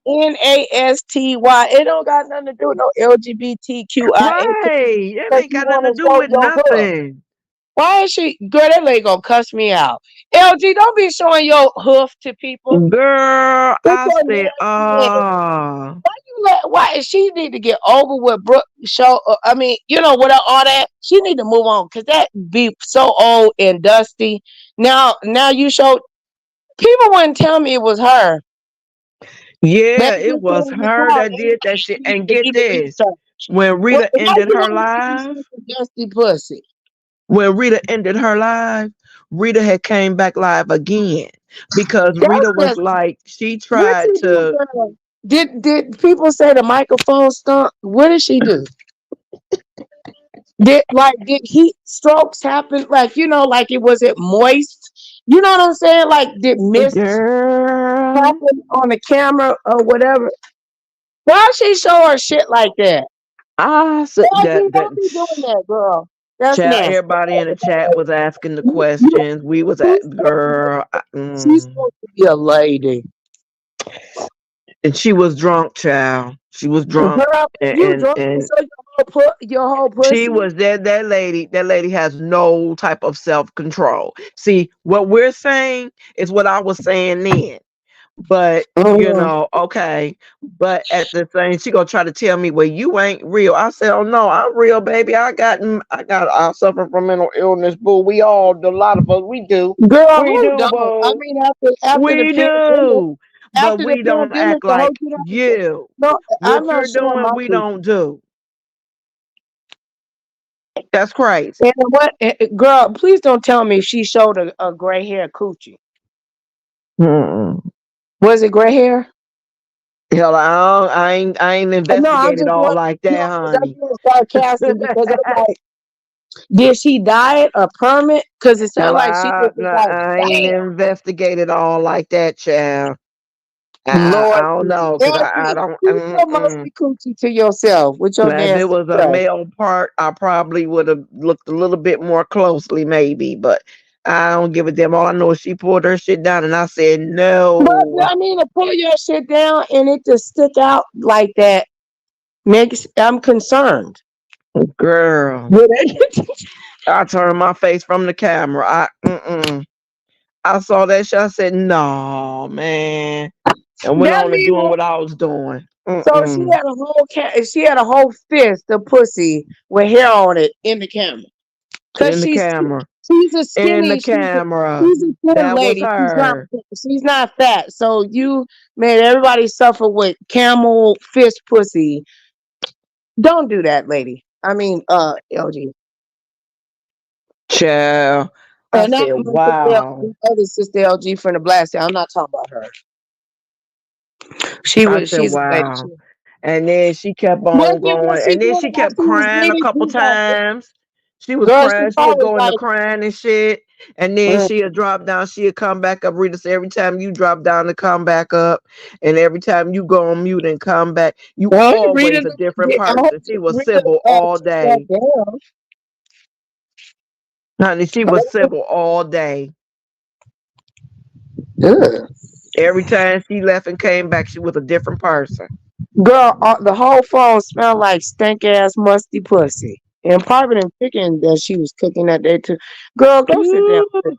nasty. It don't got nothing to do with no LGBTQIA. Right. It Because ain't you got nothing want to to do show with your hoof. nothing. Why is she? Girl, that lady gonna cuss me out. LG, don't be showing your hoof to people. Girl, It's I so said, nasty. Why she need to get over with Brooke show? I mean, with all that, she need to move on because that be so old and dusty. Now you show people wouldn't tell me it was her. yeah, Maybe it you was tell her Nicole, that maybe did that shit. you need And to get do the this, research. when Why Rita ended you her want to see live, some dusty pussy? Rita had came back live again because Rita That's was just like, she what she tried do, to, girl. Did people say the microphone stunk? What did she do? Did heat strokes happen? Like it moist? You know what I'm saying? Like did mist girl, happen on the camera or whatever? Why she show her shit like that? I said LG, don't be doing that, girl. That's child, nasty. everybody in the chat was asking the You, you, questions. We was at, girl, she's supposed to be a lady. and she was drunk, child. She was drunk, Girl, you drunk to and show your whole she pussy? was that lady. That lady has no type of self control. See, what we're saying is what I was saying then. But Mhm. okay. But at the same, she gonna try to tell me, well, you ain't real. I said, oh no, I'm real, baby. I suffer from mental illness, boo. We all, a lot of us, we do, Girl, we who do, don't? I boo, mean, after the we pandemic, do. But we don't act the whole like you. no, I'm What not you're showing doing, my we coochie. don't do. That's crazy. And girl, please don't tell me she showed a gray hair coochie. Mm-mm. Was it gray hair? Hell, I ain't No, I'm investigated just all want like that, I'm honey. being sarcastic because I'm like, did she dye it a permit? Because it sounds Hell, like she just was like, I ain't bam, investigated all like that, child. I Lord don't Jesus. know, cause I LG, don't. keep your musty coochie to yourself with your Now, if it nasty was a self. male part, I probably would have looked a little bit more closely, maybe. But I don't give a damn. All I know is she pulled her shit down, and I said But no, I mean, to pull your shit down and it to stick out like that makes I'm concerned. girl. Did they- I turned my face from the camera. I saw that shit. I said no, man, and went that on to means doing what I was doing. so she had a whole fist of pussy with hair on it in the camera. Cause In the camera. she's a In the skinny camera. she's a thin That was lady. her. She's not fat. So you made everybody suffer with camel fist pussy. Don't do that, lady. I mean, LG. Child. I And not said, my sister wow. other sister LG from the blast. I'm not talking about her. I said, She's a lady. wow. And then she kept What on going. she And then doing she while kept she was crying a leaving? couple She's like, times. She was girl, crying. she's She would always go into like, crying and shit. And then she'd drop down. She'd come back up. Rita said, every time you drop down to come back up. And every time you go on mute and come back, you well, always a different person. She was civil all day. down. Honey, she was civil all day. Ugh. Every time she left and came back, she was a different person. Girl, the whole phone smelled like stank ass musty pussy. And probably the chicken that she was cooking that day too. Girl, go sit down.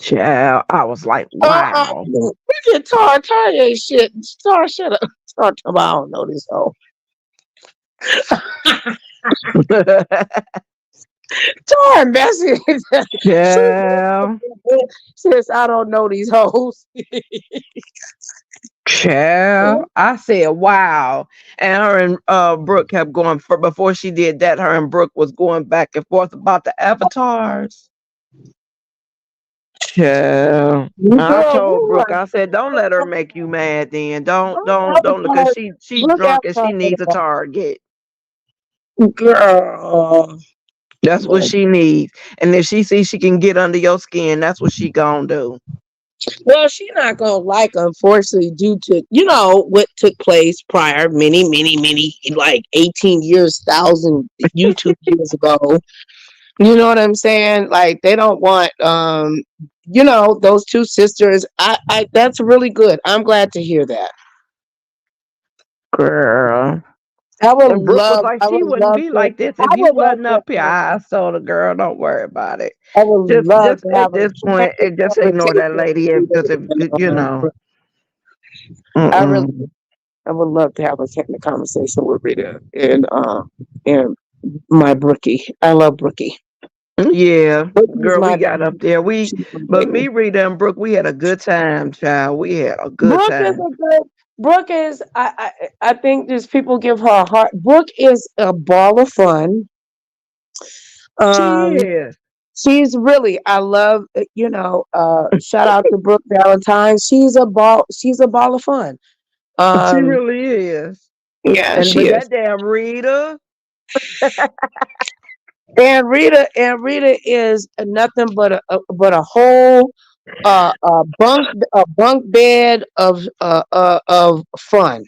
Child, I was like, wow. We get Tar ain't shit. Tar, shut up. Tar, I don't know this hoe. Tar, messy. Child. Says I don't know these hoes. Child. I said, wow. And her and Brooke kept going for before she did that, her and Brooke was going back and forth about the avatars. Child. I Girl, told who Brooke, was I said, don't let her make you mad then. Don't, because Avatar? she Look drunk and Avatar she for needs a target. the girl. That's what she needs. And if she sees she can get under your skin, that's what she gonna do. Well, she's not gonna like, unfortunately, due to what took place prior, many, like 18 years, 1,000 YouTube years ago. You know what I'm saying? Like they don't want, those two sisters. I that's really good. I'm glad to hear that. Girl. I would And Brooke was love, like, I she would wouldn't love be to, like this I if you would love wasn't to, up here. I told the girl, don't worry about it. I would love Just to have at a this point, just ignore that lady because if you know. I really, Mm-mm. I would love to have a technical conversation with Rita and my Brookie. I love Brookie. Yeah, Brookie's girl, we my got up there. she's my But baby. me, Rita, and Brooke, we had a good time, child. We had a good Brooke is time. a good. Brooke is. I think just people give her a heart. Brooke is a ball of fun. She Um, is. she's really. I love. Shout out to Brooke Valentine. She's a ball. She's a ball of fun. She Um, really is. yeah, And she but is. that damn Rita, And Rita is nothing but a whole bunk bed of fun.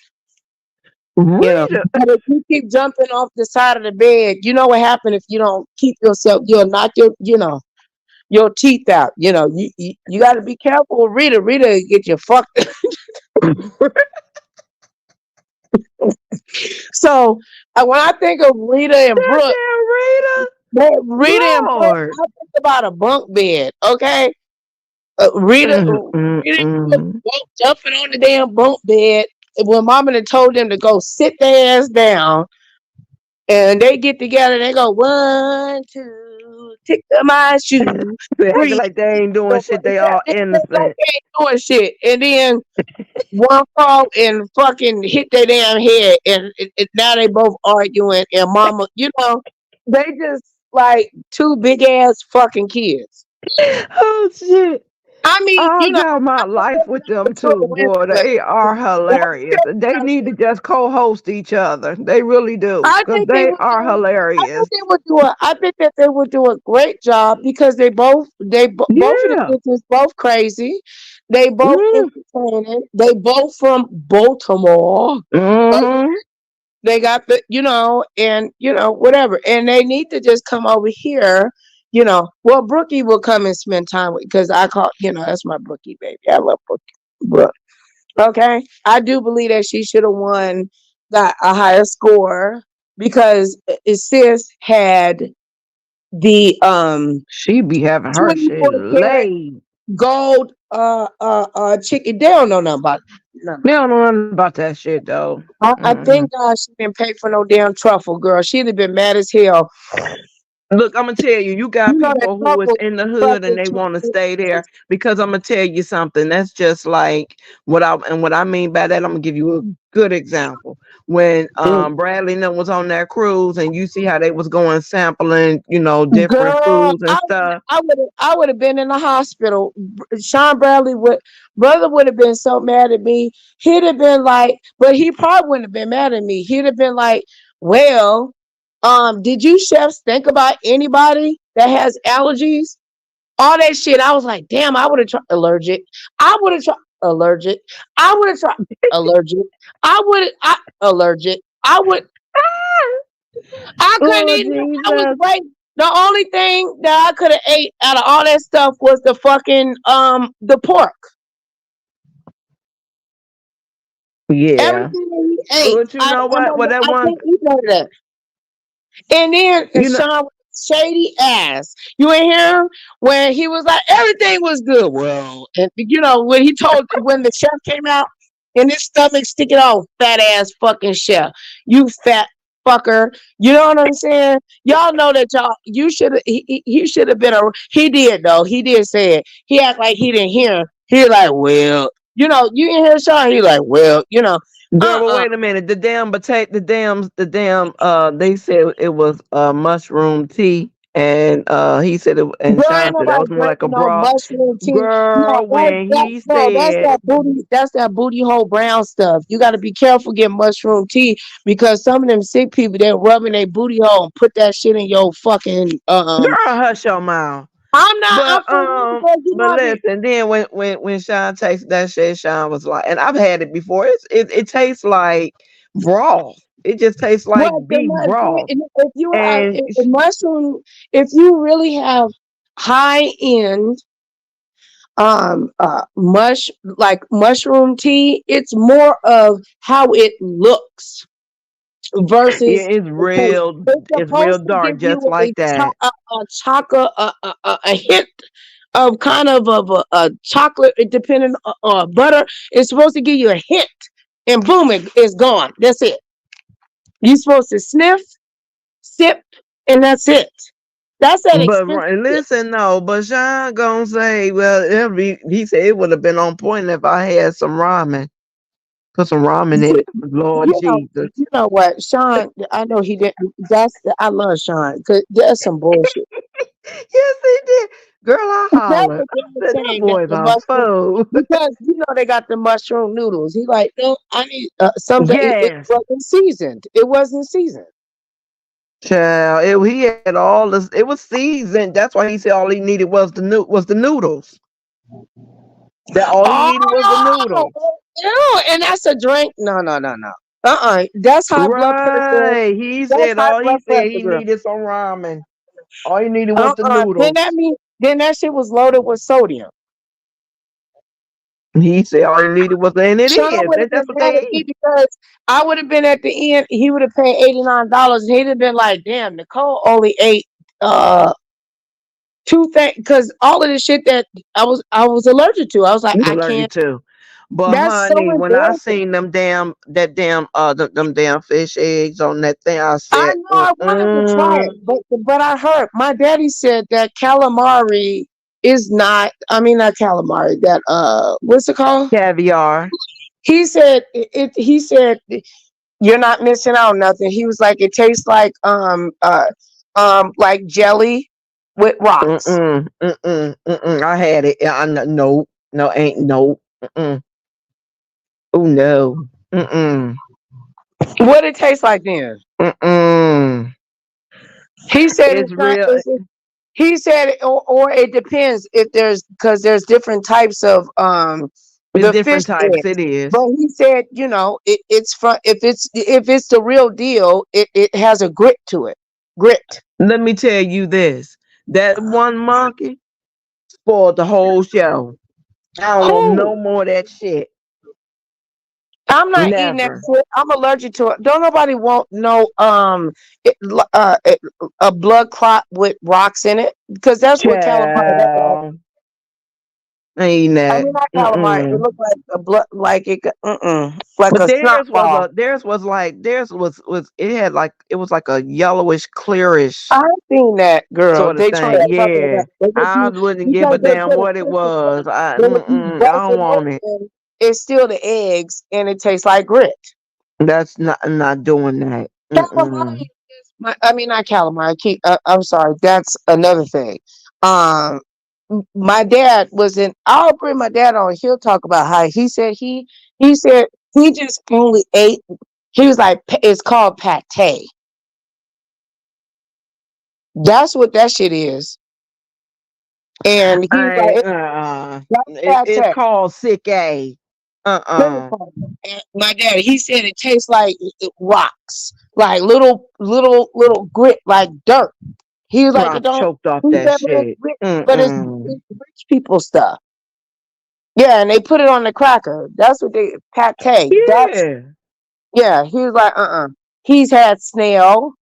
Rita, But if you keep jumping off the side of the bed, you know what happens if you don't keep yourself. You'll knock your teeth out. You got to be careful with Rita. Rita get you fucked. So when I think of Rita and that Brooke, Rita and Brooke, damn Rita, Lord. I think about a bunk bed. Okay, Rita and Brooke Mm. both jumping on the damn bunk bed. When Mama done told them to go sit their ass down, and they get together, they go 1, 2, tick my shoes, They acting 3. like they ain't doing So, shit. They all they look like innocent. they ain't doing shit, and then one fall and fucking hit their damn head, and now they both arguing, and Mama, they just like two big ass fucking kids. Oh shit. I mean, I got I my don't life with them know too, boy. They are hilarious. They need to just co-host each other. They really do, I because think they they would are do. I think hilarious. they would do a. I think that they would do a great job because both of the Yeah. bitches both crazy. They both Mm. entertaining. They both from Baltimore. Uh, Mm-hmm. They got and whatever. And they need to just come over here you know, well, Brookie will come and spend time with, because I call, you know, that's my Brookie baby. I love Brookie. Okay, I do believe that she should have won, got a higher score, because sis had the She be having her shit 24 karat laid. gold chicken. They don't know nothing about none. They don't know nothing about that shit though. I Mm-mm. thank God she didn't pay for no damn truffle, girl. She'd have been mad as hell. Look, I'm gonna tell you, you You got know that people who is truffle in the hood and fucking they want to chicken. stay there because I'm gonna tell you something. That's just like what I mean by that. I'm gonna give you a good example. When Bradley and them was on that cruise and you see how they was going sampling, you know, different Girl, foods and stuff. I would have been in the hospital. Sean Bradley brother would have been so mad at me. He'd have been like, but he probably wouldn't have been mad at me. He'd have been like, well, did you chefs think about anybody that has allergies? All that shit. I was like, damn, I would have tried allergic. I would have tried allergic. I would have tried allergic. I allergic. I couldn't Oh eat. I was Jesus. right. The only thing that I could have ate out of all that stuff was the fucking the pork. Yeah. Everything that he ate, But you know what? Well, that I one, couldn't eat none of that. And then you know, Sean shady ass. You ain't hear him when he was like everything was good. Well, and you know when he told when the chef came out and his stomach sticking out, fat ass fucking chef. You fat fucker. You know what I'm saying? Y'all know that y'all. You should. He should have been a. He did though. He did say it. He act like he didn't hear. He like well. You know, you didn't hear Sean. He like, well, you know, girl, but wait a minute. The damn potato, they said it was mushroom tea, and he said it, and Girl, ain't Sean said that nobody was more like a drinking no broth. mushroom tea. No, Girl, when he that's said, that booty. That's that booty hole brown stuff. You got to be careful getting mushroom tea because some of them sick people they're rubbing their booty hole and put that shit in your fucking. "Girl, hush your mouth." I'm not. I'm But for real because you know but I be. listen, then when Sean tasted that shit, Sean was like, and I've had it before. It tastes like broth. It just tastes like What beef broth, if you have and if mushroom, if you really have high end mushroom tea, it's more of how it looks yeah, versus the taste. It's it's real supposed to give dark, you just like that. a chocolate, a hint of kind of a chocolate, depending on butter. It's supposed to give you a hint, and boom, it's gone. That's it. You're supposed to sniff, sip, and that's it. That's that But expensive shit. listen, no, but Sean gonna say, well, he said it would have been on point if I had some ramen. Put some ramen in it, Lord Jesus. You know what, Sean? I know he didn't. I love Sean. Cause that's some bullshit. Yes, he did. Girl, I That's hollered. a I damn said, that shame that boy's the a mushroom, fool. because you know they got the mushroom noodles. He like, no, I need something. It Yes. wasn't seasoned. It wasn't seasoned. Child, he had all this. It was seasoned. That's why he said all he needed was the noodles. That all he needed was the Oh, noodles. ew, and that's a drink. No, no, no, no. That's high blood pressure. Right. That's high He blood said pressure, he girl. needed some ramen. All he needed was the Then noodles. then that shit was loaded with sodium. He said all he needed was, and it Sean is. would have That's been what mad they at me eat. because I would have been at the end. He would have paid $89, and he'd have been like, "Damn, Nicole only ate two things because all of the shit that I was allergic to. I was like, He's I allergic can't. to. But That's so honey, when I embarrassing. seen them damn fish eggs on that thing, I I said, know I wanted to try it, but I heard my daddy said that calamari is not. I mean, not calamari. That what's it called? caviar. He said He said you're not missing out on nothing. He was like, it tastes like jelly with rocks. Mm-mm, mm-mm, mm-mm. I had it. No, no, ain't no. Mm-mm. Oh no. Mm-mm. What it tastes like then? Mm-mm. He said It's it's not. real. He said, or it depends if there's because there's different types of It's the fish different types. eggs. It is. But he said, you know, it's from if it's the real deal, it has a grit to it. Grit. Let me tell you this. That one monkey spoiled the whole show. I don't want no Who? more of that shit. I'm not eating that Never. shit. I'm allergic to it. Don't nobody want no a blood clot with rocks in it because that's what calamari look like. Child. I ain't eating I that. mean, not calamari. It Mm-mm. looked like a blood, like it, like But a snot ball. theirs was it had like it was like a yellowish, clearish I seen that girl. sort of They try thing. to cover it Yeah. up. They get I you wouldn't give because a they damn put a what it cookie, was. then if you I bust don't it want it. open, it's still the eggs and it tastes like grit. That's not I'm not doing that. Calamari Mm-mm. is I mean not calamari. I'm sorry. That's another thing. Um, my dad was in. I'll bring my dad on. He'll talk about how he said he just only ate. He was like it's called pate. That's what that shit is. And he was like I that's it's pate. called sick A. Uh-uh. And my dad, he said it tastes like rocks, like little grit, like dirt. He was like, I it don't. choked off He that said, shit. but it's Mm-mm. rich people stuff. Yeah, and they put it on the cracker. That's what they pate. That's Yeah. yeah. He was like, He's had snail.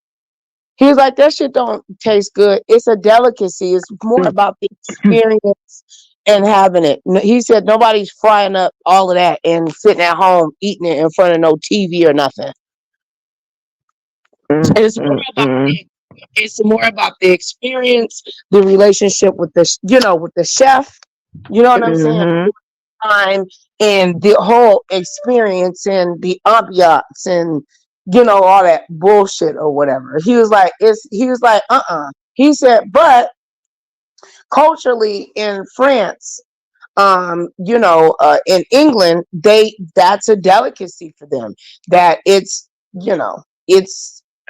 He was like, that shit don't taste good. It's a delicacy. It's more about the experience and having it. He said nobody's frying up all of that and sitting at home eating it in front of no TV or nothing. It's more about Mm-mm. it's more about the experience, the relationship with with the chef. You know what I'm saying? Mm-hmm. Time and the whole experience and the ambiance and all that bullshit or whatever. He was like, He said, but culturally in France, in England, that's a delicacy for them. That it's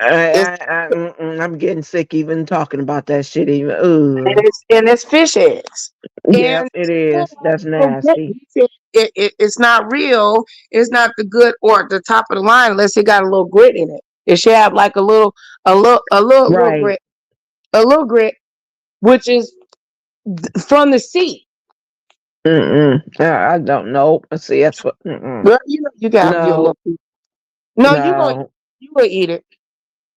I'm getting sick even talking about that shit. Even ooh, and it's fish eggs. yep, And it is. That's nasty. he said it's not real. It's not the good or the top of the line unless it got a little grit in it. It should have like a little Right. grit, which is from the sea. Mm-mm. I don't know. See, that's what. Mm-mm. Girl, you got your No, little piece. No, no. you gonna eat it.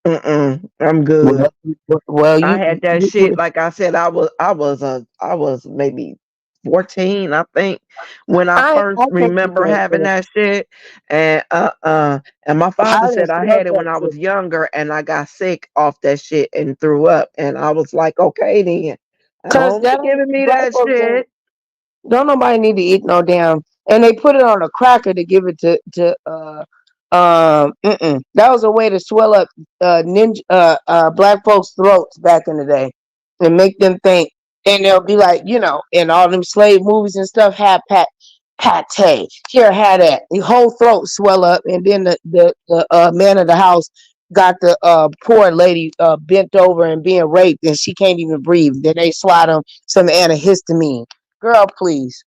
Mm-mm. I'm good. Well, well, I you, had that you shit. Like I said, I was maybe 14, I think, when I first I take you remember for having it. that shit. And and my I father didn't said I love had it when that I shit. was younger, and I got sick off that shit and threw up. And I was like, okay, then Cause don't be that giving me black that folks shit. don't nobody need to eat no damn. And they put it on a cracker to give it that was a way to swell up black folks' throats back in the day and make them think. And they'll be like, in all them slave movies and stuff, have pate. Here, had that. Your whole throat swell up, and then the man of the house got the poor lady bent over and being raped, and she can't even breathe. Then they slide them some antihistamine. Girl, please.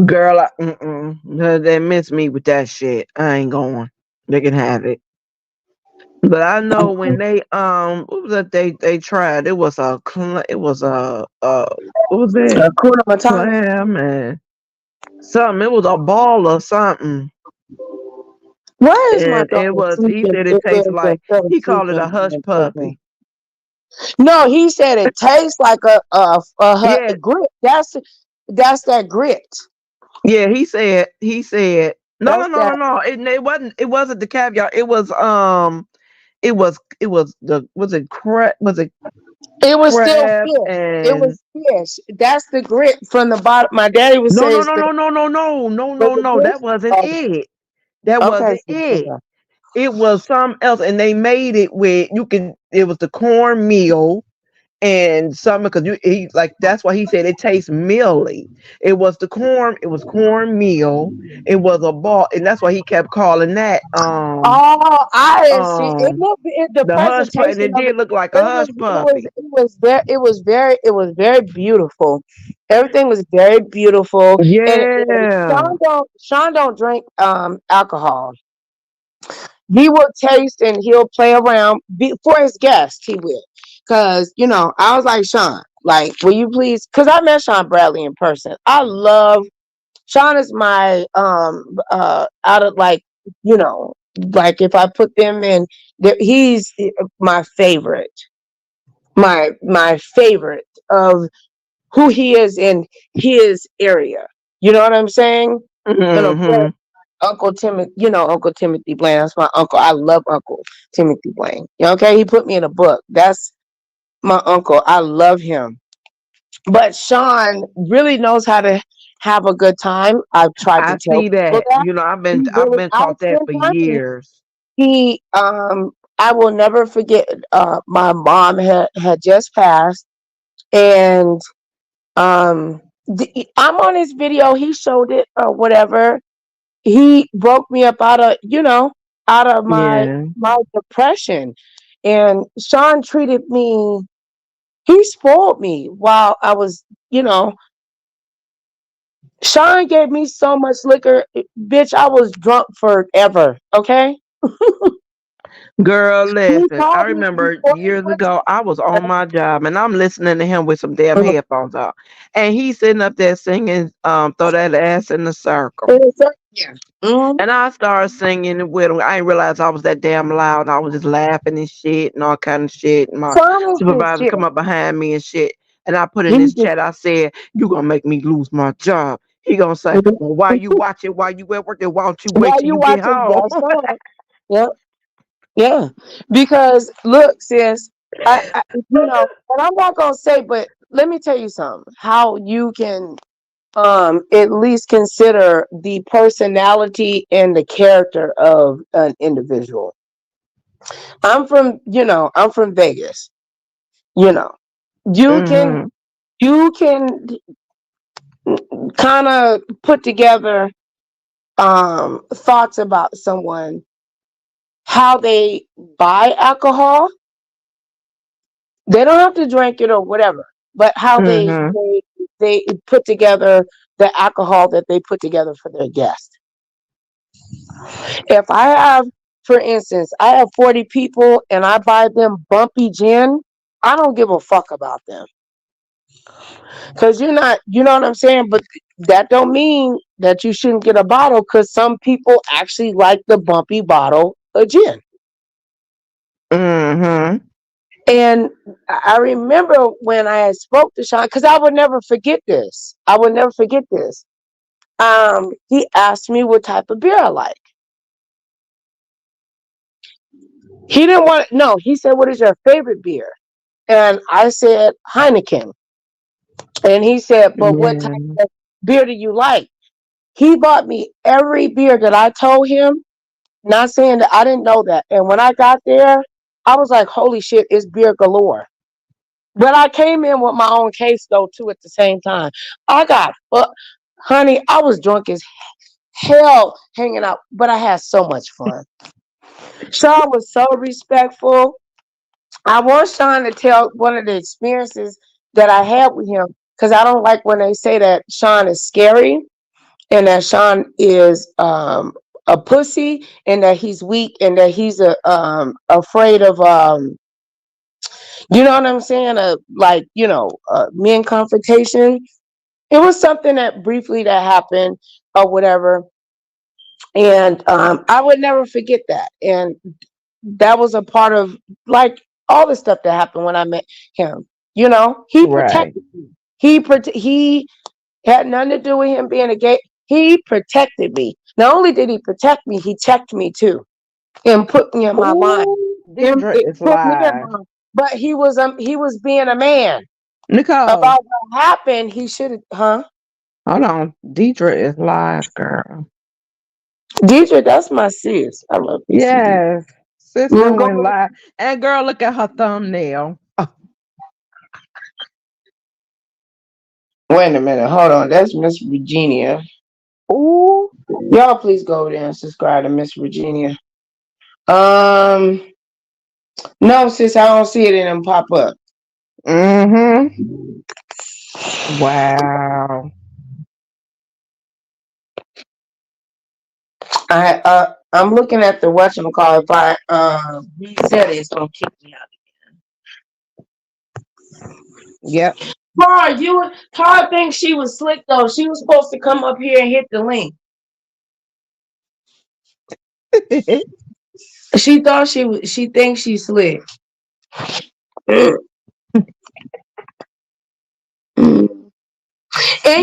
Girl, they miss me with that shit. I ain't going. They can have it. But I know when they what was that they tried? It was what was that? Hakuna Matata. Clam and something. It was a ball or something. Why is my And it daughter was he sleeping? said it It tastes is like instead of he called it a sleeping hush and cooking. puppy. No, he said it tastes like a Yeah, grit. That's that grit. yeah, he said That's that. no. It wasn't the caviar. It was the was it It was still crab fish. It and was fish. That's the grit from the bottom. My daddy would no say no it's no no no no no no the no no grit. that wasn't Oh, it. That okay, wasn't it. It was something else, and they made it with you can. It was the cornmeal and something because he like that's why he said it tastes mealy. It was the corn. It was cornmeal. It was a ball, and that's why he kept calling that Oh, I didn't see it. um Looked the the hush puppy, and presentation it of it. did look like a It hush was puppy. it was very beautiful. Everything was very beautiful. And Yeah. Sean don't drink alcohol. He will taste and he'll play around for his guests. He will. Cause I was like, Sean, like, will you please? Cause I met Sean Bradley in person. I love Sean is my out of like like if I put them in, he's my favorite, my favorite of who he is in his area. You know what I'm saying? And of course, Uncle Timothy, Uncle Timothy Blaine. That's my uncle. I love Uncle Timothy Blaine. Okay, he put me in a book. That's my uncle. I love him. But Sean really knows how to have a good time. I've tried to I tell see people that. that. He I've really, been I caught that spend for time with him. years. He I will never forget my mom had just passed, and I'm on his video, he showed it or whatever. He broke me up out of Yeah. my depression. And Sean treated me, he spoiled me while I was, Sean gave me so much liquor, bitch, I was drunk forever, okay? Girl, He listen. I called me remember before he years went ago, I was on my job and I'm listening to him with some damn to headphones on. And he's sitting up there singing, throw that ass in the circle. yeah. Mhm. And I started singing with him. I didn't realize I was that damn loud. I was just laughing and shit and all kind of shit. And my Sean is the supervisor shit. come up behind me and shit. And I put in He's this the chat, I said, you gonna make me lose my job. He gonna say, well, why you watch it while you at work? Then why don't you wait while till you you get watching, home? that's right. Yep. Yeah, because look, sis, and I'm not gonna say, but let me tell you something. How you can at least consider the personality and the character of an individual. I'm from Vegas. You know, you can Hmm. you can kind of put together thoughts about someone, how they buy alcohol. They don't have to drink it or whatever, but how Hmm. they put together the alcohol that they put together for their guests. If I have, for instance, I have 40 people and I buy them bumpy gin, I don't give a fuck about them. Cause you're not, you know what I'm saying? But that don't mean that you shouldn't get a bottle, because some people actually like the bumpy bottle of gin. Hmm. And I remember when I had spoke to Sean, because I would never forget this. I would never forget this. He asked me what type of beer I like. He didn't want no, he said, what is your favorite beer? And I said Heineken. And he said, but what type Yeah. of beer do you like? He bought me every beer that I told him, not saying that I didn't know that. And when I got there, I was like, holy shit, it's beer galore. But I came in with my own case though too at the same time. Honey, I was drunk as hell hanging out, but I had so much fun. Sean was so respectful. I want Sean to tell one of the experiences that I had with him, because I don't like when they say that Sean is scary and that Sean is a pussy and that he's weak and that he's afraid of you know what I'm saying, men confrontation. It was something that briefly that happened or whatever, and I would never forget that. And that was a part of like all the stuff that happened when I met him. He Right. protected me. He had nothing to do with him being a gay. He protected me. Not only did he protect me, he checked me too and put me in my line. Ooh, And Deidre it is put me in live. line. But he was being a man. Nicole, About what happened, he should have, huh? hold on. Deidre is live, girl. Deidre, that's my sis. I love Missy D. Yes. Sister Mm, went go- live. And girl, look at her thumbnail. Wait a minute, hold on. That's Miss Virginia. Ooh. Y'all please go over there and subscribe to Miss Virginia. Um, no, sis, I don't see it in them pop up. Mm-hmm. Wow. I'm looking at the whatchamacallit. If I reset it, it's gonna kick me out. Yep. Tar thinks she was slick though. She was supposed to come up here and hit the link. She thought she thinks she's slick. And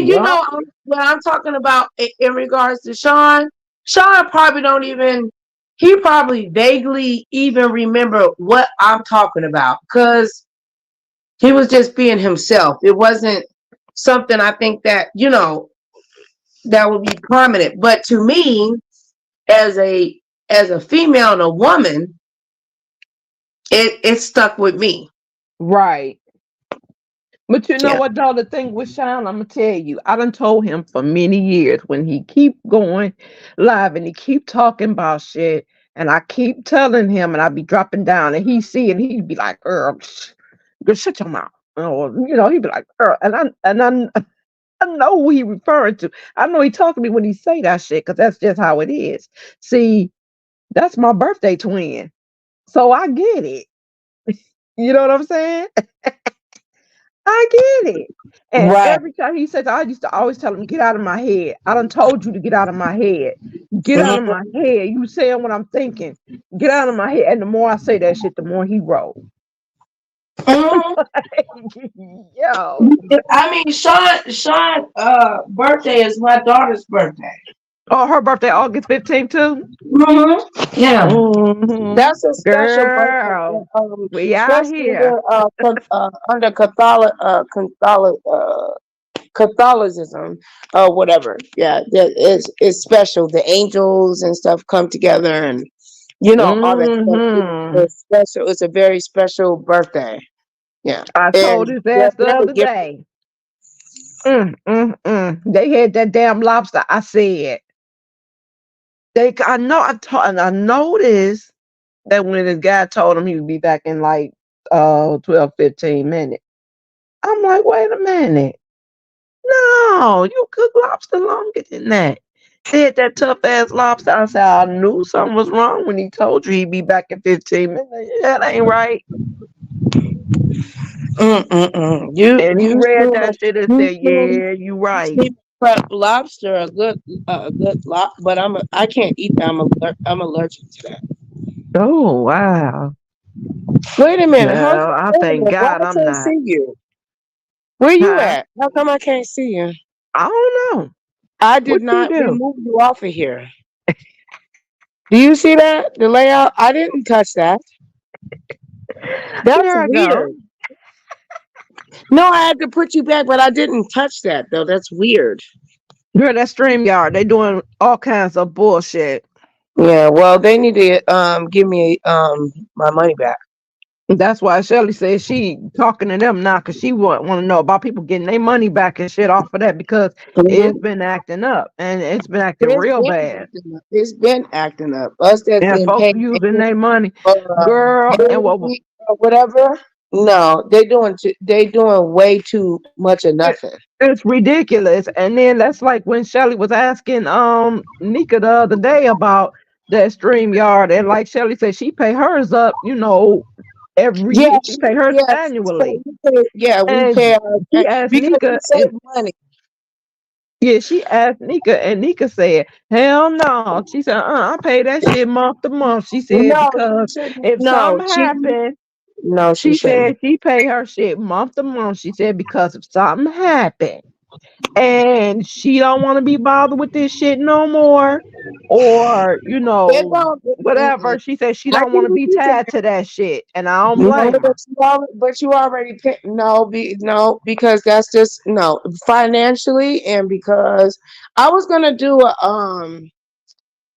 you Yup. know when I'm talking about in regards to Sean probably don't even he probably vaguely even remember what I'm talking about because he was just being himself. It wasn't something I think that that would be permanent. But to me, as a female and a woman, it stuck with me. Right. But you know Yeah. what, though? The thing with Sean, I'm gonna tell you, I done told him for many years when he keep going live and he keep talking about shit, and I keep telling him, and I be dropping down, and he see it, he'd be like, girl, shut your mouth," or he'd be like, I know who he referring to. I know he talking to me when he say that shit, because that's just how it is. See, that's my birthday twin, so I get it. You know what I'm saying? I get it. And Right. every time he says, I used to always tell him, "Get out of my head. I done told you to get out of my head. Get out of Mhm. my head. You saying what I'm thinking. Get out of my head." And the more I say that shit, the more he rolls. Mhm. Yo. I mean, Sean, birthday is my daughter's birthday. Oh, her birthday August 15th too? Yeah, Mm-hmm. that's a special birthday. Girl, we out Especially here. under Catholicism, whatever. Yeah, it's special. The angels and stuff come together, and all that stuff. Mm-hmm. It's special. It's a very special birthday. Yeah, I and told his ass the other give. day. They had that damn lobster. I said, I know and I noticed that when this guy told him he would be back in like 12, 15 minutes. I'm like, wait a minute. No, you cook lobster longer than that. They had that tough ass lobster. I said, I knew something was wrong when he told you he'd be back in 15 minutes. Yeah, that ain't right. And he read that shit and said, yeah, you right. But lobster, a good but I can't eat that. I'm allergic to that. Oh, wow. Wait a minute, huh? Well, I Wait a thank minute. Why God I I'm can't not. see you? Where you Huh? at? How come I can't see you? I don't know. I What did you not do? remove you off of here. Do you see that? The layout? I didn't touch that. That's There I go. weird. No, I had to put you back, but I didn't touch that though. That's weird. Girl, that StreamYard, they doing all kinds of bullshit. Yeah, well, they need to give me my money back. That's why Shelly says she talking to them now because she want to know about people getting their money back and shit off of that because it's Mhm. been acting up and it's been acting It's real been bad. acting up. It's been acting up. Us that's And getting folks paid using their money. uh, Girl, and what daily or whatever. No, they doing way too much of it, nothing. it's ridiculous. And then that's like when Shelly was asking Nika the other day about that StreamYard, and like Shelly said, she pay hers up, every Yeah, year. She pay hers annually. we And pay our she asked because we Nika, save and money. yeah, she asked Nika, and Nika said, "Hell no." She said, "I pay that shit month to month." She said No, she because shouldn't. if No, something she happened, no, she she shouldn't. said she pay her shit month to month. She said because if something happened and she don't want to be bothered with this shit no more, or It don't. whatever. She said she I don't get want to what be you're saying. tied to that shit, and I don't No, blame her. but you already pay, no, because that's just no financially, and because I was gonna do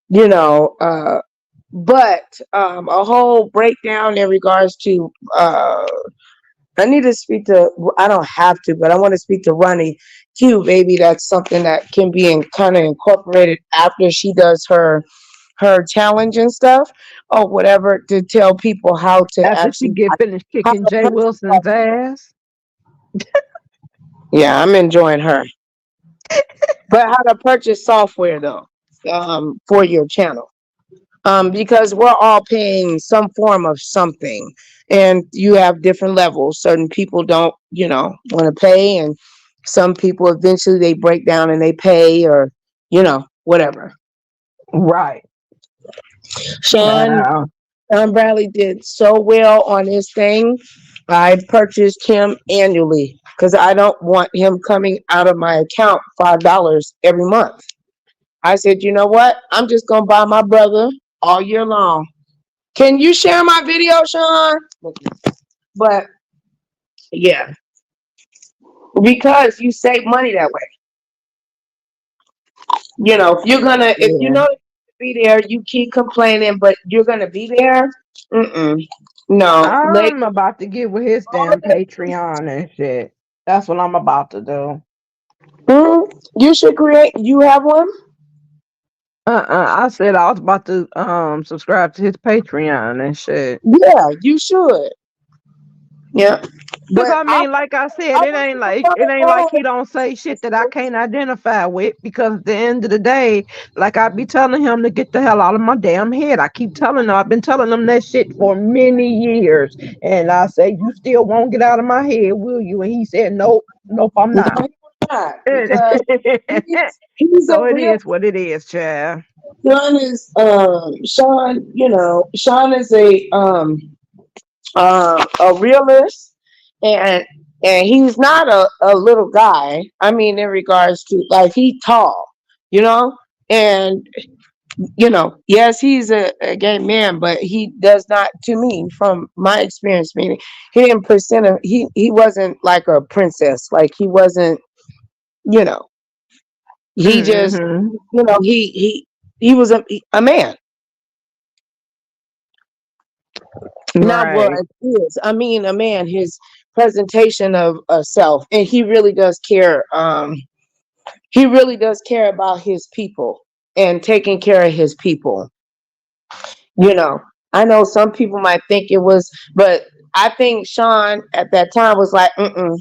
you know, but a whole breakdown in regards to I need to speak to. I don't have to, but I want to speak to Ronnie Q. Maybe that's something that can be kind of incorporated after she does her challenge and stuff or whatever to tell people how to After she actually get finished how kicking to Jay purchase Wilson's software. ass. Yeah, I'm enjoying her. But how to purchase software though, for your channel. because we're all paying some form of something, and you have different levels. Certain people don't, want to pay, and some people eventually they break down and they pay, or whatever. Right. Sean Wow. Bradley did so well on his thing. I purchased him annually because I don't want him coming out of my account $5 every month. I said, you know what? I'm just gonna buy my brother all year long. Can you share my video, Sean? But yeah, because you save money that way. If you Yeah. know to be there, you keep complaining, but you're gonna be there. Mm-mm. No, I'm about to get with his damn Patreon and shit. That's what I'm about to do. you should create. You have one? I said I was about to subscribe to his Patreon and shit. Yeah, you should. Yeah, Cause but I I mean, like I said, I it want ain't you to like it ain't like follow he don't say shit that I can't identify with. Because at the end of the day, like I be telling him to get the hell out of my damn head. I keep telling him, I've been telling him that shit for many years, and I say, you still won't get out of my head, will you? And he said, nope, nope, I'm no, not. you're not, because he's So a it real is what it is, child. Sean is Sean. Sean is a realist, and he's not a little guy. I mean, in regards to like he's tall, you know, and yes, he's a gay man, but he does not, to me, from my experience, meaning he didn't present he wasn't like a princess, like he wasn't, you know, he just, Hmm. he was a man, not Right. was is. I mean, a man. His presentation of self, and he really does care. He really does care about his people and taking care of his people. You know, I know some people might think it was, but I think Sean at that time was like, mm-mm.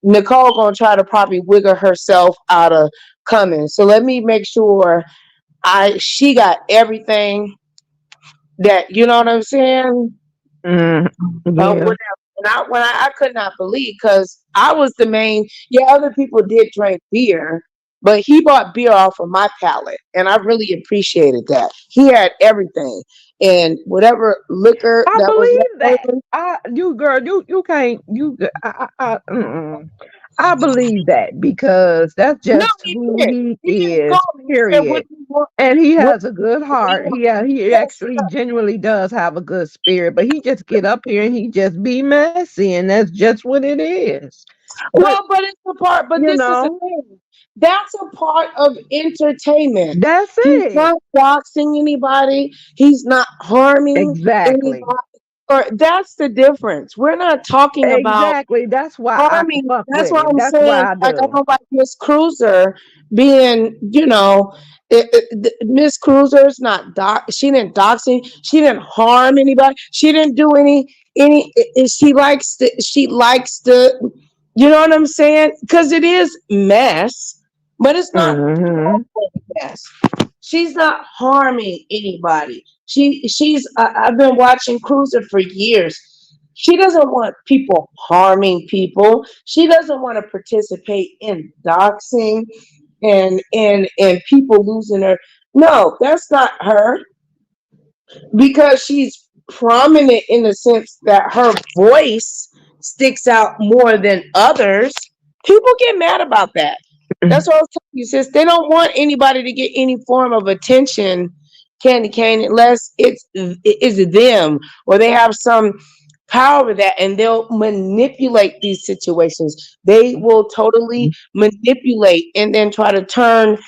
Nicole gonna try to probably wiggle herself out of coming. So let me make sure she got everything that, you know what I'm saying? Mm, yeah. Whatever. And I could not believe, because I was the main. Yeah, other people did drink beer, but he bought beer off of my palate, and I really appreciated that. He had everything, and whatever liquor I that was left believe that. over. You girl, you can't I believe that because that's No, just he who did. he He just told is. me. He said, "What Period. do you want? And he What has a good do you heart. want?" He Yes, actually genuinely does have a good spirit. But he just get up here and he just be messy, and that's just what it is. But well, but it's a part. But you this is the know, thing. That's a part of entertainment. that's He's it. not doxing anybody. He's not harming anybody. Exactly. Or that's the difference. We're not talking about Exactly. That's why I harming. fuck That's with why him. I'm That's why saying, I like, I do. don't like Miss Cruiser being, Miss Cruiser's not she didn't dox any, she didn't harm anybody. She didn't do she likes to, you know what I'm saying? Because it is mess, but it's not Hmm. mess. She's not harming anybody. I've been watching Cruiser for years. She doesn't want people harming people. She doesn't want to participate in doxing and people losing her. No, that's not her, because she's prominent in the sense that her voice sticks out more than others. People get mad about that. That's what I was telling you, sis. They don't want anybody to get any form of attention, candy cane, unless it's them, or they have some power with that, and they'll manipulate these situations. They will totally manipulate and then try to turn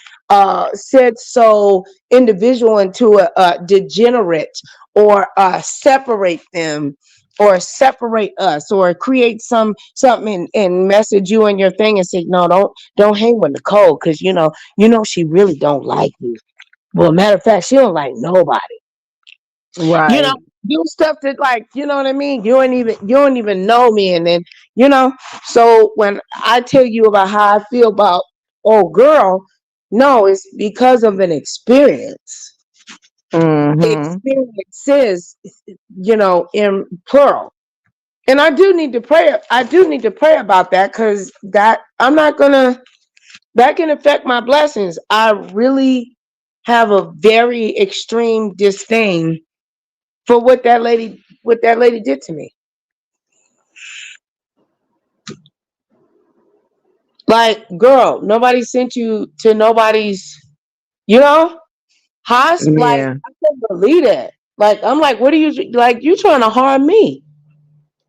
said so individual into a degenerate, or separate them, or separate us, or create something and message you in your thing and say, no, don't hang with Nicole, because she really don't like you. Well, matter of fact, she don't like nobody. you know Right. do stuff that, like, you know what I mean, you don't even know me. And then, you know so when I tell you about how I feel about old girl, no, it's because of an experience. Mm-hmm. experiences, in plural. And I do need to pray. I do need to pray about that, because that can affect my blessings. I really have a very extreme disdain for what that lady did to me. Like, girl, nobody sent you to nobody's, like, Yeah. I can't believe that. Like, I'm like, what are you, like, you trying to harm me?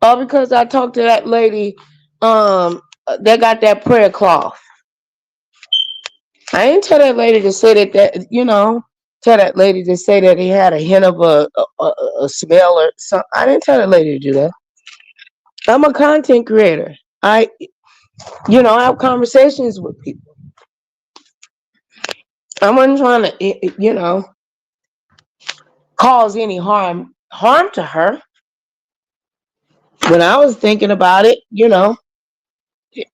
All because I talked to that lady, that got that prayer cloth. I didn't tell that lady to say tell that lady to say that he had a hint of a smell or something. I didn't tell that lady to do that. I'm a content creator. I have conversations with people. I wasn't trying to, cause any harm to her. When I was thinking about it,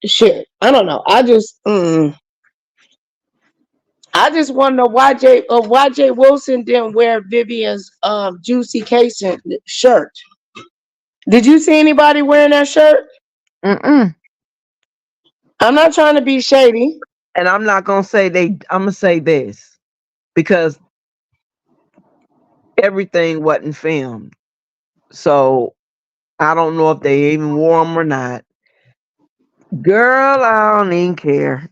shit. I don't know. I just want to know why Jay Wilson didn't wear Vivian's Juicy Casing shirt. Did you see anybody wearing that shirt? Mm-mm. I'm not trying to be shady. And I'm not gonna say I'm gonna say this because everything wasn't filmed, so I don't know if they even wore them or not. Girl, I don't even care.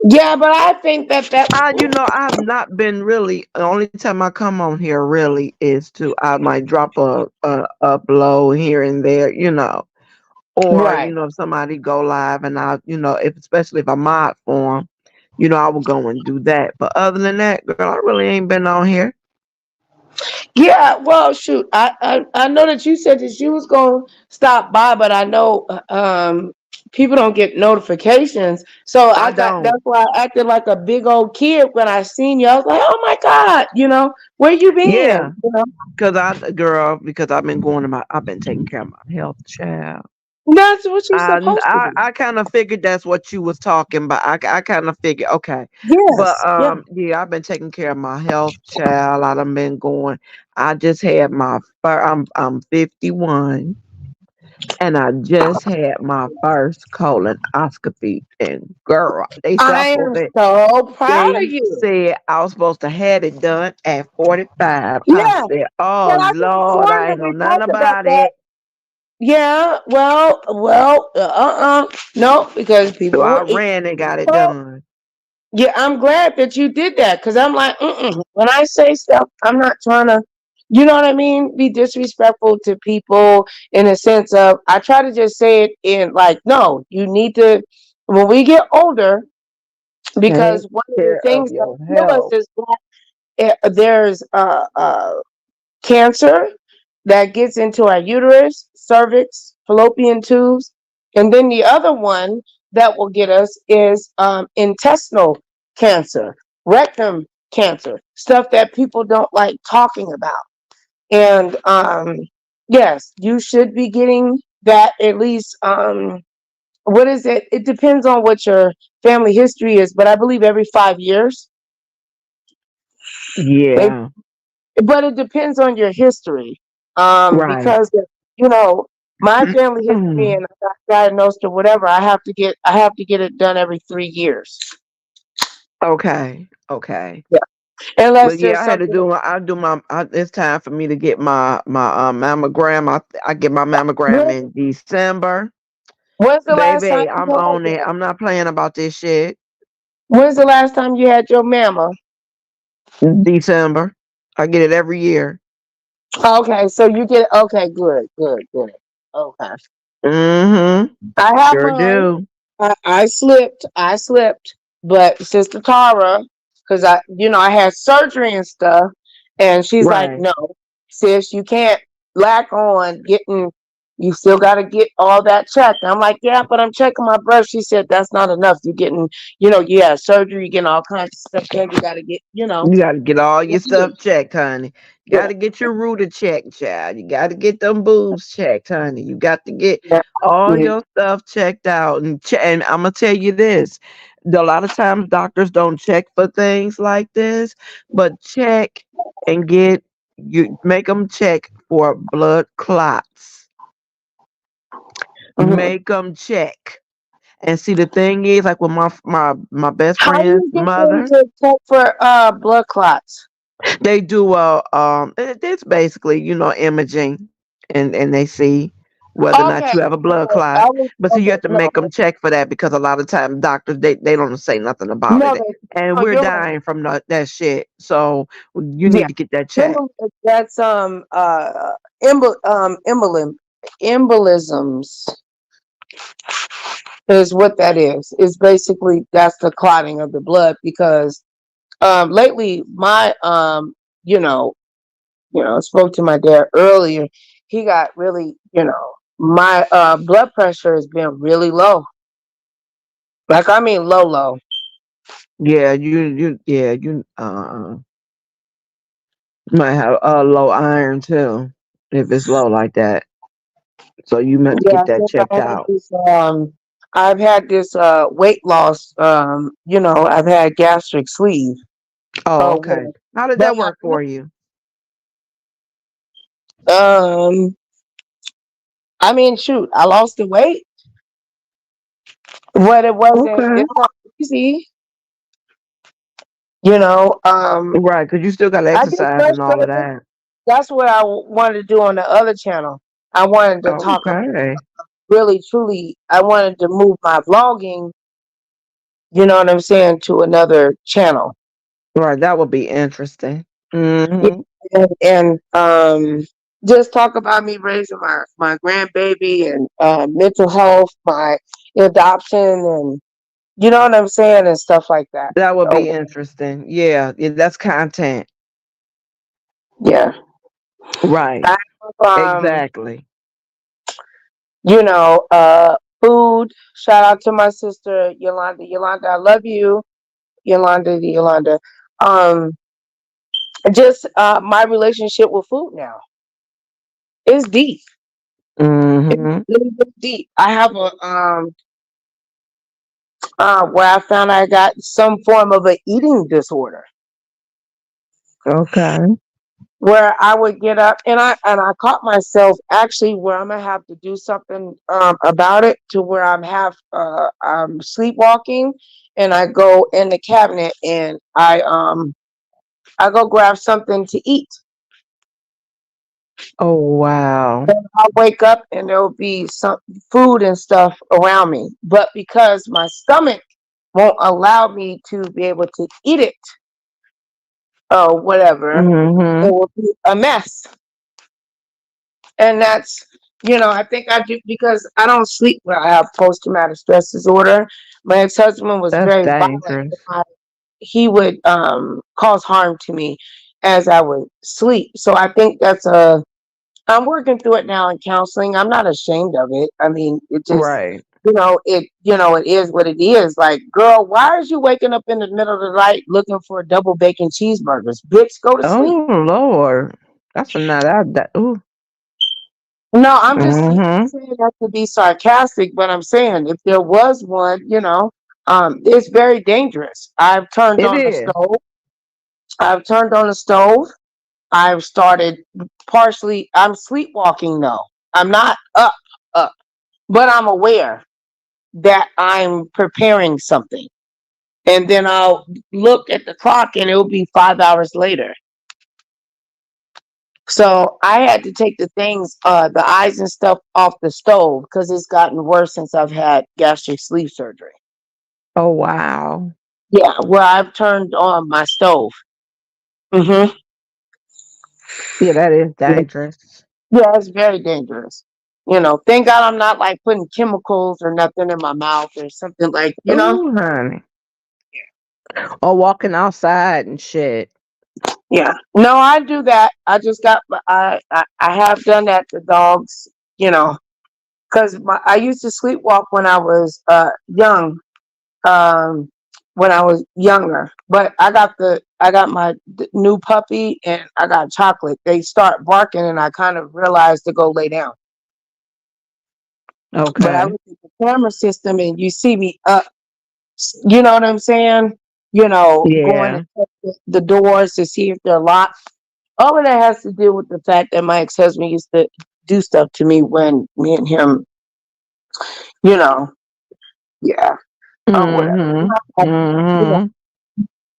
Yeah, but I think that. I've not been really. The only time I come on here really is to I might drop a upload here and there, or Right. if somebody go live and if especially if I mod for them, I will go and do that. But other than that, girl, I really ain't been on here. Yeah, well, shoot, I know that you said that you was gonna stop by, but I know people don't get notifications, so I that's don't. why I acted like a big old kid when I seen you. I was like, oh my God, where you been? Yeah, because I've been I've been taking care of my health, child. That's what you're I supposed to do. I kind of figured that's what you was talking about. I kind of figured, okay, but Yes, yeah. yeah, I've been taking care of my health, child. I done been going. I just had I'm 51, and I just had my first colonoscopy. And girl, I am so proud of they you. said I was supposed to have it done at 45. I Yeah, said, oh well, I could have Lord, sworn I that ain't know we nothing talked about about that. it. Yeah, well, no, because So people I will. ran and got it done. Yeah, I'm glad that you did that, because I'm like, when I say stuff, I'm not trying to, you know what I mean, be disrespectful to people in a sense of, I try to just say it in like, no, you need to, when we get older, Take because one of the care of things that your kill us health. is that there's cancer that gets into our uterus, cervix, fallopian tubes. And then the other one that will get us is intestinal cancer, rectum cancer, stuff that people don't like talking about. And yes, you should be getting that at least. What is it? It depends on what your family history is, but I believe every 5 years. They Yeah. But it depends on your history, Right. because my family history, and I got diagnosed or whatever, I have to get it done every 3 years. Okay. Okay. Yeah, Well, unless yeah, there's I had to something. do. I do my. It's time for me to get my mammogram. I get my mammogram When, in December, when's the last time baby. you I'm had on it. that? I'm not playing about this shit. When's the last time you had your mamma? December. I get it every year. Okay, so you get okay, good, good, good. Okay, Mm-hmm. I have Sure mine. do. I slipped, but Sister Tara, because I had surgery and stuff, and she's like, Right. no, sis, you can't lack on getting You still got to get all that checked. I'm like, yeah, but I'm checking my breast. She said, that's not enough. You're getting, you have surgery, you're getting all kinds of stuff done. You got to get, You got to get all your Yeah. stuff checked, honey. You got to get your rooter checked, child. You got to get them boobs checked, honey. You got to get Yeah. all your stuff checked out. And I'm going to tell you this. A lot of times doctors don't check for things like this, but check and make them check for blood clots. Mhm. Make them check. And see, the thing is, like with my best How do friend's you get them mother, to check for blood clots? they do it's basically, imaging, and they see whether or not Okay. you have a blood Okay. clot. But see, you have to make them check for that because a lot of times doctors they don't say nothing about No, it, and no, we're you're right. dying from that shit. So you Yeah. need to get that checked. That's embolisms is what that is. It's basically that's the clotting of the blood because lately my you know, I spoke to my dad earlier. He got really, my blood pressure has been really low. Like I mean low, low. Yeah, you might have low iron too if it's low like that. So you meant to Yeah, get that since checked out. I've had this weight loss, I've had gastric sleeve. Oh, Oh, okay. How did but that work for you? I mean, shoot, I lost the weight, but Okay. it's not easy, you know. Right, because you still got to I get exercise and all of frustrated. that. That's what I wanted to do on the other channel. I wanted to talk about Okay. really, truly, I wanted to move my vlogging, you know what I'm saying, to another channel. Right, that would be interesting. Yeah, Hmm. and just talk about me raising my grandbaby and mental health, my adoption, and you know what I'm saying, and stuff like that. That would be Oh, interesting. Yeah, yeah, that's content. yeah. Right, I have, exactly. food. Shout out to my sister Yolanda. Yolanda, I love you. Yolanda. Um, just my relationship with food now is deep. It's Hmm. really, really deep. I have a where I found I got some form of an eating disorder Okay. where I would get up and I caught myself actually where I'm gonna have to do something about it to where I'm sleepwalking and I go in the cabinet and I go grab something to eat. Oh, wow. I'll wake up and there'll be some food and stuff around me. But because my stomach won't allow me to be able to eat it or whatever, it Hmm. will be a mess. And that's, I think I do because I don't sleep well. I have post traumatic stress disorder. My ex husband was That's very violent. dangerous. He would cause harm to me as I would sleep. So I think I'm working through it now in counseling. I'm not ashamed of it. I mean, it just, Right. it is what it is. Like, girl, why is you waking up in the middle of the night looking for double bacon cheeseburgers? Bitch, go to sleep. Oh, Lord. That's a not that. Ooh. No, I'm just Hmm. saying that to be sarcastic, but I'm saying if there was one, it's very dangerous. It is. I've turned on the stove. I've started I'm sleepwalking though. I'm not up, but I'm aware that I'm preparing something. And then I'll look at the clock and it'll be 5 hours later. So I had to take the eyes and stuff off the stove because it's gotten worse since I've had gastric sleeve surgery. Oh, wow. Yeah, where I've turned on my stove. Mm-hmm. Yeah, that is dangerous. Yeah, it's very dangerous. Thank God I'm not like putting chemicals or nothing in my mouth or something like. Oh, honey. Or walking outside and shit. Yeah. No, I do that. I just got I have done that to dogs, you know. because I used to sleepwalk when I was young, when I was younger. But I got my new puppy and I got Chocolate. They start barking and I kind of realized to go lay down. But I Okay. look at the camera system and you see me up. You know what I'm saying? Going Yeah. and check the doors to see if they're locked. All of that has to do with the fact that my ex-husband used to do stuff to me when me and him, you know, yeah, or whatever. Mm-hmm. You know, Mm-hmm.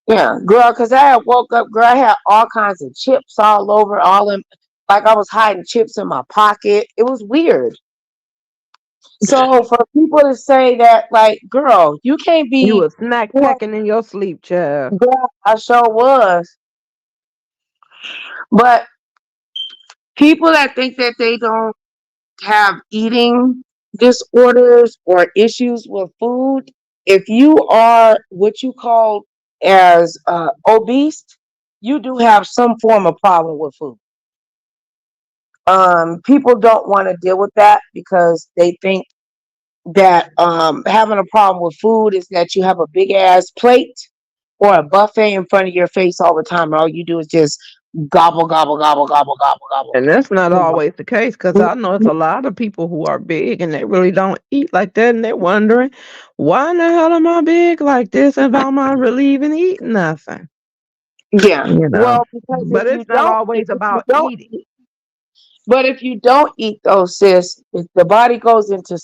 yeah, girl, because I had woke up, girl, I had all kinds of chips all over, all in, like I was hiding chips in my pocket. It was weird. So for people to say that, like, girl, you can't You be, was snack well, packing in your sleep, child. girl, I sure was. But people that think that they don't have eating disorders or issues with food, if you are what you call as obese, you do have some form of problem with food. People don't want to deal with that because they think that having a problem with food is that you have a big ass plate or a buffet in front of your face all the time, and all you do is just gobble, gobble, gobble, gobble, gobble, gobble. And that's not You always the case because know? I know it's a lot of people who are big and they really don't eat like that and they're wondering, why in the hell am I big like this if I'm not really even eating nothing? Yeah. You know. Well, because But it's not always if you about don't eating eat, but if you don't eat those, sis, the body goes into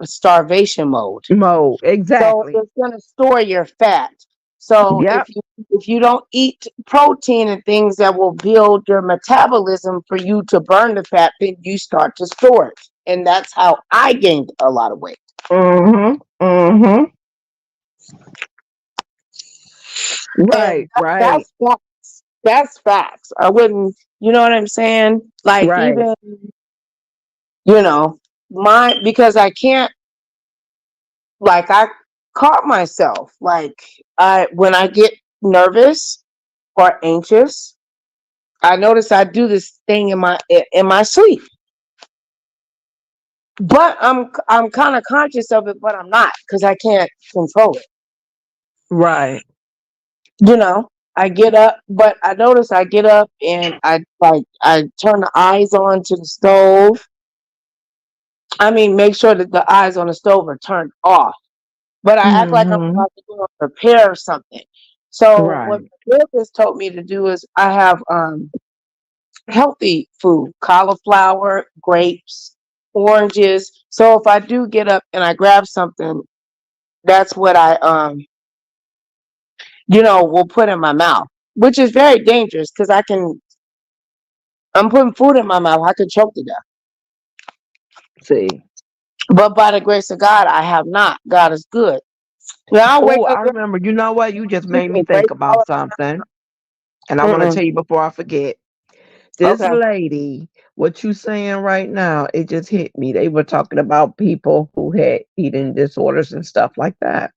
starvation mode. mode. So Exactly. it's going to store your fat. So Yep. if you don't eat protein and things that will build your metabolism for you to burn the fat, then you start to store it. And that's how I gained a lot of weight. Mm-hmm. Mm-hmm. And Right, right, that's facts. That's facts. I wouldn't, you know what I'm saying? Like right, even, you know, because I can't, like I caught myself like when I get nervous or anxious, I notice I do this thing in my sleep. But I'm kind of conscious of it, but I'm not because I can't control it. right. You know, I get up, but I notice I get up and I turn the eyes on to the stove. I mean, make sure that the eyes on the stove are turned off. But I act like I'm Mm-hmm. about to go and prepare something. So what Right, my therapist told me to do is I have healthy food, cauliflower, grapes, oranges. So if I do get up and I grab something, that's what I will put in my mouth, which is very dangerous because I'm putting food in my mouth, I could choke to death. see. But by the grace of God, I have not. God is good. Now I Oh, wake up I remember. You know what? You just made me with think great about power. something. And I want to Mm-mm. tell you before I forget. This Okay. lady, what you saying right now, it just hit me. They were talking about people who had eating disorders and stuff like that.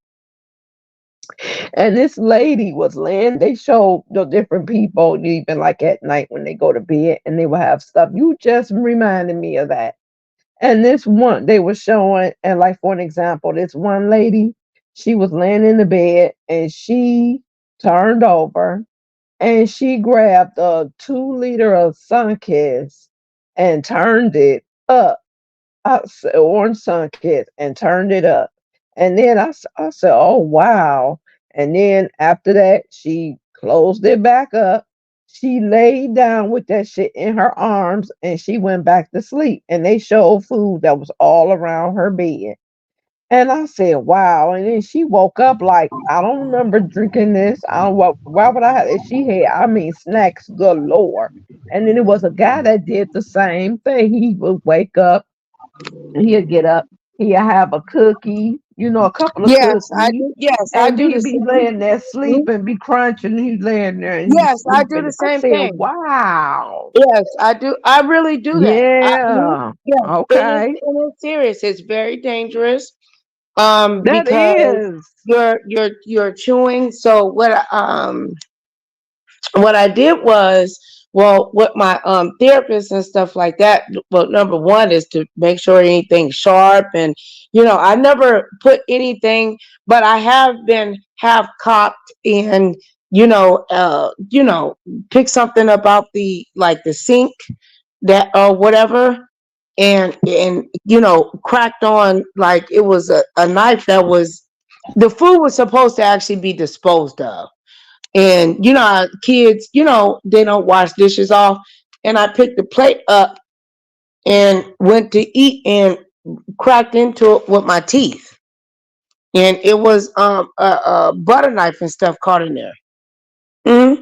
And this lady was laying, they showed the different people, even like at night when they go to bed, and they will have stuff. You just reminded me of that. And this one, they were showing, and like for an example, this one lady, she was laying in the bed and she turned over and she grabbed a 2 liter of Sunkiss and turned it up. Orange Sunkiss and turned it up. And then I said, oh, wow. And then after that, she closed it back up. She laid down with that shit in her arms and she went back to sleep. And they showed food that was all around her bed. And I said, wow. And then she woke up like, I don't remember drinking this. I don't what why would I have it? She had, I mean, snacks galore. And then it was a guy that did the same thing. He would wake up, he'd get up, he'd have a cookie, a couple of Yes, I cookies, do. Yes, I and do the he'd be same. laying there sleeping, be crunching, he's laying there and he's Yes, I do sleeping. the I same said, thing. wow. Yes, I do. I really do that. Yeah. Yes, Okay. and it's serious. It's very dangerous. That Because is. you're chewing. So what I did was Well, with my therapist and stuff like that, well, number one is to make sure anything's sharp, and I never put anything, but I have been half cocked and pick something up out the sink that or whatever, and cracked on like it was a knife that was the food was supposed to actually be disposed of. And how kids, they don't wash dishes off. And I picked the plate up and went to eat and cracked into it with my teeth. And it was a butter knife and stuff caught in there. hmm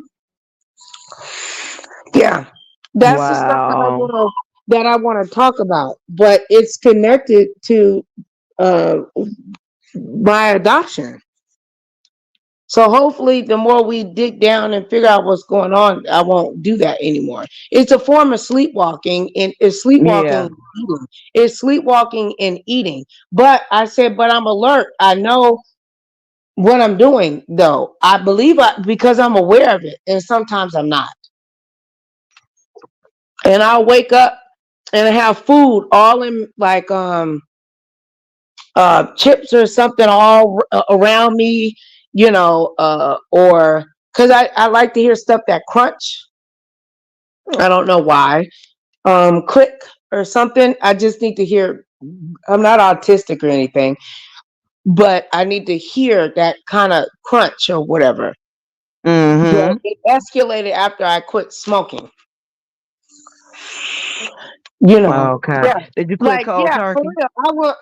Yeah, that's the stuff Wow. that I want to talk about. But it's connected to uh, my adoption. So hopefully, the more we dig down and figure out what's going on, I won't do that anymore. It's a form of sleepwalking, and it's sleepwalking Yeah. and eating. It's sleepwalking and eating. But I said, but I'm alert. I know what I'm doing, though. I believe because I'm aware of it, and sometimes I'm not. And I'll wake up and I have food all in like chips or something all around me, or because I like to hear stuff that crunch. I don't know why. Click or something. I just need to hear. I'm not autistic or anything, but I need to hear that kind of crunch or whatever. But Mm-hmm. it escalated after I quit smoking. Okay. Yeah, Did you quit like cold yeah, for turkey? real. I will.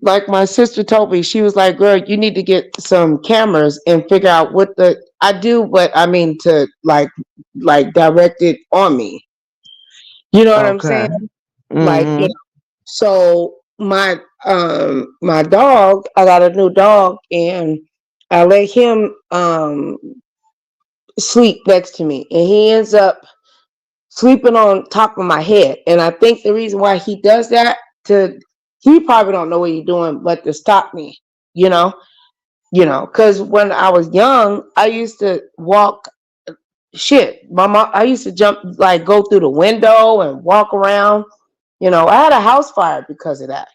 Like my sister told me, she was like, "Girl, you need to get some cameras and figure out what the I do, but I mean to like direct it on me. You know what I'm Okay. saying? Like, Mm-hmm. so my dog, I got a new dog, and I let him sleep next to me, and he ends up sleeping on top of my head. And I think the reason why he does that to he probably don't know what he's doing, but to stop me, you know, because when I was young, I used to walk shit. My mom, I used to jump like go through the window and walk around. I had a house fire because of that.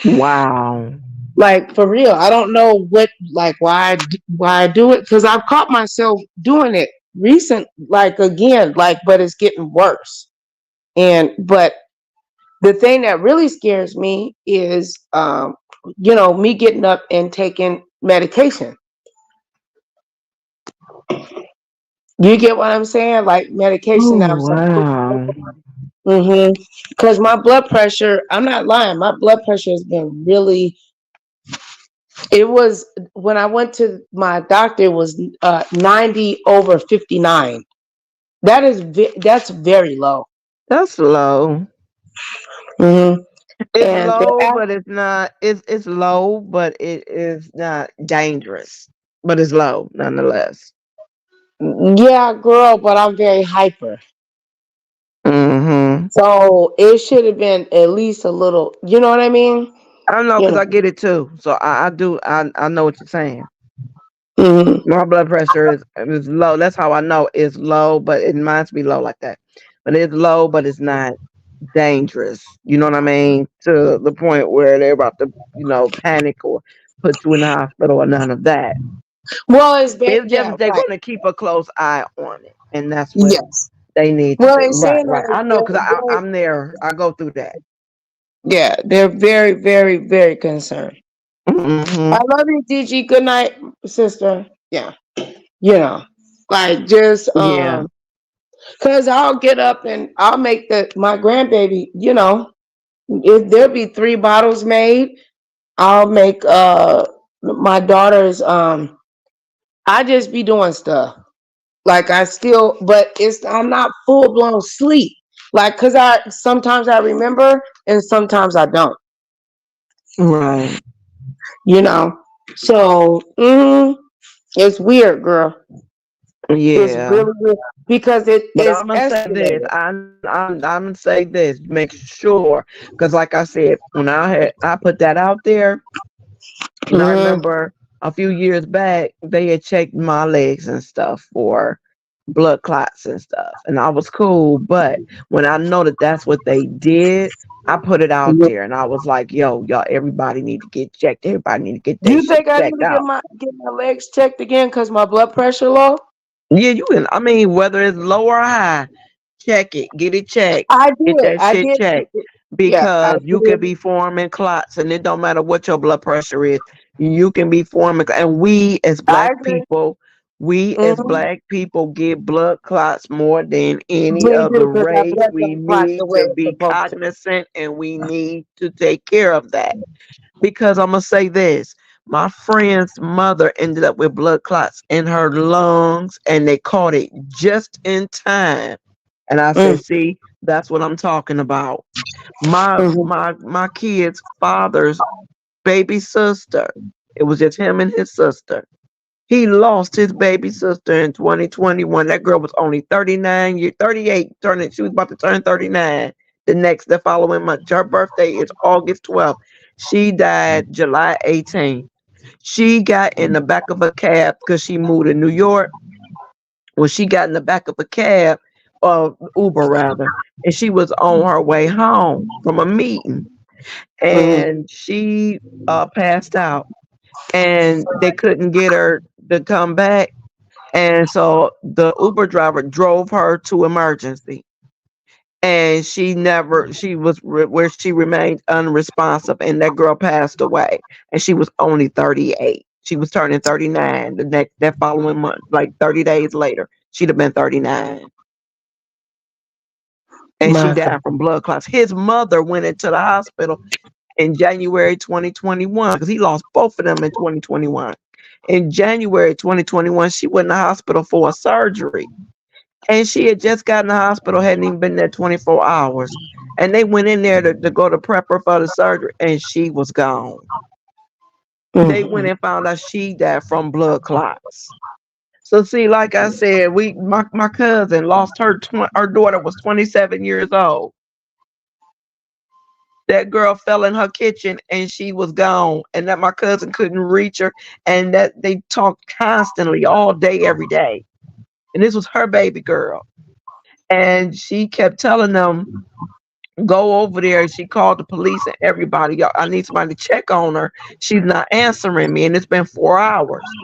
Wow. Like for real, I don't know why I do it because I've caught myself doing it recent, like again, like but it's getting worse. And but the thing that really scares me is, me getting up and taking medication. You get what I'm saying? Like medication that I'm Oh, supposed to wow. take. Because my blood pressure, I'm not lying, my blood pressure has been really. It was when I went to my doctor, it was 90/59. That's very low. That's low. hmm It's And they low, asked, but it's not. It's low, but it is not dangerous. But it's low nonetheless. yeah, girl, but I'm very hyper. Mm-hmm. So it should have been at least a little, you know what I mean? I know You because I know. get it too. So I do. I know what you're saying. hmm My blood pressure is low. That's how I know it's low, but it must be low like that. But it's low, but it's not dangerous. You know what I mean? To the point where they're about to, panic or put you in the hospital or none of that. Well, It's just yeah, that they're right. going to keep a close eye on it, and that's what Yes. they need to Well, do. it's Right, saying right. that I know because I'm there. I go through that. yeah, they're very, very, very concerned. I Hmm. love you, DG. Good night, sister. Yeah. You know, like just Yeah. cause I'll get up and I'll make my grandbaby, if there'll be 3 bottles made, I'll make my daughter's I just be doing stuff. Like I still, but I'm not full blown sleep. Like, cause sometimes I remember and sometimes I don't. Right. You know, so it's weird, girl. It's Yeah. really weird because it But is I'm gonna say this. escalated. I'm gonna say this. Make sure, because like I said, when I put that out there, and I hmm remember. a few years back, they had checked my legs and stuff for blood clots and stuff, and I was cool. But when I know that that's what they did, I put it out there, and I was like, "Yo, y'all, everybody need to get checked. Everybody need to get their You shit think I need checked to get out." my legs checked again because my blood pressure low? Yeah, you can. I mean, whether it's low or high, check it. Get it checked. I Get did. that I shit did. checked Yeah, I because you could did. be forming clots, and it don't matter what your blood pressure is. You can be forming, and we as I black agree. people, get blood clots more than any We other do because our race. blood We don't clot need the way to it's be supposed to. cognizant, and we need to take care of that. Because I'm gonna say this. My friend's mother ended up with blood clots in her lungs, and they caught it just in time. And I Mm, said, "See, that's what I'm talking about." My mhm, my my kid's father's baby sister. It was just him and his sister. He lost his baby sister in 2021. That girl was only 38, turning, she was about to turn 39 the following month. Her birthday is August 12th. She died July 18th. She got in the back of a cab because she moved to New York. Well, she got in the back of a cab, Uber rather, and she was on her way home from a meeting, mhm. and she passed out, and they couldn't get her to come back. And so the Uber driver drove her to emergency. And she was where she remained unresponsive. And that girl passed away. And she was only 38. She was turning 39 that following month, like 30 days later. She'd have been 39. And she My God. died from blood clots. His mother went into the hospital in January 2021 because he lost both of them in 2021. In January 2021, she went in the hospital for a surgery. And she had just gotten in the hospital, hadn't even been there 24 hours. And they went in there to go to prep her for the surgery, and she was gone. They went Mhm. and found out she died from blood clots. So see, like I said, my cousin lost her daughter was 27 years old. That girl fell in her kitchen and she was gone, and that my cousin couldn't reach her, and that they talked constantly all day, every day. And this was her baby girl. And she kept telling them, go over there. She called the police and everybody. "Y'all, I need somebody to check on her. She's not answering me. And it's been 4 hours."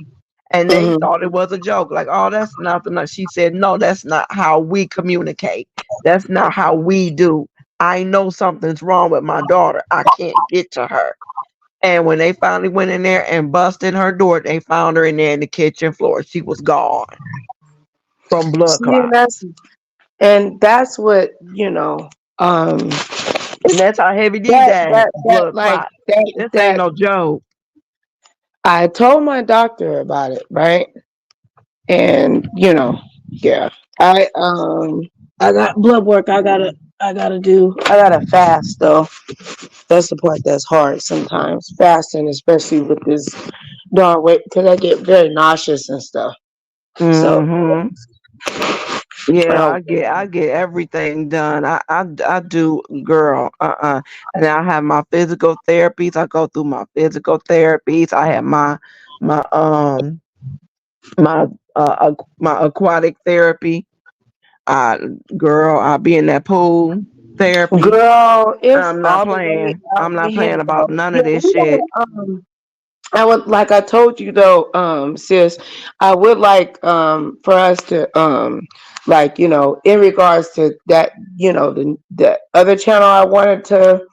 And they Mhm. thought it was a joke. Like, "Oh, that's nothing." She said, "No, that's not how we communicate. That's not how we do. I know something's wrong with my daughter. I can't get to her." And when they finally went in there and busted her door, they found her in there in the kitchen floor. She was gone from blood See, clots. and that's what And that's how Heavy D that died. that that Blood like clots. that This ain't that no joke. I told my doctor about it, right? And yeah, I got blood work. I gotta do. I gotta fast though. That's the part that's hard sometimes. Fasting, especially with this darn weight, because I get very nauseous and stuff. So, Hmm. Yeah, oh, I get everything done. I do, girl. And I have my physical therapies. I go through my physical therapies. I have my my my aquatic therapy. I Girl, I'll be in that pool therapy. girl, it's I'm not all the way playing. out I'm not the playing about window. none Yeah, of this we shit. gotta, I would like I told you though, sis, I would like for us to like, in regards to that, the other channel I wanted to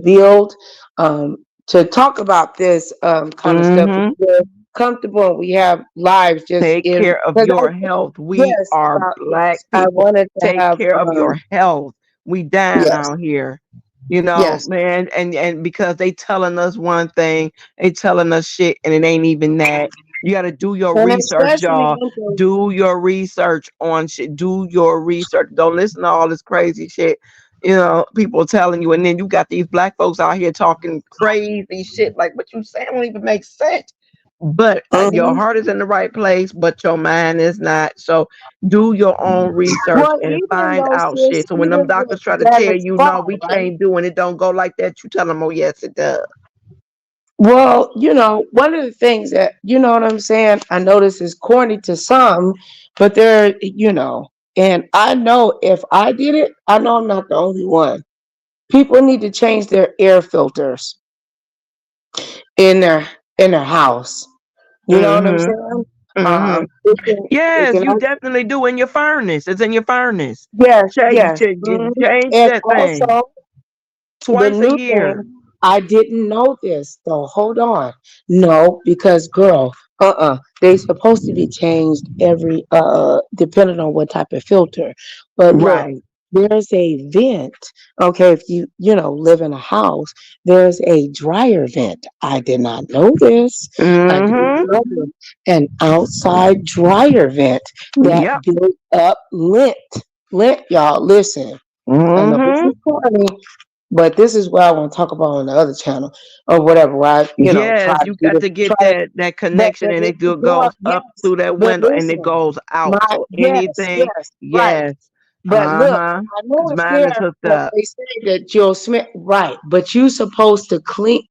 build, to talk about this kind of stuff. Hmm. We're comfortable and we have lives just Take in care of because your health. We yes, are about black yes. I people. wanted to Take have care of your health. We dying yes, out here. You know, yes. man, and because they telling us one thing, they telling us shit, and it ain't even that. You got to do your And research, especially y'all. with the Do your research on shit. Do your research. Don't listen to all this crazy shit. People telling you, and then you got these black folks out here talking crazy shit. Like, what you saying don't even make sense. But your mhm. heart is in the right place, but your mind is not. So do your own research Well, and even find though out sis, shit. So when them even with doctors try to that tell as you, no, fall, we right? can't do, and it don't go like that, you tell them, oh, yes, it does. Well, one of the things that, you know what I'm saying, I notice is corny to some, but and I know if I did it, I know I'm not the only one. People need to change their air filters in their house. You know what I'm Mm-hmm. saying? Mm-hmm. It Yes, can you definitely do in your furnace. It's in your furnace. yes, Change, yes. change, change And that thing also the twice a new year. thing, I didn't know this, so hold on. No, because girl, they supposed to be changed every depending on what type of filter. But look, Right. there's a vent. Okay, if you live in a house, there's a dryer vent. I did not know this. I didn't Mm-hmm. know this. An outside dryer vent that Yep. built up lint. Lint, y'all, listen. I know this Mm-hmm. is funny, but this is what I want to talk about on the other channel or whatever. Where I, try Yes, to you do got the to try get to, that connection, and it girl, goes yes, up through that but window and it listen, goes out. my So yes, anything, yes, right. yes. But look, Uh-huh. I know 'Cause it's mine there, is hooked but up. they say that you'll smell right. But you supposed to clean.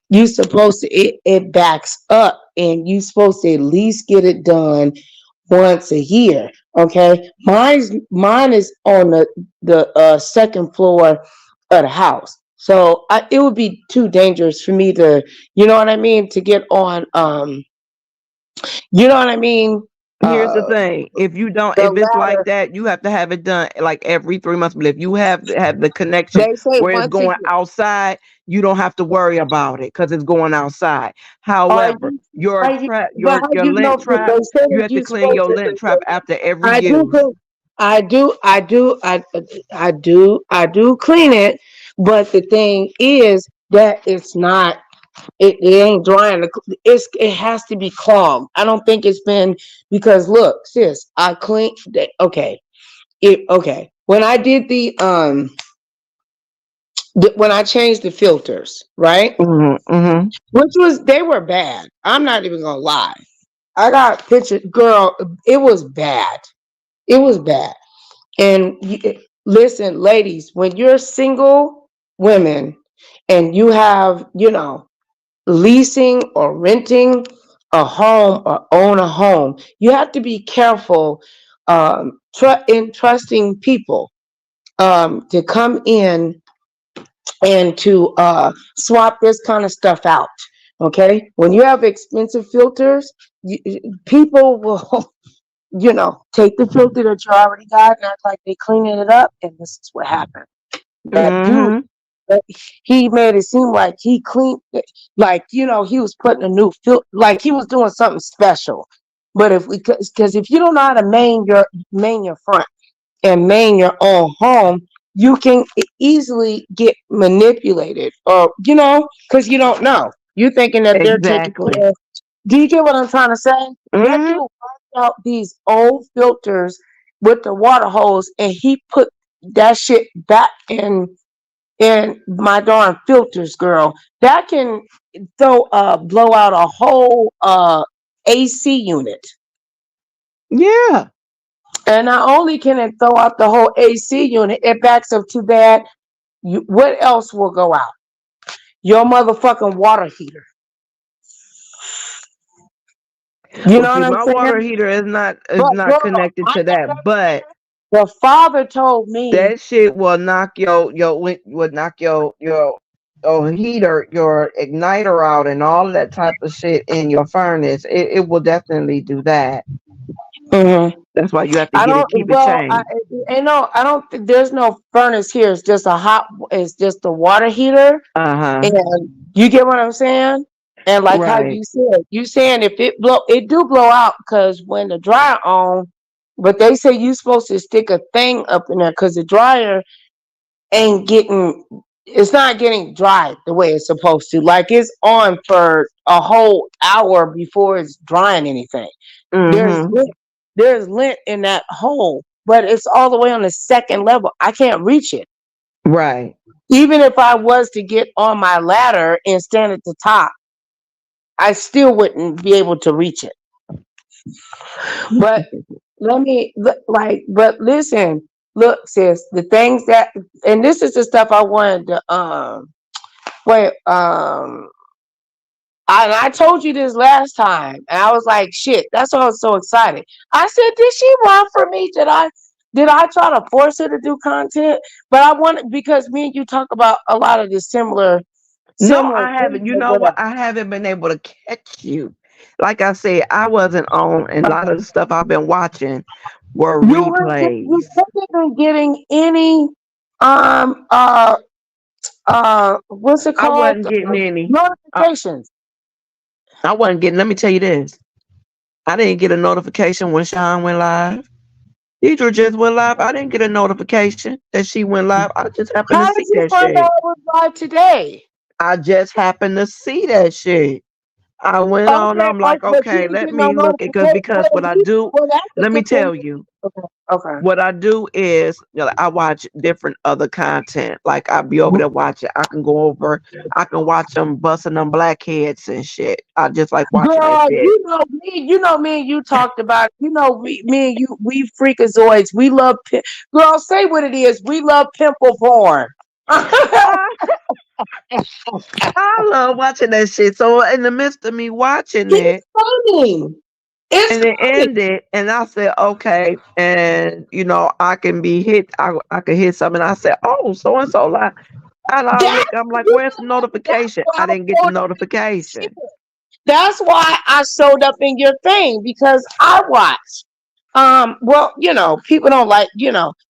You supposed to it backs up, and you supposed to at least get it done once a year. Okay, mine is on the second floor of the house, so it would be too dangerous for me to, you know what I mean, to get on. You know what I mean. Here's the Uh, thing: the if it's like ladder. that, you have to have it done like every 3 months. But if you have the connection They say where it's once a going year. outside, you don't have to worry about it because it's going outside. Are However, you? your Are you? trap, But how your you lint know? trap, They say you that have to you clean supposed your to. lint trap after every I do. use. I do clean it, but the thing is that it's not. It ain't drying. It has to be clogged. I don't think it's been because look, sis, I clean. Okay, okay. When I did when I changed the filters, right? Mm-hmm, mm-hmm. Which was they were bad. I'm not even gonna lie. I got pictures, girl. It was bad. It was bad. And listen, ladies, when you're single women and you have, leasing or renting a home or own a home, you have to be careful in trusting people to come in and to swap this kind of stuff out. Okay, when you have expensive filters, people will take the filter that you already got and act like they cleaning it up, and this is what happened. That dude, Mm-hmm. he made it seem like he cleaned it, like he was putting a new filter, like he was doing something special. But because if you don't know how to main your front and main your own home, you can easily get manipulated, or because you don't know. You thinking that they're taking Exactly. care. Do you get what I'm trying to say? That dude Mm-hmm. worked out these old filters with the water hose, and he put that shit back in my darn filters, girl. That can blow out a whole AC unit. Yeah. And not only can it throw out the whole AC unit, it backs up too bad. What else will go out? Your motherfucking water heater. You Well, know see, what I'm my water saying? heater is But not girl, connected I to got that, never but the father told me, that shit will knock your heater, your igniter out, and all that type of shit in your furnace. It will definitely do that. mhm. That's why you have to I don't. keep it Well, changed. I don't think there's no furnace here. It's just It's just a water heater, Uh huh. and you get what I'm saying. And like how Right. you said, you saying if it do blow out because when the dryer on, but they say you supposed to stick a thing up in there because the dryer ain't getting. It's not getting dry the way it's supposed to. Like it's on for a whole hour before it's drying anything. There's Mm-hmm. lint, there's lint in that hole, but it's all the way on the second level. I can't reach it. Right. Even if I was to get on my ladder and stand at the top, I still wouldn't be able to reach it. But but listen, look, sis, the things that, and this is the stuff I wanted to, wait, I told you this last time, and I was like, shit, that's why I was so excited. I said, did she run for me? Did I try to force her to do content? But I wanted, because me and you talk about a lot of the similar No, things I haven't. You or know what? whatever. I haven't been able to catch you. Like I said, I wasn't on, and a lot of the stuff I've been watching were You replays. haven't been getting any what's it I called? wasn't getting any. I, Notifications. I wasn't getting. Let me tell you this. I didn't get a notification when Sean went live. Deidre just went live. I didn't get a notification that she went live. I just happened to How did see you that find out shit. it was live today? I just happened to see that shit. I went on. Okay, I'm like, but you okay, didn't let get no me look at notification. because what I do. Well, that's a Let me good thing. tell you. Okay. Okay. What I do is, I watch different other content. Like I be over there watching. I can go over. I can watch them busting them blackheads and shit. I just like watching that Girl, shit. me and you talked about, me and you, we freakazoids. We love, girl, say what it is. We love pimple porn. I, I love watching that shit. So in the midst of me watching it, It's funny. It's and it funny. ended, and I said, okay, and I can be hit. I can hit something. And I said, oh, so and so live. And I That's, look. I'm like, you where's the know, that's notification? why I I didn't get the told you. notification. That's why I showed up in your thing, because I watch. Well, people don't like,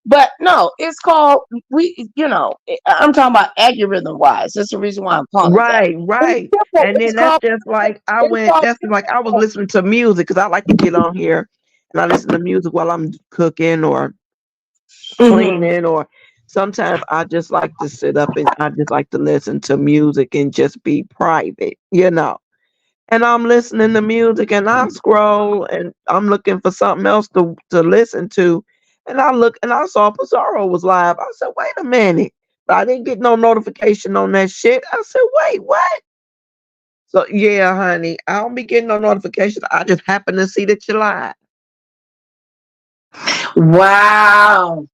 but no, it's called, I'm talking about algorithm wise. That's the reason why I'm calling it that. Right, It's right. simple. And then that's just like that's just like I was listening to music because I like to get on here and I listen to music while I'm cooking or Mhm. cleaning, or sometimes I just like to sit up and I just like to listen to music and just be private. And I'm listening to music and I scroll and I'm looking for something else to listen to. And I look and I saw Pizarro was live. I said, wait a minute. But I didn't get no notification on that shit. I said, wait, what? So yeah, honey, I don't be getting no notifications. I just happen to see that you live. Wow.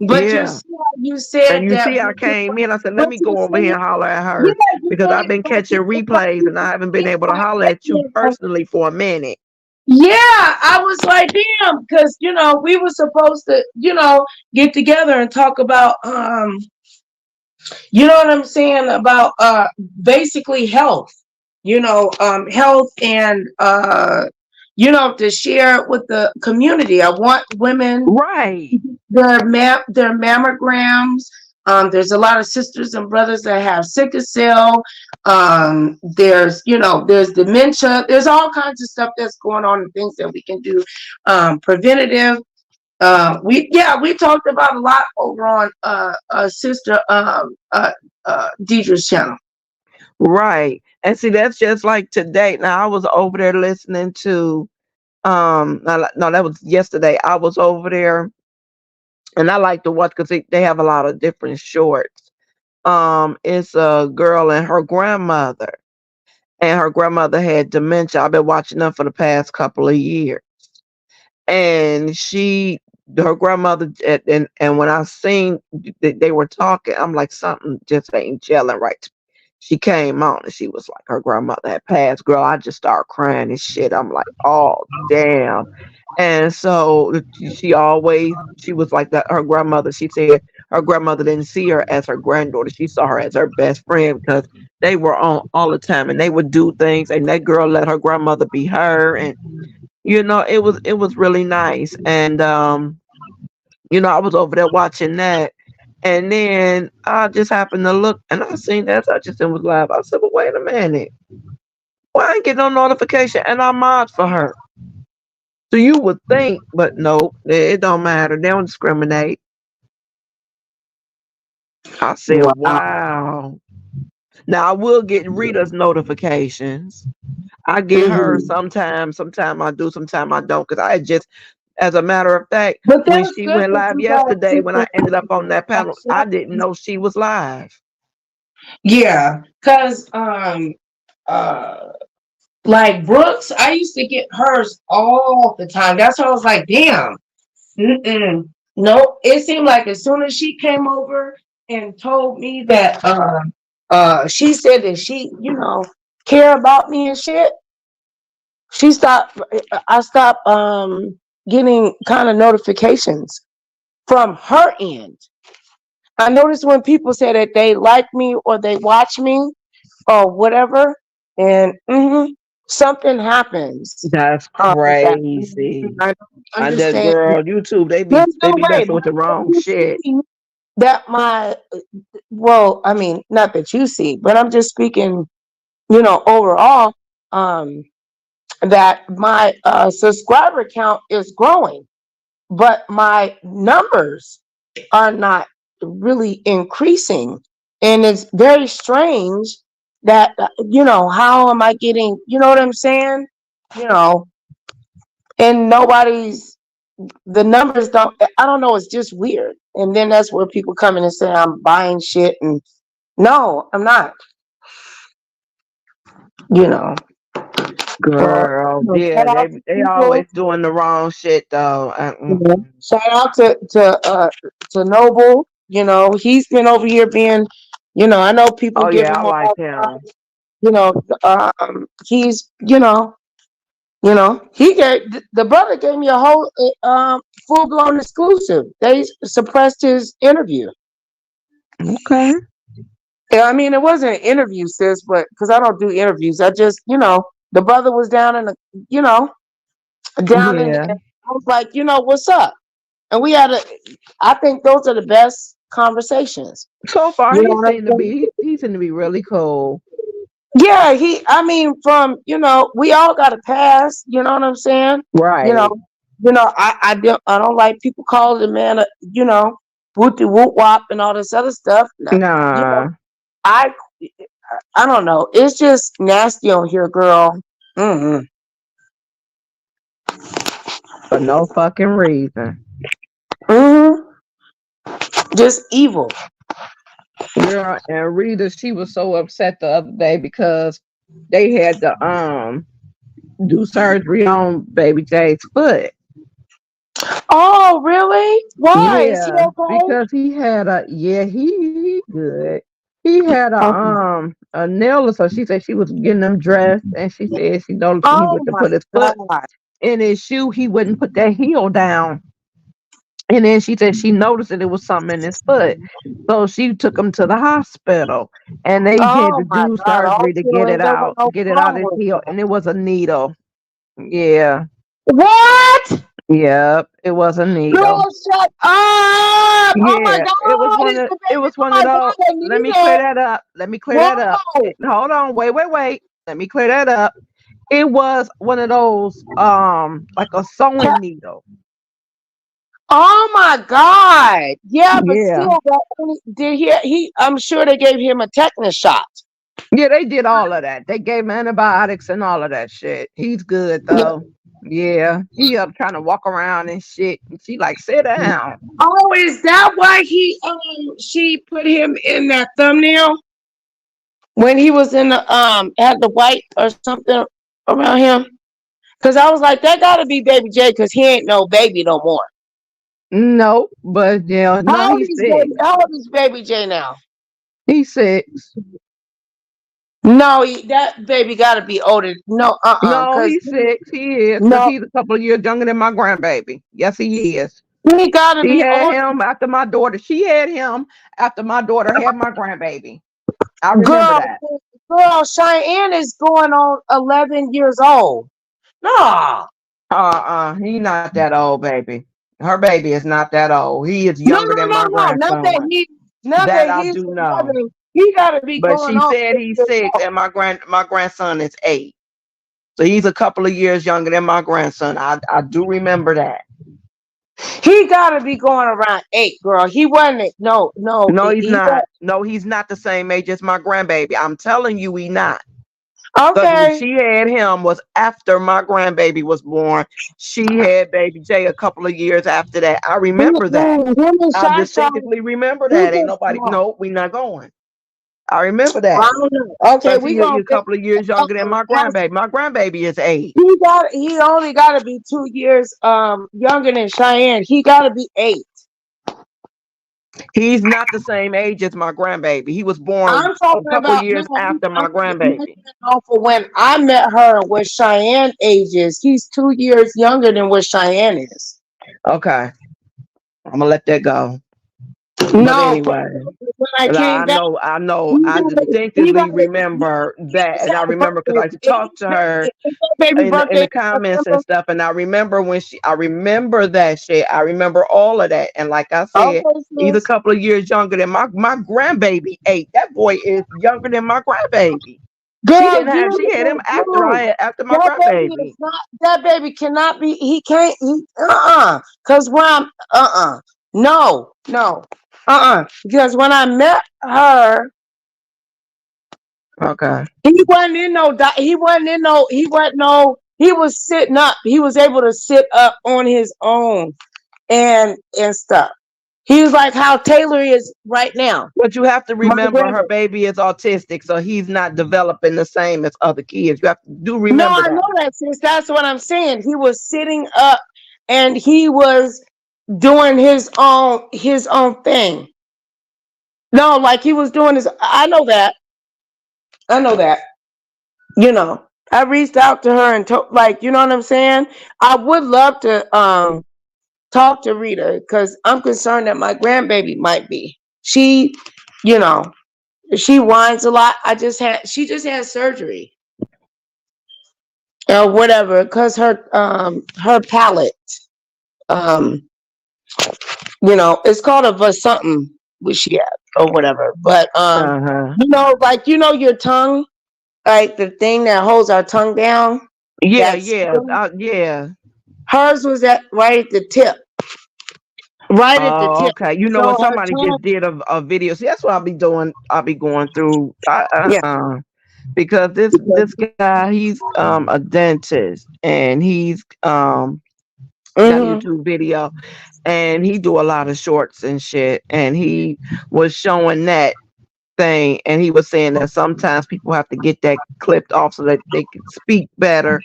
But you Yeah. see how you And said you that, see, I came in. I said, let but me you go over here see, and holler at yeah, her you because I've did, been but catching replays and I haven't been able to holler at you yeah, personally for a minute. yeah, I was like, damn, because we were supposed to, get together and talk about you know what I'm saying, about basically health, health, and to share it with the community. I want women Right. their mammograms. There's a lot of sisters and brothers that have sickle cell. There's dementia. There's all kinds of stuff that's going on and things that we can do preventative. We talked about a lot over on sister Deidre's channel. Right. And see, that's just like today. Now I was over there listening to no, that was yesterday. I was over there and I like to watch because they have a lot of different shorts. It's a girl and her grandmother. And her grandmother had dementia. I've been watching them for the past couple of years. And her grandmother, and when I seen they were talking, I'm like, something just ain't gelling right. She came on and she was like, her grandmother had passed. Girl, I just started crying and shit. I'm like, oh damn. And so she was like that. Her grandmother, she said her grandmother didn't see her as her granddaughter. She saw her as her best friend because they were on all the time and they would do things. And that girl let her grandmother be her. And it was really nice. And I was over there watching that. And then I just happened to look and I seen that Hutchinson was live. I said, well, wait a minute. Why I ain't get no notification? And I mod for her. So you would think, but no, it don't matter. They don't discriminate. I said, Wow. wow. Now I will get Rita's notifications. I get her Mhm. sometimes. Sometimes I do, sometimes I don't. Because I just, as a matter of fact, But when that's she good went that live you got a yesterday, when I sister. ended up on that panel, I didn't know she was live. Yeah, because uh like Brooks, I used to get hers all the time. That's why I was like, damn. Mm-mm. Nope. It seemed like as soon as she came over and told me that she said that she, care about me and shit, I stopped getting kind of notifications from her end. I noticed when people say that they like me or they watch me or whatever, and something happens. That's With that. crazy. I don't And that understand. girl, YouTube, There's they no be way messing with the wrong shit. that I mean, not that you see, but I'm just speaking, overall, that my subscriber count is growing, but my numbers are not really increasing. And it's very strange that, how am I getting, you know what I'm saying? You know, and the numbers I don't know, it's just weird. And then that's where people come in and say, I'm buying shit. And no, I'm not, you know. Well, Girl, shout yeah, out to they people. always doing the wrong shit though. Shout out to Noble. He's been over here being, I know people Oh give yeah, him I a like hard time. him. He's, he gave the brother gave me a whole full blown exclusive. They suppressed his interview. Okay. Yeah, I mean, it wasn't an interview, sis, but because I don't do interviews, I just, the brother was down in the, down in, Yeah. I was like, what's up? And we had I think those are the best conversations. So far, You know what I'm saying? he seemed to be really cool. Yeah, I mean, we all got a pass, you know what I'm saying? You know, Right. I don't like people calling the man, whoop de whoop wop and all this other stuff. No, Nah, I, I don't know. It's just nasty on here, girl. Mm-hmm. for no fucking reason. Mm-hmm. Just evil. Girl, and Rita, she was so upset the other day because they had to do surgery on baby J's foot. Oh, really? Why? Is he Yeah, okay? because he good. He had Okay. a nail, so she said she was getting him dressed, and she said she noticed when he Oh went to my put his foot God. in his shoe, he wouldn't put that heel down. And then she said she noticed that it was something in his foot. So she took him to the hospital and they had to Oh my do God. I hope surgery to you don't get it end up with out, no get it out problem his with heel. it. And it was a needle. Yeah. What? Yep. It was a Girl, needle. shut up. Oh my Yeah. God. It's the It baby. was Oh one of my those. God. A Let me clear needle. that up. Let me clear that up. Whoa. Hold on. Wait. Let me clear that up. It was one of those like a sewing needle. Oh my God. Yeah, but Yeah. still, did I'm sure they gave him a tetanus shot. Yeah, they did all of that. They gave him antibiotics and all of that shit. He's good Yeah. though. Yeah, he up trying to walk around and shit. And she like, sit down. Oh, is that why she put him in that thumbnail when he was in the had the white or something around him? Because I was like, that gotta be Baby J, because he ain't no baby no more. No, but yeah, no, he's sick. How old is Baby J now? He's 6. No, that baby gotta be older. No, No, because he's 6. He is because no, he's a couple of years younger than my grandbaby. Yes, he is. he gotta She be had older. him after my daughter. She had him after my daughter had my grandbaby. I remember Girl, that. Cheyenne is going on 11 years old. No, He not that old, baby. Her baby is not that old. He is no, younger no, than no, my no. Not grandson. that That I he's do know. 11. He gotta be But going she on said 8 he's years 6 old. and my grandson is 8. So he's a couple of years younger than my grandson. I do remember that. He gotta be going around 8, girl. He wasn't. No, no. No, he's He not. No, he's not the same age as my grandbaby. I'm telling you, he not. Because when okay. she had him was after my grandbaby was born. She had baby J a couple of years after that. I remember that. Him and I Shy Shy, distinctively remember he that. Ain't just nobody. smart. No, we not going. I remember I that. don't know. Okay, Because we he gonna a couple of years younger than my that's grandbaby. My grandbaby is 8. he only gotta be 2 years younger than Cheyenne. He gotta be 8. He's not the same age as my grandbaby. He was born I'm a talking couple about no. years after my grandbaby. For when I met her, what Cheyenne age is, he's 2 years younger than what Cheyenne is. Okay, I'm gonna let that go. But No, but anyway, when I came I back, know, I know. he I wanted, he distinctively wanted, remember that, and I exactly remember because I used to talk to her baby in birthday the comments and stuff. And I remember I remember that shit. I remember all of that. And like I said, okay, he's a sis. couple of years younger than my grandbaby. 8. That boy is younger than my grandbaby. Girl, She had him after my that baby is grandbaby. not, that baby cannot be, he can't, because when I'm, no, because when I met her, Okay. he wasn't in no, he was sitting up, he was able to sit up on his own and stuff. He was like how Taylor is right now. But you have to My remember her brother. baby is autistic, so he's not developing the same as other kids. You have to No, remember I know that. that, sis. That's what I'm saying. He was sitting up and he was doing his own thing. No, like he was doing his, I know that. I know that. You know, I reached out to her and told, like, you know what I'm saying? I would love to talk to Rita because I'm concerned that my grandbaby might be. She, you know, she whines a lot. She just had surgery or whatever because her palate, um, it's called a something which she had or whatever. But Uh-huh. like your tongue, like the thing that holds our tongue down. Yeah, That's yeah, yeah. hers was at right at the tip, right at the Oh, tip. okay. You know So what? her Somebody tongue, just did a video. See, that's what I'll be doing. I'll be going through. yeah. Because this guy, he's a dentist, and he's got a Hmm. YouTube video, and he do a lot of shorts and shit, and he was showing that thing, and he was saying that sometimes people have to get that clipped off so that they can speak better,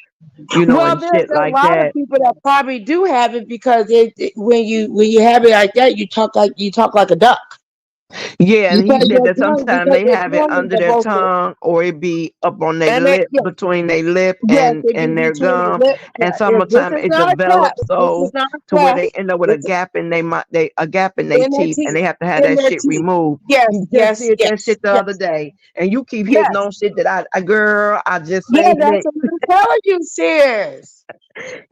Well, and there's shit a like lot of that. people that probably do have it because when you have it like that, you talk like a duck. Yeah, and he Because said your that tongue, sometimes because they your have it tongue is under their supposed to, tongue or it be up on their and it, lip, yeah, between their lip yes, it be and their between the gum, lips. and Yeah. If this sometimes is it not a test, develops this is so not to a where test. they end up with a It's gap in a gap in their in their teeth, and teeth. they have to have In that their shit teeth. removed. Yes, You just yes, did that yes, shit the yes, other day, and you keep hitting yes. on shit that girl, I just Yeah, seen that's it. what I'm telling you, sis.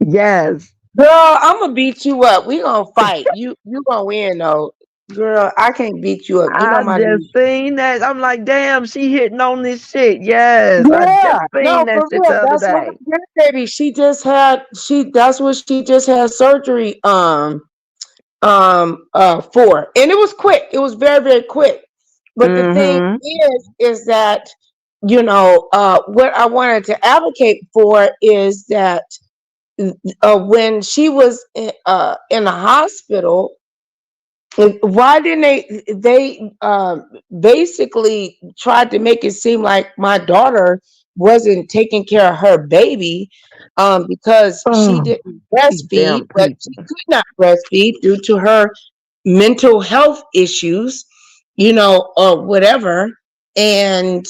Yes. Girl, I'm gonna beat you up. We gonna fight. You gonna win though. Girl, I can't beat you up. Get I on my just knees. seen that. I'm like, damn, she hitting on this shit. Yes, I Yeah, just seen no, that for shit the real. other That's my day. grandbaby. That's what she just had surgery for. And it was quick. It was very, very quick. But the thing Mm-hmm. is that, what I wanted to advocate for is that when she was in the hospital, why didn't they basically tried to make it seem like my daughter wasn't taking care of her baby because she Oh, didn't these breastfeed, damn but people. she could not breastfeed due to her mental health issues, or whatever. And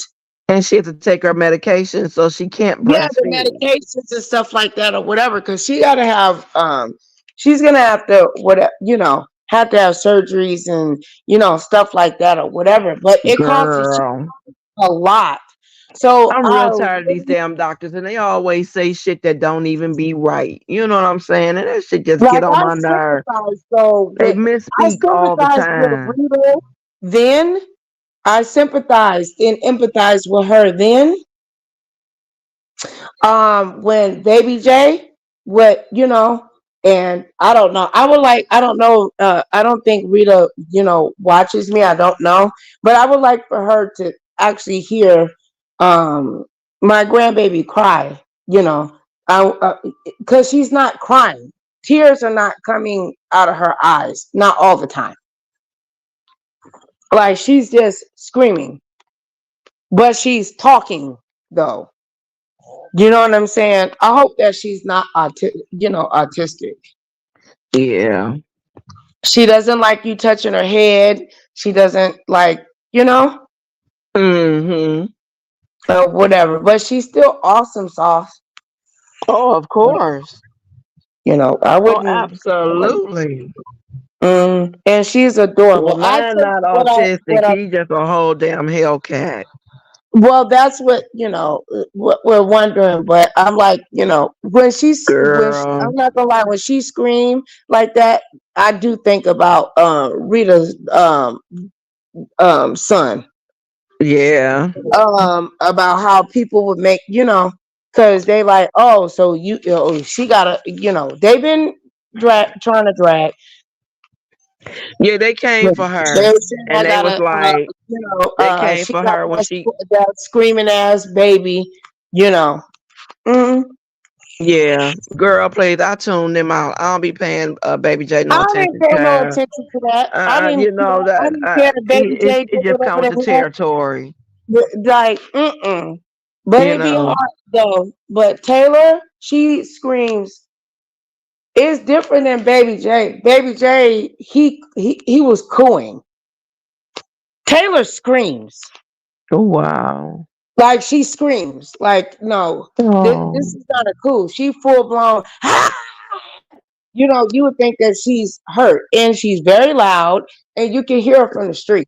And she had to take her medication, so she can't yeah, the breastfeed. medications and stuff like that or whatever, because she got to have she's gonna have to whatever, have to have surgeries and stuff like that or whatever. But it costs Girl, a lot. So I'm I real tired of these damn doctors, and they always say shit that don't even be right. You know what I'm saying? And that shit just get like on I my nerve. sympathize though They with I misspeak all the sympathize with time. Rita then. I sympathized and empathized with her then. When Baby J, and I don't know. I don't know. I don't think Rita, watches me. I don't know, but I would like for her to actually hear, my grandbaby cry. I because she's not crying. Tears are not coming out of her eyes, not all the time. Like she's just screaming, but she's talking though. You know what I'm saying? I hope that she's not autistic. Yeah. She doesn't like you touching her head. She doesn't like, Mm-hmm. whatever. But she's still awesome sauce. Oh, of course. I Oh, wouldn't. absolutely. And she's Well, adorable. I mine think not what autistic. I He just a whole damn Hellcat. well, that's what what we're wondering. But I'm like, Girl. I'm not gonna lie, when she screamed like that, I do think about Rita's son. Yeah. About how people would make, because they like, oh, so she gotta, they've been trying to drag. Yeah, they came for They her. said I And they was gotta, like, they came she for got her when she that screaming ass baby, you know. Mm. yeah. Girl, please, I tuned them out. I don't be paying Baby J no I didn't attention, pay no child. attention to that. I That didn't care. Baby J it did just come with whatever the the hell. territory. Like, mm-mm. But You it'd be know. hard though. But Taylor, she screams. It's different than Baby J. Baby J, he was cooing. Taylor screams. Oh wow. Like she screams. Like, no, this Oh. is not a cool. She full blown. You would think that she's hurt, and she's very loud, and you can hear her from the street.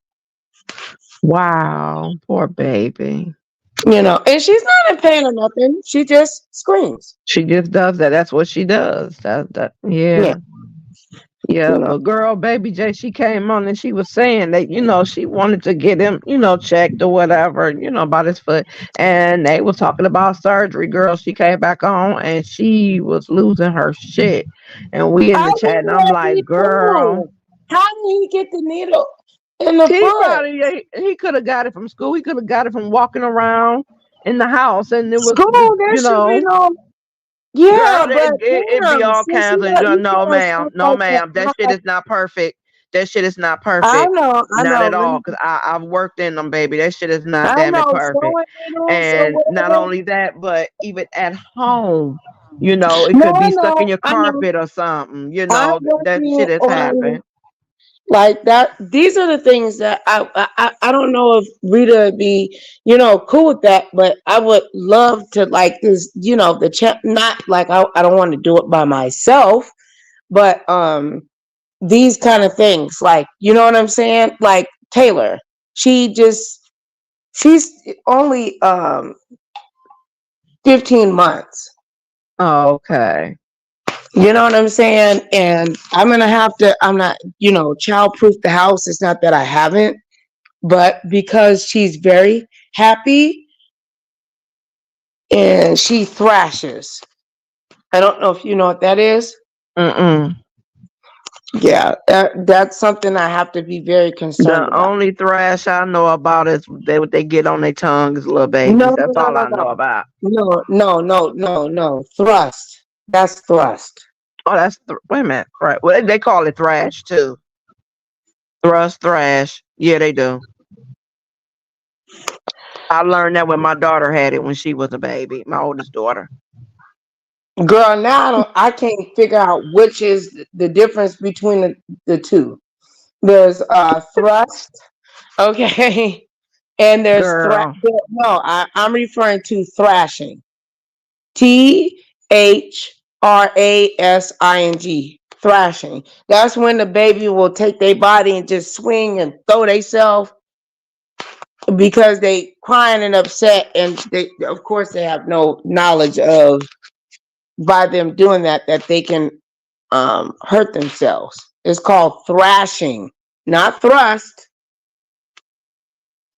Wow. Poor baby. And she's not in pain or nothing. She just screams. She just does that. That's what she does. That Yeah, yeah. Yeah, you know. girl, Baby J, she came on and she was saying that, she wanted to get him, checked or whatever, about his foot. And they was talking about surgery, girl. She came back on and she was losing her shit. And we in I the chat and wouldn't I'm let like, me girl, too. How did he get the needle in the he foot? probably, he could have got it from school. He could have got it from walking around in the house. And it was, School, there should be no. girl, Yeah, but it be damn, all since kinds of you no, doing ma'am, stuff no, like that, ma'am. That shit is not perfect. That shit is not I perfect. know, I Not know. at all. Cause I've worked in them, baby. That shit is not I damn it know, perfect. sewing needles or And not whatever. only that, but even at home, it No, could I be stuck in know, your I know. carpet or something. I'm That working shit has on happened. like that. These are the things that I don't know if Rita would be, cool with that, but I would love to like this, the not like I don't want to do it by myself, but these kind of things, like, you know what I'm saying? Like Taylor, she's only 15 months. Okay. You know what I'm saying? And I'm not, child proof the house. It's not that I haven't, but because she's very happy and she thrashes. I don't know if you know what that is. Mm-mm. Yeah, that's something I have to be very concerned The about. only thrash I know about is what they get on their tongues, little No, babies. no, That's no, all no, I know no. about. No, no, no, no, no. Thrust. That's thrust. Oh, that's wait a minute. Right. Well, they call it thrash too. Thrust, thrash. Yeah, they do. I learned that when my daughter had it when she was a baby, my oldest daughter. Girl, now I can't figure out which is the difference between the two. There's thrust, okay, and there's Girl. no, I'm referring to thrashing. THRASING. Thrashing. That's when the baby will take their body and just swing and throw themselves because they crying and upset, and they, of course, they have no knowledge of, by them doing that they can hurt themselves. It's called thrashing, not thrust.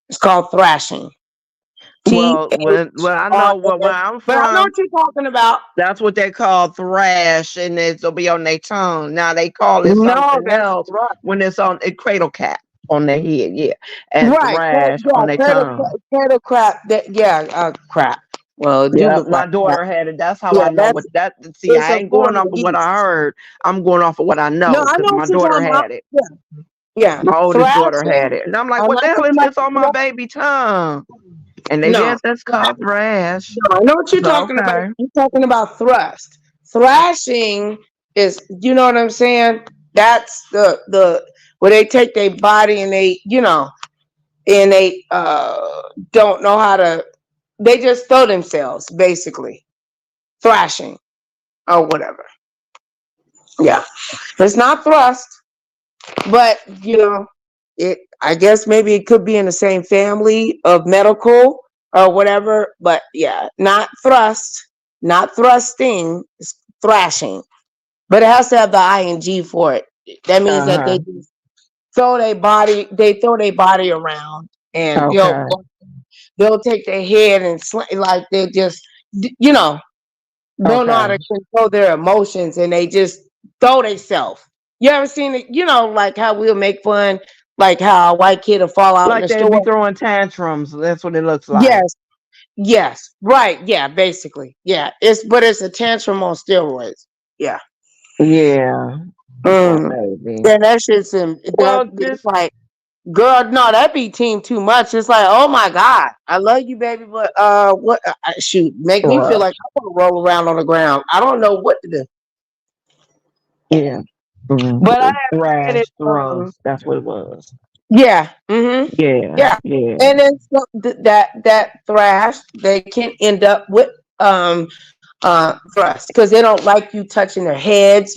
It's called thrashing. Well, THRAS. I know where I'm But I know from. what you're talking about. That's what they call thrash, and it'll be on their tongue. Now they call it No, something that's else thrust. when it's on a cradle cap on their head, yeah, and Right. thrash on their tongue. Cradle crap. Crap. Well, it do Yeah, look like my crap. daughter had it. That's how Yeah, I know what that. See, it's I a ain't going form off of of what I yeast. heard. I'm going off of what I No, know I because know what my you're daughter talking about. had it. Yeah. Yeah. My oldest daughter Thrashing. had it, and I'm like, I'm "What the not hell talking is about this on my baby tongue?" And they no. yes, that's called thrash. No, I know what you're So, talking about. okay. You're talking about thrust. Thrashing is, you know what I'm saying? That's the where they take their body and they, and they don't know how to. They just throw themselves, basically thrashing or whatever. Yeah, it's not thrust, but it. I guess maybe it could be in the same family of medical or whatever. But yeah, not thrust, not thrusting, it's thrashing. But it has to have the ing for it. That means that Uh-huh. they throw their body around, and Okay. they'll take their head and like they just don't know how Okay. to control their emotions, and they just throw themselves. You ever seen it? Like how we'll make fun, like how a white kid will fall out in Like the they be store. throwing tantrums. That's what it looks like. Yes, yes, right, yeah, basically, yeah. It's a tantrum on steroids. Yeah. Yeah. Yeah, Mm. baby. Yeah, that shit's in that. Well, It's just like, girl, no, that be team too much. It's like, oh my god, I love you, baby, but what? Shoot, make me feel right. like I want to roll around on the ground. I don't know what to do. Yeah. But I have it. Thrash, thrust. That's what it was. Yeah. Mm-hmm. Yeah. Yeah. Yeah. And then that thrash, they can end up with thrust because they don't like you touching their heads.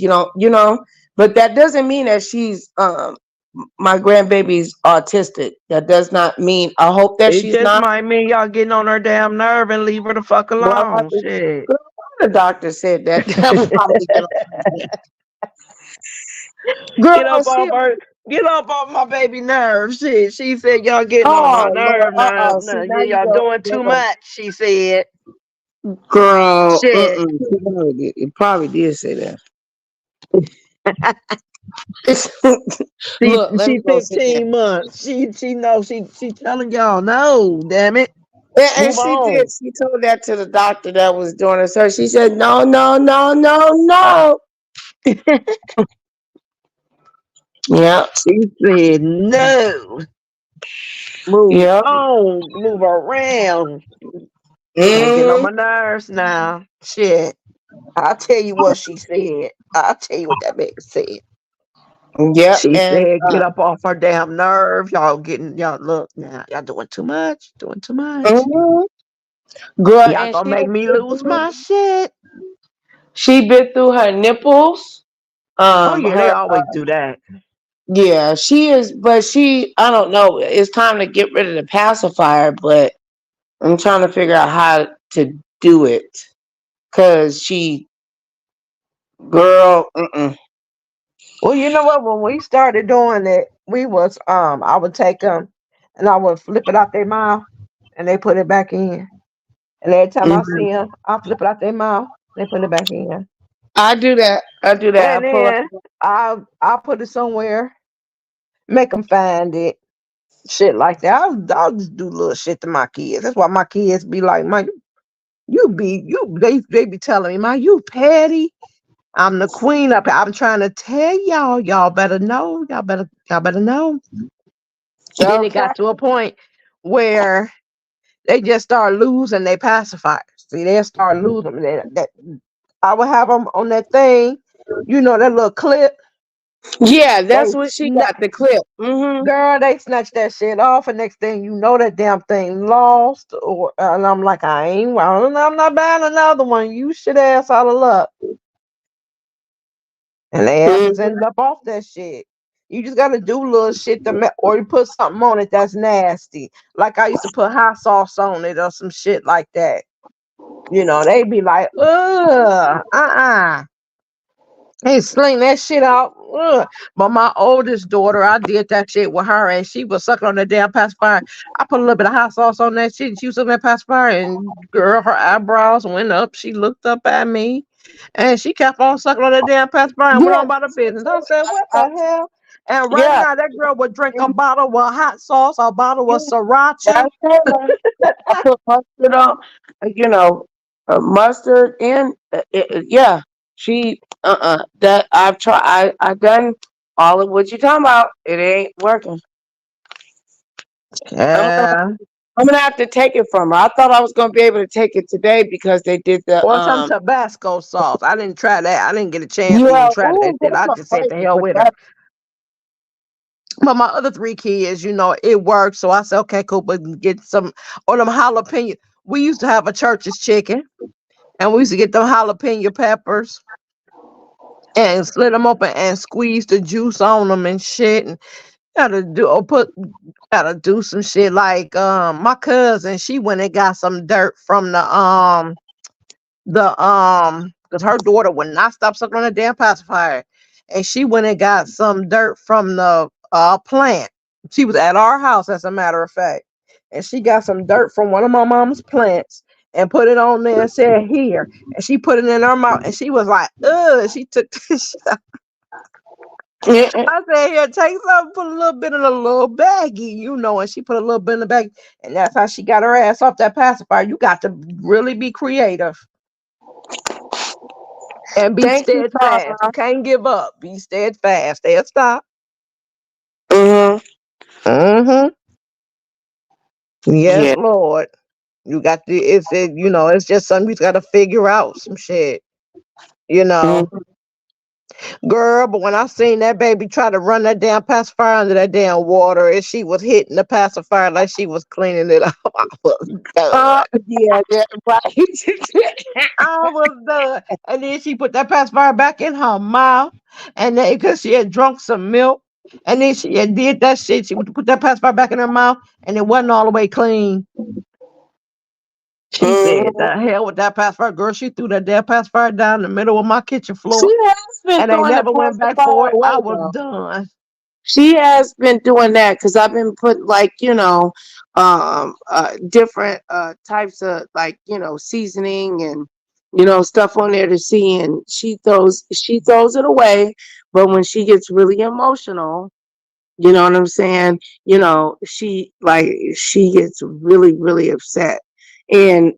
But that doesn't mean that she's my grandbaby's autistic. That does not mean. I hope that It she's just not. might mean y'all getting on her damn nerve and leave her the fuck Well, alone. Shit. the doctor said that. That would probably get on. Girl, Get up she. off her. Get up off my baby nerves. Shit. She said y'all getting on my Oh Lord. nerve now. See Now now yeah, you y'all go. doing too much. She said. Girl, Shit. it probably did say that. She Look, let me she go sit there. 15 months. She knows she telling y'all no, damn it. And Move she did. on. She told that to the doctor that was doing her surgery. She said, no, no, no, no, no. Yeah. She said no. Move Yeah. on. Move around. Y'all getting on Mm, my nerves now. Shit. I'll tell you what she said. I'll tell you what that baby said. yeah. She And said, get up off her damn nerve. Y'all look now. Y'all doing too much. Doing too much. mhm. Girl, Y'all and gonna make me lose my shit. she bit through her nipples. Oh yeah, they Her always do that. yeah, she is, but I don't know. It's time to get rid of the pacifier, but I'm trying to figure out how to do it. Cause girl, Well, you know what? When we started doing it, we was I would take them and I would flip it out their mouth and they put it back in. And every time I mhm. see them, I flip it out their mouth, they put it back in. I do that. I do that. And I pull up. then I put it somewhere, make them find it, shit like that. I'll just do little shit to my kids. That's why my kids be like, "Man, they be telling me, man, you petty. I'm the queen up here. I'm trying to tell y'all, y'all better know. Y'all better know." Then it Okay. got to a point where they just start losing their pacifiers. See, they start losing them. I would have them on that thing, that little clip. Yeah, They that's what she got, the clip. Mm-hmm. girl, they snatch that shit off, and next thing you know, that damn thing lost. And I'm like, I'm not buying another one. You shit ass out of luck, and they asses Mm-hmm. ended up off that shit. You just gotta do little shit or you put something on it that's nasty. Like I used to put hot sauce on it or some shit like that. They be like, Hey, sling that shit out. Ugh. But my oldest daughter, I did that shit with her, and she was sucking on the damn pacifier. I put a little bit of hot sauce on that shit, and she was sucking that pacifier, and girl, her eyebrows went up. She looked up at me, and she kept on sucking on the damn pacifier and went Yeah, on about the business. I said, what the hell? And right yeah, now, that girl would drink a bottle of hot sauce, a bottle of sriracha. that's her. I put mustard on, you know, mustard in. Yeah, that I've tried. I done all of what you talking about. It ain't working. I'm gonna Yeah. I'm gonna have to take it from her. I thought I was gonna be able to take it today because they did the Or some Tabasco sauce. I didn't try that. I didn't get a chance to even yeah. try Ooh, that shit. I that's just a said the flavor, hell but with her. that But my other three kids, it worked. So I said, okay, cool, but get some or them jalapeno. We used to have a church's chicken, and we used to get them jalapeno peppers and slit them open and squeeze the juice on them and shit. And gotta do some shit like my cousin. She went and got some dirt from the because her daughter would not stop sucking on the damn pacifier, and she went and got some dirt from the plant. She was at our house, as a matter of fact, and she got some dirt from one of my mom's plants and put it on there and said here, and she put it in her mouth, and she was like, ugh. She took this shit. mm-mm. I said, here, take some, put a little bit in a little baggie, and she put a little bit in the bag, and that's how she got her ass off that pacifier. You got to really be creative and be Thank you, steadfast. You Tara. can't give up. Be steadfast. They'll stop. Mm-hmm. Mm-hmm. Yes, Yeah. Lord. You got to, it's just something you got to figure out some shit, you know. Mm-hmm. Girl, but when I seen that baby try to run that damn pacifier under that damn water and she was hitting the pacifier like she was cleaning it up, I was done. Yeah, yeah, right. I was done. And then she put that pacifier back in her mouth, and then because she had drunk some milk, and then she had did that shit. She would put that pacifier back in her mouth, and it wasn't all the way clean. She said, Mhm. "The hell with that pacifier, girl." She threw that damn pacifier down the middle of my kitchen She floor, has been and they throwing the never went back pacifier for it. away I was though. done. She has been doing that because I've been putting like different types of like seasoning and stuff on there to see, and she throws it away. But when she gets really emotional, you know what I'm saying? She gets really really upset, and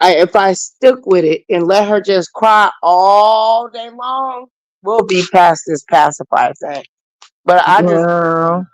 if I stick with it and let her just cry all day long, we'll be past this pacifier thing. But I just, Girl.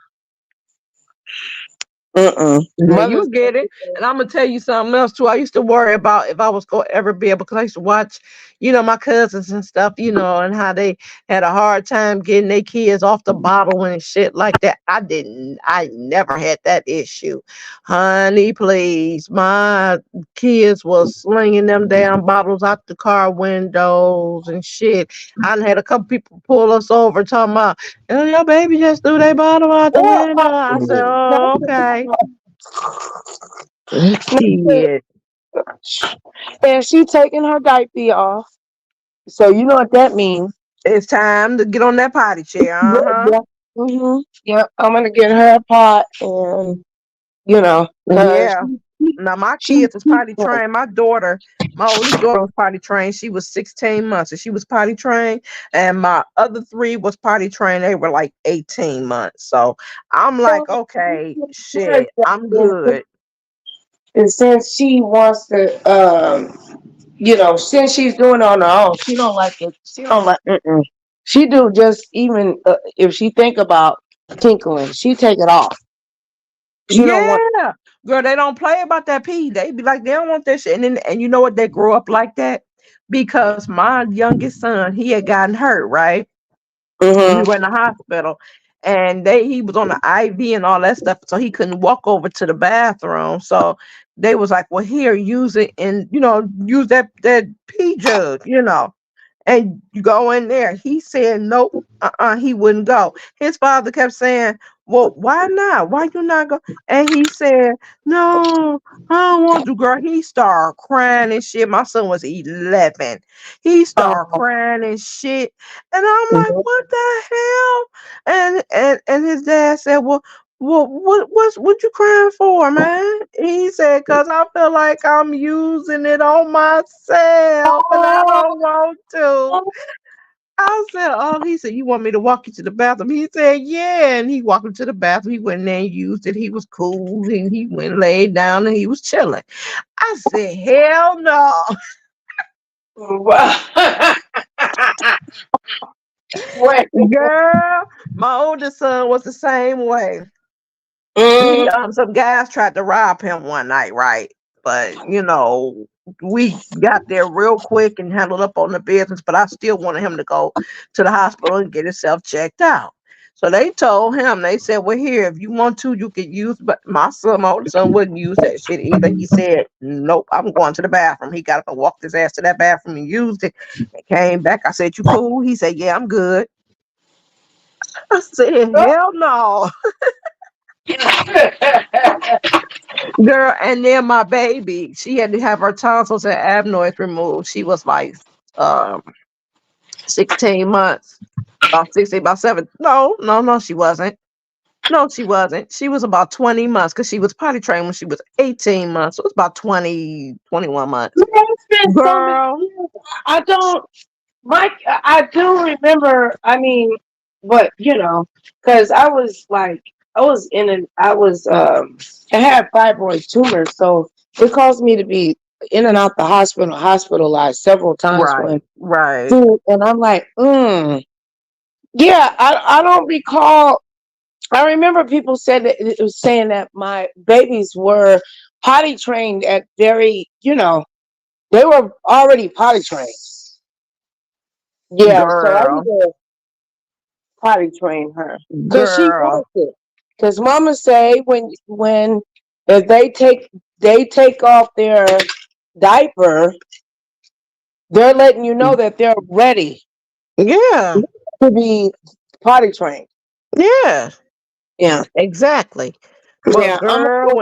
Yeah, mother's you get it. And I'm gonna tell you something else too. I used to worry about if I was gonna ever be able, because I used to watch, my cousins and stuff, and how they had a hard time getting their kids off the bottle and shit like that. I never had that issue. Honey, please. My kids was slinging them damn bottles out the car windows and shit. I done had a couple people pull us over talking about, oh, your baby just threw their bottle out the window. I said, oh, okay. Shit. and she taking her diaper off. So you know what that means. It's time to get on that potty chair. Yeah, Uh-huh. yeah. Yeah, I'm gonna get her a pot, and cause Yeah. Now my she, kids was potty trained. My oldest daughter was potty trained. She was 16 months and she was potty trained. And my other three was potty trained. They were like 18 months. So I'm like, okay, shit, I'm good. and since she wants to, since she's doing it on her own, she don't like it. She don't like. Mm-mm. She do just even if she think about tinkling, she take it off. She don't want. Yeah. Girl, they don't play about that pee. They be like, they don't want that shit. And you know what? They grow up like that because my youngest son, he had gotten hurt, right? We Mm-hmm. were in the hospital, and he was on the IV and all that stuff, so he couldn't walk over to the bathroom. So they was like, well, here, use it, and use that pee jug. And you go in there. He said nope, he wouldn't go. His father kept saying, well, why not? Why you not go? And he said, no, I don't want to, girl. He started crying and shit. My son was 11. He started Oh, crying and shit. And I'm like, mhm. what the hell? And his dad said, well, what you crying for, man? He said, cause I feel like I'm using it on myself and I don't want to. I said, oh, he said, you want me to walk you to the bathroom? He said, yeah. And he walked him to the bathroom. He went in there and used it. He was cool. And he went and laid down and he was chilling. I said, hell no. Wait. Girl, my oldest son was the same way. Some guys tried to rob him one night, right? But we got there real quick and handled up on the business. But I still wanted him to go to the hospital and get himself checked out. So they told him, they said, "Well, here, if you want to, you could use." But my older son wouldn't use that shit either. He said, "Nope, I'm going to the bathroom." He got up and walked his ass to that bathroom and used it. And came back. I said, "You cool?" He said, "Yeah, I'm good." I said, "Hell no." Girl, and then my baby, she had to have her tonsils and adenoids removed. She was like um 16 months. About 16, about 7. No, she wasn't. No, she wasn't. She was about 20 months because she was potty trained when she was 18 months. So it was about 20, 21 months. It's been so many Girl. years. I do remember, I mean, but because I had fibroid tumor, so it caused me to be in and out the hospital, hospitalized several times Right. and I'm like, yeah, I don't recall. I remember people said that it was saying that my babies were potty trained at they were already potty trained. Yeah, so I need Girl. to potty train her because she Girl. wants it. Because Mama say when if they take off their diaper, they're letting you know that they're ready Yeah. to be potty trained. Yeah. Yeah, Exactly. But yeah. I'm girl, gonna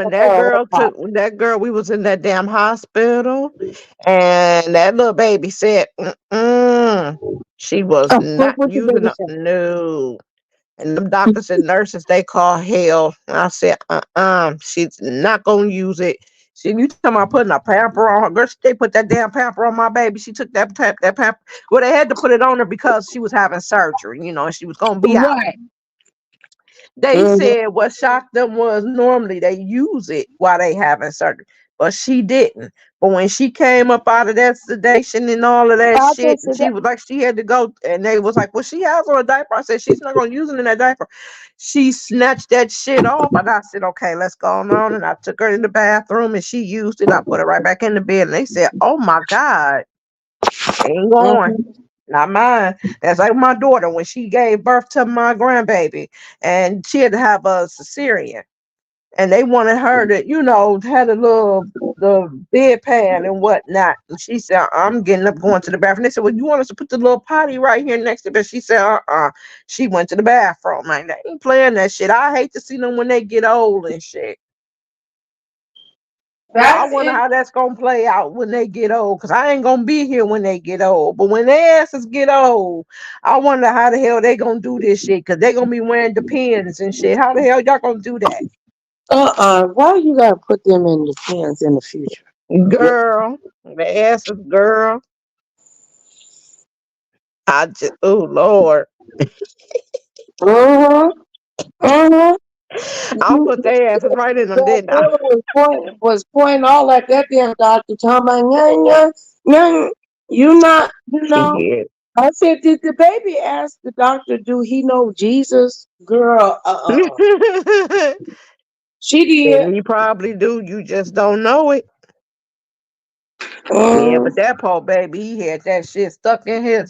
when that girl, we was in that damn hospital, and that little baby said, she was not what your using baby a say? no. And them doctors and nurses, they call hell. And I said, she's not gonna use it. You talking about putting a pamper on her? Girl, they put that damn pamper on my baby. She took that pamper. Well, they had to put it on her because she was having surgery, and she was gonna be out. Right. They Mm-hmm. said what shocked them was normally they use it while they having surgery, but she didn't. But when she came up out of that sedation and all of that I shit, just and said she that. was like, she had to go, and they was like, well, she has on a diaper. I said, she's not gonna use it in that diaper. She snatched that shit off, and I said, okay, let's go on. And I took her in the bathroom, and she used it. And I put her right back in the bed, and they said, oh my god, ain't going. Mm-hmm. Not mine. That's like my daughter when she gave birth to my grandbaby, and she had to have a cesarean, and they wanted her to, had a little the bedpan and whatnot. And she said, "I'm getting up, going to the bathroom." They said, "Well, you want us to put the little potty right here next to the bed?" She said, She went to the bathroom. Like, they ain't playing that shit. I hate to see them when they get old and shit. I That's wonder it. how that's gonna play out when they get old, because I ain't gonna be here when they get old. But when their asses get old, I wonder how the hell they gonna do this shit, because they gonna be wearing the pins and shit. How the hell y'all gonna do that? Why you gotta put them in the pants in the future? Girl, the asses, girl. Oh Lord. Mm-hmm. Mm-hmm. I'll put their asses right in them, That didn't I? girl was pointing all like that damn doctor talking about yeah, yeah, you not, She did. I said, did the baby ask the doctor, do he know Jesus? Girl, she did. And he probably do. You just don't know it. Yeah, Mm. but that poor baby, he had that shit stuck in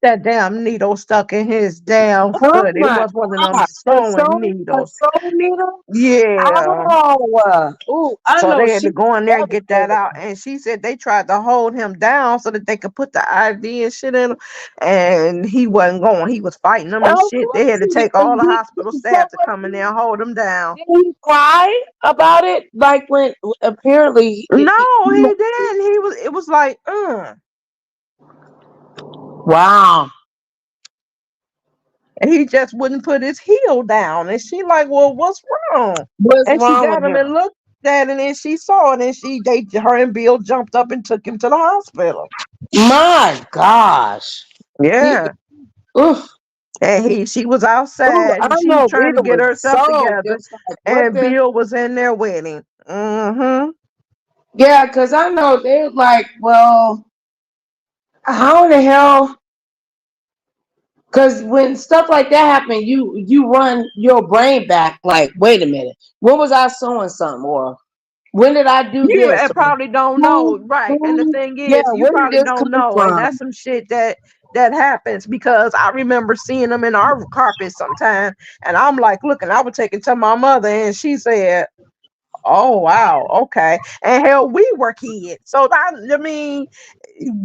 that damn needle stuck in his damn Oh foot. It my was one of them God. sewing A needles. sewing needle? Yeah. Ooh, I So know they had she to go in there and get that devastated. out. And she said they tried to hold him down so that they could put the IV and shit in him. And he wasn't going. He was fighting them and Of shit. They course had to take all the hospital so staff to come in there and hold him down. did he cry about it? Like when apparently No, he didn't. It was like, wow. And he just wouldn't put his heel down. And she like, well, what's wrong? What's And she wrong with got him him? and looked at it, and then she saw it, and her and Bill jumped up and took him to the hospital. My gosh. He, Yeah. oof. And she was Ooh, outside, I and she know trying to Rita get was herself so together, just like, what and the? Bill was in there waiting. Mm-hmm. Yeah, because I know they're like, well, how in the hell? Because when stuff like that happen, you run your brain back. Like, wait a minute, when was I sewing something, or when did I do You this? Or, probably don't know, right? And the thing yeah, is, you where did probably this don't come know, and from? that's some shit that happens because I remember seeing them in our carpet sometime, and I'm like, looking, I would take it to my mother, and she said, "Oh wow, okay." And hell, we were kids, so I mean,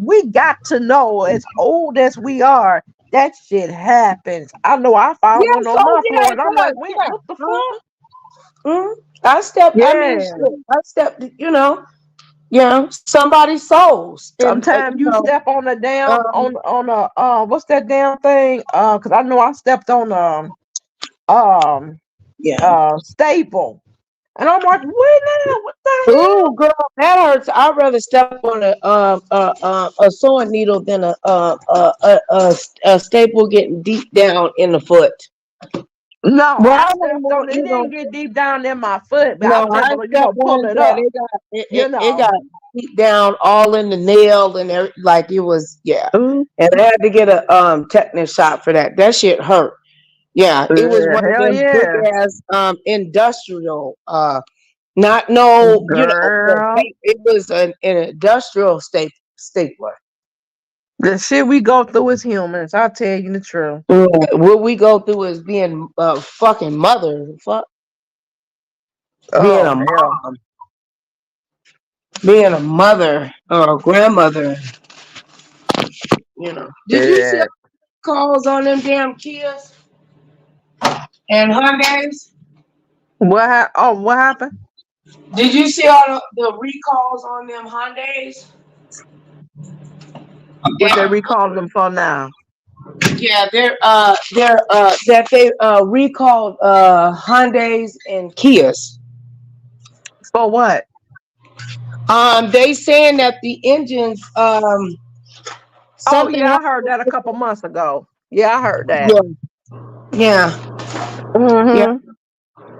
we got to know as old as we are. That shit happens. I know I found one Yes, on oh my yeah, floor, it and I'm like, does. "Wait, Yeah. what the fuck?" Mhm. I stepped. I mean, Yeah. shit, I stepped. Somebody's souls, and Sometimes you step on a damn um, on a what's that damn thing? Cause I know I stepped on um yeah. staple, and I'm like, wait now, what the Ooh, girl, that hurts. I'd rather step on a sewing needle than a staple getting deep down in the foot. hell? No, Well, I I don't stepped know, on it. It didn't get deep down in my foot, but I no, was I able to got pull one it that up. it got You it know. got deep down all in the nail and like it was, yeah. Ooh, And I had to get a tetanus shot for that. That shit hurt. Yeah, it was yeah, one of hell them big yeah, ass industrial not no, girl. it was an industrial stapler. The shit we go through as humans, I'll tell you the truth. Yeah, what we go through is being fucking mother, fuck, being Oh a hell, mom, being a mother or a grandmother. Did you see all yeah. the calls on them damn Kias and Hyundais? Oh, what happened? Did you see all the recalls on them Hyundais? What they recalling them for now? Yeah, they're that they recalled Hyundais and Kias. For what? They saying that the engines Oh something yeah, I heard happened. that a couple months ago. Yeah, I heard that. Yeah, yeah, yeah. Hmm.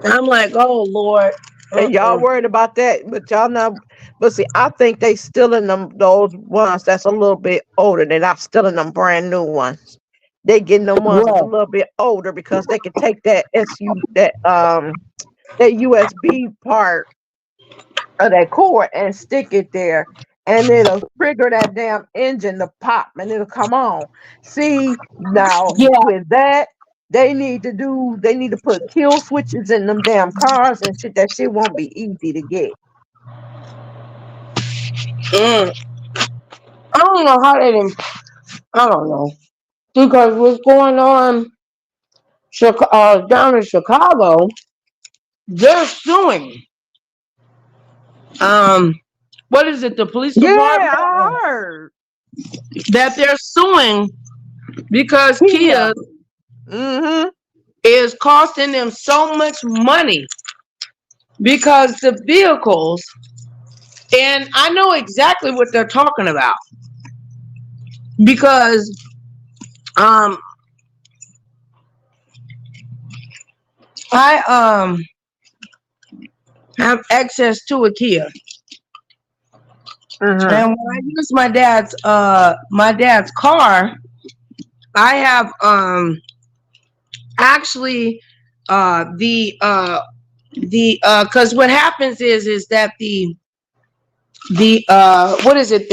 I'm like, oh Lord. And y'all worried about that, but y'all not. But see, I think they still in them those ones that's a little bit older. They're not still in them brand new ones. They getting them ones that's a What? little bit older because they can take that USB part of that cord and stick it there, and it'll trigger that damn engine to pop, and it'll come on. See now Yeah. with that, they need to put kill switches in them damn cars and shit. That shit won't be easy to get. Mm. I don't know how they didn't. I don't know because what's going on down in Chicago, they're suing. Um, what is it? The police Yeah, department I heard. that they're suing because Yeah. Kia Mm-hmm. is costing them so much money because the vehicles, and I know exactly what they're talking about because um I have access to a Kia, Mm-hmm. and when I use my dad's car, I have actually the because what happens is that the what is it?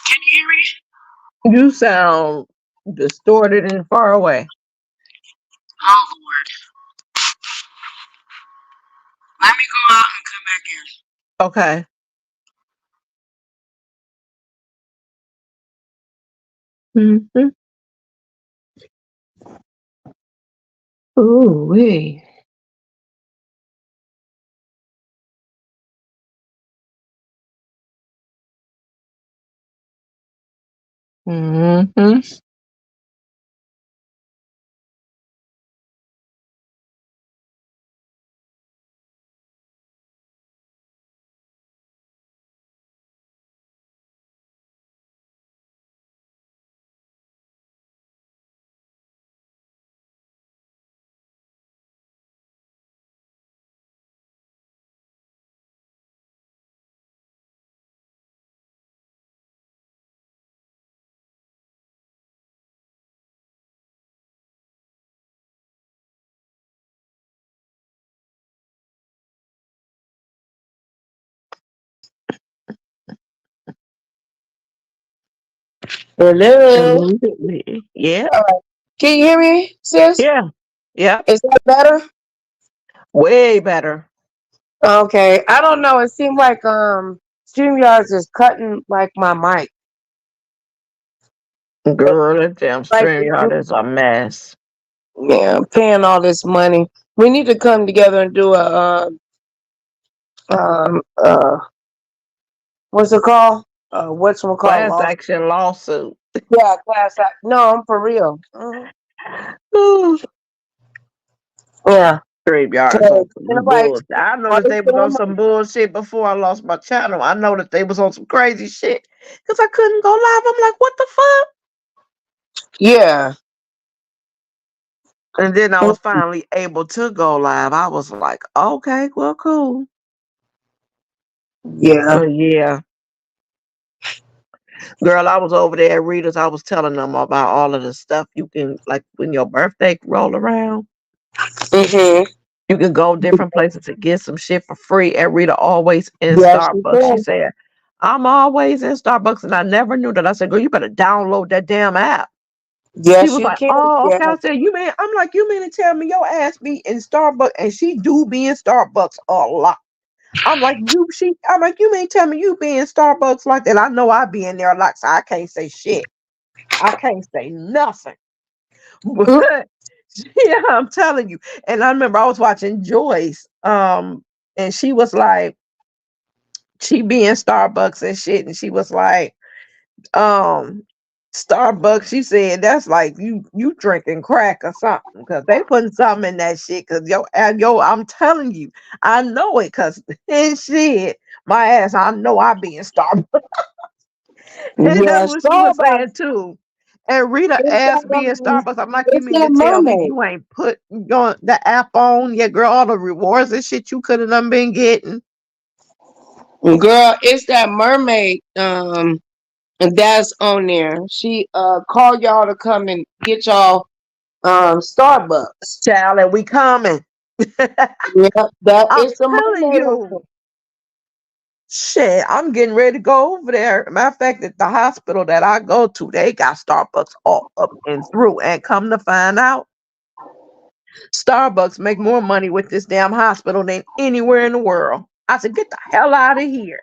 Can you hear me? You sound distorted and far away. Oh Lord, let me go out and come back in. Okay. Mm-hmm. Ooh wee. Mm-hmm. Hello. Immediately. Yeah. Can you hear me, sis? Yeah. Yeah. Is that better? Way better. Okay. I don't know. It seemed like StreamYards is cutting like my mic. Girl, that damn Like StreamYard is a mess. yeah, paying all this money. We need to come together and do a um uh what's it called? What's it called? Class Law. action lawsuit. Yeah, class act. No, I'm for real. Mhm. Ooh, Yeah. StreamYard is 'Cause on some nobody bullshit. I know all that this they was damn on money. some bullshit before I lost my channel. I know that they was on some crazy shit because I couldn't go live. I'm like, what the fuck? Yeah. And then I Mm, was finally able to go live. I was like, okay, well, cool. yeah. But yeah, girl, I was over there at Readers. I was telling them about all of the stuff you can, like, when your birthday roll around, Mhm. you can go different places to get some shit for free. At Rita always in Yes, you Starbucks. She can. said, I'm always in Starbucks, and I never knew that. I said, girl, you better download that damn app. She Yes, was you like, can. oh, Yeah. okay. I said, you mean, I'm like, you mean to tell me your ass be in Starbucks, and she do be in Starbucks a lot. I'm like, you mean tell me you be in Starbucks like that? I know I be in there a lot, so I can't say shit. I can't say nothing. Mm, But yeah, I'm telling you. And I remember I was watching Joyce, and she was like, she be in Starbucks and shit, and she was like, um, Starbucks, she said that's like you drinking crack or something because they putting something in that shit. Cause I'm telling you, I know it. Cause and shit, my ass, I know I be in Starbucks, and that's yeah, what she was Starbucks. saying too. And Rita It's asked that me in Starbucks, I'm like, you it's mean that to tell me mermaid. you ain't put the app on? Yeah, girl, all the rewards and shit you could have done been getting. Girl, it's that mermaid that's on there. She called y'all to come and get y'all Starbucks. Child, and we coming. Yeah, that I'm is the telling mermaid on you. Shit, I'm getting ready to go over there. Matter of fact, at the hospital that I go to, they got Starbucks all up and through. And come to find out, Starbucks make more money with this damn hospital than anywhere in the world. I said, get the hell out of here.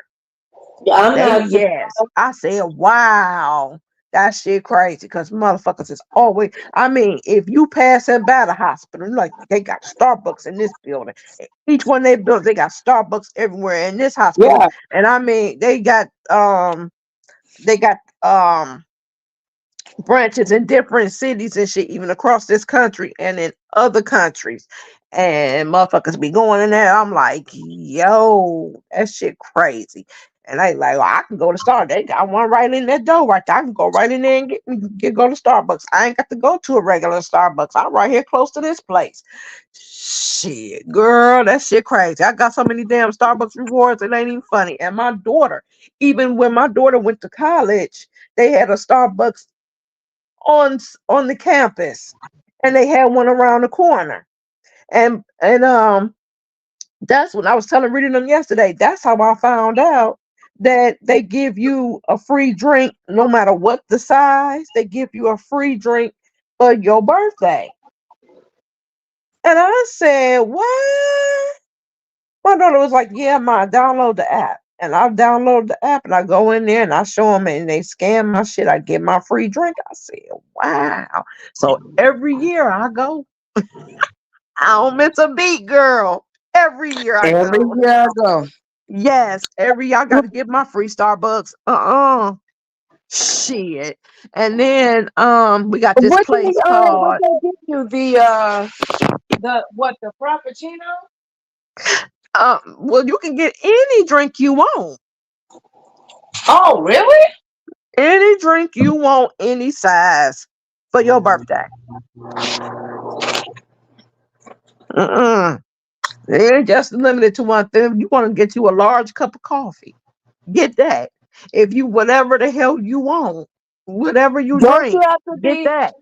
there. I'm They not surprised. yes. I said, wow. That shit crazy because motherfuckers is always. I mean, if you passing by the hospital, like they got Starbucks in this building. Each one they built, they got Starbucks everywhere in this hospital. Yeah, And I mean, they got branches in different cities and shit, even across this country and in other countries. And motherfuckers be going in there. I'm like, yo, that shit crazy. And they like, well, I can go to Starbucks. They got one right in that door right there. I can go right in there and go to Starbucks. I ain't got to go to a regular Starbucks. I'm right here close to this place. Shit, girl, that shit crazy. I got so many damn Starbucks rewards, it ain't even funny. And my daughter, even when my daughter went to college, they had a Starbucks on the campus, and they had one around the corner. And that's when I was telling reading them yesterday. That's how I found out that they give you a free drink no matter what the size. They give you a free drink for your birthday. And I said, what? My daughter was like, yeah, ma, download the app. And I download the app and I go in there and I show them and they scan my shit. I get my free drink. I said, wow. So every year I go. I don't miss a beat, girl. Every year I every go. year I go. Yes, every year I got to get my free Starbucks. Shit. And then we got this place What called they give you the frappuccino? well, you can get any drink you want. Oh, really? Any drink you want, any size for your birthday. Mm-mm. It ain't just limited to one thing. You want to get you a large cup of coffee. Get that. If you whatever the hell you want, whatever you Don't you drink, have to get be? that.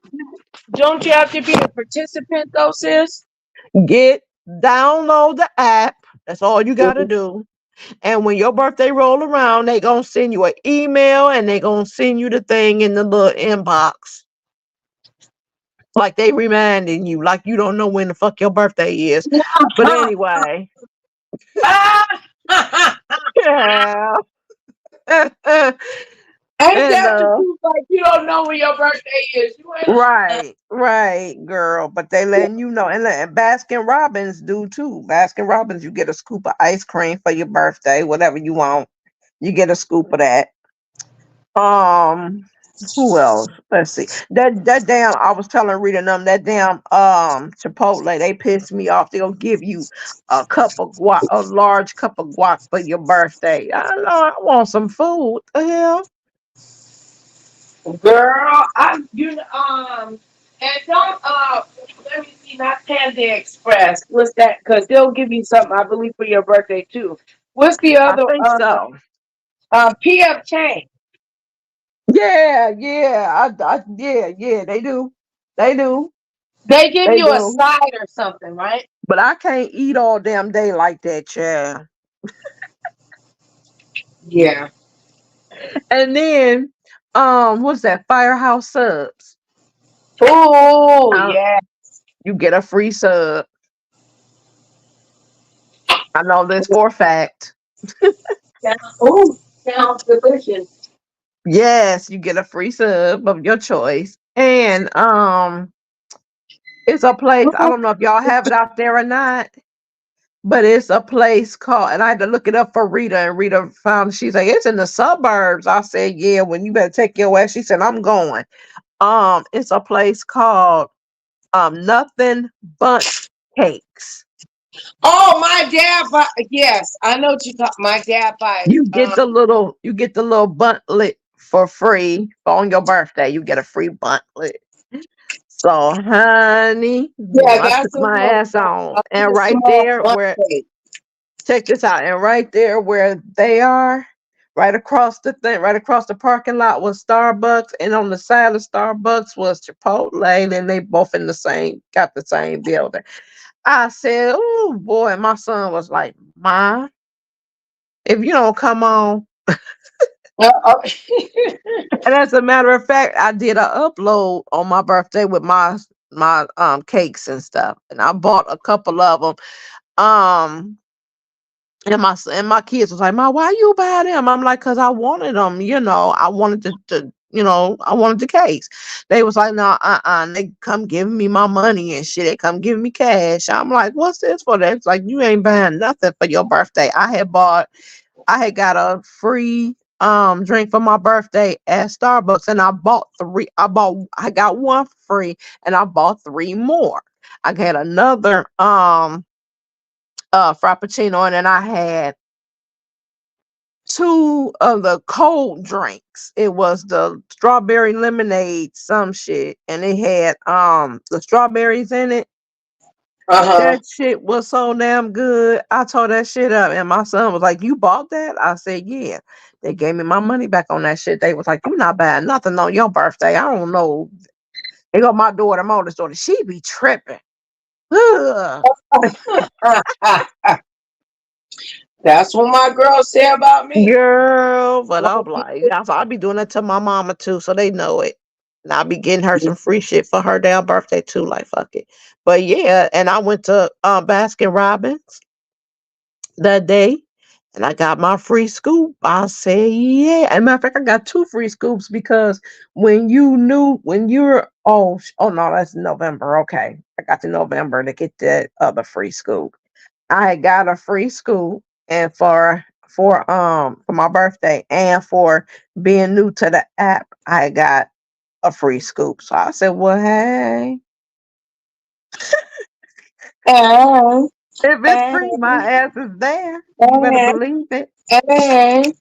Don't you have to be a participant though, sis? Download the app. That's all you gotta do. And when your birthday roll around, they gonna send you an email and they gonna send you the thing in the little inbox. Like they reminding you, like you don't know when the fuck your birthday is. But anyway. Yeah. Ain't And that the truth? Like you don't know when your birthday is. You ain't right, girl. But they letting you know. And Baskin Robbins do too. Baskin Robbins, you get a scoop of ice cream for your birthday, whatever you want. You get a scoop of that. Who else? Let's see. That damn, I was telling Rita them that damn Chipotle, they pissed me off. They'll give you a cup of guac, a large cup of guac for your birthday. I know I want some food. The hell? girl, and don't let me see, not Panda Express. What's that? Because they'll give you something, I believe, for your birthday too. What's the I other think so. PF Chang? Yeah, yeah, they do. They do. They give They you a do. side or something, right? But I can't eat all damn day like that, child. Yeah. And then, what's that? Firehouse subs. Oh Uh, yeah. you get a free sub. I know this for a fact. Oh, sounds delicious. Yes, you get a free sub of your choice. And it's a place, I don't know if y'all have it out there or not, but it's a place called, and I had to look it up for Rita, and Rita found, she's like, it's in the suburbs. I said, yeah, when you better take your ass. She said, I'm going. It's a place called Nothing Bundt Cakes. Oh, my dad buy. Yes, I know what you talk. My dad buys. You get the little buntlet for free on your birthday. You get a free buntlet. So, honey, Yeah, I took that's a my little ass on, and a right small there bundt where, cake. check this out, and right there where they are, right across the thing, right across the parking lot was Starbucks, and on the side of Starbucks was Chipotle, and they both in the same, got the same building. I said, oh boy, my son was like, Ma, if you don't come on. Uh, And as a matter of fact, I did a upload on my birthday with my cakes and stuff, and I bought a couple of them. Um, and my kids was like, "Ma, why you buy them?" I'm like, "Cause I wanted them. You know, I wanted I wanted the cakes." They was like, "No, And they come giving me my money and shit. They come giving me cash. I'm like, "What's this for?" That's like, "You ain't buying nothing for your birthday." I had got a free drink for my birthday at Starbucks, and I got one for free, and I bought three more. I got another frappuccino, and then I had two of the cold drinks. It was the strawberry lemonade, some shit, and it had the strawberries in it. uh-huh. That shit was so damn good. I tore that shit up, and my son was like, "You bought that?" I said, "Yeah." They gave me my money back on that shit. They was like, "You not buying nothing on your birthday." I don't know. They got my daughter, my oldest daughter. She be tripping. Ugh. That's what my girl said about me. Girl, but I'm like, I'll be doing that to my mama too, so they know it. And I'll be getting her some free shit for her damn birthday too. Like, fuck it. But yeah, and I went to Baskin Robbins that day, and I got my free scoop. I say, yeah. As a matter of fact, I got two free scoops because when you're, oh no, that's November. Okay. I got to November to get that other free scoop. I got a free scoop, and for my birthday and for being new to the app, I got a free scoop. So I said, well, hey, And, if it's free, and, my ass is there. You better and, believe it. and,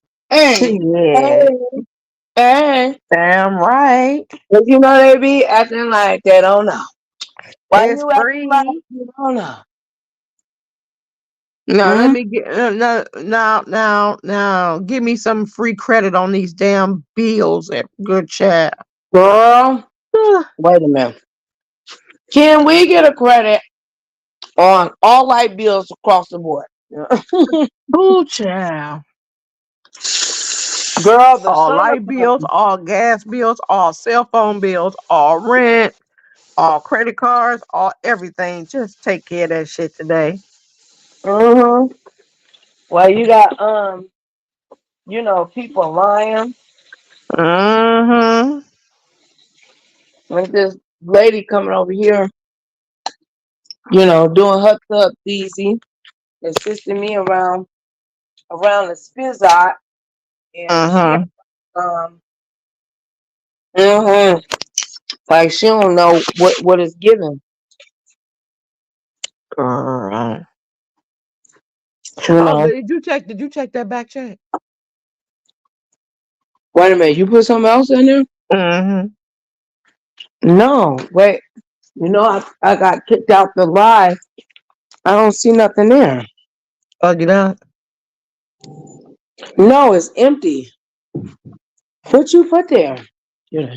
Yeah, and. damn right. But you know they be acting like they don't know. Why It's you acting like free. you don't know? Now let Mm? me get now. Give me some free credit on these damn bills. Good chat. Girl, wait a minute. Can we get a credit on all light bills across the board? Ooh, child. Girl, the All summer light bills, all gas bills, all cell phone bills, all rent, all credit cards, all everything. Just take care of that shit today. Mm-hmm. Well, you got people lying. Mm-hmm. Like this lady coming over here, doing her stuff easy, assisting me around the spizzot, and she Mm-hmm. um mhm, like she don't know what is given. Girl. You Oh, know. did you check that back check? Wait a minute, you put something else in there? Mm-hmm. No, wait. I got kicked out the live. I don't see nothing there. Oh, you know? No, it's empty. What you put there? Yeah.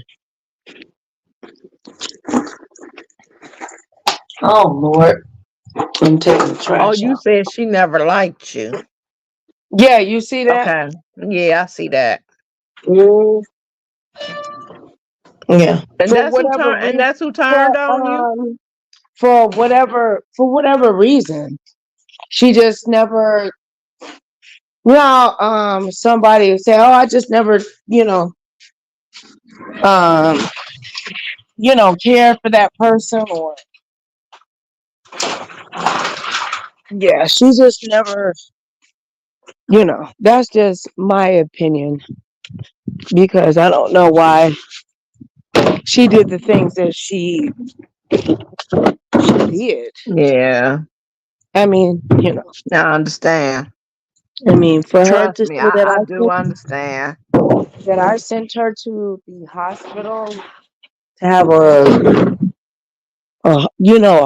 Oh Lord, I'm taking the Oh, trash you out. said she never liked you. Yeah, you see that? Okay. Yeah, I see that. Mm, yeah. And For that's who whatever turned and reason, that's who for turned on you? whatever reason, she just never. Somebody say, "Oh, I just never, you know, um, care for that person," or yeah, she just never. That's just my opinion because I don't know why she did the things that she did. Yeah. I mean, I understand. for her Trust to me, say I do understand. that I sent her to the hospital to have a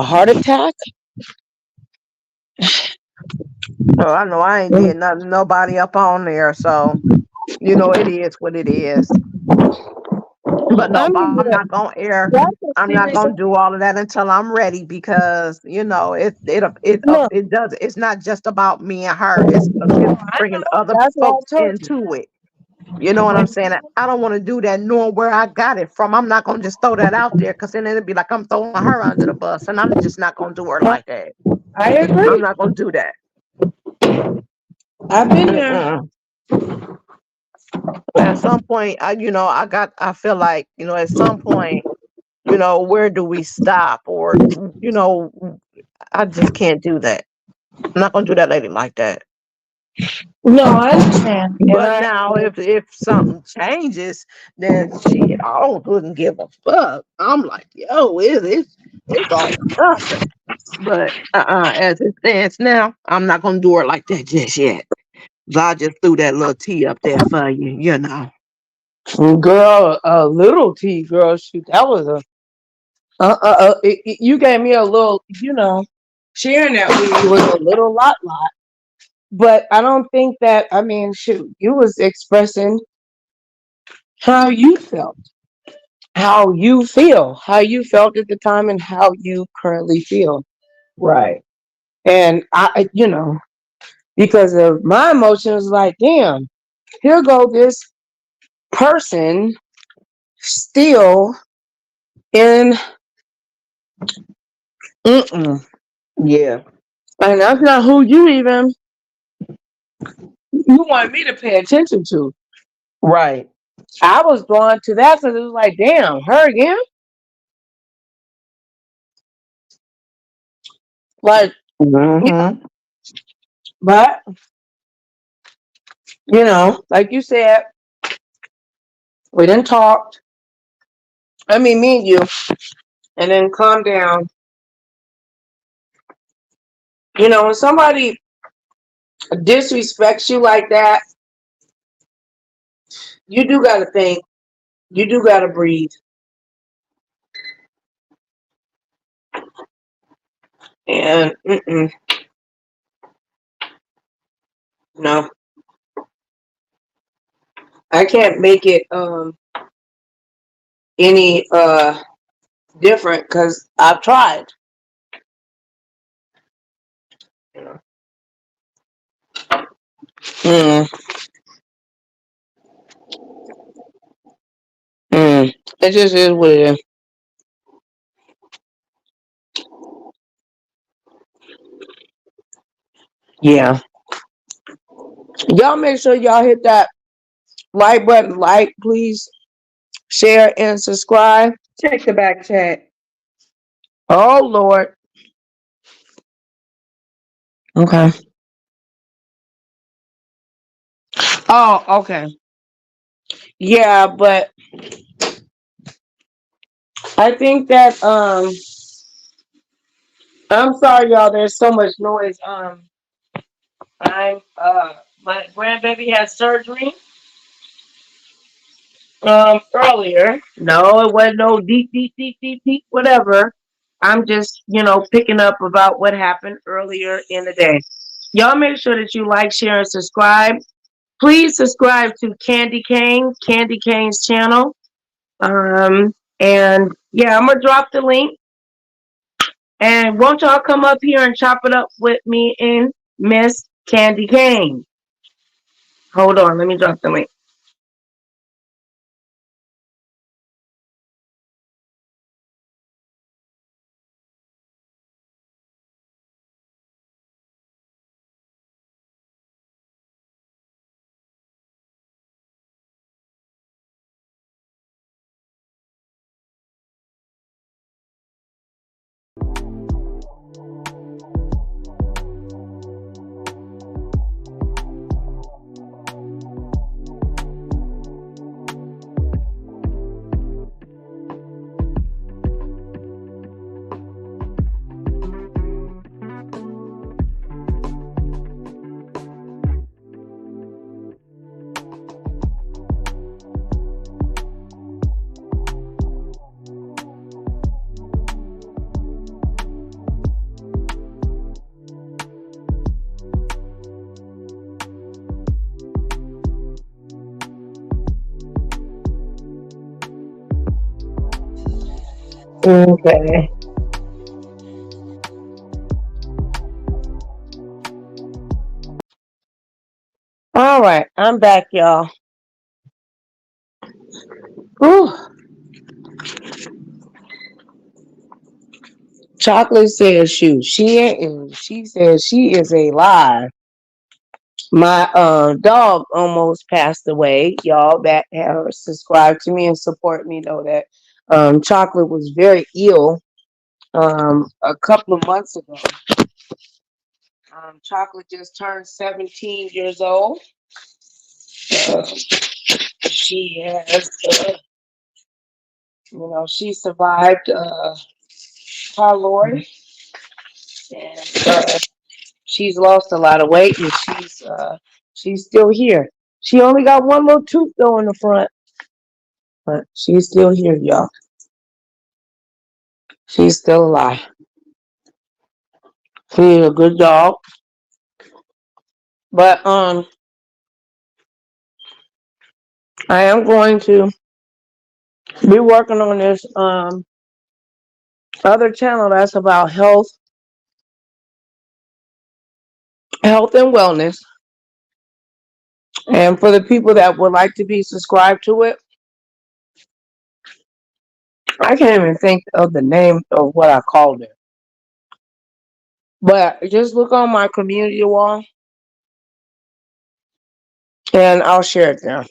heart attack. Oh, I know I ain't did nothing nobody up on there, so it is what it is. But no, I mean, I'm not gonna air. that's a I'm not serious. gonna do all of that until I'm ready because No, it does. It's not just about me and her. It's I bringing know. other That's what I folks told you. into it. You know what I'm When saying? I don't want to do that knowing where I got it from. I'm not gonna just throw that out there because then it'd be like I'm throwing her under the bus, and I'm just not gonna do her like that. I I'm agree. not gonna do that. I've been there. Mm-mm. At some point, I feel like, at some point, where do we stop? Or, I just can't do that. I'm not gonna do that lady like that. No, I understand, and But I. now if something changes, then shit, I wouldn't give a fuck. I'm like, yo, it's all or nothing. But as it stands now, I'm not gonna do her like that just yet. So I just threw that little tea up there for you. Girl, a little T, girl. Shoot, that was a. You gave me a little, sharing that with you was a little lot. But I don't think that. I mean, shoot, you was expressing how you felt, how you felt at the time, and how you currently feel. Right. And because of my emotions, like, damn, here go this person still in, mm-mm. Yeah. And that's not who you want me to pay attention to. Right. I was drawn to that because it was like, damn, her again. Like, yeah, Mm-hmm. but like you said, we didn't talk. I mean, me and you, and then calm down. When somebody disrespects you like that, you do gotta think. You do gotta breathe. And no, I can't make it any different because I've tried. You know. Mm, it just is what it is. Yeah. Y'all make sure y'all hit that like button, please, share and subscribe. Check the back chat. Oh Lord. Okay. Oh, okay. Yeah, but I think that I'm sorry y'all, there's so much noise. I'm my grandbaby had surgery earlier. No, it wasn't no deep, whatever. I'm just, picking up about what happened earlier in the day. Y'all make sure that you like, share, and subscribe. Please subscribe to Candy Cane's channel. And yeah, I'm gonna drop the link. And won't y'all come up here and chop it up with me and Miss Candy Cane? Hold on, let me drop the link. Okay. All right, I'm back, y'all. Whew. Chocolate says shoot. She says she is a lie. My dog almost passed away. Y'all that have subscribed to me and support me know that Chocolate was very ill a couple of months ago. Chocolate just turned 17 years old. She has, she survived Pior, and she's lost a lot of weight, and she's still here. She only got one little tooth though in the front, but she's still here, y'all. She's still alive. She's a good dog, but I am going to be working on this other channel that's about health and wellness. And for the people that would like to be subscribed to it, I can't even think of the name of what I called it. But just look on my community wall and I'll share it there.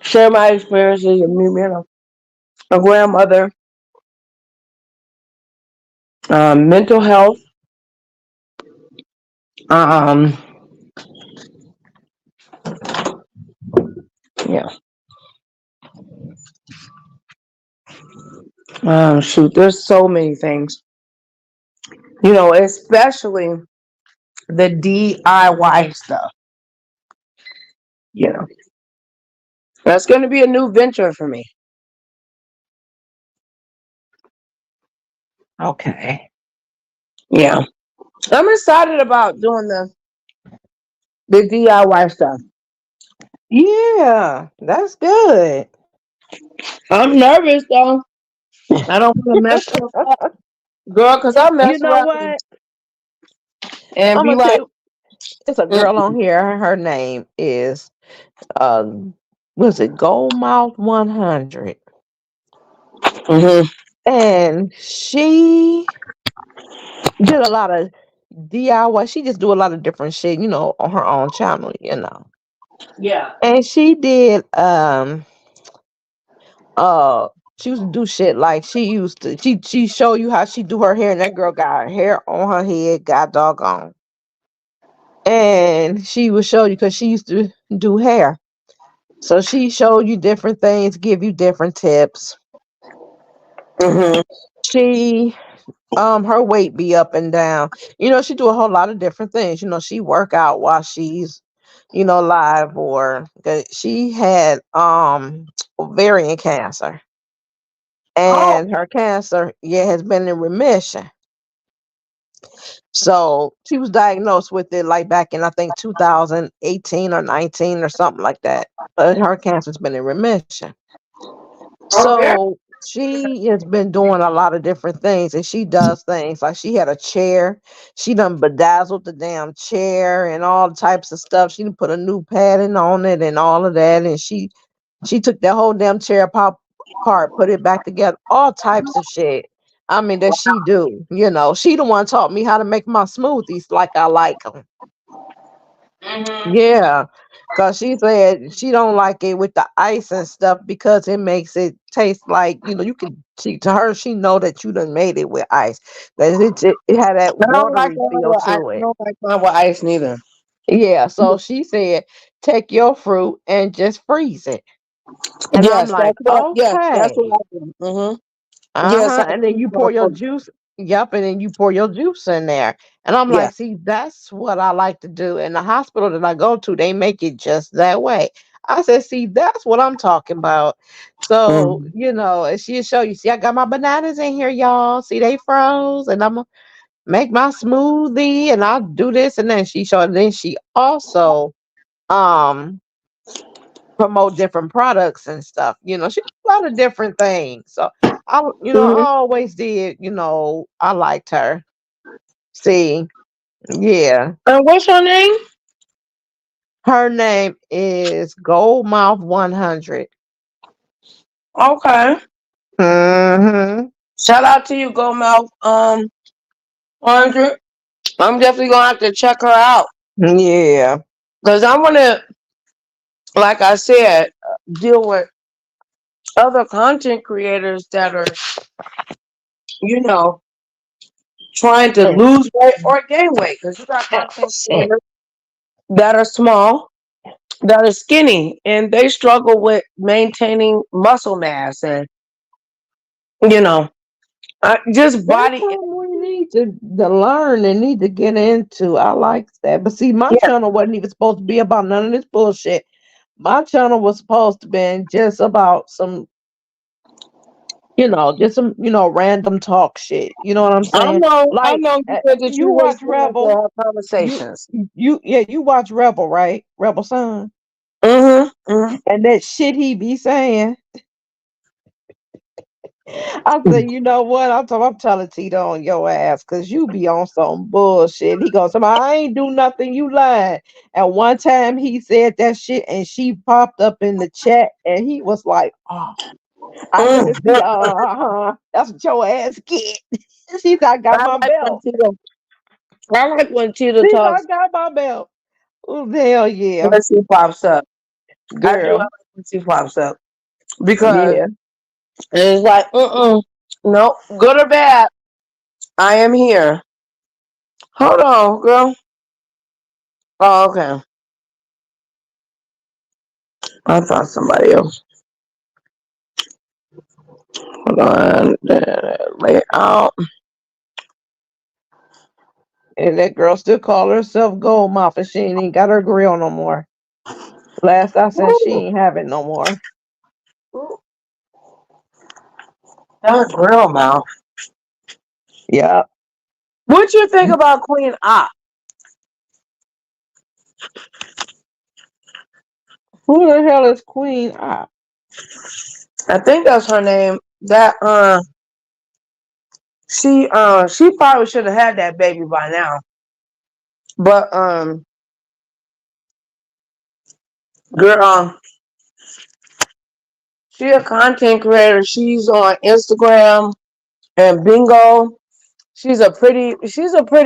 Share my experiences of me being a grandmother, mental health, yeah. Shoot, there's so many things. Especially the DIY stuff. That's going to be a new venture for me. Okay. Yeah. I'm excited about doing the DIY stuff. Yeah, that's good. I'm nervous though. I don't want to mess her up, girl, because I You mess know around what? and I'm be gonna tell like, you, it's a girl on here. Her name is was it Goldmouth 100, mm-hmm. and she did a lot of DIY. She just do a lot of different shit, on her own channel. Yeah. And she did uh she used to do shit like she show you how she do her hair, and that girl got her hair on her head, got doggone. And she would show you because she used to do hair. So she showed you different things, give you different tips. Mm-hmm. She her weight be up and down. She do a whole lot of different things. She work out while she's, live, or 'cause she had ovarian cancer. Oh, And her cancer, yeah, has been in remission. So she was diagnosed with it like back in, I think, 2018 or 19 or something like that. But her cancer's been in remission. okay. So she has been doing a lot of different things, and she does things like she had a chair. She done bedazzled the damn chair and all types of stuff. She done put a new padding on it and all of that. And she took that whole damn chair apart, put it back together, all types of shit. I mean, that she do. She the one taught me how to make my smoothies like I like them. Mm-hmm. Yeah, cause she said she don't like it with the ice and stuff because it makes it taste like, you can. To her, she know that you done made it with ice. That it had that I don't like watery feel I to it. don't like mine with ice neither. Yeah, so she said take your fruit and just freeze it. And I'm like, Yes, that's what okay. I do. Mm-hmm. Yes, I Uh-huh. And then freeze you my pour your fruit. juice. Yep. And then you pour your juice in there. And I'm Yeah. like, see, that's what I like to do. In the hospital that I go to, they make it just that way. I said, see, that's what I'm talking about. So, Mm-hmm. and she'll show you, see, I got my bananas in here, y'all. See, they froze. And I'm going to make my smoothie and I'll do this. And then then she also um promote different products and stuff. She did a lot of different things. So I Mm-hmm. always did, I liked her. See, yeah. And what's your name? Her name is Goldmouth 100. Okay. Mm-hmm. Shout out to you, Go Mouth. 100. I'm definitely gonna have to check her out Yeah. because I want to, like I said, deal with other content creators that are, you know, trying to Mm, lose weight or gain weight. Because you got content mm. creators that are small, that are skinny, and they struggle with maintaining muscle mass and, you know, just That's body. something we need to learn and need to get into. I like that. But see, my Yeah, channel wasn't even supposed to be about none of this bullshit. My channel was supposed to be just about some, just some, random talk shit. You know what I'm saying? I Like, know you said that you you was watch going Rebel. to have You, conversations. you watch Rebel, right? Rebel Son. Mm-hmm. Mm-hmm. And that shit he be saying. I said, you know what? I'm telling Tito on your ass because you be on some bullshit. He goes, I ain't do nothing, you lying. And one time he said that shit and she popped up in the chat and he was like, oh, I let her see, Mm-hmm. that's what your ass get. She said, I got I my like when belt. Tito. I like when Tito She said, I talks got my belt. Oh, hell yeah, when she pops up. I do. I girl. like when she pops up because Yeah. it's like, no, good or bad, I am here. Hold on, girl. Oh, okay. I thought somebody else. Hold on. Lay out. And that girl still call herself Gold Mouth and she ain't even got her grill no more. Last I said, she Ooh, ain't have it no more. ooh, that was real mouth. Yeah. What you think about Queen Op? Who the hell is Queen? I think that's her name. She probably should have had that baby by now. But girl, she a content creator. She's on Instagram and Bingo. She's a pretty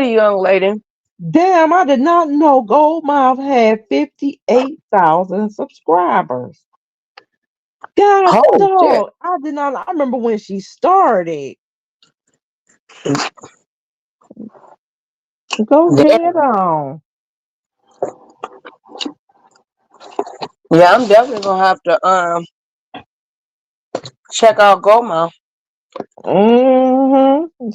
young lady. Damn, I did not know Goldmouth had 58,000 subscribers. God, Holy shit. dog. I did not. I remember when she started. Go Yeah, head on. yeah, I'm definitely gonna have to check out Goma.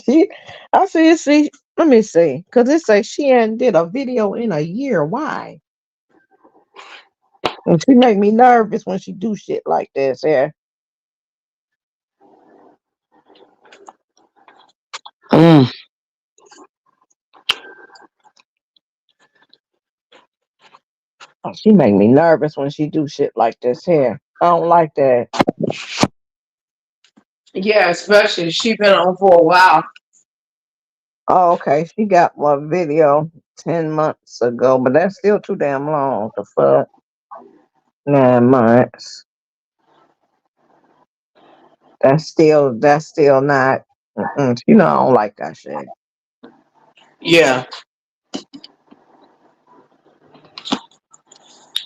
See, I see. See, let me see, cause it says she hadn't did a video in a year. Why? And she make me nervous when she do shit like this. Yeah. Mm. She make me nervous when she do shit like this here. I don't like that. Yeah, especially she been on for a while. Oh, okay. She got one video 10 months ago, but that's still too damn long. The fuck? 9 months. That's still not. You know, I don't like that shit. Yeah.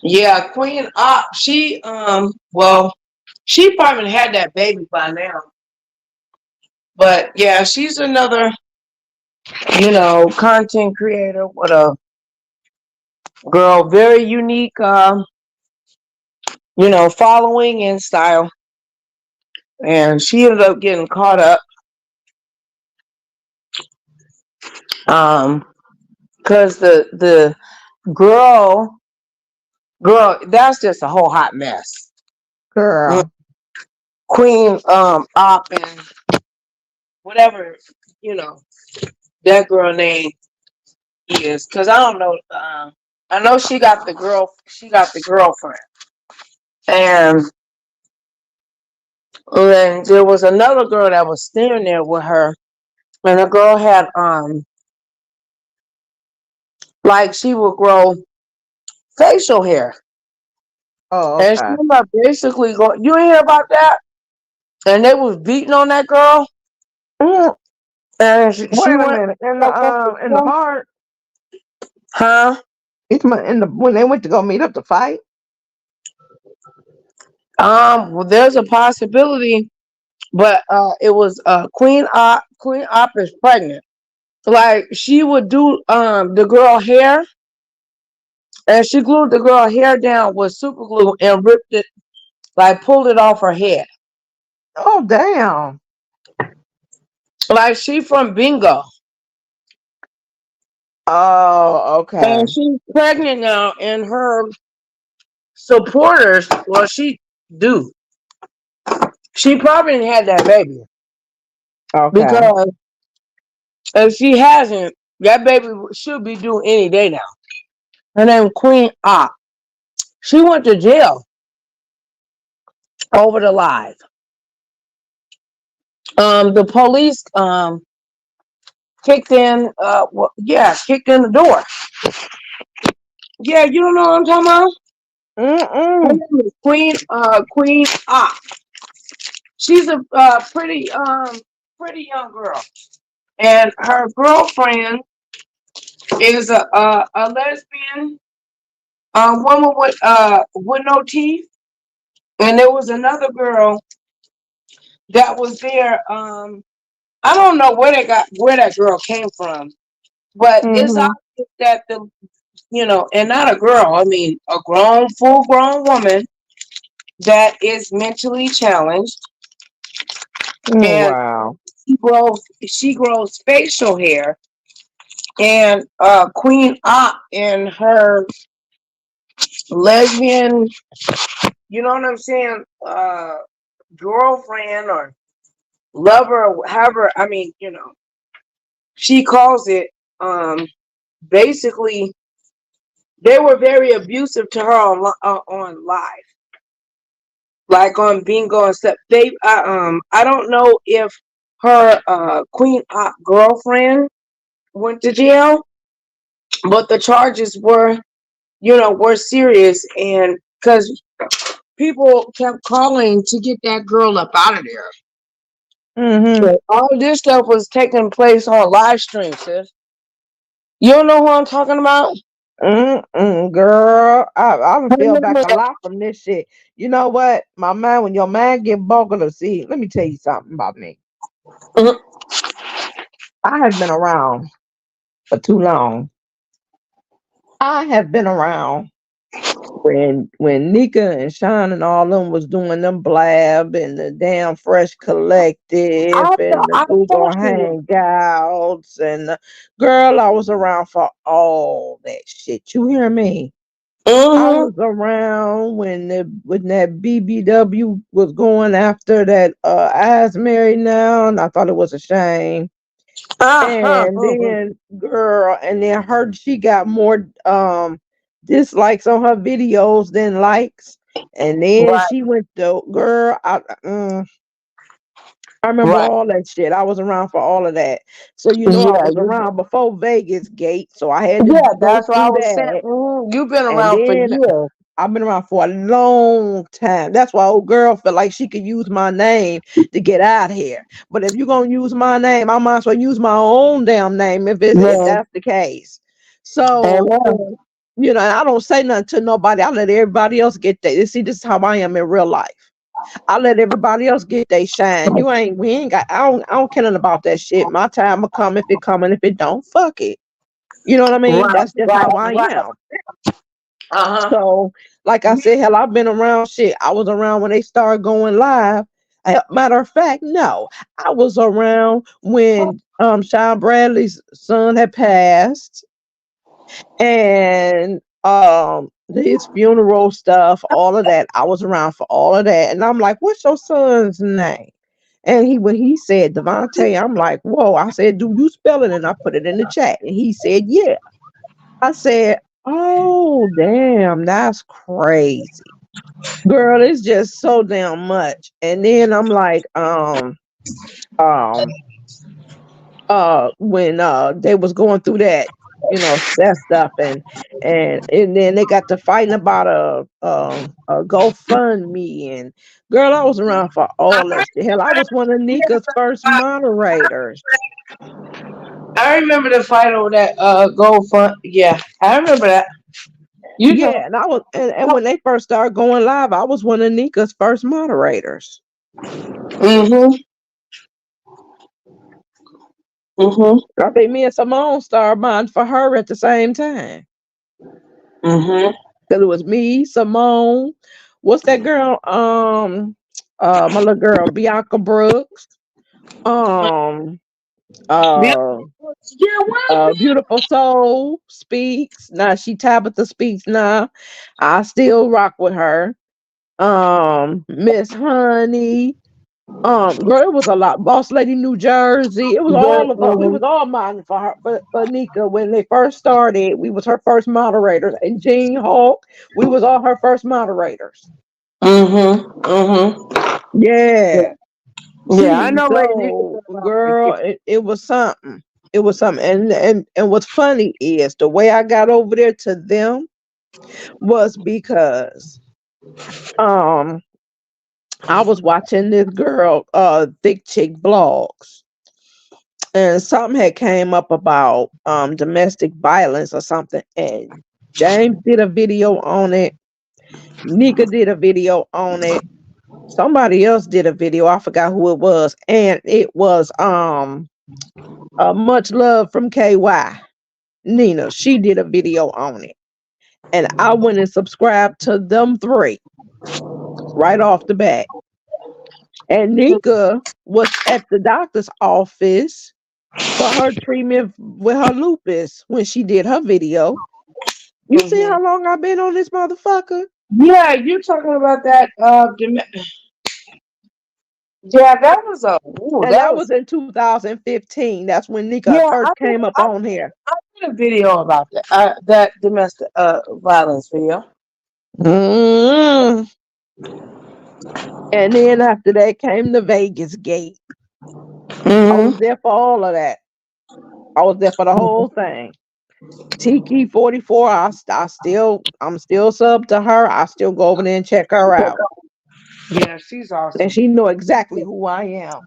Yeah, Queen Op, she probably had that baby by now. But yeah, she's another, content creator with a girl, very unique following and style. And she ended up getting caught up. Because the girl, that's just a whole hot mess. Girl. Queen Op and whatever, that girl name is, because I don't know. I know she got the girlfriend, and then there was another girl that was staying there with her, and the girl had like she would grow facial hair, Oh, and she okay. ended up basically going. You ain't hear about that? And they was beating on that girl, Mm, and wait she a went minute. against the In the wall. park, Huh? in the when they went to go meet up to fight. Well, there's a possibility, but it was Queen Op. Queen Op is pregnant. Like she would do the girl hair, and she glued the girl hair down with super glue and ripped it, like pulled it off her head. Oh, damn. Like she from Bingo, Oh, okay. and she's pregnant now, and her supporters, well, do. She probably had that baby Okay. because if she hasn't, that baby should be due any day now. Her name Queen Op. She went to jail over the live. The police kicked in. Kicked in the door. Yeah, you don't know what I'm talking about. Her Mm-mm. name is Queen Op. She's a pretty young girl, and her girlfriend is a lesbian woman with no teeth. And there was another girl that was there. I don't know where that girl came from, but it's Mm-hmm. obvious that and not a girl. I mean, a full grown woman that is mentally challenged, and Wow. she grows facial hair, and Queen Op and her lesbian, you know what I'm saying, girlfriend or lover, or however. I mean, she calls it. Basically, they were very abusive to her on live, like on Bingo and stuff. I don't know if her Queen Op girlfriend went to jail, but the charges were, were serious, and because people kept calling to get that girl up out of there. So all this stuff was taking place on live stream, sis. You don't know who I'm talking about? Girl, I feel back a lot from this shit. You know what? My mind, when your mind get boggled, see, let me tell you something about me. Mhm. I have been around for too long. I have been around when Nika and Sean and all them was doing them blab and the damn Fresh Collective and the I Google told you. Hangouts and girl, I was around for all that shit. You hear me? I Mm-hmm. was around when that BBW was going after that Eyes Married Now, and I thought it was a shame. And then girl, and then her she got more dislikes on her videos than likes. And then Right, she went to girl, I remember right. all that shit. I was around for all of that. So I Yeah, was around before Vegas Gate, so I had to yeah, go that's what I through was saying. that. You've been And around for then years. I've been around for a long time. That's why old girl felt like she could use my name to get out here. But if you're gonna use my name, I might as well use my own damn name if Yeah, that's the case. So amen. I don't say nothing to nobody. I let everybody else get that. See, this is how I am in real life. I let everybody else get their shine. We ain't got. I don't care nothing about that shit. My time will come if it come, and if it don't, fuck it. You know what I mean? Right, That's just right, how I right. am. Uh-huh. So, like I said, hell, I've been around shit. I was around when they started going live. Matter of fact, no, I was around when Sean Bradley's son had passed, and his funeral stuff, all of that. I was around for all of that, and I'm like, "What's your son's name?" And when he said Devontae, I'm like, "Whoa!" I said, "Do you spell it?" And I put it in the chat, and he said, "Yeah." I said, "Oh, damn, that's crazy." Girl, it's just so damn much. And then I'm like, um, when they was going through that, that stuff and then they got to fighting about a GoFundMe and girl, I was around for all that shit. Hell, I was one of Nika's first moderators. I remember the fight over that GoFund. Yeah, I remember that. You know. Yeah, and I was and when they first started going live, I was one of Nika's first moderators. Mm-hmm. Mm-hmm. I think me and Simone started buying for her at the same time. Mm-hmm. Cause it was me, Simone. What's that girl? My little girl, Bianca Brooks. Um, Yeah, uh, what? Beautiful Soul speaks. Now she Tabitha speaks now. I still rock with her. Miss Honey. Girl, it was a lot. Boss Lady New Jersey. It was all of us. We was all modding for her, for Nika when they first started. We was her first moderators, and Jean Hawk. We was all her first moderators. Mm-hmm. Mm-hmm. Yeah. Yeah, I See, know Lady Nick so is girl, it was something. It was something. And what's funny is the way I got over there to them was because um I was watching this girl, Thick Chick Blogs, and something had came up about domestic violence or something, and James did a video on it. Nika did a video on it. Somebody else did a video. I forgot who it was, and it was much love from KY. Nina, she did a video on it, and I went and subscribed to them three right off the bat. And Nika was at the doctor's office for her treatment with her lupus when she did her video. You see Mm-hmm. how long I've been on this motherfucker? Yeah, you're talking about that. Yeah, that was a. Ooh, And that that was. was in 2015. That's when Nika Yeah, first came up on here. I did a video about that. That domestic violence video. Mm. And then after that came the Vegas gate. I was Mm-hmm. there for all of that. I was there for the whole thing. Tiki 44, I'm still sub to her. I still go over there and check her out. Yeah, she's And awesome. she know exactly who I am,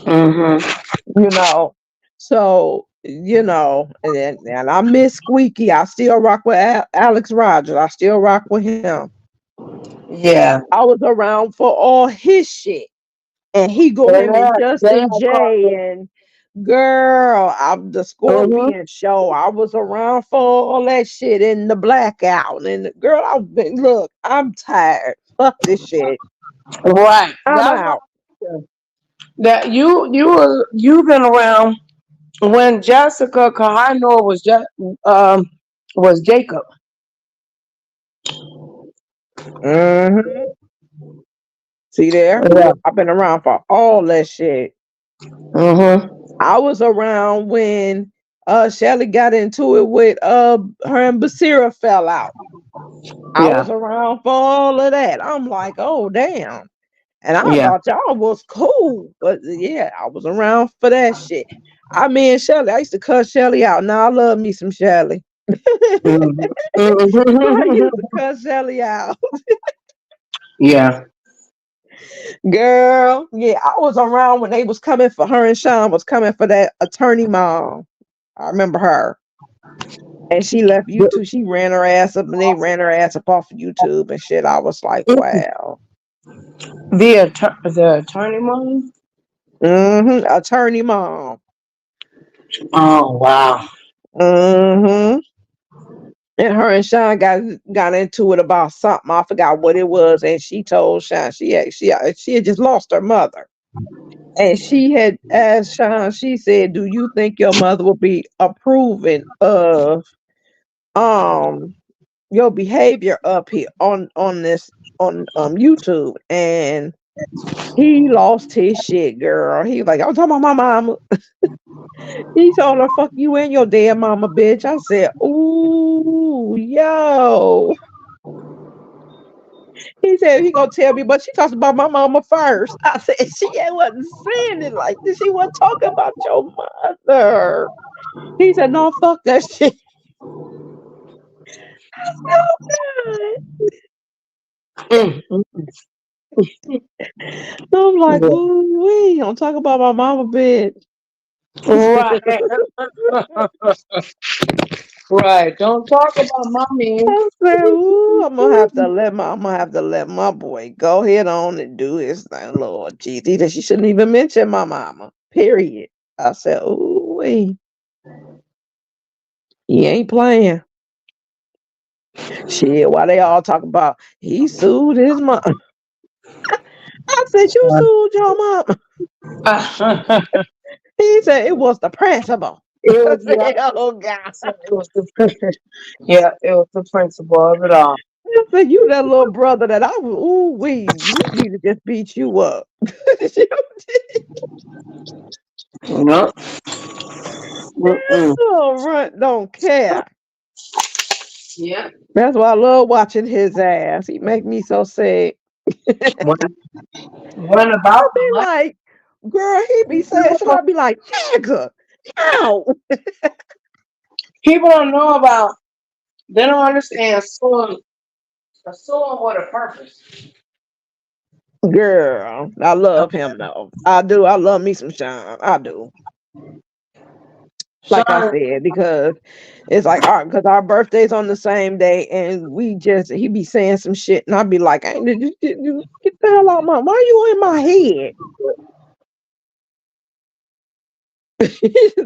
Mm-hmm. you know. So, and I miss Squeaky. I still rock with Alex Rogers. I still rock with him. Yeah. I was around for all his shit. And him and Justin J and girl, I'm the Mm-hmm. Scorpion show. I was around for all that shit in the blackout. And girl, look, I'm tired. Fuck this shit. Right. I'm That's what out. that you've been around when Jessica Kahino was Jacob. Hmm. See there? Yeah. I've been around for all that shit. Mm-hmm. I was around when Shelly got into it with her and Basira fell out. I was Yeah. around for all of that. I'm like, oh damn. And I Yeah. thought y'all was cool. But yeah, I was around for that shit. I mean Shelly, I used to cuss Shelly out. Now I love me some Shelly. Mm-hmm. I Mm-hmm. used to cuss Shelly out. Yeah. Girl, yeah, I was around when they was coming for her and Sean was coming for that attorney mom. I remember her. And she left YouTube. She ran her ass up and they ran her ass up off of YouTube and shit. I was like, wow. The attorney mom. Mm-hmm. Attorney mom. Oh wow. Mm-hmm. And her and Sean got into it about something. I forgot what it was. And she told Sean she had just lost her mother. And she had asked Sean, she said, do you think your mother will be approving of um your behavior up here on this on YouTube? And he lost his shit, girl. He was like, I was talking about my mama. He told her, fuck you and your damn mama, bitch. I said, ooh, yo. He said he gonna tell me, but she talks about my mama first. I said she wasn't saying it like this. She wasn't talking about your mother. He said, no, fuck that shit. Mm. I'm like, ooh, we don't talk about my mama, bitch. Right. Right. Don't talk about mommy. I said, ooh, I'm gonna have to let my boy go ahead on and do his thing, Lord Jesus. He said she shouldn't even mention my mama. Period. I said, ooh, he ain't playing. Shit, why they all talk about he sued his mom. I said, you sued your mama. He said it was the principal. It I was yeah. said, oh God. It was the yeah. It was the principle of it all. I said, you that little brother that I was, ooh, he need to just beat you up. No. Mm-mm. Oh, Runt don't care. Yeah. That's why I love watching his ass. He make me so sick. One I about be the like, girl, he be saying shit. I be like, nigga, ow. people don't know about. They don't understand suing. Suing with a purpose. Girl, I love him though. I do. I love me some Sean. I do. Like I Sean, said, because it's like because our birthdays on the same day, and he be saying some shit, and I be like, "Hey, did you get the hell out my? Why are you in my head?"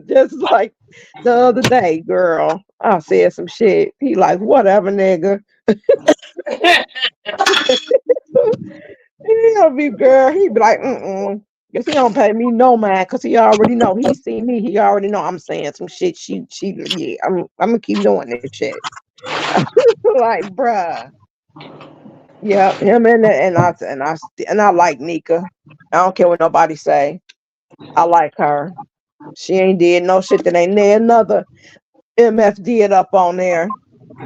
Just like the other day, girl, I said some shit. He like, whatever, nigga. He'll be girl. He be like, Guess he don't pay me no mind because he already know. He see me. He already know I'm saying some shit. Yeah. I'm gonna keep doing this shit. Like, bruh. Yeah, him and I like Nika. I don't care what nobody say. I like her. She ain't did no shit that ain't there another MF did up on there.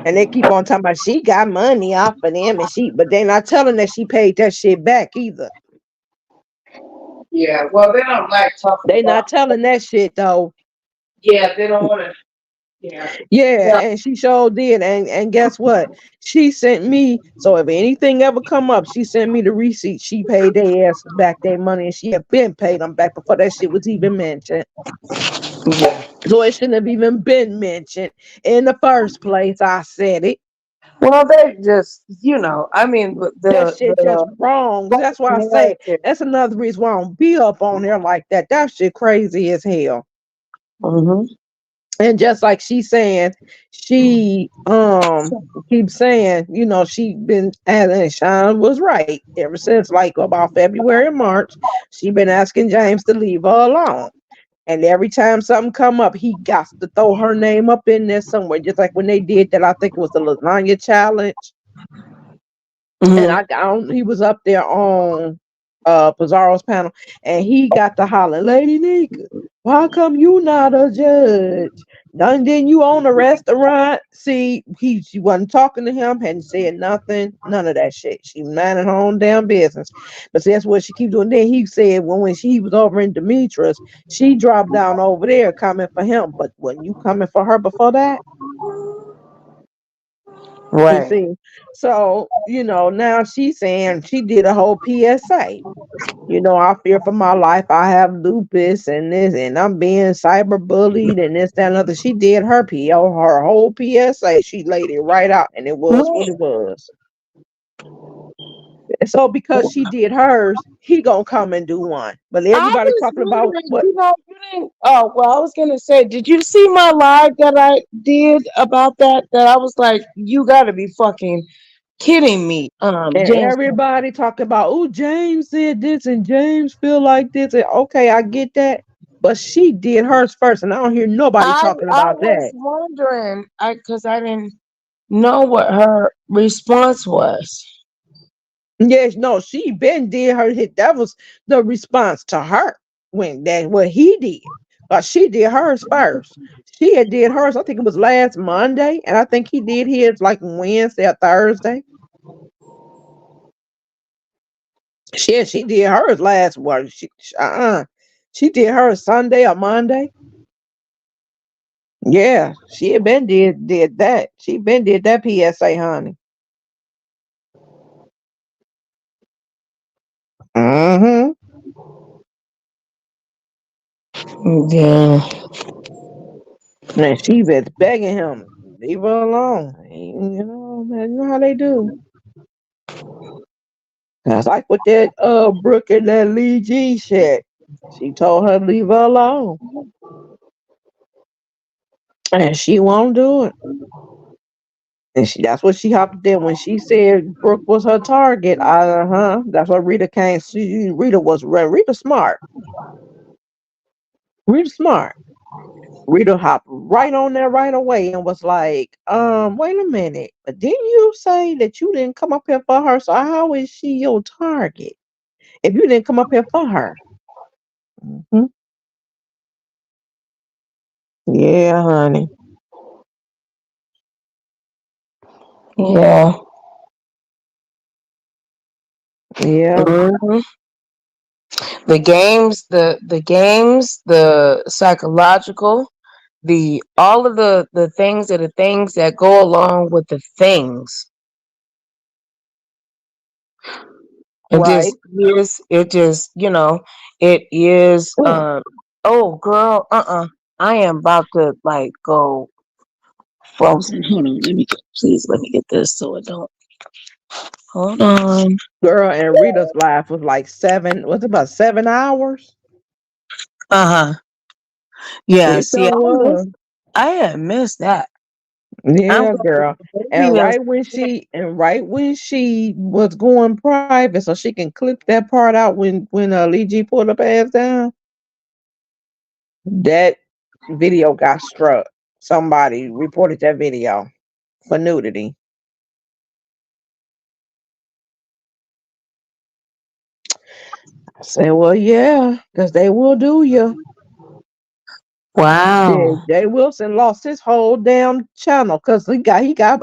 And they keep on talking about she got money off of them but they not telling that she paid that shit back either. Yeah, well, they don't like talking They about. not telling that shit though. Yeah, they don't want to. Yeah. Yeah, Yeah. and she sure did. And guess what? She sent me. So if anything ever come up, she sent me the receipt. She paid their asses back their money, and she had been paid them back before that shit was even mentioned. Yeah. So it shouldn't have even been mentioned in the first place. I said it. Well, they just, I mean, but That shit just wrong. That's why I say narrative. that's another reason why I don't be up on there like that. That shit crazy as hell. Mm-hmm. And just like she's saying, she keeps saying, she been, and Sean was right ever since like about February and March. She been asking James to leave her alone. And every time something come up, he got to throw her name up in there somewhere. Just like when they did that, I think it was the lasagna challenge. And Mm-hmm. he was up there on Pizarro's panel, and he got to holler, Lady Nika, why come you not a judge? Didn't you own a restaurant? See, she wasn't talking to him, hadn't said nothing, none of that shit. She minding her own damn business. But see, that's what she keeps doing. Then he said when she was over in Demetrius, she dropped down over there coming for him. But when you coming for her before that? You Right. see, so now she's saying she did a whole PSA. I fear for my life. I have lupus and this, and I'm being cyber bullied and this, that, and other. She did her whole PSA. She laid it right out, and it was what it was. And so because she did hers, he gonna come and do one. But I everybody was talking about wondering, what you didn't. Oh, well, I was gonna say, did you see my live that I did about that? That I was like, you got to be fucking kidding me, and James. everybody talking about, oh, James said this and James feel like this. And okay, I get that. But she did hers first, and I don't hear nobody talking I about was that. wondering, because I didn't know what her response was. Yes, no, she been did her hit. That was the response to her when that what he did. But she did hers first. She had did hers, I think it was last Monday, and I think he did his like Wednesday or Thursday. She did hers last what she did hers Sunday or Monday. Yeah, she had been did that. She been did that PSA, honey. Mm-hmm. Yeah. And she was begging him, leave her alone. Man, you know how they do. That's like with that Brooke and that Lee G shit. She told her to leave her alone. And she won't do it. And that's what she hopped in when she said Brooke was her target. That's what Rita came. Rita was Rita smart. Rita smart. Rita hopped right on there right away and was like, wait a minute. But didn't you say that you didn't come up here for her? So how is she your target if you didn't come up here for her? Mhm. Yeah, honey. Yeah. Yeah. Mhm. The psychological, the all of the things are the things that go along with the things. It Right. just is. It just it is. Mm. Oh, girl. I am about to like go frozen, honey. Please let me get this so it don't. Hold on. Girl, and Rita's life was like was it about 7 hours? Uh huh. Yeah. It See, sure was. I had missed that. I'm Yeah, glad girl. the And baby is. right when she was going private, so she can clip that part out when Lee G pulled up ass down, that video got struck. Somebody reported that video for nudity. I said, well, yeah, because they will do you. Wow. Shit, Jay Wilson lost his whole damn channel because he got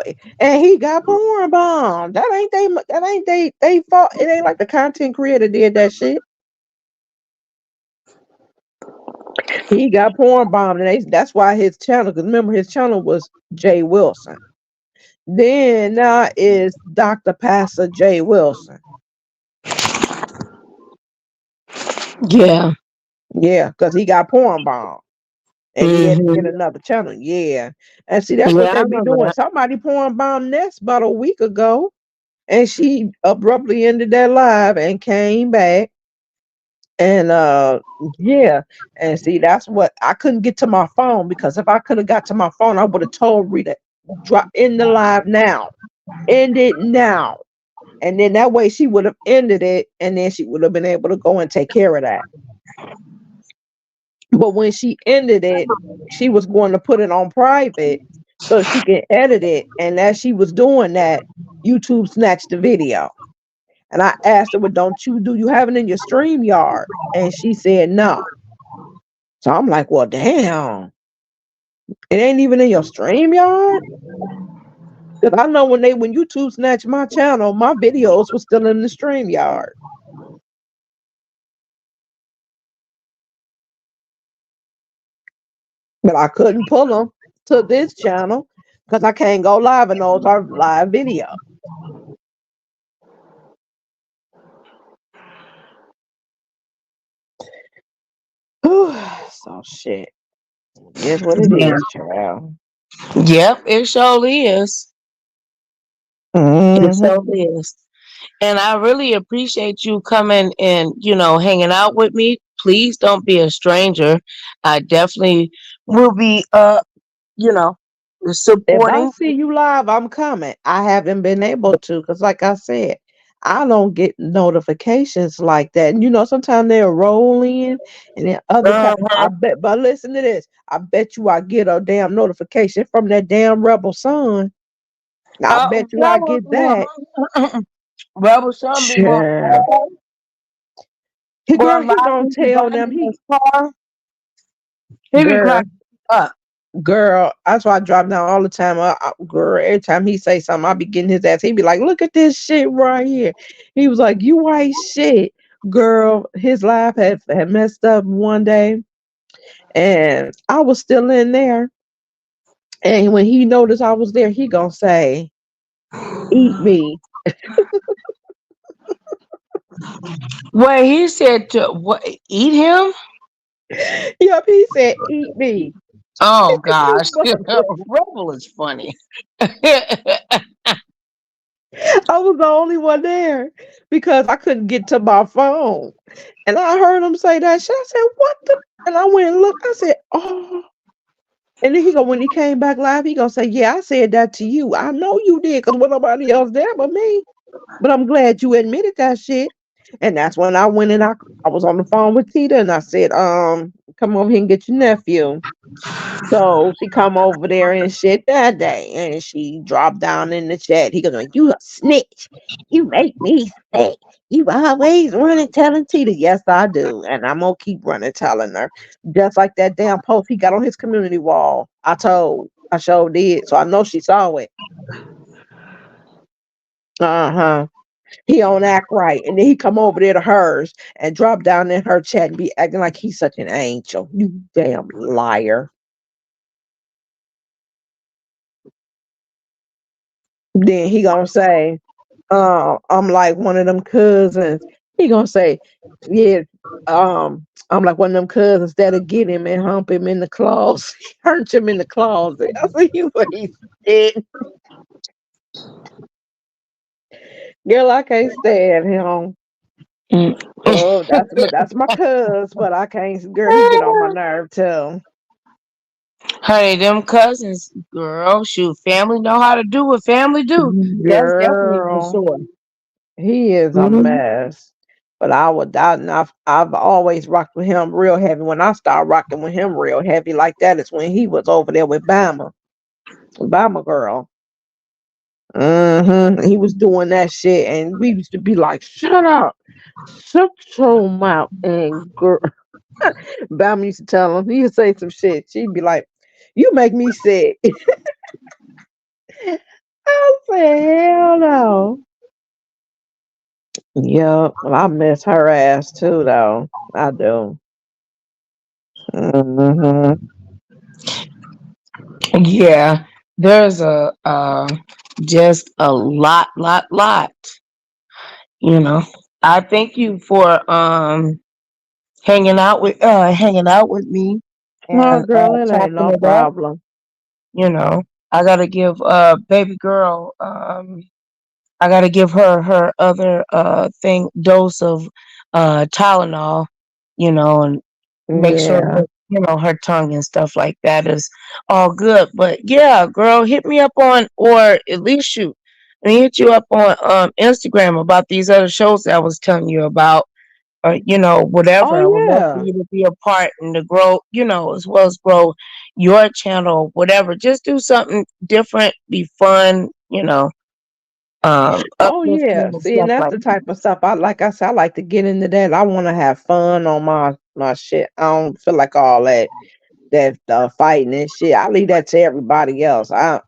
porn bombed. That ain't they fault. It ain't like the content creator did that shit. He got porn bombed, and that's why his channel. Because remember, his channel was Jay Wilson. Then now is Dr. Pastor Jay Wilson. Yeah. Yeah, because he got porn bombed. And he had to get Mm-hmm. another channel. Yeah. And see, that's what Yeah, I they be remember doing. that. Somebody porn bombed Ness about a week ago. And she abruptly ended that live and came back. And yeah. And see, that's what I couldn't get to my phone, because if I could have got to my phone, I would have told Rita, drop in the live now. End it now. And then that way she would have ended it, and then she would have been able to go and take care of that. But when she ended it, she was going to put it on private so she can edit it. And as she was doing that, YouTube snatched the video. And I asked her, well, do you have it in your stream yard? And she said no. So I'm like, well, damn. It ain't even in your stream yard? Because I know when YouTube snatched my channel, my videos were still in the stream yard. But I couldn't pull them to this channel because I can't go live, and those are live videos. So shit. It's what it Yeah. is, child. Yep, it surely is. It Hmm. surely is. And I really appreciate you coming and, hanging out with me. Please don't be a stranger. I definitely will be you know, If I supporting. see you live, I'm coming. I haven't been able to because, like I said, I don't get notifications like that. And sometimes they'll roll in, and then other time I Uh-huh. bet. But listen to this: I bet you I get a damn notification from that damn Rebel Son. I bet you I That was get that. Rebel Sean be more Sure. He boy, girl, he live don't he be tell them driving he his car. He be girl. cracking up. Girl, that's why I drop down all the time. Girl, every time he say something, I be getting his ass. He be like, "Look at this shit right here." He was like, "You white shit." Girl, his life had messed up one day, and I was still in there. And when he noticed I was there, he gonna say, "Eat me." Well, he said to what, eat him? Yep, he said, "Eat me." Oh You gosh. mother- Rebel is funny. I was the only one there because I couldn't get to my phone. And I heard him say that shit. I said, "What the?" And I went and looked. I said, "Oh." And then when he came back live, he gonna say, "Yeah, I said that to you. I know you did, because was nobody else there but me. But I'm glad you admitted that shit." And that's when I went and I was on the phone with Tita, and I said, come over here and get your nephew. So she come over there and shit that day, and she dropped down in the chat. He goes, like, "You a snitch. You make me sick. You always running telling Tita." Yes, I do, and I'm gonna keep running telling her. Just like that damn post he got on his community wall. I sure did. So I know she saw it. Uh-huh. He don't act right, and then he come over there to hers and drop down in her chat and be acting like he's such an angel. You damn liar. Then he gonna say, I'm like one of them cousins. He gonna say, "Yeah, I'm like one of them cousins that'll get him and hump him in the closet, hurt him in the closet." I said, "You ain't shit." Girl, I can't stand him. Mm. Oh, that's my cuz, but I can't. Girl, he get on my nerve too. Honey, them cousins, girl, shoot, family know how to do what family do. That's definitely for Girl, sure. he is a Mhm. mess. But I would doubt, and I've always rocked with him real heavy. When I started rocking with him real heavy like that is when he was over there with Bama girl. He was doing that shit, and we used to be like, "Shut up, shut your mouth." And girl, Bama used to tell him, he'd say some shit. She'd be like, "You make me sick." I said, "Hell no." Yeah, well, I miss her ass too, though. I do. Mm-hmm. Yeah, there's a just a lot. You know, I thank you for hanging out with me No, and girl, it ain't chopping no it up. problem. You know, I gotta give baby girl I gotta give her other thing dose of Tylenol, and make sure Yeah. that her tongue and stuff like that is all good. But yeah, girl, hit me up on, or at least shoot. Let me hit you up on Instagram about these other shows that I was telling you about, or Oh whatever. I would love for yeah. you to be a part and to grow, as well as grow your channel, whatever. Just do something different, be fun, Oh uplifting yeah. and See, and stuff that's like the that. type of stuff I said, I like to get into that. I want to have fun on my shit. I don't feel like all that fighting and shit. I leave that to everybody else. I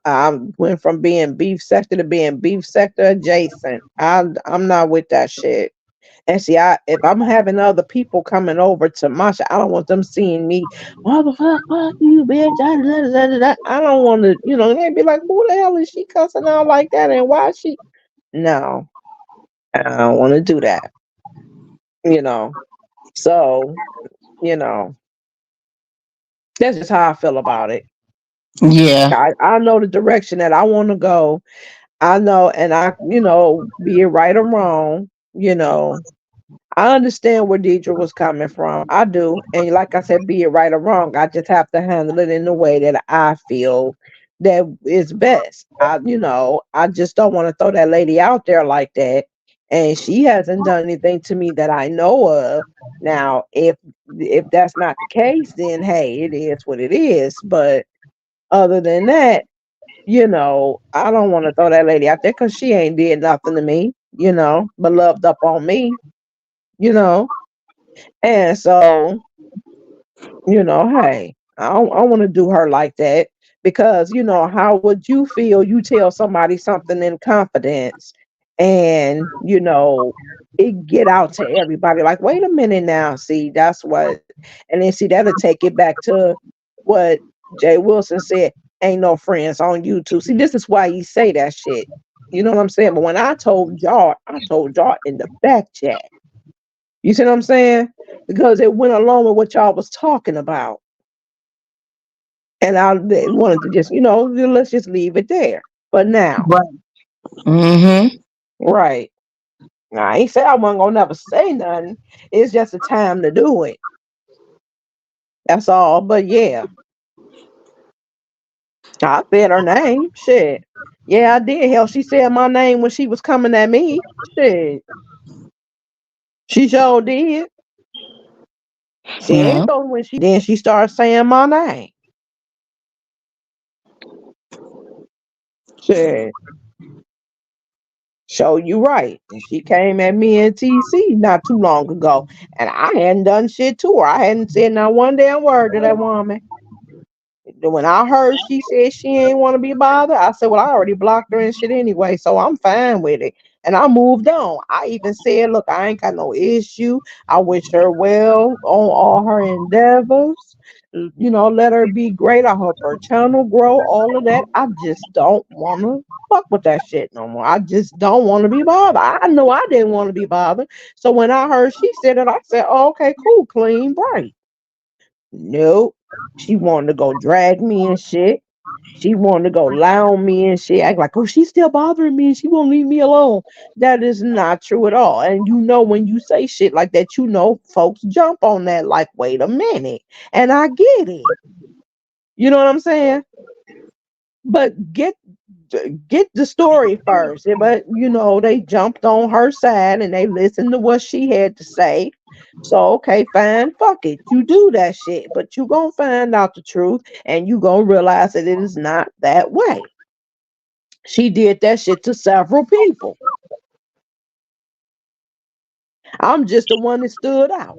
went from being beef sector to being beef sector adjacent. I'm not with that shit. And see, if I'm having other people coming over to my shop, I don't want them seeing me. What the fuck you, bitch? I don't want to, they be like, who the hell is she cussing out like that? And why is she? No, I don't want to do that. You know, so you know, that's just how I feel about it. Yeah. I know the direction that I want to go. I know, and be it right or wrong, I understand where Deidre was coming from. I do. And like I said, be it right or wrong, I just have to handle it in the way that I feel that is best. I just don't want to throw that lady out there like that. And she hasn't done anything to me that I know of. Now, if that's not the case, then hey, it is what it is. But other than that, I don't want to throw that lady out there because she ain't did nothing to me, but loved up on me, you know. And so, hey, I want to do her like that because, how would you feel you tell somebody something in confidence and, it get out to everybody like, wait a minute now, see, that's what, and then see, that'll take it back to what Jay Wilson said, ain't no friends on YouTube. See, this is why you say that shit. You know what I'm saying? But when I told y'all in the back chat. You see what I'm saying? Because it went along with what y'all was talking about. And they wanted to just, let's just leave it there. But now, Right. Mm-hmm. right. Now, I ain't say I wasn't gonna never say nothing. It's just a time to do it. That's all. But yeah, I said her name. Shit. Yeah, I did. Hell, she said my name when she was coming at me. Shit. She sure did. She Yeah. ain't told when she started saying my name. Shit. So you right. And she came at me in TC not too long ago. And I hadn't done shit to her. I hadn't said not one damn word to that woman. When I heard she said she ain't want to be bothered, I said, well, I already blocked her and shit anyway, so I'm fine with it. And I moved on. I even said, look, I ain't got no issue. I wish her well on all her endeavors. Let her be great. I hope her channel grow, all of that. I just don't want to fuck with that shit no more. I just don't want to be bothered. I know I didn't want to be bothered. So when I heard she said it, I said, oh, okay, cool, clean break. Nope. She wanted to go drag me and shit. She wanted to go lie on me and shit. Act like, oh, she's still bothering me and she won't leave me alone. That is not true at all. And when you say shit like that, folks jump on that like, wait a minute. And I get it. You know what I'm saying? But get the story first. But they jumped on her side and they listened to what she had to say. So okay, fine, fuck it. You do that shit, but you gonna find out the truth and you gonna realize that it is not that way. She did that shit to several people. I'm just the one that stood out.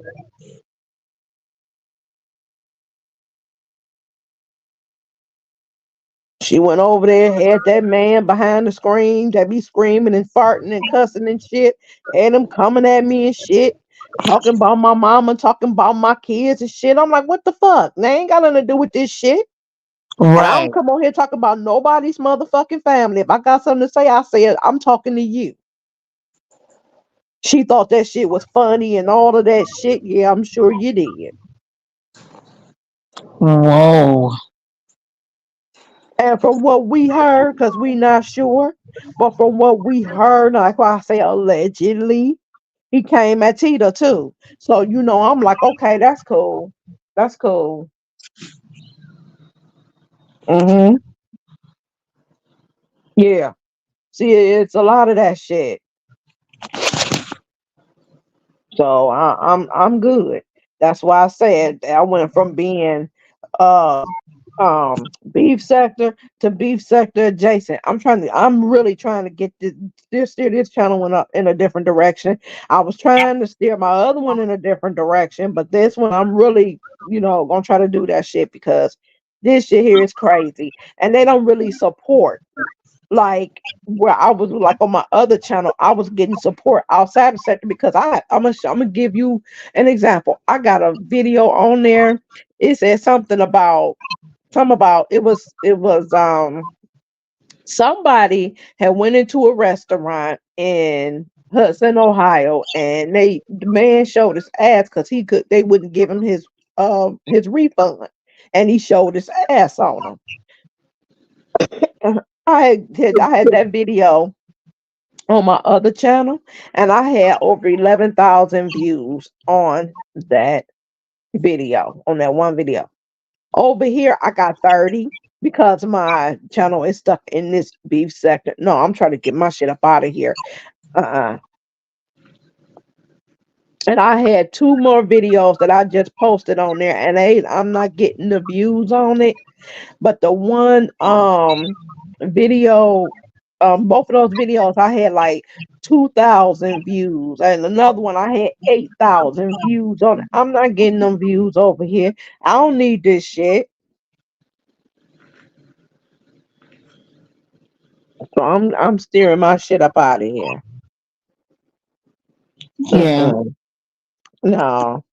She went over there, had that man behind the screen that be screaming and farting and cussing and shit, had him coming at me and shit. talking about my mama, talking about my kids and shit. I'm like, what the fuck? They ain't got nothing to do with this shit. And I Right. don't come on here talking about nobody's motherfucking family. If I got something to say, I say it. I'm talking to you. She thought that shit was funny and all of that shit. Yeah, I'm sure you did. Whoa. And from what we heard, because we not sure, but from what we heard, like I say, allegedly, he came at Tita too. So I'm like, okay, that's cool. That's cool. Mm-hmm. Yeah. See, it's a lot of that shit. So I'm good. That's why I said I went from being uh beef sector to beef sector adjacent. I'm really trying to get steer this channel one up in a different direction. I was trying to steer my other one in a different direction, but this one I'm really, gonna try to do that shit because this shit here is crazy. And they don't really support like where I was like on my other channel, I was getting support outside the sector because I'm gonna give you an example. I got a video on there. It said something about it was somebody had went into a restaurant in Hudson, Ohio, and the man showed his ass because they wouldn't give him his refund, and he showed his ass on them. I had that video on my other channel, and I had over 11,000 views on that video, on that one video. Over here, I got 30 because my channel is stuck in this beef sector. No, I'm trying to get my shit up out of here. Uh-uh. And I had two more videos that I just posted on there, and I'm not getting the views on it. But the one video, both of those videos, I had like 2,000 views, and another one I had 8,000 views on it. I'm not getting them views over here. I don't need this shit. So I'm steering my shit up out of here. Yeah. No.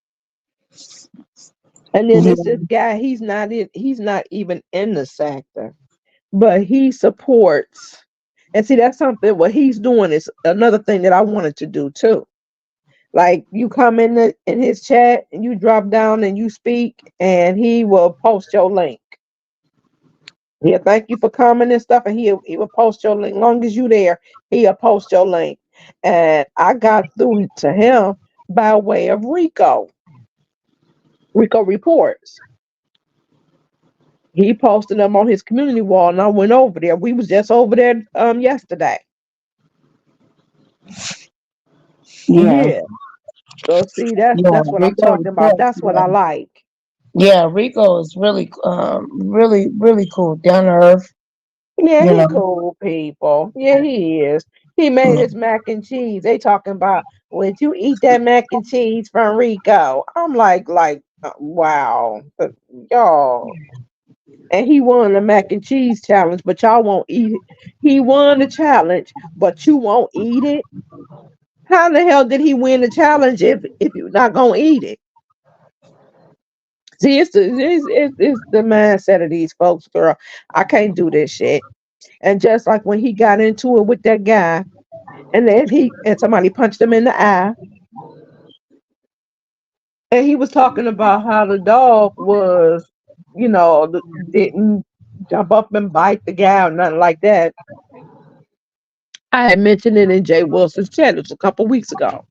And then Yeah. it's this guy, he's not even in the sector, but he supports. And see, that's something what he's doing is another thing that I wanted to do too. Like you come in his chat and you drop down and you speak, and he will post your link. He'll thank you for coming and stuff, and he will post your link. Long as you there, he'll post your link. And I got through to him by way of Rico. Rico reports. He posted them on his community wall, and I went over there. We was just over there yesterday. Yeah. Yeah. So see, Yeah. that's what I'm Rico talking about. reports. That's what I like. Yeah. Rico is really, really, really cool. Down to earth. Yeah, You he know. cool people. Yeah, he is. He made his mac and cheese. They talking about would you eat that mac and cheese from Rico? I'm like, wow, y'all. And he won the mac and cheese challenge, but y'all won't eat it. He won the challenge, but you won't eat it. How the hell did he win the challenge if you're not gonna eat it? See, it's the mindset of these folks, girl. I can't do this shit. And just like when he got into it with that guy, and then somebody punched him in the eye, and he was talking about how the dog was, didn't jump up and bite the guy or nothing like that. I had mentioned it in Jay Wilson's chat. It was a couple weeks ago.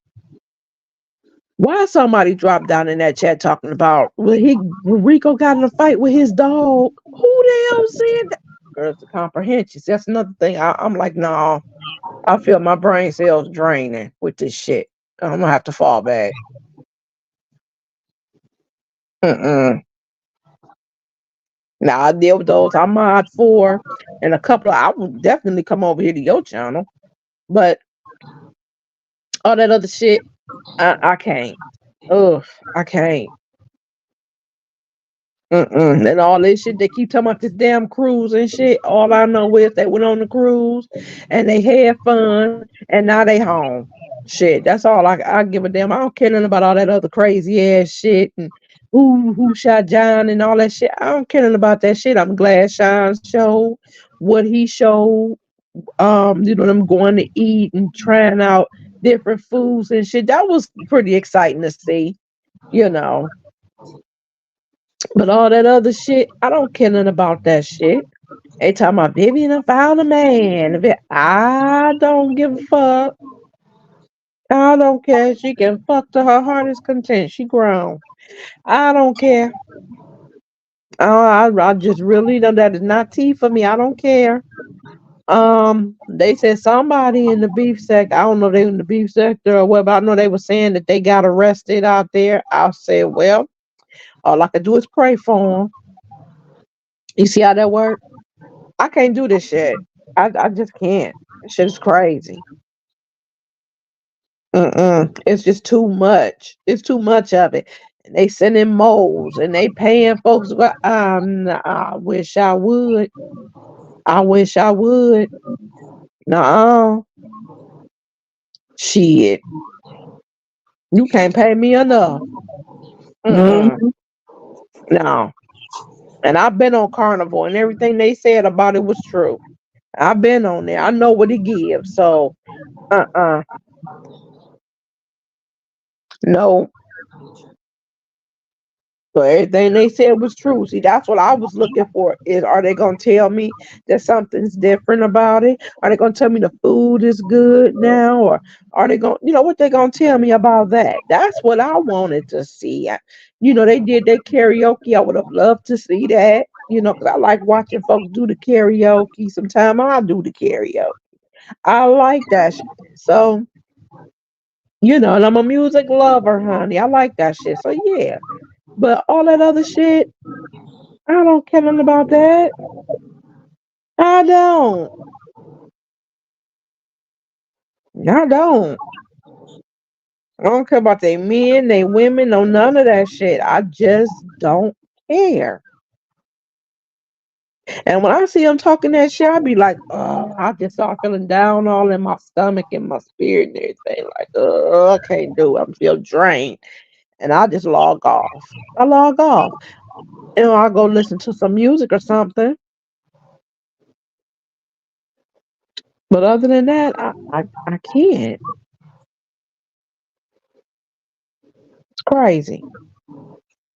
Why somebody dropped down in that chat talking about Rico got in a fight with his dog? Who the hell said that? Girls, the comprehension. That's another thing. I'm like, no, I feel my brain cells draining with this shit. I'm gonna have to fall back. Mm-mm. Now I deal with those. I'm mod for, and a couple. I would definitely come over here to your channel, but all that other shit, I can't. Ugh, I can't. Mm-mm. And all this shit, they keep talking about this damn cruise and shit. All I know is they went on the cruise and they had fun, and now they home. Shit, that's all I give a damn. I don't care nothing about all that other crazy ass shit and who shot John and all that shit. I don't care nothing about that shit. I'm glad Sean showed what he showed. Them going to eat and trying out different foods and shit. That was pretty exciting to see, you know. But all that other shit, I don't care nothing about that shit. They talking about Vivian and found a man. I don't give a fuck. I don't care. She can fuck to her heart's content. She grown. I don't care. I just really know that is not tea for me. I don't care. They said somebody in the beef sector. I don't know if they in the beef sector or what, but I know they were saying that they got arrested out there. I said, well, all I can do is pray for them. You see how that work? I can't do this shit. I just can't. This shit is crazy. It's just too much. It's too much of it. And they sending moles and they paying folks. I wish I would. I wish I would. No, shit. You can't pay me enough. Mm-mm. Mm-hmm. No. And I've been on Carnival and everything they said about it was true. I've been on there. I know what it gives. So, uh-uh. No. So everything they said was true. See, that's what I was looking for. Is are they gonna tell me that something's different about it? Are they gonna tell me the food is good now, or are they gonna, what they gonna tell me about that? That's what I wanted to see. They did their karaoke. I would have loved to see that. Because I like watching folks do the karaoke. Sometimes I do the karaoke. I like that shit. So, and I'm a music lover, honey. I like that shit. So yeah. But all that other shit, I don't care nothing about that. I don't. I don't. I don't care about they men, they women, no none of that shit. I just don't care. And when I see them talking that shit, I be like, oh, I just start feeling down all in my stomach and my spirit and everything. Like, I can't do it. I feel drained. And I just log off. I log off. I go listen to some music or something. But other than that, I can't. It's crazy.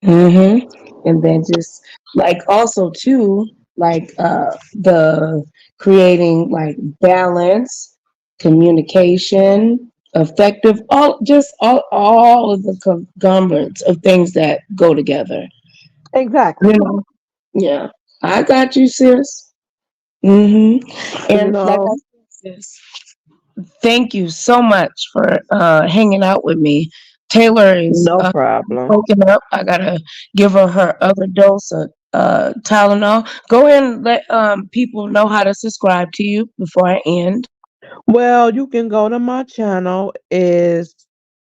Mm-hmm. And then just like also too, like the creating like balance, communication, effective, all of the conglomerates of things that go together. You Exactly. know? Yeah. I got you, sis. Mm-hmm. You And like I know, said, sis, thank you so much for hanging out with me. Taylor is no problem. waking up. I gotta give her other dose of Tylenol. Go ahead and let people know how to subscribe to you before I end. Well, you can go to my channel is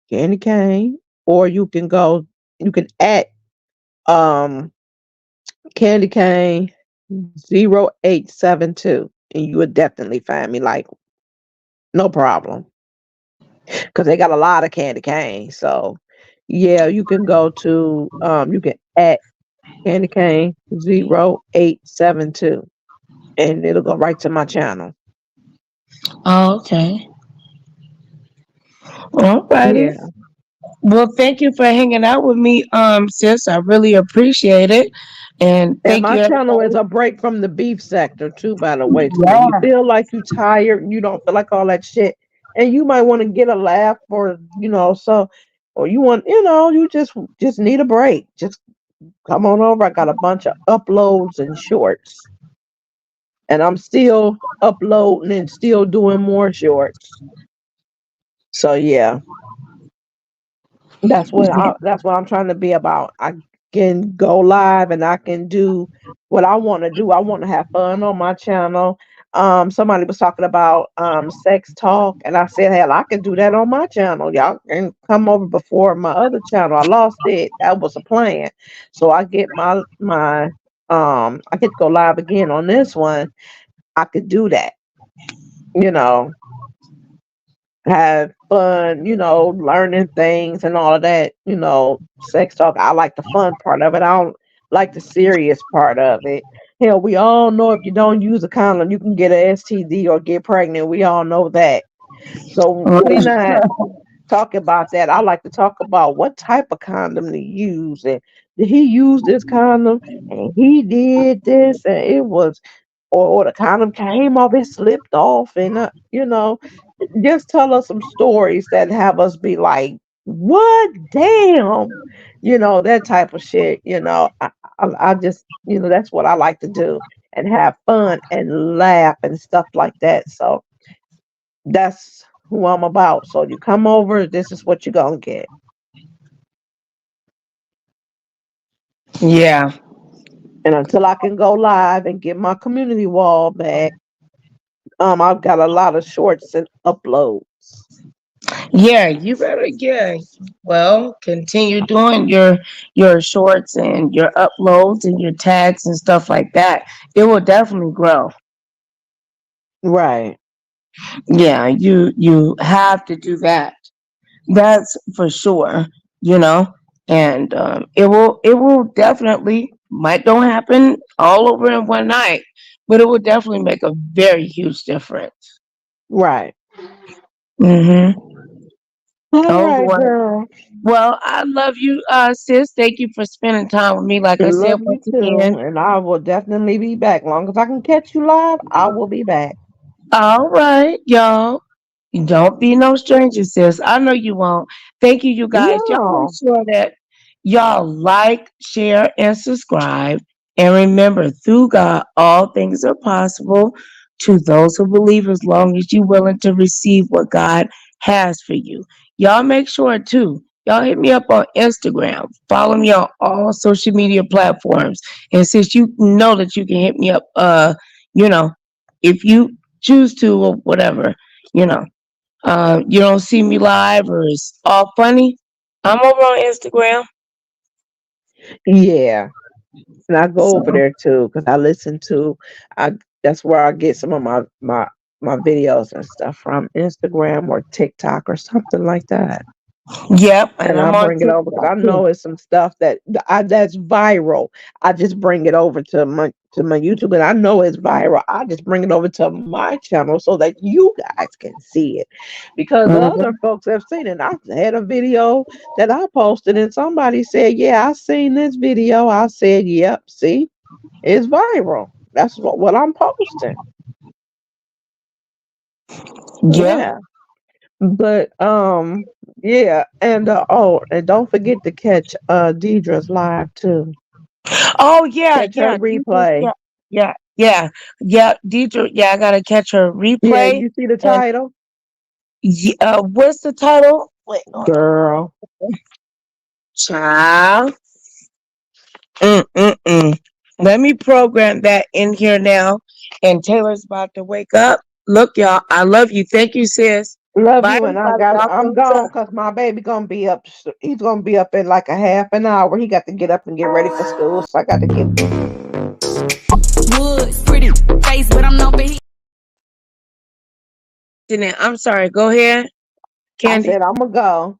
Candy Cane, or you can add um Candy Cane 0872, and you would definitely find me, like, no problem. Because they got a lot of Candy Cane. So yeah, you can add Candy Cane 0872, and it'll go right to my channel. Oh, okay. Alrighty. Yeah. Well, thank you for hanging out with me, sis. I really appreciate it. And And thank my you, channel is everybody. a break from the beef sector too, by the way. So when you Yeah. feel like you tired, you don't feel like all that shit, and you might want to get a laugh, or or you want, you just need a break. Just come on over. I got a bunch of uploads and shorts, and I'm still uploading and still doing more shorts. So yeah. That's what I'm trying to be about. I can go live and I can do what I want to do. I want to have fun on my channel. Somebody was talking about sex talk, and I said, hell, I can do that on my channel. Y'all can come over before my other channel. I lost it. That was a plan. So I get I get to go live again on this one. I could do that, you know. have fun, learning things and all of that, sex talk. I like the fun part of it. I don't like the serious part of it. Hell, we all know if you don't use a condom, you can get a STD or get pregnant. We all know that. So we not talk about that. I like to talk about what type of condom to use, and did he use this condom and he did this and it was, or the condom came off, it slipped off, and just tell us some stories that have us be like, what, damn, that type of shit. I just, that's what I like to do, and have fun and laugh and stuff like that. So that's who I'm about. So you come over, this is what you're gonna get. Yeah. And until I can go live and get my community wall back, I've got a lot of shorts and uploads. Yeah, you better, yeah. Well, continue doing your shorts and your uploads and your tags and stuff like that. It will definitely grow. Right. Yeah, you have to do that. That's for sure, and it will definitely, might don't happen all over in one night, but it will definitely make a very huge difference. Right. Mm-hmm. All Oh right, boy. girl. Well, I love you, sis. Thank you for spending time with me. Like I said, Love you once too. again. And I will definitely be back. Long as I can catch you live, I will be back. All right, y'all. Don't be no stranger, sis. I know you won't. Thank you, you guys. Y'all make No. sure that y'all like, share, and subscribe. And remember, through God, all things are possible to those who believe, as long as you're willing to receive what God has for you. Y'all make sure, too. Y'all hit me up on Instagram. Follow me on all social media platforms. And since you know that you can hit me up, you know, if you choose to or whatever, you know, you don't see me live or it's all funny, I'm over on Instagram. Yeah. And I go So, over there too because I listen to. I That's where I get some of my videos and stuff from, Instagram or TikTok or something like that. yep, and And I I'm on bring it over because TikTok I too. know it's some stuff that's viral. I just bring it over to my YouTube, and I know it's viral. I just bring it over to my channel so that you guys can see it, because other Mhm. folks have seen it. I had a video that I posted, and somebody said, "Yeah, I seen this video." I said, "Yep, see, it's viral." That's what I'm posting. Yep. Yeah. But yeah, and and don't forget to catch Deidre's live too. Oh yeah, Catch her yeah, Deidre, replay. yeah, Deidre, yeah. I gotta catch her Yeah, replay. you see the And title? what's the title? Wait, hold Girl. on. Child. Mm-mm-mm. Let me program that in here now. And Taylor's about to wake up. Look, y'all, I love you. Thank you, sis. Love Bye, you, and everybody. Y'all I'm feel gone better. because my baby gonna be up. He's gonna be up in like a half an hour. He got to get up and get ready for school, so I got to get. Woods, pretty face, but I'm no big. I'm sorry. Go ahead, I Candy. said I'm gonna go.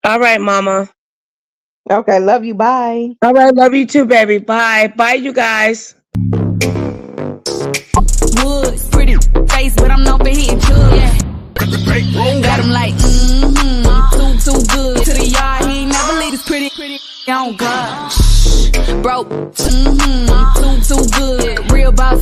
All right, Mama. Okay, love you. Bye. All right, love you too, baby. Bye. Bye, you guys. Woods, pretty face, but I'm no big hitting jug. Yeah. Got him like, too good. To the yard, he ain't never leave his pretty on God. Broke, too good. Real boss.